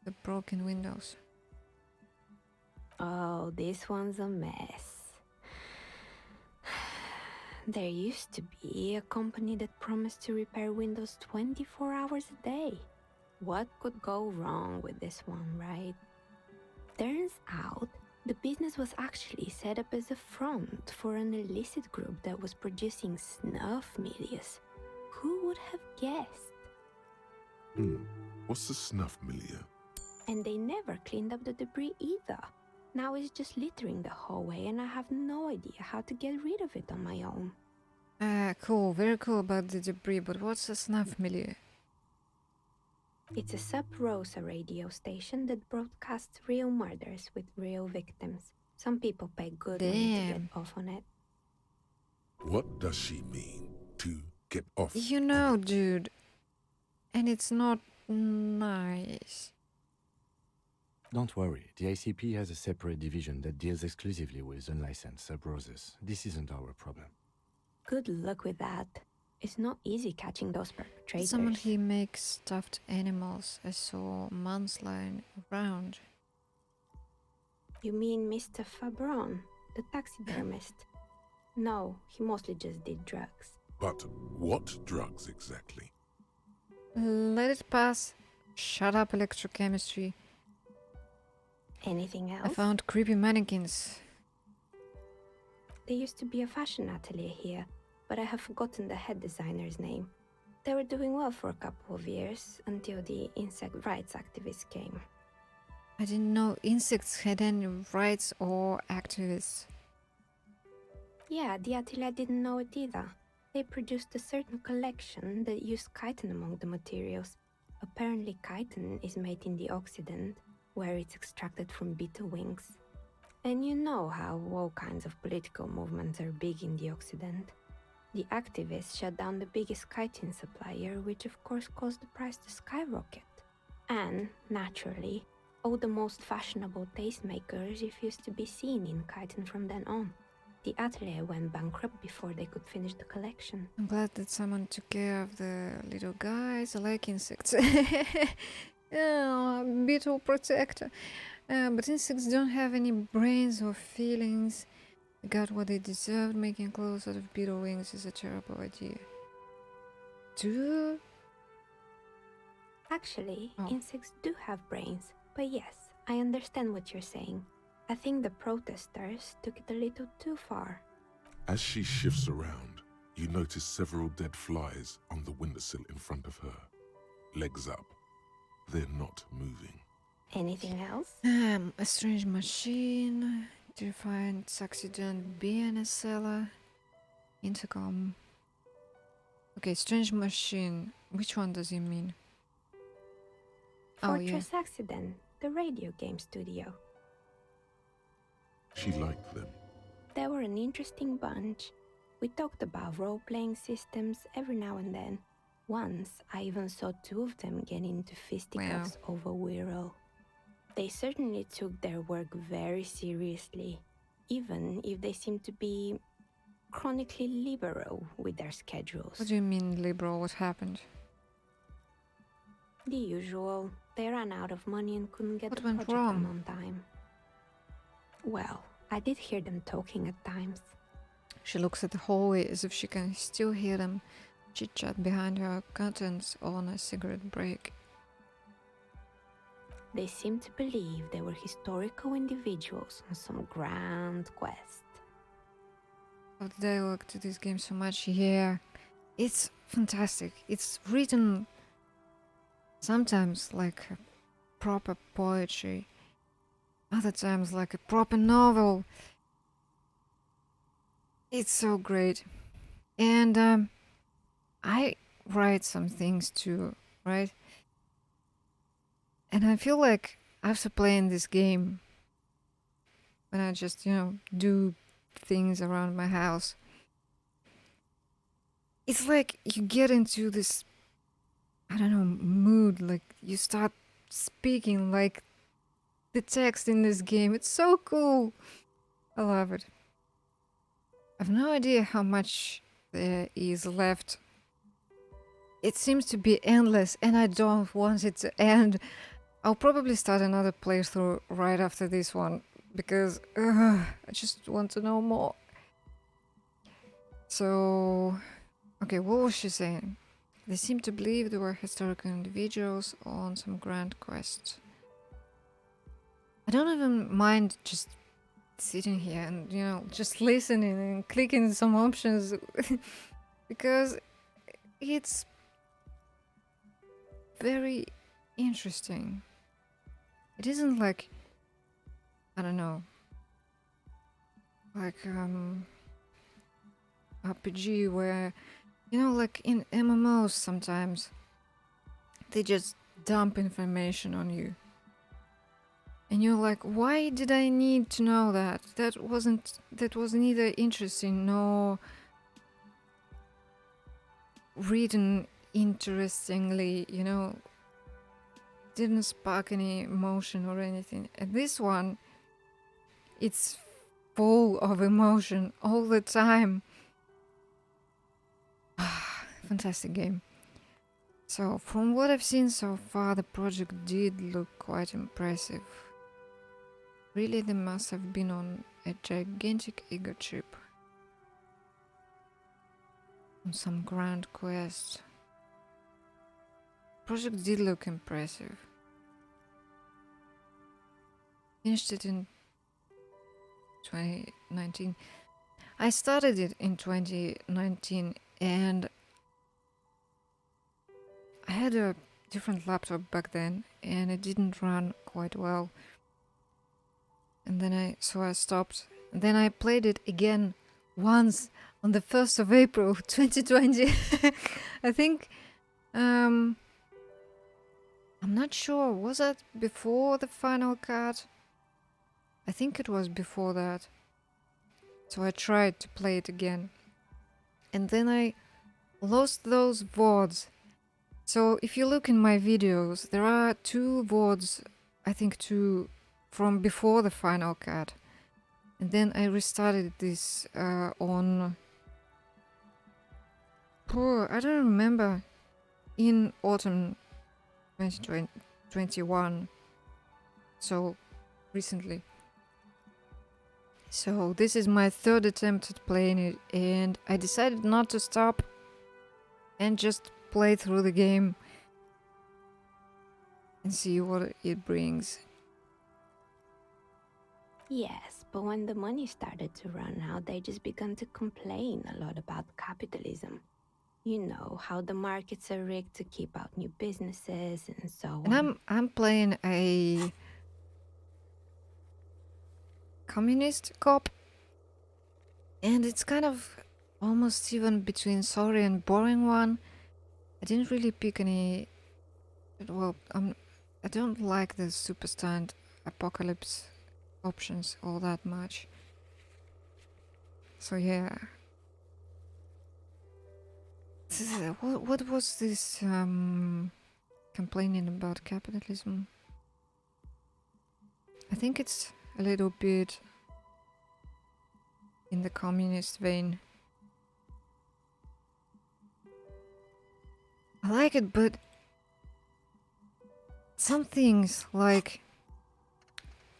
Speaker 1: the broken windows?
Speaker 4: Oh, this one's a mess. There used to be a company that promised to repair windows 24 hours a day. What could go wrong with this one, right? Turns out, the business was actually set up as a front for an illicit group that was producing snuff milias. Who would have guessed?
Speaker 2: What's the snuff milieu?
Speaker 4: And they never cleaned up the debris either. Now it's just littering the hallway and I have no idea how to get rid of it on my own.
Speaker 1: Cool, very cool about the debris, but what's a snuff milieu?
Speaker 4: It's a sub-Rosa radio station that broadcasts real murders with real victims. Some people pay good money to get off on it.
Speaker 2: What does she mean to get off?
Speaker 1: You know, dude. And it's not nice.
Speaker 3: Don't worry, the ICP has a separate division that deals exclusively with unlicensed sub-roses. This isn't our problem.
Speaker 4: Good luck with that. It's not easy catching those perpetrators.
Speaker 1: Someone he makes stuffed animals. I saw months lying around.
Speaker 4: You mean Mr. Fabron, the taxidermist? No, he mostly just did drugs.
Speaker 2: But what drugs exactly?
Speaker 1: Let it pass. Shut up, electrochemistry.
Speaker 4: Anything else?
Speaker 1: I found creepy mannequins.
Speaker 4: There used to be a fashion atelier here, but I have forgotten the head designer's name. They were doing well for a couple of years, until the insect rights activists came.
Speaker 1: I didn't know insects had any rights or activists.
Speaker 4: Yeah, the atelier didn't know it either. They produced a certain collection that used chitin among the materials. Apparently chitin is made in the Occident, where it's extracted from beetle wings. And you know how all kinds of political movements are big in the Occident. The activists shut down the biggest chitin supplier, which of course caused the price to skyrocket. And, naturally, all the most fashionable tastemakers refused to be seen in chitin from then on. The atelier went bankrupt before they could finish the collection.
Speaker 1: I'm glad that someone took care of the little guys. I like insects. Yeah, beetle protector. But insects don't have any brains or feelings. They got what they deserved. Making clothes out of beetle wings is a terrible idea. Do?
Speaker 4: Actually, insects do have brains. But yes, I understand what you're saying. I think the protesters took it a little too far.
Speaker 2: As she shifts around, you notice several dead flies on the windowsill in front of her. Legs up. They're not moving.
Speaker 4: Anything else?
Speaker 1: A strange machine. Terrifying accident. Bee in a cellar. Intercom. Okay, strange machine. Which one does he mean?
Speaker 4: Fortress Accident, the radio game studio.
Speaker 2: She liked them.
Speaker 4: They were an interesting bunch. We talked about role-playing systems every now and then. Once, I even saw two of them get into fisticuffs over Wirral. They certainly took their work very seriously, even if they seemed to be chronically liberal with their schedules.
Speaker 1: What do you mean liberal? What happened?
Speaker 4: The usual. They ran out of money and couldn't get
Speaker 1: What
Speaker 4: the
Speaker 1: went
Speaker 4: project done
Speaker 1: wrong?
Speaker 4: on time. Well, I did hear them talking at times.
Speaker 1: She looks at the hallway as if she can still hear them chit-chat behind her curtains on a cigarette break.
Speaker 4: They seemed to believe they were historical individuals on some grand quest.
Speaker 1: Oh, the dialogue to this game so much. Yeah, it's fantastic. It's written sometimes like a proper poetry, other times like a proper novel. It's so great. And I write some things too, right? And I feel like after playing this game, when I just, do things around my house, it's like you get into this, I don't know, mood. Like you start speaking like the text in this game. It's so cool. I love it. I've no idea how much there is left. It seems to be endless, and I don't want it to end. I'll probably start another playthrough right after this one, because I just want to know more. So, okay, what was she saying? They seem to believe they were historical individuals on some grand quest. I don't even mind just sitting here and, just listening and clicking some options because it's very interesting. It isn't like, I don't know, like RPG where, like in MMOs sometimes they just dump information on you. And you're like, why did I need to know that? That was neither interesting nor written interestingly, didn't spark any emotion or anything. And this one, it's full of emotion all the time. Fantastic game. So, from what I've seen so far, the project did look quite impressive. Really, they must have been on a gigantic ego trip. On some grand quest. Project did look impressive. Finished it in 2019. I started it in 2019 and I had a different laptop back then and it didn't run quite well. And then I stopped. And then I played it again once on the 1st of April 2020. I think I'm not sure, was that before the final cut? I think it was before that. So I tried to play it again. And then I lost those VODs. So if you look in my videos, there are 2 VODs, I think 2 from before the final cut. And then I restarted this on... I don't remember. In autumn 2021. So recently. So this is my 3rd attempt at playing it, and I decided not to stop and just play through the game and see what it brings.
Speaker 4: Yes, but when the money started to run out, they just began to complain a lot about capitalism. You know, how the markets are rigged to keep out new businesses and so on.
Speaker 1: And I'm playing a communist cop, and it's kind of almost even between sorry and boring one. I didn't really pick any... Well, I don't like the super stand apocalypse options all that much. So yeah. What was this complaining about capitalism? I think it's a little bit in the communist vein. I like it, but some things like,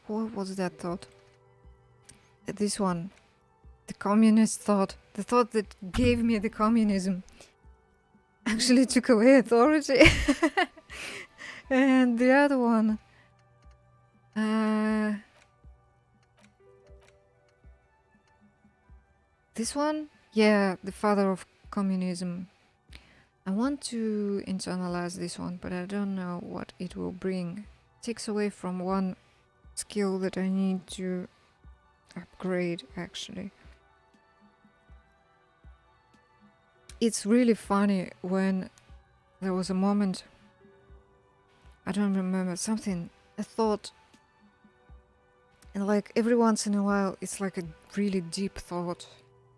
Speaker 1: what was that thought? This one, the communist thought, the thought that gave me the communism, actually took away authority. And the other one, this one, yeah, the father of communism. I want to internalize this one, but I don't know what it will bring. It takes away from one skill that I need to upgrade, actually. It's really funny when there was a moment, I don't remember, something, a thought, and like every once in a while it's like a really deep thought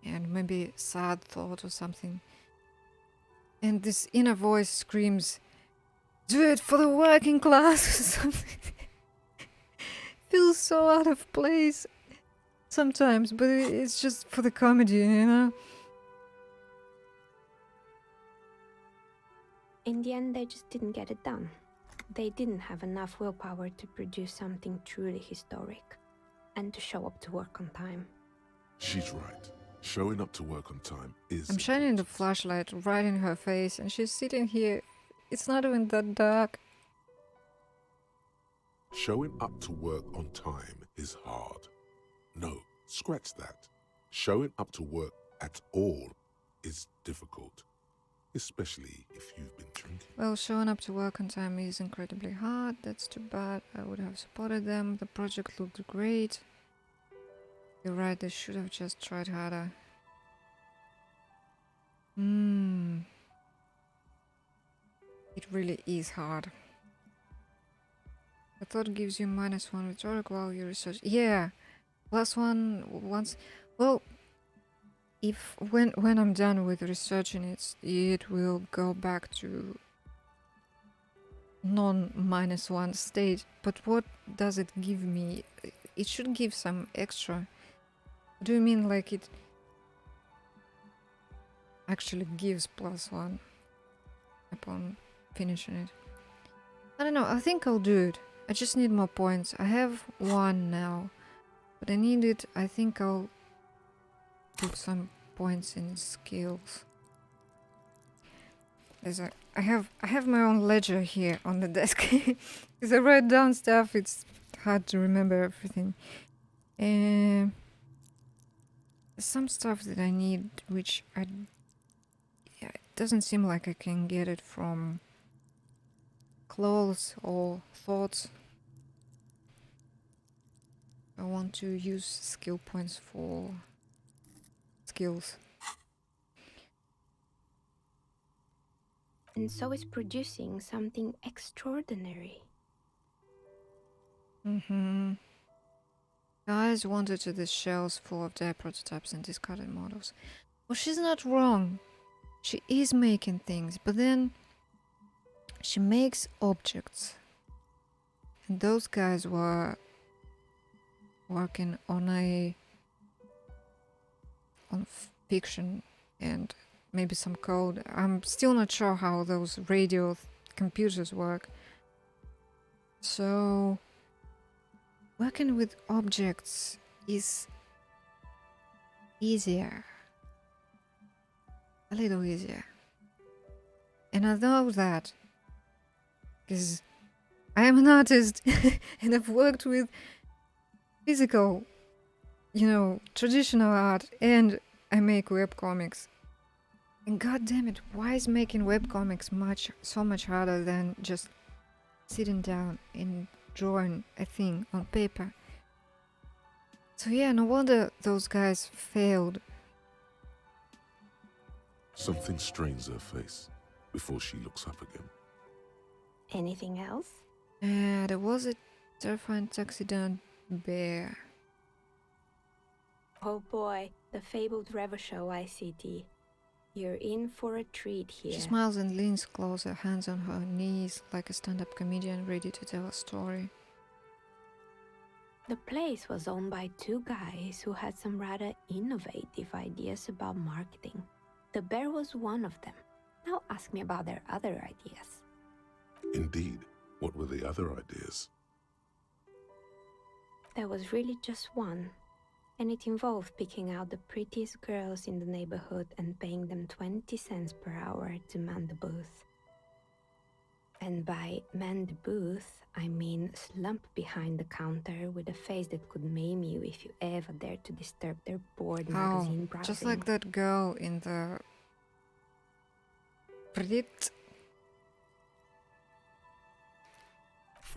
Speaker 1: and maybe sad thought or something, and this inner voice screams, do it for the working class or something. Feels so out of place sometimes, but it's just for the comedy, you know.
Speaker 4: In the end, they just didn't get it done. They didn't have enough willpower to produce something truly historic and to show up to work on time.
Speaker 2: She's right. Showing up to work on time is...
Speaker 1: I'm shining the flashlight right in her face and she's sitting here. It's not even that dark.
Speaker 2: Showing up to work on time is hard. No, scratch that. Showing up to work at all is difficult, especially if you've been drinking.
Speaker 1: Well, showing up to work on time is incredibly hard. That's too bad. I would have supported them. The project looked great. You're right, they should have just tried harder. It really is hard. The thought gives you -1 rhetoric while you research. Yeah, +1 once. Well, if when I'm done with researching it, it will go back to non-1 state. But what does it give me? It should give some extra. Do you mean like it actually gives +1 upon finishing it? I don't know, I think I'll do it. I just need more points. I have 1 now, but I need it. I think I'll put some points in skills. I have my own ledger here on the desk. Because I write down stuff, it's hard to remember everything. There's some stuff that I need, which it doesn't seem like I can get it from clothes or thoughts. I want to use skill points for skills.
Speaker 4: And so it's producing something extraordinary.
Speaker 1: Guys wandered to the shelves full of their prototypes and discarded models. Well, she's not wrong. She is making things, but then she makes objects. And those guys were working on fiction and maybe some code. I'm still not sure how those radio computers work. So working with objects is easier. A little easier. And I know that because I am an artist and I've worked with physical, traditional art, and I make webcomics. And god damn it, why is making webcomics so much harder than just sitting down and drawing a thing on paper? So yeah, no wonder those guys failed.
Speaker 2: Something strains her face before she looks up again.
Speaker 4: Anything else?
Speaker 1: There was a terrifying taxidermed bear.
Speaker 4: Oh boy, the fabled Revo Show ICT. You're in for a treat here.
Speaker 1: She smiles and leans closer, hands on her knees, like a stand-up comedian ready to tell a story.
Speaker 4: The place was owned by 2 guys who had some rather innovative ideas about marketing. The bear was one of them. Now ask me about their other ideas.
Speaker 2: Indeed. What were the other ideas?
Speaker 4: There was really just one, and it involved picking out the prettiest girls in the neighborhood and paying them 20 cents per hour to man the booth. And by man the booth, I mean slump behind the counter with a face that could maim you if you ever dared to disturb their bored magazine browsing.
Speaker 1: Just like that girl in the Frit.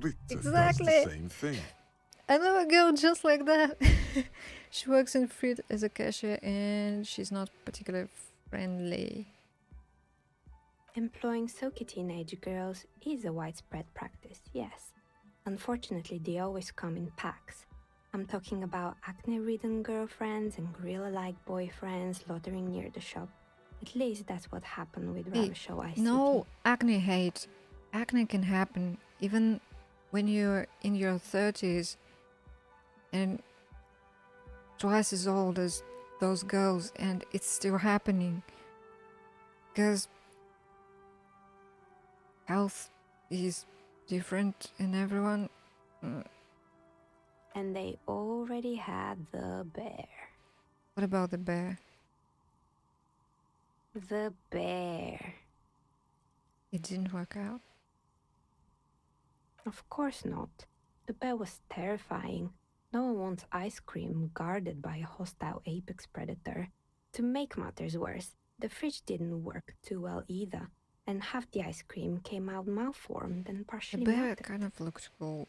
Speaker 2: Fritte
Speaker 1: Exactly.
Speaker 2: does the same thing.
Speaker 1: I know a girl just like that. She works in Frit as a cashier and she's not particularly friendly.
Speaker 4: Employing silky teenage girls is a widespread practice, yes. Unfortunately, they always come in packs. I'm talking about acne-ridden girlfriends and gorilla-like boyfriends loitering near the shop. At least that's what happened with Ravishow ICT.
Speaker 1: No acne hate. Acne can happen even when you're in your 30s and twice as old as those girls, and it's still happening. Because health is different in everyone.
Speaker 4: And they already had the bear.
Speaker 1: What about the bear?
Speaker 4: The bear.
Speaker 1: It didn't work out.
Speaker 4: Of course not. The bear was terrifying. No one wants ice cream guarded by a hostile apex predator. To make matters worse, the fridge didn't work too well either, and half the ice cream came out malformed and
Speaker 1: The
Speaker 4: partially
Speaker 1: bear
Speaker 4: melted.
Speaker 1: kind of looked cool.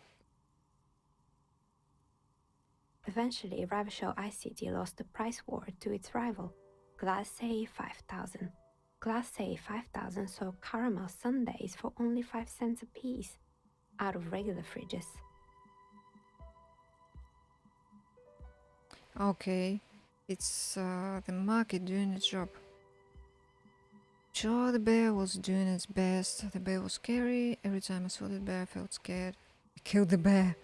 Speaker 4: Eventually, Ravishow ICT lost the price war to its rival, Class A 5000. Class A 5000 sold caramel sundaes for only 5 cents a piece, out of regular fridges.
Speaker 1: Okay, it's the market doing its job. Sure, the bear was doing its best. The bear was scary. Every time I saw the bear, I felt scared. I killed the bear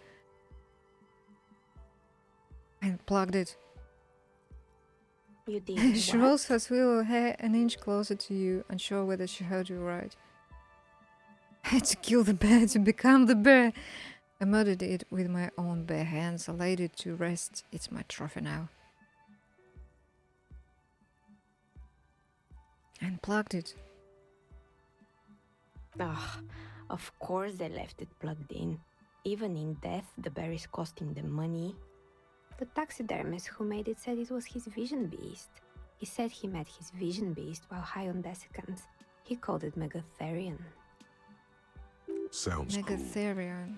Speaker 1: and plugged it.
Speaker 4: You did
Speaker 1: She
Speaker 4: what?
Speaker 1: rolls her swivel hair an inch closer to you, unsure whether she heard you right. I had to kill the bear to become the bear. I murdered it with my own bare hands. I laid it to rest. It's my trophy now. And plugged it.
Speaker 4: Ugh, of course they left it plugged in. Even in death, the bear is costing them money. The taxidermist who made it said it was his vision beast. He said he met his vision beast while high on desiccants. He called it Megatherion.
Speaker 2: Sounds cool.
Speaker 1: Megatherion.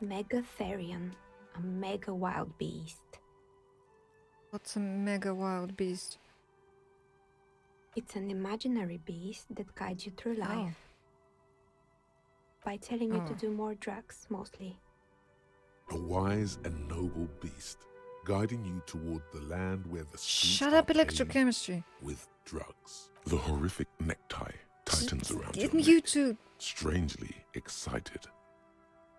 Speaker 4: Megatherion, a mega wild beast.
Speaker 1: What's a mega wild beast?
Speaker 4: It's an imaginary beast that guides you through life. By telling you to do more drugs, mostly.
Speaker 2: A wise and noble beast, guiding you toward the land where the streets
Speaker 1: Shut
Speaker 2: are
Speaker 1: up, electrochemistry.
Speaker 2: paved with drugs. The horrific necktie tightens around your
Speaker 1: You
Speaker 2: neck,
Speaker 1: too.
Speaker 2: strangely excited.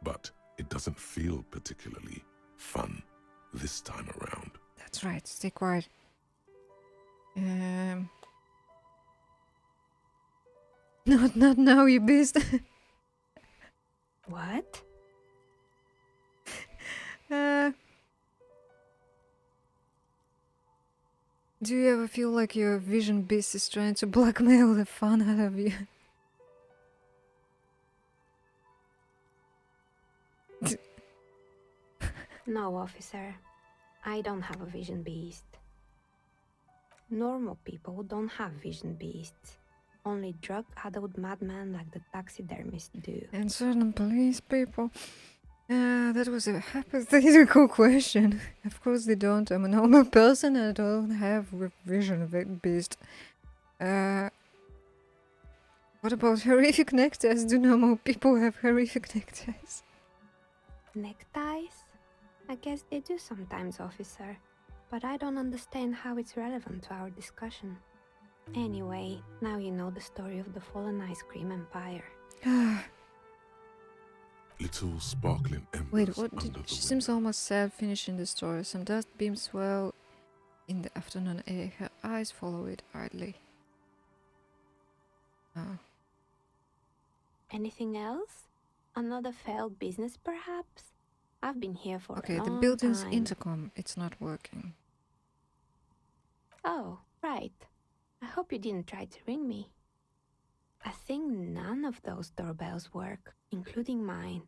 Speaker 2: But it doesn't feel particularly fun this time around.
Speaker 1: That's right. Stay quiet. Not now, you beast.
Speaker 4: What?
Speaker 1: Do you ever feel like your vision beast is trying to blackmail the fun out of you?
Speaker 4: No, officer. I don't have a vision beast. Normal people don't have vision beasts. Only drug-addled madmen like the taxidermists do.
Speaker 1: And certain police people. That was a hypothetical question. Of course they don't. I'm a normal person and I don't have vision beast. What about horrific neckties? Do normal people have horrific neckties?
Speaker 4: Neckties? I guess they do sometimes, officer. But I don't understand how it's relevant to our discussion. Anyway, now you know the story of the fallen ice cream empire.
Speaker 2: Little sparkling embers
Speaker 1: Wait, what?
Speaker 2: under the
Speaker 1: She seems almost sad finishing the story. Some dust beams swirl in the afternoon air. Her eyes follow it idly. Oh.
Speaker 4: Anything else? Another failed business, perhaps? I've been here for
Speaker 1: Okay,
Speaker 4: a
Speaker 1: the
Speaker 4: long
Speaker 1: building's
Speaker 4: time.
Speaker 1: intercom, it's not working.
Speaker 4: Oh, right. I hope you didn't try to ring me. I think none of those doorbells work, including mine.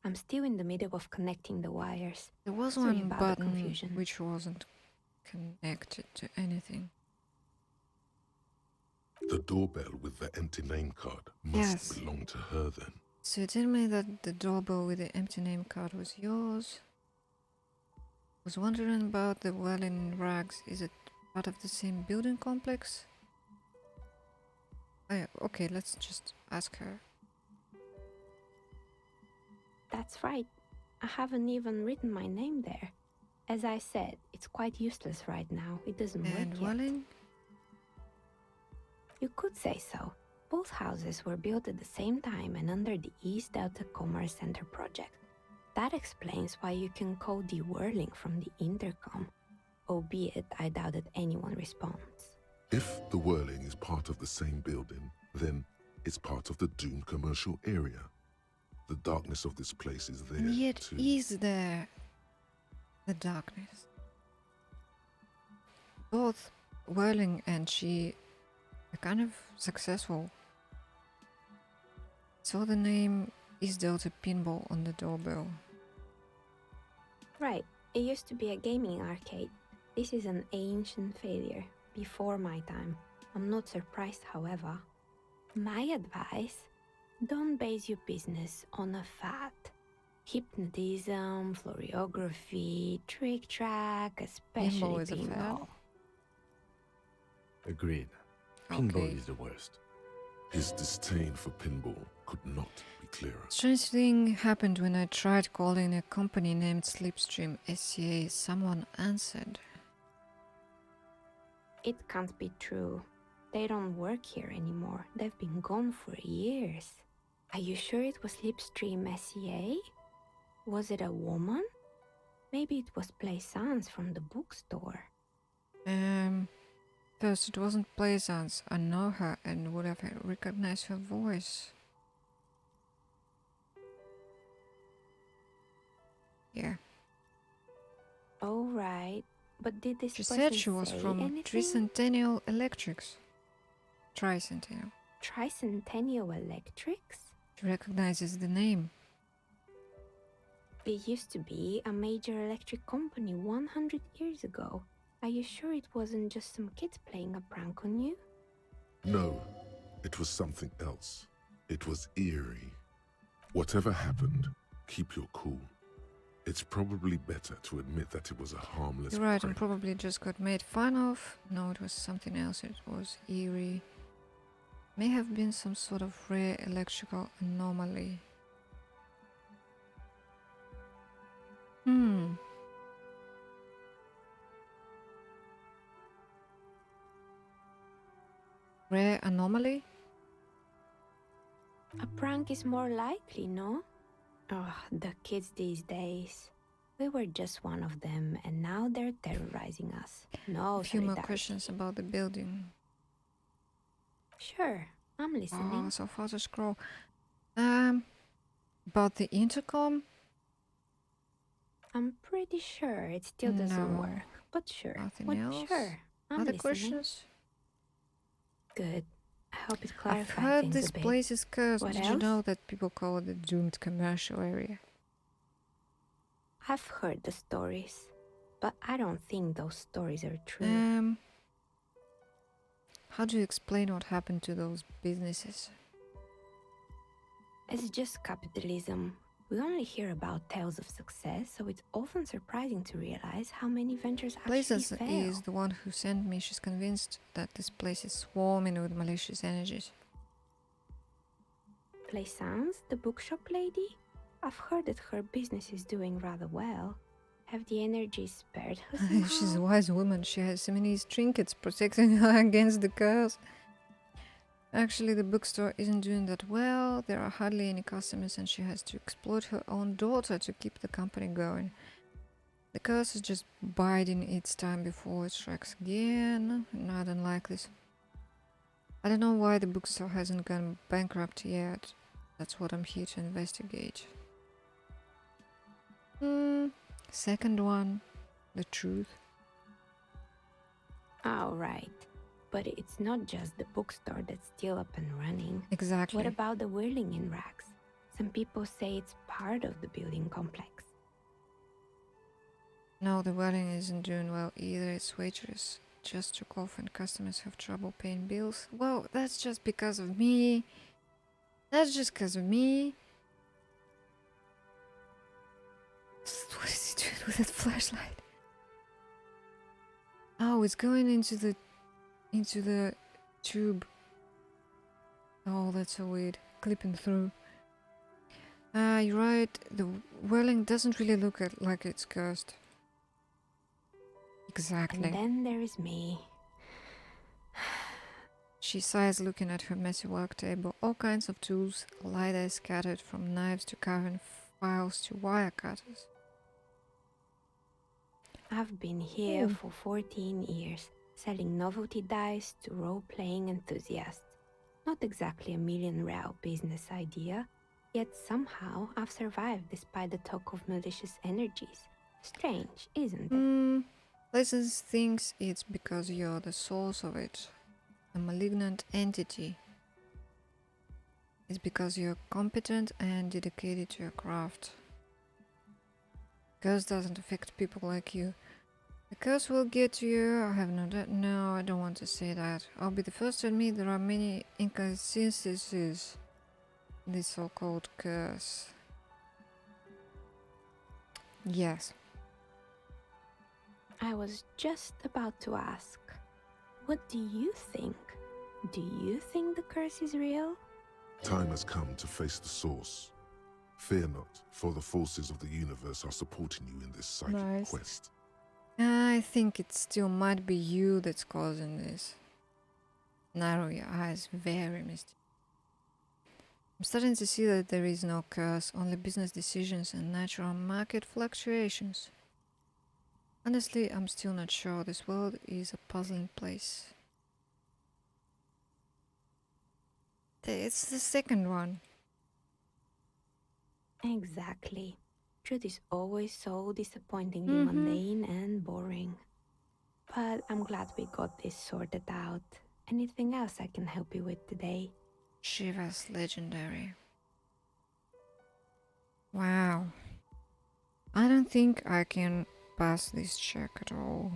Speaker 4: I'm still in the middle of connecting the wires.
Speaker 1: There was
Speaker 4: Sorry
Speaker 1: one
Speaker 4: about the
Speaker 1: button
Speaker 4: confusion.
Speaker 1: which wasn't connected to anything.
Speaker 2: The doorbell with the empty name card must
Speaker 1: Yes.
Speaker 2: belong to her then.
Speaker 1: So tell me that the doorbell with the empty name card was yours. Was wondering about the well in rags. Is it part of the same building complex? Oh, yeah. Okay, let's just ask her.
Speaker 4: That's right. I haven't even written my name there. As I said, it's quite useless right now. It doesn't work
Speaker 1: And
Speaker 4: yet.
Speaker 1: Welling?
Speaker 4: You could say so. Both houses were built at the same time and under the East Delta Commerce Center project. That explains why you can call the whirling from the intercom, albeit I doubt that anyone responds.
Speaker 2: If the whirling is part of the same building, then it's part of the doomed commercial area. The darkness of this place is there
Speaker 1: And yet
Speaker 2: too.
Speaker 1: is there the darkness? Both Whirling and she are kind of successful. Saw the name East Delta Pinball on the doorbell.
Speaker 4: Right, it used to be a gaming arcade. This is an ancient failure, before my time. I'm not surprised, however. My advice, don't base your business on a fad. Hypnotism, floriography, trick track, especially
Speaker 1: Pinball is a fad?
Speaker 4: pinball.
Speaker 3: Agreed.
Speaker 1: Okay.
Speaker 3: Pinball is the worst.
Speaker 2: His disdain for pinball could not be clearer.
Speaker 1: Strange thing happened when I tried calling a company named Slipstream SCA. Someone answered.
Speaker 4: It can't be true. They don't work here anymore. They've been gone for years. Are you sure it was Slipstream SCA? Was it a woman? Maybe it was Plaisance from the bookstore.
Speaker 1: First it wasn't Plaisance. I know her and would have recognized her voice. Yeah.
Speaker 4: All right, but did this
Speaker 1: She
Speaker 4: person
Speaker 1: said she was
Speaker 4: say
Speaker 1: from
Speaker 4: anything?
Speaker 1: Tricentennial Electrics. Tricentennial.
Speaker 4: Tricentennial Electrics?
Speaker 1: She recognizes the name.
Speaker 4: It used to be a major electric company 100 years ago. Are you sure it wasn't just some kids playing a prank on you?
Speaker 2: No, it was something else. It was eerie. Whatever happened, keep your cool. It's probably better to admit that it was a harmless
Speaker 1: You're right,
Speaker 2: prank.
Speaker 1: and probably just got made fun of. No, it was something else. It was eerie. May have been some sort of rare electrical anomaly. Rare anomaly?
Speaker 4: A prank is more likely, no? Oh, the kids these days. We were just one of them, and now they're terrorizing us. No
Speaker 1: A few more
Speaker 4: solidarity.
Speaker 1: questions about the building.
Speaker 4: Sure, I'm listening.
Speaker 1: Oh, so far to scroll. About the intercom?
Speaker 4: I'm pretty sure it still doesn't
Speaker 1: No.
Speaker 4: work, but sure.
Speaker 1: Nothing
Speaker 4: What,
Speaker 1: else?
Speaker 4: Sure, I'm
Speaker 1: Other
Speaker 4: listening.
Speaker 1: questions?
Speaker 4: Good. I hope it
Speaker 1: I've
Speaker 4: clarifies
Speaker 1: heard
Speaker 4: things
Speaker 1: this
Speaker 4: a bit.
Speaker 1: place is cursed.
Speaker 4: What
Speaker 1: Did
Speaker 4: else?
Speaker 1: you know that people call it the doomed commercial area?
Speaker 4: I've heard the stories, but I don't think those stories are true.
Speaker 1: How do you explain what happened to those businesses?
Speaker 4: It's just capitalism. We only hear about tales of success, so it's often surprising to realize how many ventures actually
Speaker 1: Plaisance
Speaker 4: fail.
Speaker 1: is the one who sent me. She's convinced that this place is swarming with malicious energies.
Speaker 4: Plaisance, the bookshop lady? I've heard that her business is doing rather well. Have the energies spared her somehow?
Speaker 1: She's a wise woman. She has so many trinkets protecting her against the curse. Actually, the bookstore isn't doing that well. There are hardly any customers and she has to exploit her own daughter to keep the company going. The curse is just biding its time before it strikes again. No, I don't like this. I don't know why the bookstore hasn't gone bankrupt yet. That's what I'm here to investigate. Second one, the truth.
Speaker 4: All right. But it's not just the bookstore that's still up and running.
Speaker 1: Exactly.
Speaker 4: What about the whirling in rags? Some people say it's part of the building complex.
Speaker 1: No, the wedding isn't doing well either. Its waitress just took off and customers have trouble paying bills. Well, that's just because of me. That's just because of me. What is he doing with that flashlight? Oh, it's going into the tube. Oh, that's so weird. Clipping through. You're right. The whirling doesn't really look like it's cursed. Exactly.
Speaker 4: And then there is me.
Speaker 1: She sighs, looking at her messy work table. All kinds of tools lie there scattered, from knives to carving files to wire cutters.
Speaker 4: I've been here for 14 years, selling novelty dice to role-playing enthusiasts. Not exactly a million-real business idea, yet somehow I've survived despite the talk of malicious energies. Strange, isn't it?
Speaker 1: Lessons thinks it's because you're the source of it. A malignant entity. It's because you're competent and dedicated to your craft. Curse doesn't affect people like you. The curse will get to you. I have no doubt. No, I don't want to say that. I'll be the first to admit there are many inconsistencies in this so-called curse. Yes.
Speaker 4: I was just about to ask, what do you think? Do you think the curse is real?
Speaker 2: Time has come to face the source. Fear not, for the forces of the universe are supporting you in this psychic quest.
Speaker 1: I think it still might be you that's causing this. Narrow your eyes, very misty. I'm starting to see that there is no curse, only business decisions and natural market fluctuations. Honestly, I'm still not sure. This world is a puzzling place. It's the second one.
Speaker 4: Exactly. Truth is always so disappointingly mundane and boring. But I'm glad we got this sorted out. Anything else I can help you with today?
Speaker 1: Shiva's legendary. Wow. I don't think I can pass this check at all.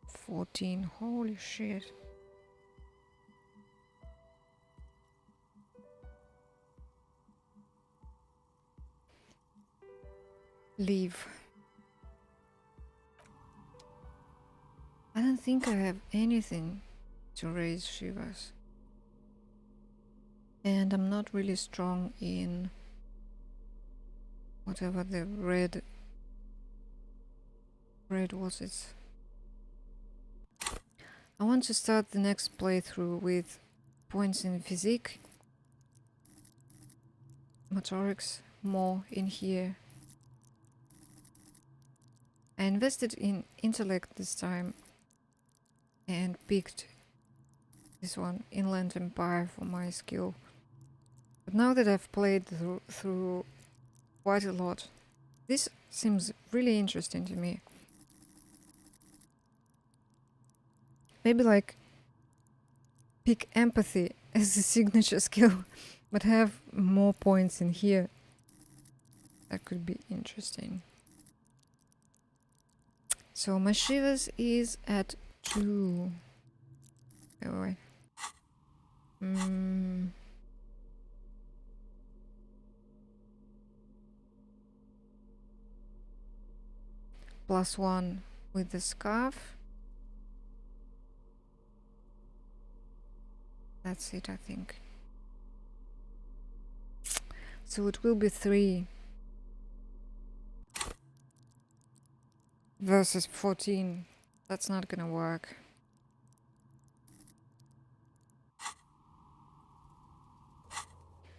Speaker 1: 14, holy shit. Leave. I don't think I have anything to raise Shivas. And I'm not really strong in whatever the red was it. I want to start the next playthrough with points in physique, motorics, more in here. I invested in intellect this time and picked this one, Inland Empire, for my skill. But now that I've played through quite a lot, this seems really interesting to me. Maybe like pick empathy as a signature skill, but have more points in here. That could be interesting. So my Shivas is at 2. Wait. +1 with the scarf. That's it, I think. So it will be 3 versus 14. That's not gonna work.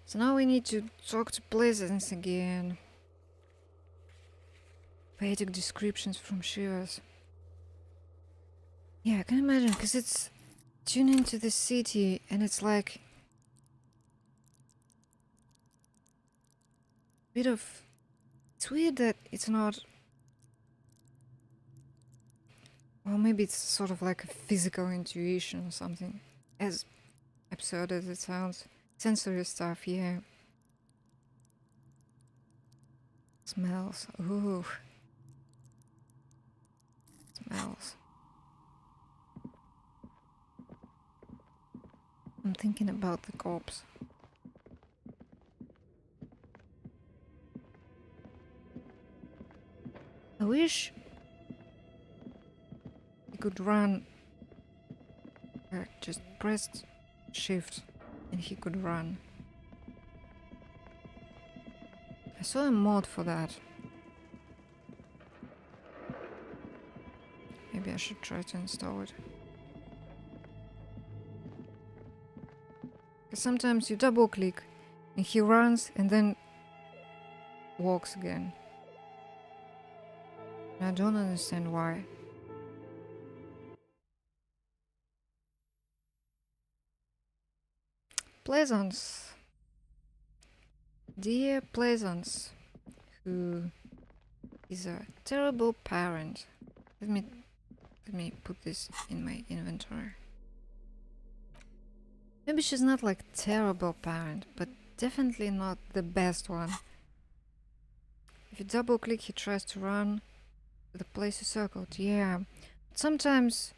Speaker 1: So now we need to talk to Pleasance again. Poetic descriptions from Shivas. Yeah, I can imagine, because it's tuned into the city and it's like a bit of. It's weird that it's not. Well, maybe it's sort of like a physical intuition or something. As absurd as it sounds. Sensory stuff, yeah. Smells. Ooh. Smells. I'm thinking about the corpse. I wish he could run. Just pressed shift and he could run. I saw a mod for that. Maybe I should try to install it. Because sometimes you double click and he runs and then walks again. And I don't understand why. Pleasance. Dear Pleasance, who is a terrible parent. Let me put this in my inventory. Maybe she's not like terrible parent, but definitely not the best one. If you double click, he tries to run to the place you circled. Yeah, sometimes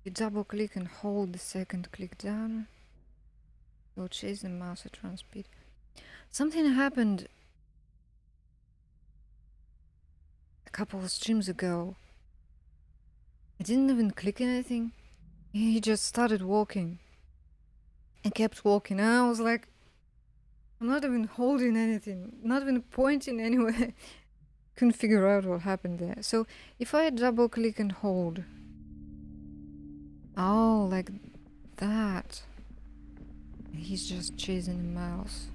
Speaker 1: you double click and hold the second click down. You'll chase the mouse at run speed. Something happened a couple of streams ago. I didn't even click anything. He just started walking and kept walking. And I was like, I'm not even holding anything, not even pointing anywhere. Couldn't figure out what happened there. So if I double click and hold. Oh, like that. He's just chasing the mouse.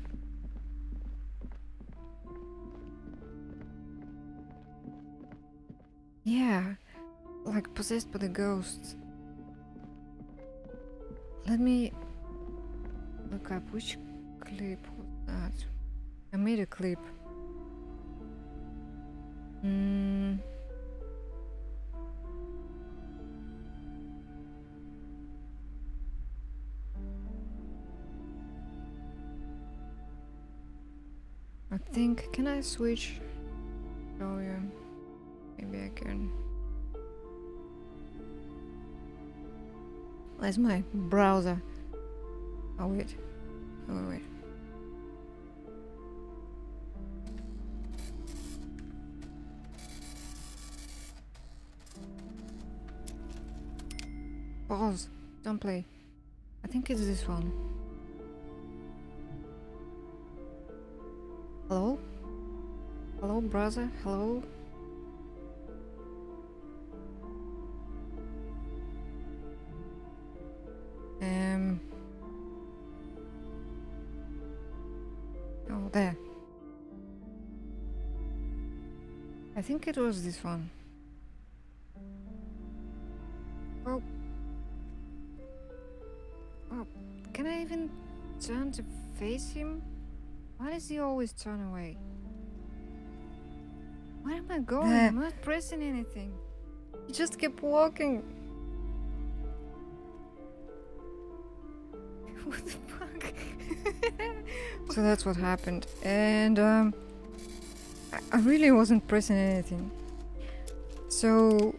Speaker 1: Yeah, like possessed by the ghosts. Let me look up which clip was that. I made a clip. I think, can I switch? Oh yeah, maybe I can. Where's my browser? Oh wait, wait. Pause, don't play. I think it's this one. Hello? Hello, browser? Hello? Oh, there. I think it was this one. Oh. Oh, can I even turn to face him? Why does he always turn away? Where am I going? I'm not pressing anything. He just kept walking. What the fuck? So that's what happened. And I really wasn't pressing anything. So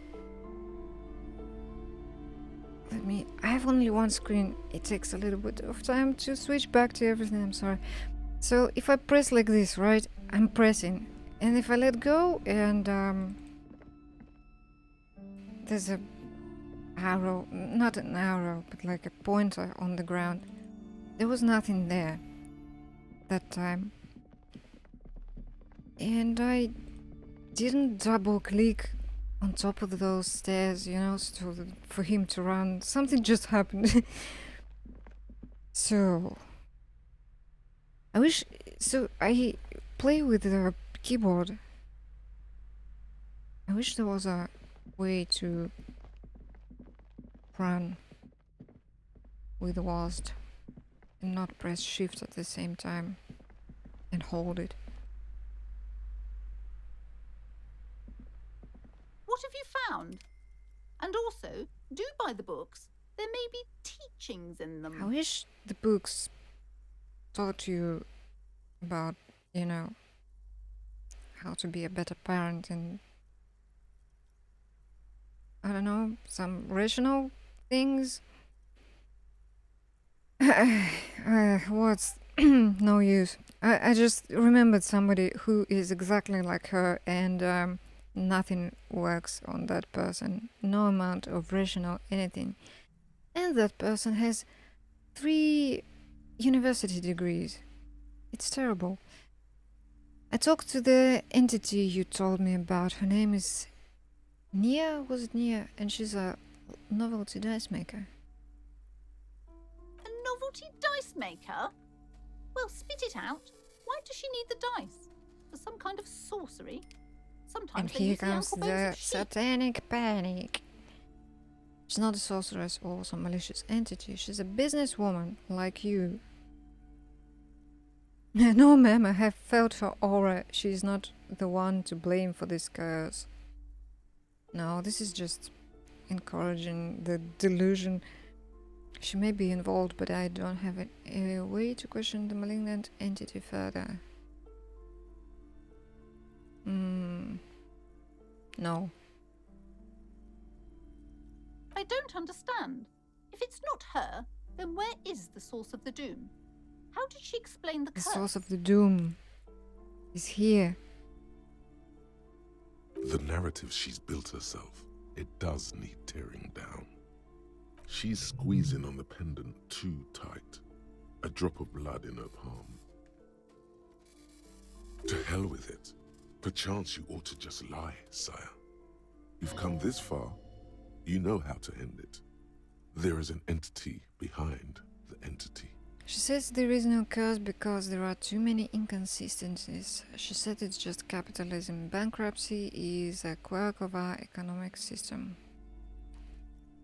Speaker 1: I have only one screen. It takes a little bit of time to switch back to everything. I'm sorry. So if I press like this, right? I'm pressing. And if I let go and there's a arrow, not an arrow, but like a pointer on the ground. There was nothing there that time. And I didn't double click on top of those stairs, you know, for him to run. Something just happened. So I play with the keyboard. I wish there was a way to run with WASD and not press shift at the same time and hold it.
Speaker 17: What have you found? And also, do buy the books. There may be teachings in them.
Speaker 1: I wish the books taught you about, you know, how to be a better parent and, I don't know, some rational things. What's no use. I just remembered somebody who is exactly like her, and nothing works on that person. No amount of rational anything. And that person has 3 university degrees. It's terrible. I talked to the entity you told me about. Her name is Nia, was it Nia? And she's a novelty dice maker.
Speaker 17: A novelty dice maker? Well, spit it out. Why does she need the dice? For some kind of sorcery? Sometimes
Speaker 1: And
Speaker 17: they
Speaker 1: here
Speaker 17: use the
Speaker 1: comes
Speaker 17: ankle bones
Speaker 1: the
Speaker 17: of sheep.
Speaker 1: satanic panic. She's not a sorceress or some malicious entity. She's a businesswoman like you. No, ma'am, I have felt her aura. She's not the one to blame for this curse. No, this is just encouraging the delusion. She may be involved, but I don't have a way to question the malignant entity further. No.
Speaker 17: I don't understand. If it's not her, then where is the source of the doom? How did she explain the
Speaker 1: The
Speaker 17: curse?
Speaker 1: source of the doom is here.
Speaker 2: The narrative she's built herself, it does need tearing down. She's squeezing on the pendant too tight. A drop of blood in her palm. To hell with it. Perchance you ought to just lie, sire. You've come this far. You know how to end it. There is an entity behind the entity.
Speaker 1: She says there is no curse because there are too many inconsistencies. She said it's just capitalism. Bankruptcy is a quirk of our economic system.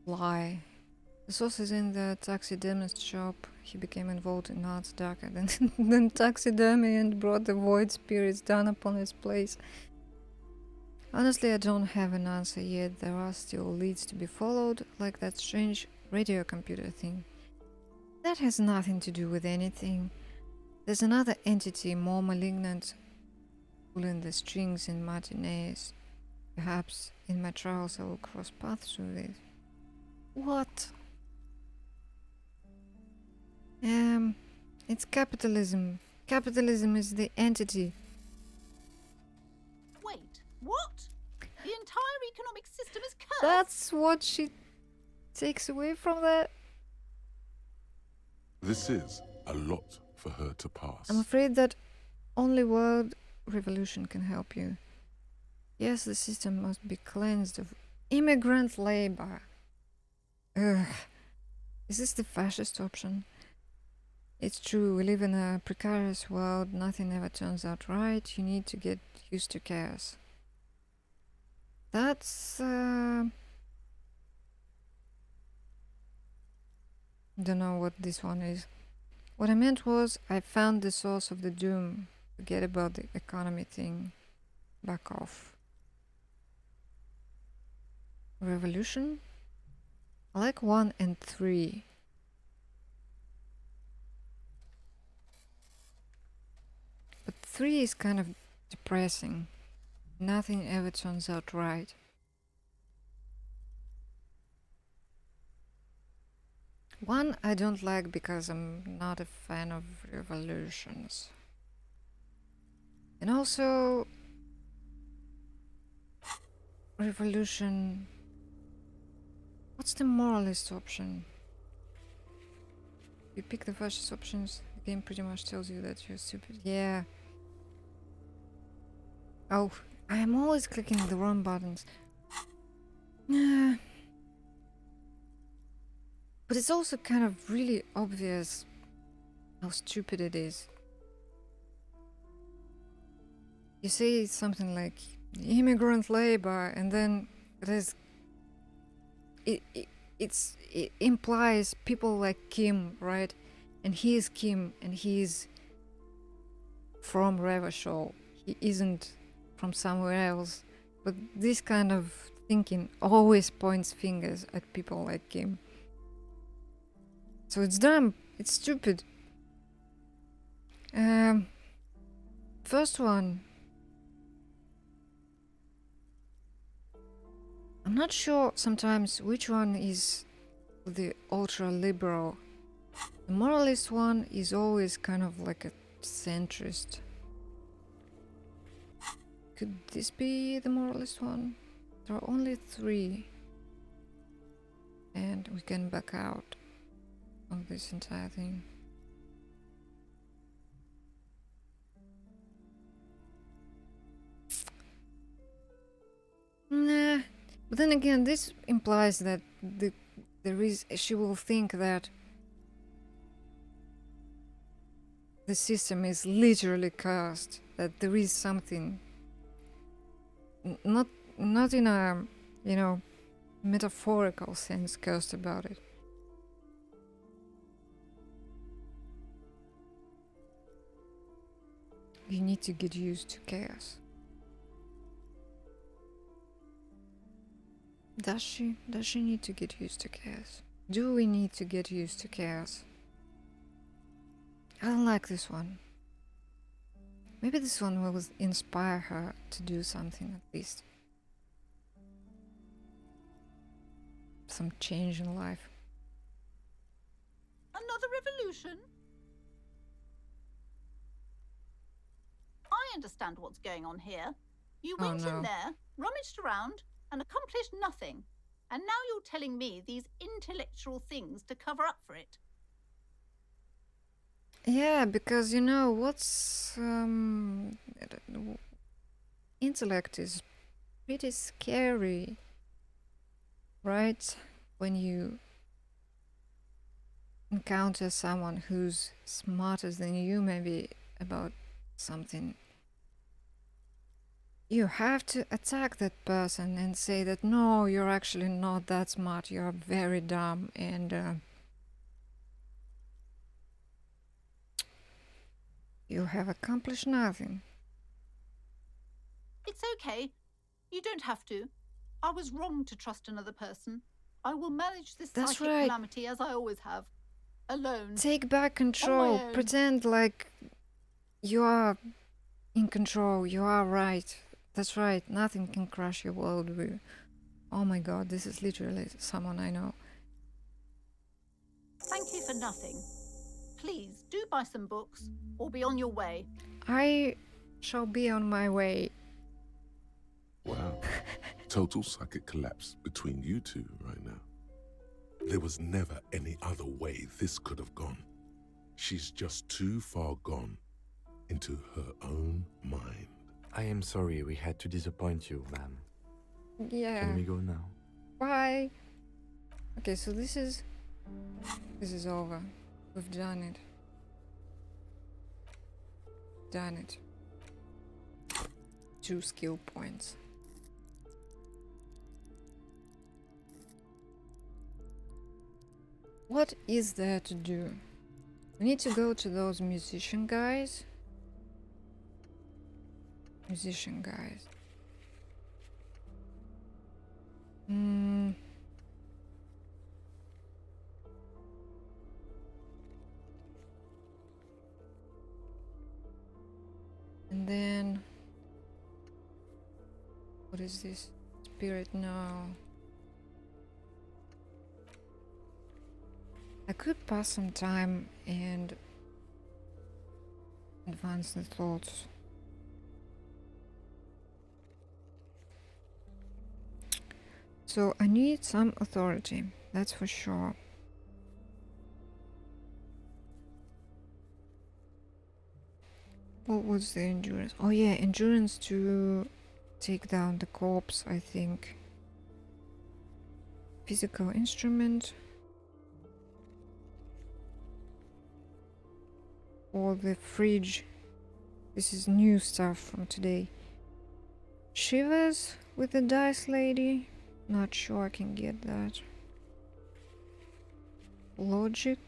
Speaker 1: Lie. The source is in the taxidermist shop. He became involved in arts darker than taxidermy and brought the void spirits down upon his place. Honestly, I don't have an answer yet. There are still leads to be followed, like that strange radio computer thing. That has nothing to do with anything. There's another entity more malignant pulling the strings in matinees. Perhaps in my trials I will cross paths with it. What? It's capitalism. Capitalism is the entity.
Speaker 17: Wait, what? The entire economic system is cursed?
Speaker 1: That's what she takes away from that?
Speaker 2: This is a lot for her to pass.
Speaker 1: I'm afraid that only world revolution can help you. Yes, the system must be cleansed of immigrant labor. Ugh. Is this the fascist option? It's true, we live in a precarious world, nothing ever turns out right, you need to get used to chaos. That's, don't know what this one is. What I meant was, I found the source of the doom. Forget about the economy thing. Back off. Revolution? I like 1 and 3. But 3 is kind of depressing. Nothing ever turns out right. One I don't like because I'm not a fan of revolutions. And also, revolution. What's the moralist option? You pick the fascist options, the game pretty much tells you that you're stupid. Yeah. Oh, I'm always clicking the wrong buttons. But it's also kind of really obvious how stupid it is. You say something like, immigrant labor, and then there's it implies people like Kim, right? And he is Kim, and he's from Revachol. He isn't from somewhere else. But this kind of thinking always points fingers at people like Kim. So it's dumb. It's stupid. First one. I'm not sure sometimes which one is the ultra-liberal. The moralist one is always kind of like a centrist. Could this be the moralist one? There are only 3. And we can back out of this entire thing. Nah. But then again, this implies that she will think that the system is literally cursed, that there is something not in a, you know, metaphorical sense cursed about it. You need to get used to chaos. Does she need to get used to chaos? Do we need to get used to chaos? I don't like this one. Maybe this one will inspire her to do something at least. Some change in life.
Speaker 17: Another revolution? I understand what's going on here. You went in there, rummaged around, and accomplished nothing. And now you're telling me these intellectual things to cover up for it.
Speaker 1: Yeah, because you know what's intellect is pretty scary, right? When you encounter someone who's smarter than you, maybe about something, you have to attack that person and say that no, you're actually not that smart, you're very dumb, and you have accomplished nothing.
Speaker 17: It's okay. You don't have to. I was wrong to trust another person. I will manage this psychic calamity as I always have. Alone.
Speaker 1: Take back control. Pretend like you are in control. You are right. That's right. Nothing can crush your worldview. Oh my god, this is literally someone I know.
Speaker 17: Thank you for nothing. Please, do buy some books, or be on your way.
Speaker 1: I shall be on my way.
Speaker 2: Wow. Total psychic collapse between you two right now. There was never any other way this could have gone. She's just too far gone into her own mind.
Speaker 3: I am sorry we had to disappoint you, ma'am.
Speaker 1: Yeah.
Speaker 3: Can we go now?
Speaker 1: Bye. Okay, so this is over. We've done it. Done it. 2 skill points. What is there to do? We need to go to those musician guys. And then what is this? Spirit now. I could pass some time and advance the thoughts. So I need some authority, that's for sure. What was the endurance? Oh yeah, endurance to take down the corpse, I think. Physical instrument. Or the fridge. This is new stuff from today. Shivers with the dice lady? Not sure I can get that. Logic?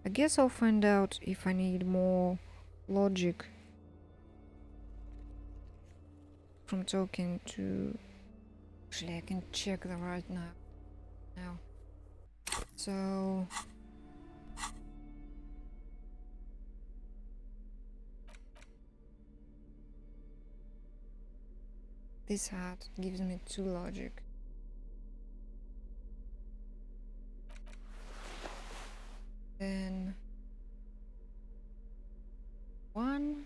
Speaker 1: I guess I'll find out if I need more logic from talking to... Actually, I can check that right now. So... This hat gives me 2 logic. Then... 1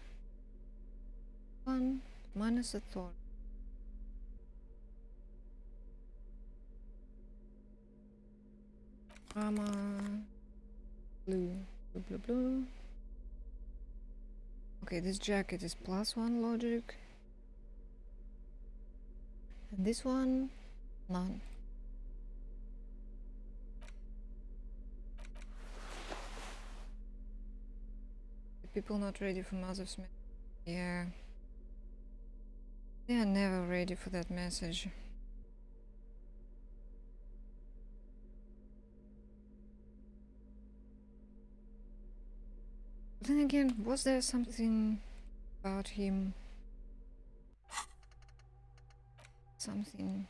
Speaker 1: minus a thought. Drama... Blue. Blue. Okay, this jacket is +1 logic. And this one, none. The people not ready for Mother's message. Yeah. They are never ready for that message. But then again, was there something about him? Something.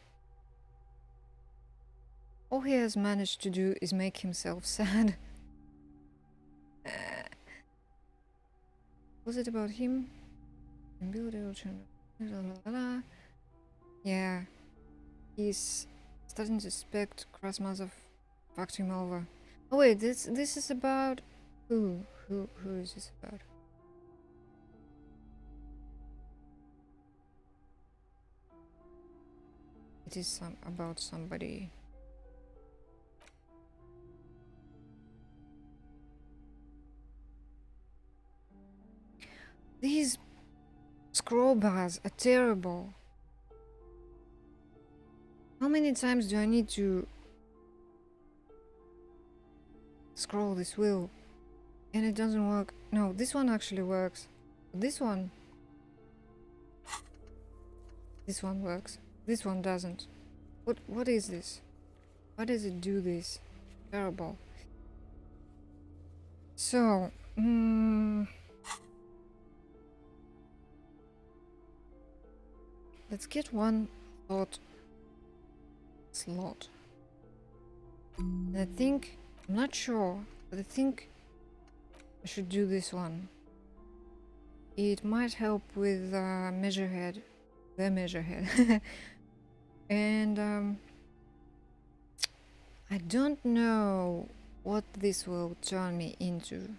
Speaker 1: All he has managed to do is make himself sad. Was it about him? Yeah. He's starting to suspect Krasmazov fucked him over. Oh wait, this is about who? Who is this about? It is about somebody. These scroll bars are terrible. How many times do I need to scroll this wheel? And it doesn't work. No, this one actually works. This one works. This one doesn't. What is this? Why does it do this? Terrible. So, let's get one thought slot. And I think, I'm not sure, but I think I should do this one. It might help with the measurehead. And I don't know what this will turn me into.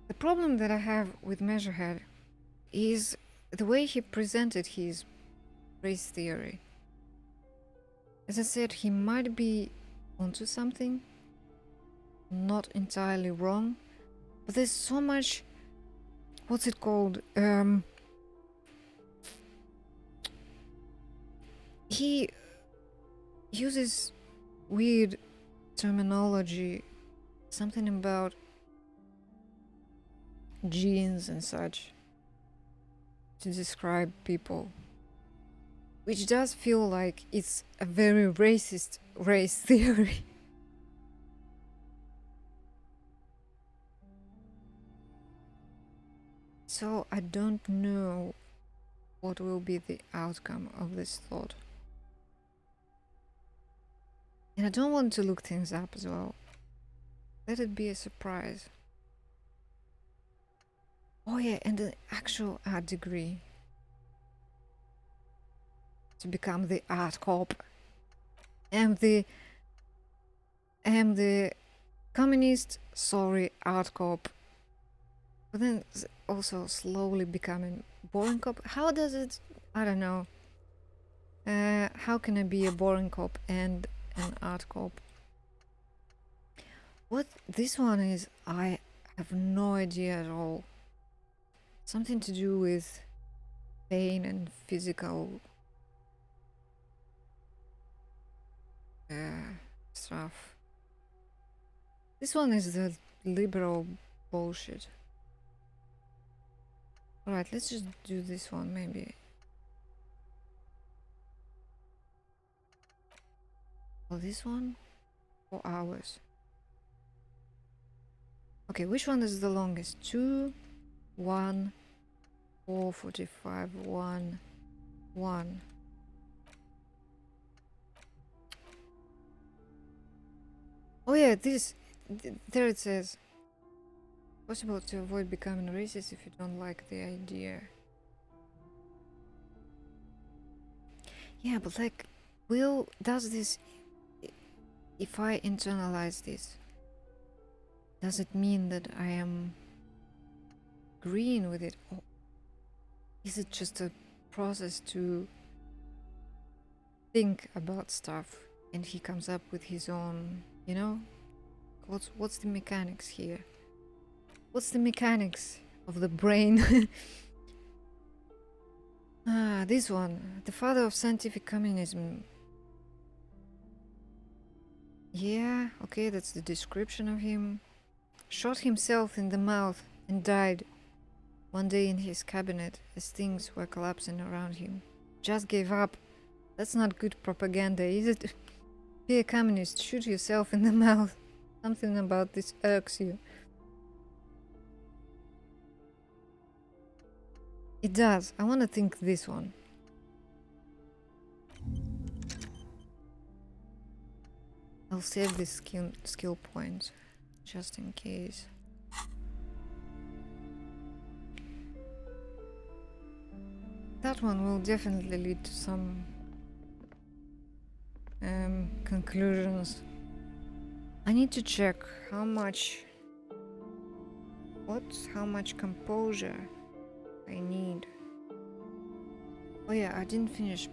Speaker 1: The problem that I have with Measurehead is the way he presented his race theory. As I said, he might be onto something, not entirely wrong, but there's so much, what's it called? He uses weird terminology, something about genes and such, to describe people, which does feel like it's a very racist race theory. So I don't know what will be the outcome of this thought. And I don't want to look things up as well. Let it be a surprise. Oh yeah, and the actual art degree. To become the art cop. And the communist, sorry, art cop. But then also slowly becoming boring cop. How does it, I don't know. How can I be a boring cop and an art cop? What this one is, I have no idea at all. Something to do with pain and physical stuff. This one is the liberal bullshit. Alright, let's just do this one maybe. Or this one? 4 hours. Okay, which one is the longest? 2, 1, 4:45, 1, 1. Oh yeah, there it says. Possible to avoid becoming racist if you don't like the idea. Yeah, but like, does this, if I internalize this, does it mean that I am agreeing with it? Or is it just a process to think about stuff and he comes up with his own, you know? What's the mechanics here? What's the mechanics of the brain? This one. The father of scientific communism. Yeah, okay, that's the description of him. Shot himself in the mouth and died one day in his cabinet as things were collapsing around him. Just gave up. That's not good propaganda, is it? Be a communist, shoot yourself in the mouth. Something about this irks you. It does. I want to think this one. I'll save this skill point just in case. That one will definitely lead to some conclusions. I need to check how much composure I need. Oh yeah, I didn't finish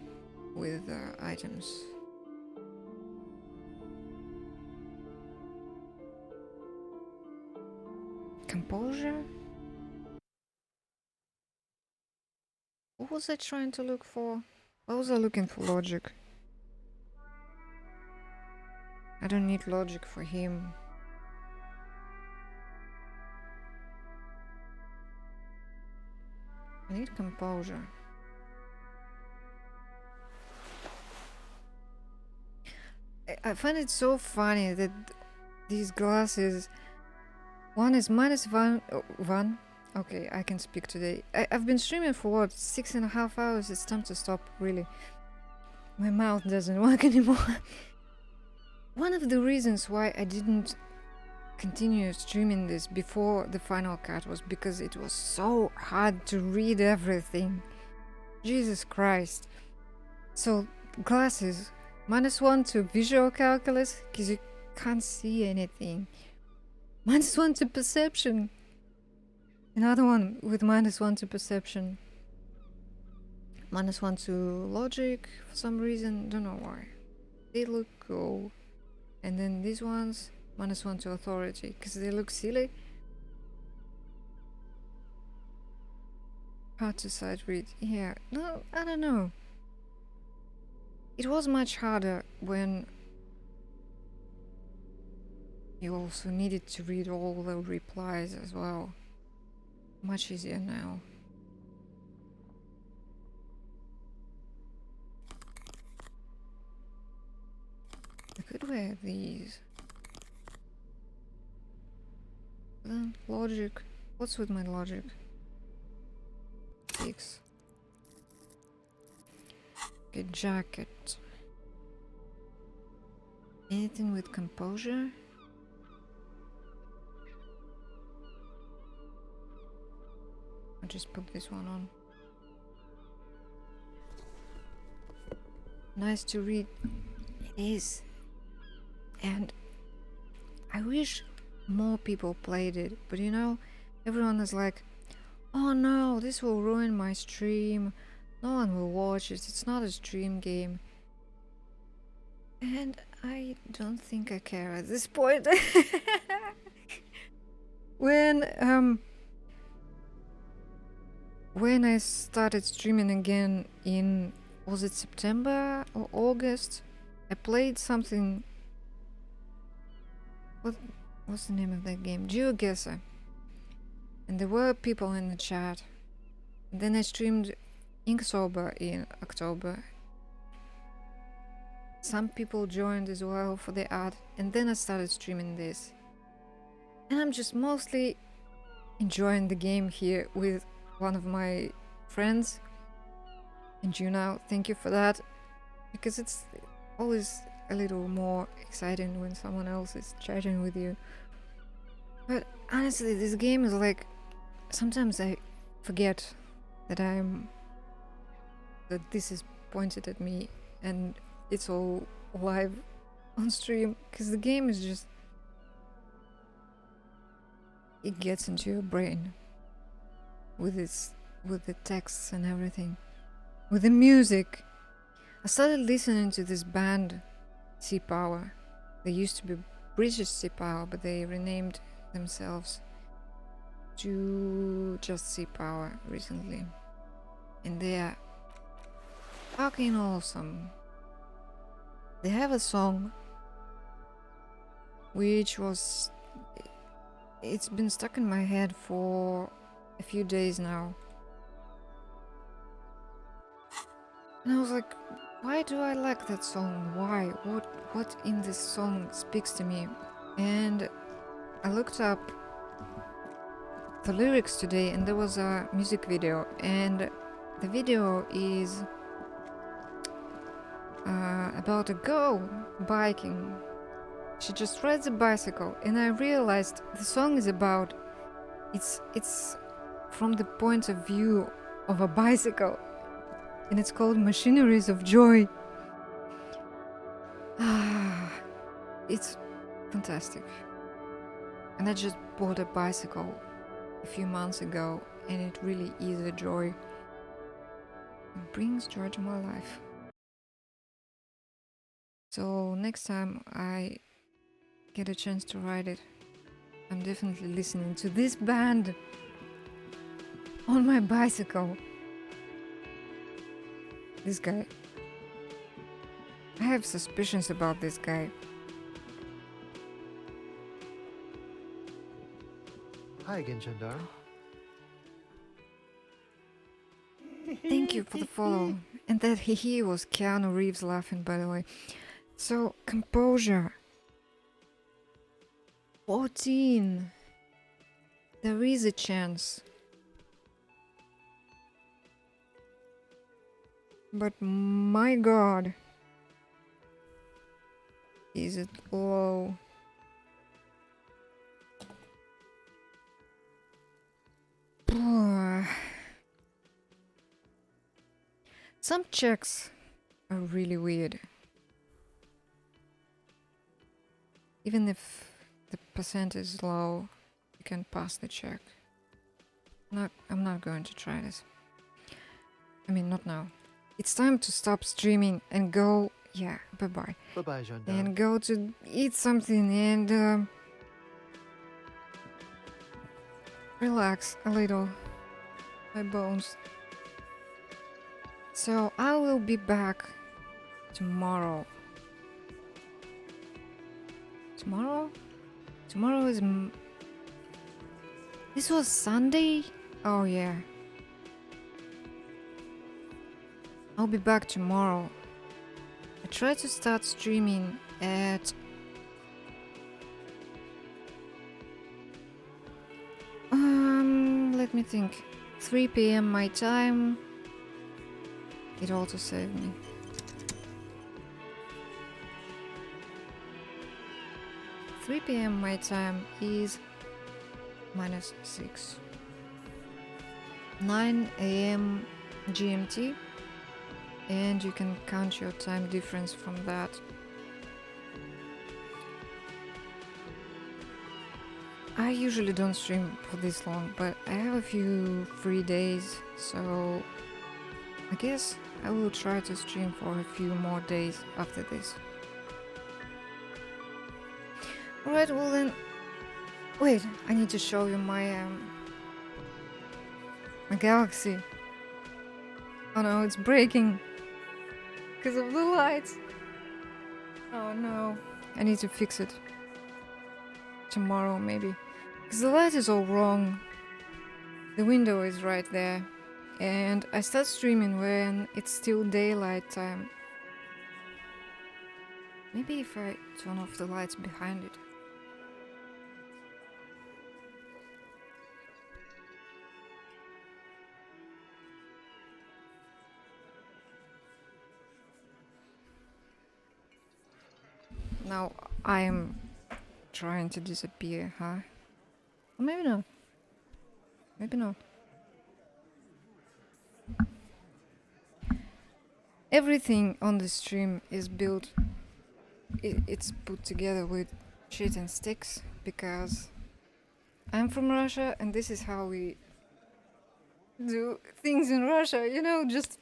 Speaker 1: with items. Composure? What was I trying to look for? Why was I looking for logic? I don't need logic for him. I need composure. I find it so funny that these glasses, one is -1. Okay, I can speak today. I've been streaming for what, 6.5 hours? It's time to stop, really. My mouth doesn't work anymore. One of the reasons why I didn't continue streaming this before the final cut was because it was so hard to read everything. Jesus Christ. So, glasses, -1 to visual calculus, because you can't see anything. -1 to perception. Another one with -1 to perception. -1 to logic for some reason, don't know why. They look cool. And then these ones, -1 to authority, because they look silly. Hard to sight read. Yeah, no, I don't know. It was much harder when you also needed to read all the replies as well. Much easier now. I could wear these. Then logic. What's with my logic? 6. Okay, jacket. Anything with composure? I'll just put this one on. Nice to read. It is. And I wish more people played it, but you know, everyone is like, oh no, this will ruin my stream. No one will watch it. It's not a stream game. And I don't think I care at this point. When I started streaming again in, was it September or August? I played something. What's the name of that game? GeoGuessr. And there were people in the chat Then I streamed Inktober in October. Some people joined as well for the ad, and then I started streaming this. And I'm just mostly enjoying the game here with one of my friends. And you now, thank you for that, because it's always a little more exciting when someone else is chatting with you. But honestly, this game is like, sometimes I forget that this is pointed at me and it's all live on stream, because the game is just, it gets into your brain with the texts and everything, with the music. I started listening to this band Sea Power. They used to be British Sea Power, but they renamed themselves to just Sea Power recently, and they are fucking awesome. They have a song which was, it's been stuck in my head for a few days now, and I was like, why do I like that song? Why? What in this song speaks to me? And I looked up the lyrics today, and there was a music video, and the video is about a girl biking. She just rides a bicycle, and I realized the song is about, it's from the point of view of a bicycle, and it's called Machineries of Joy. It's fantastic. And I just bought a bicycle a few months ago, and it really is a joy. It brings joy to my life. So next time I get a chance to ride it, I'm definitely listening to this band on my bicycle. This guy, I have suspicions about this guy.
Speaker 5: Hi again, Chandar.
Speaker 1: Thank you for the follow. And that he was Keanu Reeves laughing, by the way. So, composure. 14. There is a chance. But my god. Is it low? Some checks are really weird. Even if the percent is low, you can pass the check. I'm not going to try this. I mean, not now. It's time to stop streaming and go. Yeah, bye-bye.
Speaker 5: Bye-bye, Jean.
Speaker 1: And go to eat something and relax a little. My bones. So I will be back tomorrow. Tomorrow is this was Sunday? Oh yeah. I'll be back tomorrow. I try to start streaming at let me think. 3 p.m. my time. It also saved me. .3 p.m. my time is -6. 9 a.m. GMT, and you can count your time difference from that. I usually don't stream for this long, but I have a few free days, so I guess I will try to stream for a few more days after this. Alright, well then... Wait, I need to show you my galaxy. Oh no, it's breaking because of the lights. Oh no, I need to fix it tomorrow maybe, because the light is all wrong. The window is right there And I start streaming when it's still daylight time. Maybe if I turn off the lights behind it. Now I am trying to disappear, huh? Or maybe not. Maybe not. Everything on the stream is built, it's put together with shit and sticks because I'm from Russia and this is how we do things in Russia, you know, just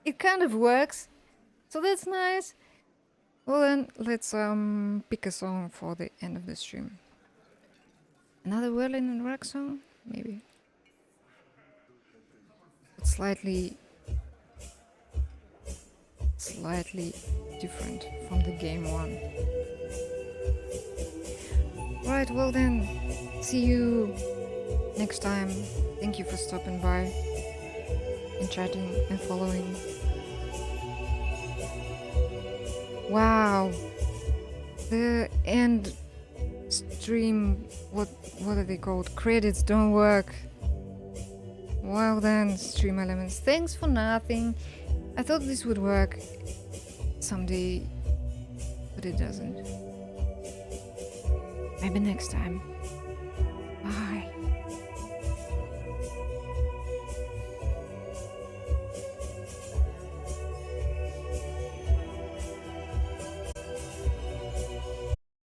Speaker 1: it kind of works. So that's nice. Well then, let's pick a song for the end of the stream. Another Berlin and rock song? Maybe. It's slightly different from the game one. Right, well then, see you next time. Thank you for stopping by and chatting and following. Wow, the end stream, what are they called? Credits don't work. Well then, stream elements, thanks for nothing. I thought this would work someday, but it doesn't. Maybe next time.